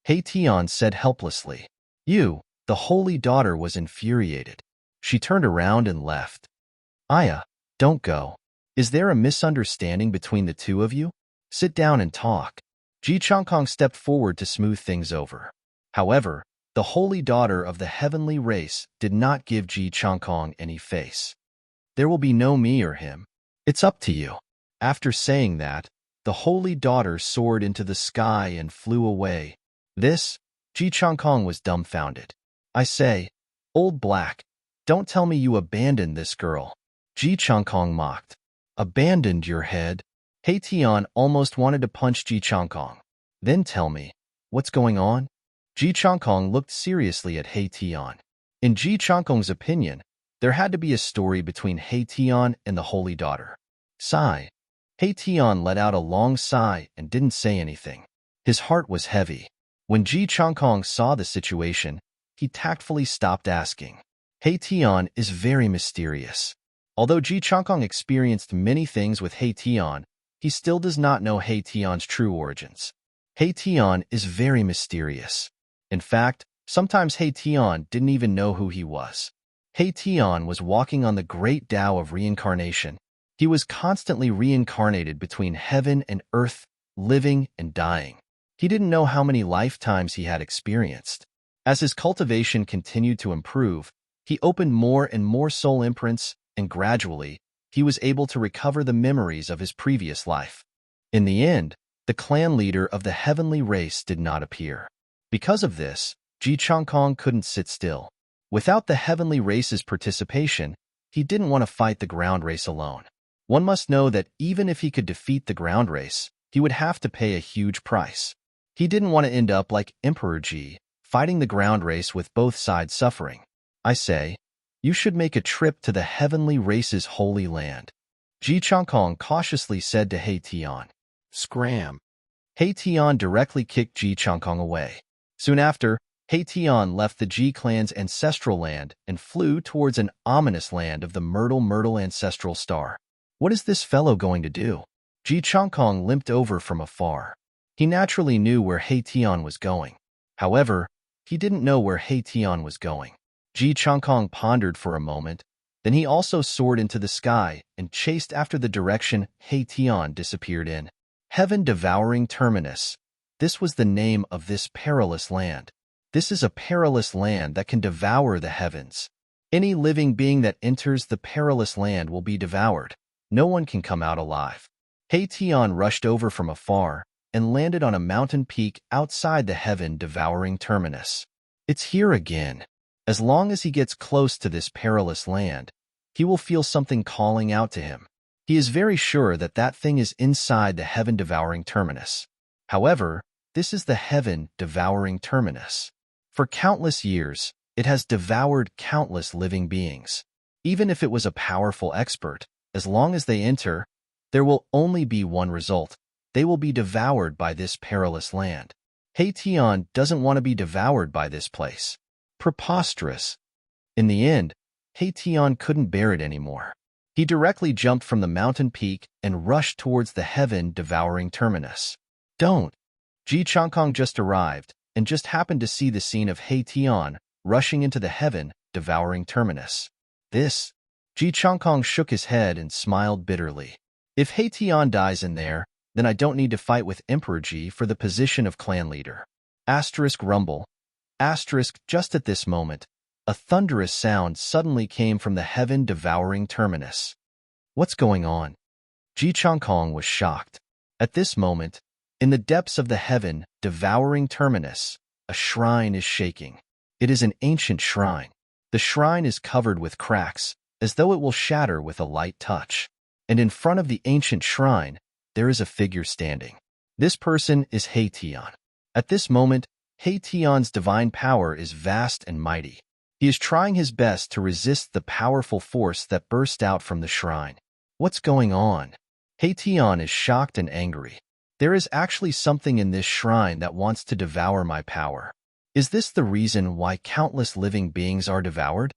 Tian said helplessly. "You." The holy daughter was infuriated. She turned around and left. "Aya, don't go. Is there a misunderstanding between the two of you? Sit down and talk." Ji Chongkong stepped forward to smooth things over. However, the holy daughter of the heavenly race did not give Ji Chongkong any face. "There will be no me or him. It's up to you." After saying that, the holy daughter soared into the sky and flew away. Ji Chongkong was dumbfounded. "I say, Old Black, don't tell me you abandoned this girl." Ji Chongkong mocked. "Abandoned your head?" Tian almost wanted to punch Ji Chongkong. "Then tell me, what's going on?" Ji Chongkong looked seriously at Tian. In Ji Chongkong's opinion, there had to be a story between Tian and the holy daughter. Sigh. Tian let out a long sigh and didn't say anything. His heart was heavy. When Ji Chongkong saw the situation, he tactfully stopped asking. Tian is very mysterious. Although Ji Chongkong experienced many things with Tian, he still does not know Tian's true origins. Tian is very mysterious. In fact, sometimes Tian didn't even know who he was. Tian was walking on the great Tao of reincarnation. He was constantly reincarnated between heaven and earth, living and dying. He didn't know how many lifetimes he had experienced. As his cultivation continued to improve, he opened more and more soul imprints, and gradually, he was able to recover the memories of his previous life. In the end, the clan leader of the heavenly race did not appear. Because of this, Ji Chongkong couldn't sit still. Without the heavenly race's participation, he didn't want to fight the ground race alone. One must know that even if he could defeat the ground race, he would have to pay a huge price. He didn't want to end up like Emperor Ji, fighting the ground race with both sides suffering. I say, you should make a trip to the heavenly race's holy land, Ji Changkong cautiously said to He Tian. Scram. He Tian directly kicked Ji Changkong away. Soon after, He Tian left the Ji clan's ancestral land and flew towards an ominous land of the Myrtle ancestral star. What is this fellow going to do? Ji Changkong limped over from afar. He naturally knew where He Tian was going. However, he didn't know where He Tian was going. Ji Changkong pondered for a moment, then he also soared into the sky and chased after the direction He Tian disappeared in. Heaven-devouring terminus. This was the name of this perilous land. This is a perilous land that can devour the heavens. Any living being that enters the perilous land will be devoured. No one can come out alive. He Tian rushed over from afar and landed on a mountain peak outside the heaven-devouring terminus. It's here again. As long as he gets close to this perilous land, he will feel something calling out to him. He is very sure that that thing is inside the heaven-devouring terminus. However, this is the heaven-devouring terminus. For countless years, it has devoured countless living beings. Even if it was a powerful expert, as long as they enter, there will only be one result. They will be devoured by this perilous land. He Tian doesn't want to be devoured by this place. Preposterous. In the end, He Tian couldn't bear it anymore. He directly jumped from the mountain peak and rushed towards the heaven-devouring terminus. Don't! Ji Changkong just arrived and just happened to see the scene of He Tian rushing into the heaven-devouring terminus. This? Ji Changkong shook his head and smiled bitterly. If He Tian dies in there, then I don't need to fight with Emperor Ji for the position of clan leader. Asterisk rumble. Asterisk just at this moment, a thunderous sound suddenly came from the heaven-devouring terminus. What's going on? Ji Changkong was shocked. At this moment, in the depths of the heaven-devouring terminus, a shrine is shaking. It is an ancient shrine. The shrine is covered with cracks, as though it will shatter with a light touch. And in front of the ancient shrine, there is a figure standing. This person is He Tian. At this moment, He Tian's divine power is vast and mighty. He is trying his best to resist the powerful force that burst out from the shrine. What's going on? He Tian is shocked and angry. There is actually something in this shrine that wants to devour my power. Is this the reason why countless living beings are devoured?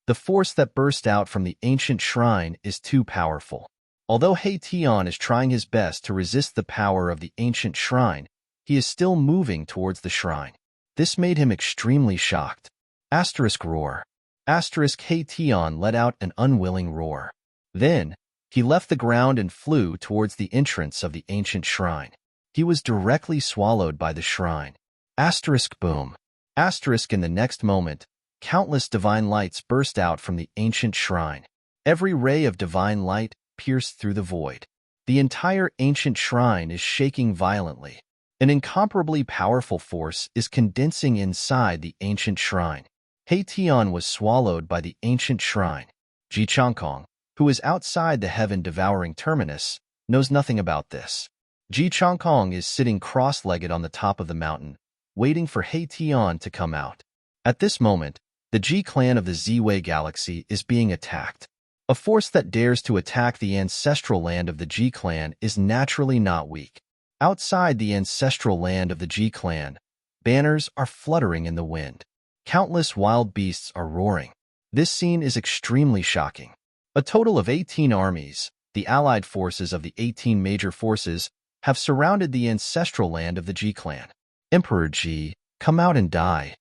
The force that burst out from the ancient shrine is too powerful. Although He Tian is trying his best to resist the power of the ancient shrine, he is still moving towards the shrine. This made him extremely shocked. Asterisk roar. Asterisk He Tian let out an unwilling roar. Then, he left the ground and flew towards the entrance of the ancient shrine. He was directly swallowed by the shrine. Asterisk boom. Asterisk in the next moment, countless divine lights burst out from the ancient shrine. Every ray of divine light pierced through the void. The entire ancient shrine is shaking violently. An incomparably powerful force is condensing inside the ancient shrine. He Tian was swallowed by the ancient shrine. Ji Changkong, who is outside the heaven-devouring terminus, knows nothing about this. Ji Changkong is sitting cross-legged on the top of the mountain, waiting for He Tian to come out. At this moment, the Ji clan of the Ziwei galaxy is being attacked. A force that dares to attack the ancestral land of the Ji clan is naturally not weak. Outside the ancestral land of the Ji clan, banners are fluttering in the wind. Countless wild beasts are roaring. This scene is extremely shocking. A total of 18 armies, the allied forces of the 18 major forces, have surrounded the ancestral land of the Ji clan. Emperor Ji, come out and die.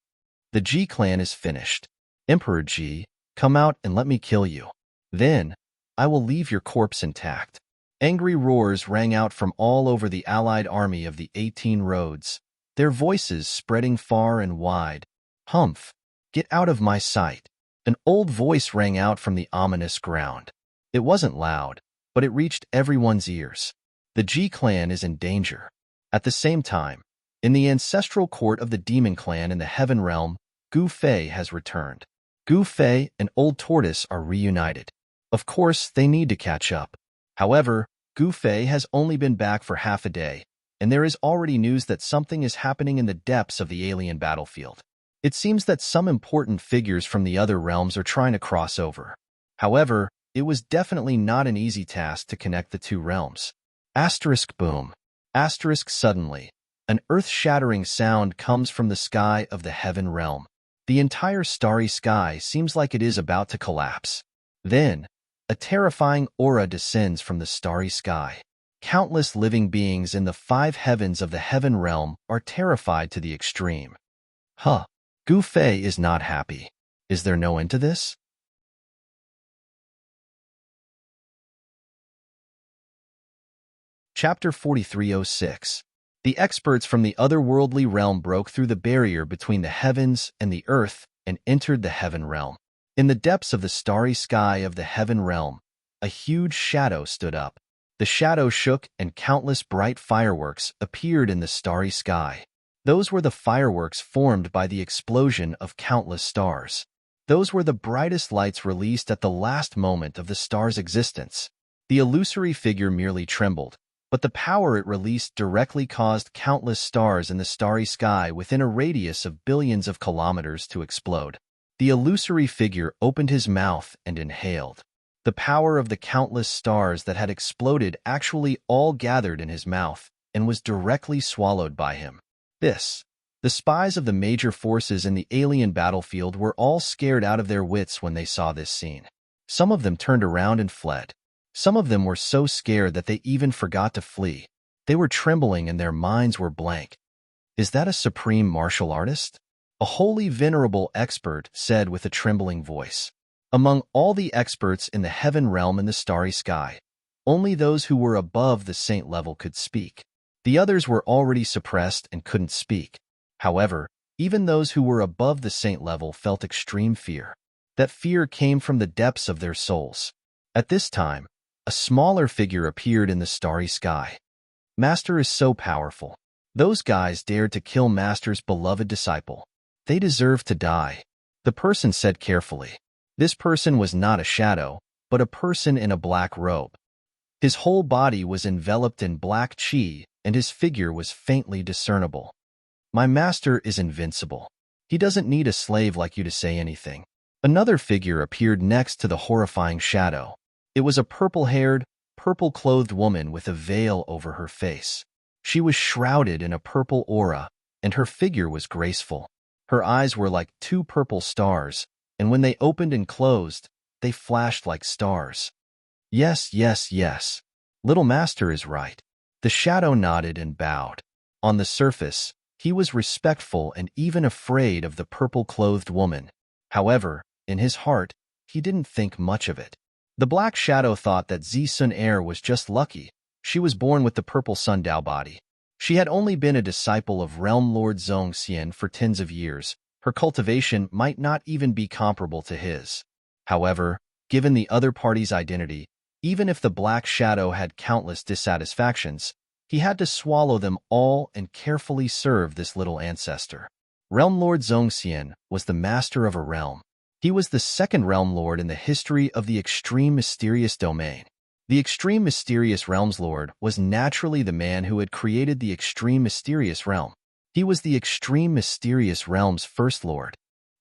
The Ji clan is finished. Emperor Ji, come out and let me kill you. Then, I will leave your corpse intact. Angry roars rang out from all over the allied army of the 18 roads, their voices spreading far and wide. Humph! Get out of my sight! An old voice rang out from the ominous ground. It wasn't loud, but it reached everyone's ears. The Ji clan is in danger. At the same time, in the ancestral court of the demon clan in the heaven realm, Gu Fei has returned. Gu Fei and Old Tortoise are reunited. Of course, they need to catch up. However, Gu Fei has only been back for half a day, and there is already news that something is happening in the depths of the alien battlefield. It seems that some important figures from the other realms are trying to cross over. However, it was definitely not an easy task to connect the two realms. Asterisk boom. Asterisk suddenly. An earth-shattering sound comes from the sky of the heaven realm. The entire starry sky seems like it is about to collapse. Then, a terrifying aura descends from the starry sky. Countless living beings in the 5 heavens of the heaven realm are terrified to the extreme. Huh. Gu Fei is not happy. Is there no end to this? Chapter 4306. The experts from the otherworldly realm broke through the barrier between the heavens and the earth and entered the heaven realm. In the depths of the starry sky of the heaven realm, a huge shadow stood up. The shadow shook and countless bright fireworks appeared in the starry sky. Those were the fireworks formed by the explosion of countless stars. Those were the brightest lights released at the last moment of the star's existence. The illusory figure merely trembled, but the power it released directly caused countless stars in the starry sky within a radius of billions of kilometers to explode. The illusory figure opened his mouth and inhaled. The power of the countless stars that had exploded actually all gathered in his mouth and was directly swallowed by him. The spies of the major forces in the alien battlefield were all scared out of their wits when they saw this scene. Some of them turned around and fled. Some of them were so scared that they even forgot to flee. They were trembling and their minds were blank. Is that a supreme martial artist? A holy venerable expert said with a trembling voice. Among all the experts in the heaven realm and the starry sky, only those who were above the saint level could speak. The others were already suppressed and couldn't speak. However, even those who were above the saint level felt extreme fear. That fear came from the depths of their souls. At this time, a smaller figure appeared in the starry sky. Master is so powerful. Those guys dared to kill Master's beloved disciple. They deserve to die. The person said carefully. This person was not a shadow, but a person in a black robe. His whole body was enveloped in black chi, and his figure was faintly discernible. My master is invincible. He doesn't need a slave like you to say anything. Another figure appeared next to the horrifying shadow. It was a purple-haired, purple-clothed woman with a veil over her face. She was shrouded in a purple aura, and her figure was graceful. Her eyes were like 2 purple stars, and when they opened and closed, they flashed like stars. Yes, yes, yes. Little Master is right. The shadow nodded and bowed. On the surface, he was respectful and even afraid of the purple-clothed woman. However, in his heart, he didn't think much of it. The black shadow thought that Zi Sun Er was just lucky. She was born with the purple sundao body. She had only been a disciple of Realm Lord Zhong Xian for tens of years. Her cultivation might not even be comparable to his. However, given the other party's identity, even if the black shadow had countless dissatisfactions, he had to swallow them all and carefully serve this little ancestor. Realm Lord Zhong Xian was the master of a realm. He was the second realm lord in the history of the extreme mysterious domain. The extreme mysterious realms lord was naturally the man who had created the extreme mysterious realm. He was the extreme mysterious realm's first lord.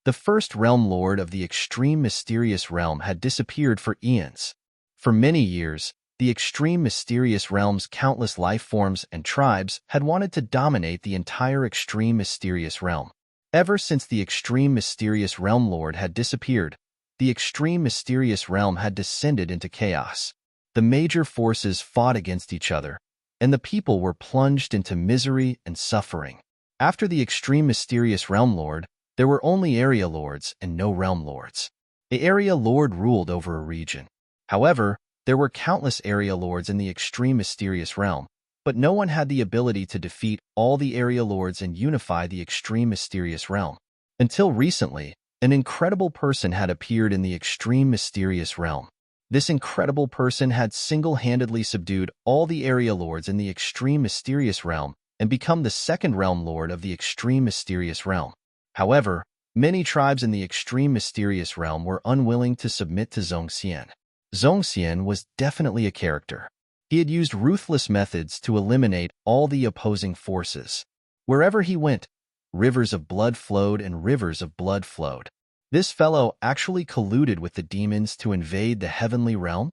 The first realm lord of the extreme mysterious realm had disappeared for eons. For many years, the extreme mysterious realm's countless life forms and tribes had wanted to dominate the entire extreme mysterious realm. Ever since the extreme mysterious realm lord had disappeared, the extreme mysterious realm had descended into chaos. The major forces fought against each other, and the people were plunged into misery and suffering. After the extreme mysterious realm lord, there were only area lords and no realm lords. The area lord ruled over a region. However, there were countless area lords in the extreme mysterious realm, but no one had the ability to defeat all the area lords and unify the extreme mysterious realm. Until recently, an incredible person had appeared in the extreme mysterious realm. This incredible person had single-handedly subdued all the area lords in the extreme mysterious realm and become the second realm lord of the extreme mysterious realm. However, many tribes in the extreme mysterious realm were unwilling to submit to Zhong Xian. Zhong Xian was definitely a character. He had used ruthless methods to eliminate all the opposing forces. Wherever he went, rivers of blood flowed and rivers of blood flowed. This fellow actually colluded with the demons to invade the heavenly realm.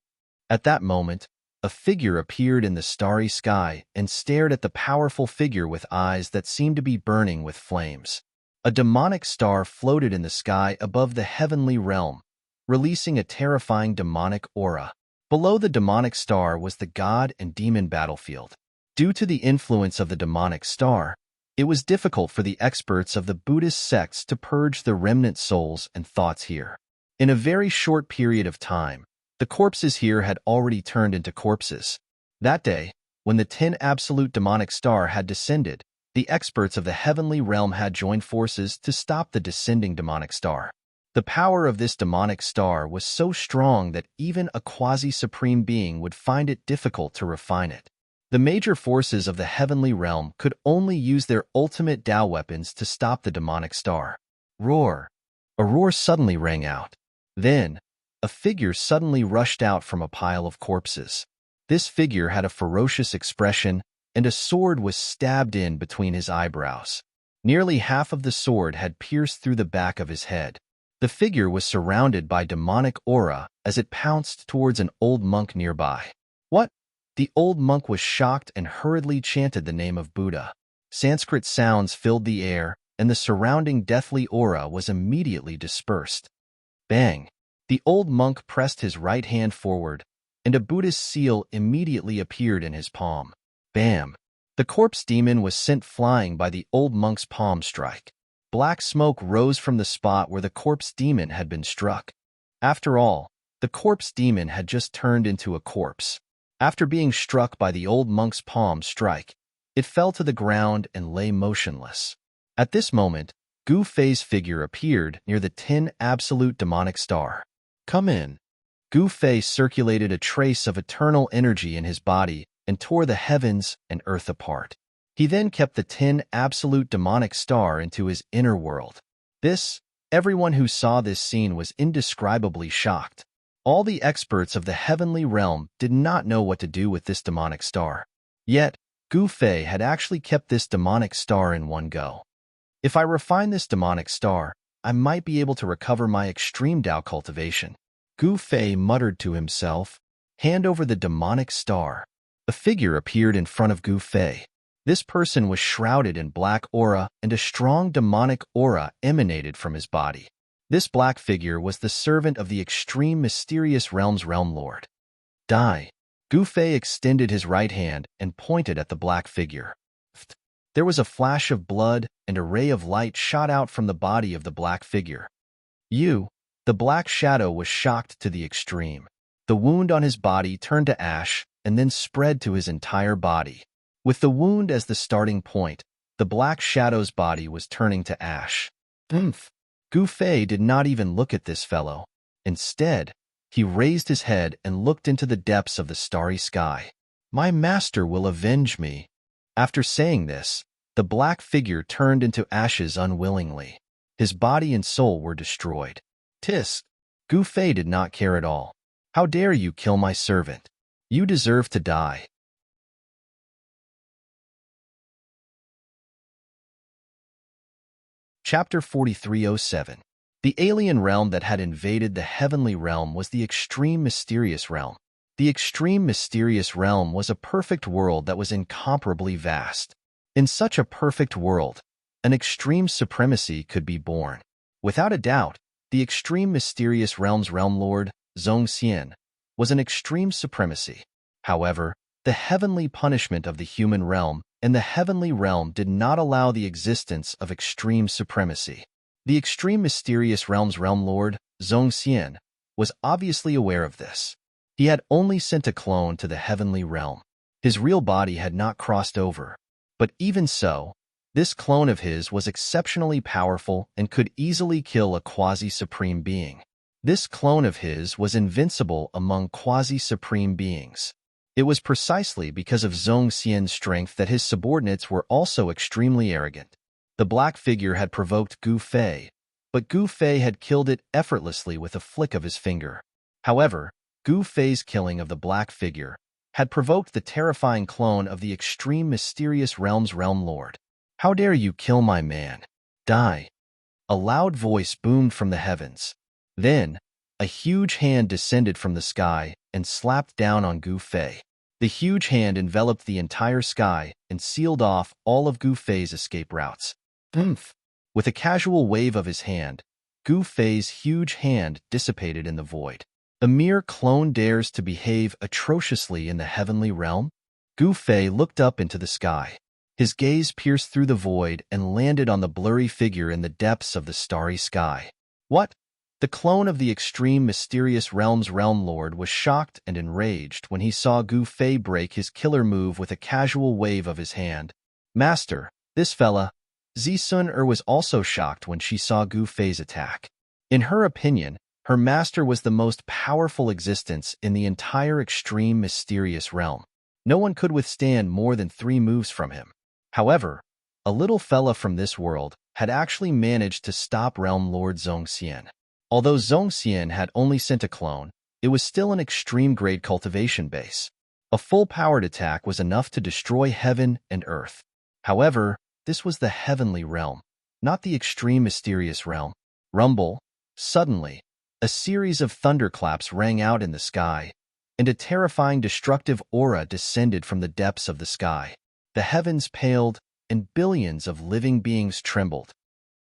At that moment, a figure appeared in the starry sky and stared at the powerful figure with eyes that seemed to be burning with flames. A demonic star floated in the sky above the heavenly realm, releasing a terrifying demonic aura. Below the demonic star was the god and demon battlefield. Due to the influence of the demonic star, it was difficult for the experts of the Buddhist sects to purge the remnant souls and thoughts here. In a very short period of time, the corpses here had already turned into corpses. That day, when the 10 absolute demonic star had descended, the experts of the heavenly realm had joined forces to stop the descending demonic star. The power of this demonic star was so strong that even a quasi-supreme being would find it difficult to refine it. The major forces of the heavenly realm could only use their ultimate Tao weapons to stop the demonic star. Roar! A roar suddenly rang out. Then, a figure suddenly rushed out from a pile of corpses. This figure had a ferocious expression, and a sword was stabbed in between his eyebrows. Nearly half of the sword had pierced through the back of his head. The figure was surrounded by demonic aura as it pounced towards an old monk nearby. What? The old monk was shocked and hurriedly chanted the name of Buddha. Sanskrit sounds filled the air, and the surrounding deathly aura was immediately dispersed. Bang! The old monk pressed his right hand forward, and a Buddhist seal immediately appeared in his palm. Bam! The corpse demon was sent flying by the old monk's palm strike. Black smoke rose from the spot where the corpse demon had been struck. After all, the corpse demon had just turned into a corpse. After being struck by the old monk's palm strike, it fell to the ground and lay motionless. At this moment, Gu Fei's figure appeared near the 10 absolute demonic star. Come in. Gu Fei circulated a trace of eternal energy in his body and tore the heavens and earth apart. He then kept the 10 absolute demonic star into his inner world. Everyone who saw this scene was indescribably shocked. All the experts of the heavenly realm did not know what to do with this demonic star. Yet, Gu Fei had actually kept this demonic star in one go. If I refine this demonic star, I might be able to recover my extreme Tao cultivation. Gu Fei muttered to himself, "Hand over the demonic star." A figure appeared in front of Gu Fei. This person was shrouded in black aura, and a strong demonic aura emanated from his body. This black figure was the servant of the extreme mysterious realm's realm lord. Die. Gu Fei extended his right hand and pointed at the black figure. There was a flash of blood, and a ray of light shot out from the body of the black figure. The black shadow was shocked to the extreme. The wound on his body turned to ash and then spread to his entire body. With the wound as the starting point, the black shadow's body was turning to ash. Gu Fei did not even look at this fellow. Instead, he raised his head and looked into the depths of the starry sky. My master will avenge me. After saying this, the black figure turned into ashes unwillingly. His body and soul were destroyed. Tisk! Gu Fei did not care at all. How dare you kill my servant? You deserve to die. Chapter 4307. The alien realm that had invaded the heavenly realm was the extreme mysterious realm. The extreme mysterious realm was a perfect world that was incomparably vast. In such a perfect world, an extreme supremacy could be born. Without a doubt, the extreme mysterious realm's realm lord, Zhong Xian, was an extreme supremacy. However, the heavenly punishment of the human realm and the heavenly realm did not allow the existence of extreme supremacy. The extreme mysterious realm's realm lord, Zhong Xian, was obviously aware of this. He had only sent a clone to the heavenly realm. His real body had not crossed over. But even so, this clone of his was exceptionally powerful and could easily kill a quasi-supreme being. This clone of his was invincible among quasi-supreme beings. It was precisely because of Zhong Xian's strength that his subordinates were also extremely arrogant. The black figure had provoked Gu Fei, but Gu Fei had killed it effortlessly with a flick of his finger. However, Gu Fei's killing of the black figure had provoked the terrifying clone of the extreme mysterious realm's realm lord. "How dare you kill my man? Die!" A loud voice boomed from the heavens. Then, a huge hand descended from the sky and slapped down on Gu Fei. The huge hand enveloped the entire sky and sealed off all of Gu Fei's escape routes. Oomph! With a casual wave of his hand, Gu Fei's huge hand dissipated in the void. A mere clone dares to behave atrociously in the heavenly realm? Gu Fei looked up into the sky. His gaze pierced through the void and landed on the blurry figure in the depths of the starry sky. What? The clone of the extreme mysterious realm's realm lord was shocked and enraged when he saw Gu Fei break his killer move with a casual wave of his hand. "Master, this fella." Zisun was also shocked when she saw Gu Fei's attack. In her opinion, her master was the most powerful existence in the entire extreme mysterious realm. No one could withstand more than 3 moves from him. However, a little fella from this world had actually managed to stop Realm Lord Zhongxian. Although Zhongxian had only sent a clone, it was still an extreme-grade cultivation base. A full-powered attack was enough to destroy heaven and earth. However, this was the heavenly realm, not the extreme mysterious realm. Rumble. Suddenly, a series of thunderclaps rang out in the sky, and a terrifying destructive aura descended from the depths of the sky. The heavens paled, and billions of living beings trembled.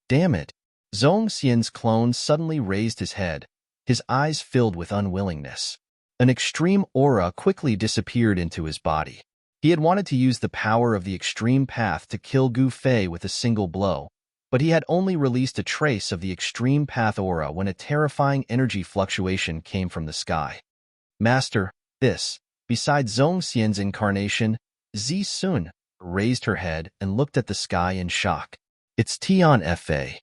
"Damn it!" Zhongxian's clone suddenly raised his head, his eyes filled with unwillingness. An extreme aura quickly disappeared into his body. He had wanted to use the power of the extreme path to kill Gu Fei with a single blow, but he had only released a trace of the extreme path aura when a terrifying energy fluctuation came from the sky. "Master, this." Besides Zhongxian's incarnation, Zisun raised her head and looked at the sky in shock. "It's Tian Fa."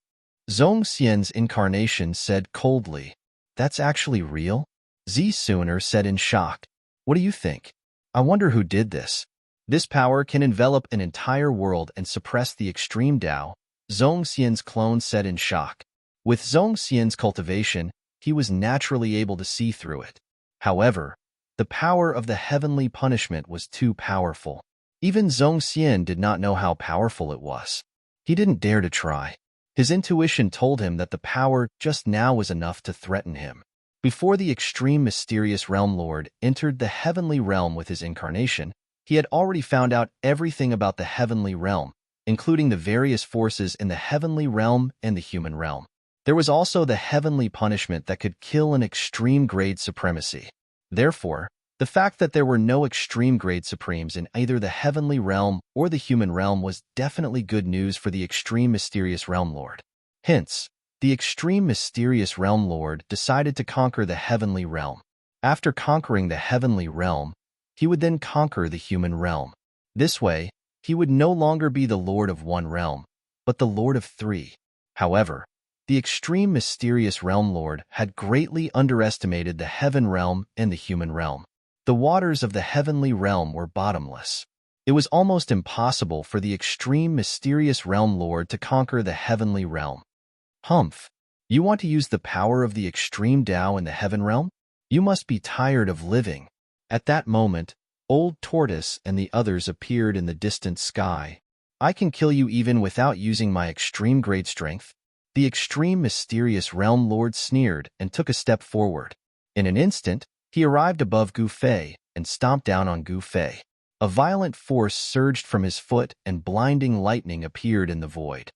Zhongxian's incarnation said coldly. "That's actually real?" Zisun said in shock. "What do you think? I wonder who did this." "This power can envelop an entire world and suppress the extreme Tao," Zhongxian's clone said in shock. With Zhongxian's cultivation, he was naturally able to see through it. However, the power of the heavenly punishment was too powerful. Even Zhongxian did not know how powerful it was. He didn't dare to try. His intuition told him that the power just now was enough to threaten him. Before the extreme mysterious realm lord entered the heavenly realm with his incarnation, he had already found out everything about the heavenly realm, including the various forces in the heavenly realm and the human realm. There was also the heavenly punishment that could kill an extreme-grade supremacy. Therefore, the fact that there were no extreme-grade supremes in either the heavenly realm or the human realm was definitely good news for the extreme mysterious realm lord. Hence, the extreme mysterious realm lord decided to conquer the heavenly realm. After conquering the heavenly realm, he would then conquer the human realm. This way, he would no longer be the lord of one realm, but the lord of 3. However, the extreme mysterious realm lord had greatly underestimated the heaven realm and the human realm. The waters of the heavenly realm were bottomless. It was almost impossible for the extreme mysterious realm lord to conquer the heavenly realm. "Humph! You want to use the power of the extreme Tao in the heaven realm? You must be tired of living." At that moment, Old Tortoise and the others appeared in the distant sky. "I can kill you even without using my extreme grade strength." The extreme mysterious realm lord sneered and took a step forward. In an instant, he arrived above Gu Fei and stomped down on Gu Fei. A violent force surged from his foot and blinding lightning appeared in the void.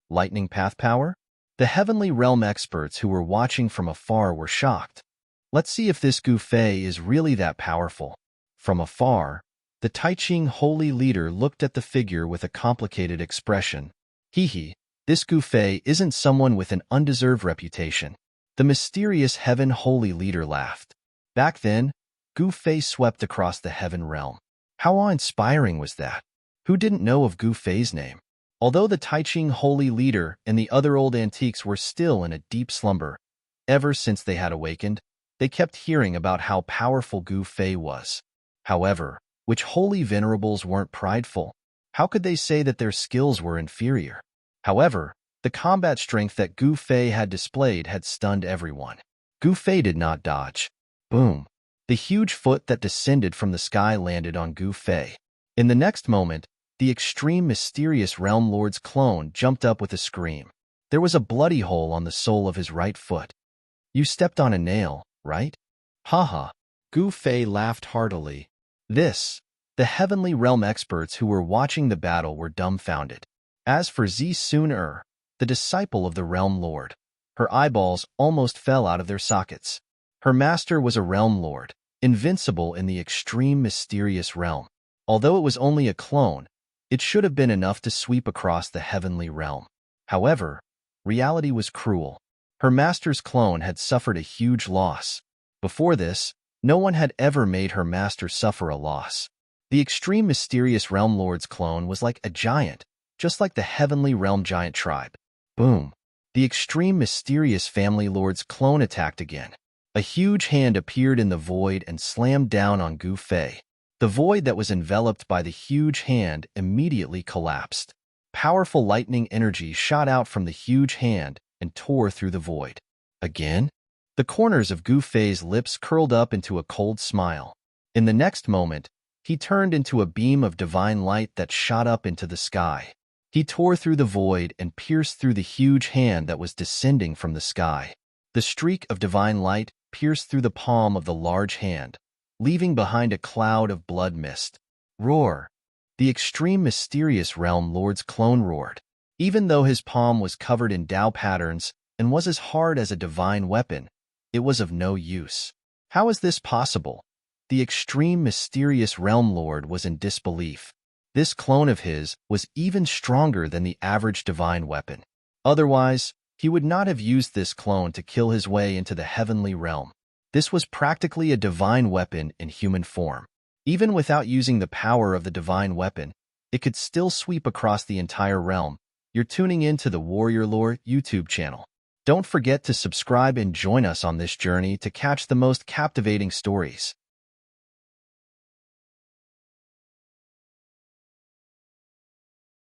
Lightning path power? The heavenly realm experts who were watching from afar were shocked. Let's see if this Gu Fei is really that powerful. From afar, the Taiching holy leader looked at the figure with a complicated expression. Hee, this Gu Fei isn't someone with an undeserved reputation. The mysterious heaven holy leader laughed. Back then, Gu Fei swept across the heaven realm. How awe-inspiring was that? Who didn't know of Gu Fei's name? Although the Taiching holy leader and the other old antiques were still in a deep slumber, ever since they had awakened, they kept hearing about how powerful Gu Fei was. However, which holy venerables weren't prideful? How could they say that their skills were inferior? However, the combat strength that Gu Fei had displayed had stunned everyone. Gu Fei did not dodge. Boom! The huge foot that descended from the sky landed on Gu Fei. In the next moment, the extreme mysterious Realm Lord's clone jumped up with a scream. There was a bloody hole on the sole of his right foot. You stepped on a nail, right? Haha. Gu Fei laughed heartily. The heavenly realm experts who were watching the battle were dumbfounded. As for Zi Sun-er, the disciple of the Realm Lord, her eyeballs almost fell out of their sockets. Her master was a Realm Lord, invincible in the extreme mysterious realm. Although it was only a clone, it should have been enough to sweep across the heavenly realm. However, reality was cruel. Her master's clone had suffered a huge loss. Before this, no one had ever made her master suffer a loss. The extreme mysterious Realm Lord's clone was like a giant, just like the heavenly realm giant tribe. Boom! The extreme mysterious family lord's clone attacked again. A huge hand appeared in the void and slammed down on Gu Fei. The void that was enveloped by the huge hand immediately collapsed. Powerful lightning energy shot out from the huge hand and tore through the void. Again? The corners of Gu Fei's lips curled up into a cold smile. In the next moment, he turned into a beam of divine light that shot up into the sky. He tore through the void and pierced through the huge hand that was descending from the sky. The streak of divine light pierced through the palm of the large hand, leaving behind a cloud of blood mist. Roar! The extreme mysterious Realm Lord's clone roared. Even though his palm was covered in Tao patterns and was as hard as a divine weapon, it was of no use. How is this possible? The extreme mysterious Realm Lord was in disbelief. This clone of his was even stronger than the average divine weapon. Otherwise, he would not have used this clone to kill his way into the heavenly realm. This was practically a divine weapon in human form. Even without using the power of the divine weapon, it could still sweep across the entire realm. You're tuning in to the Warrior Lore YouTube channel. Don't forget to subscribe and join us on this journey to catch the most captivating stories.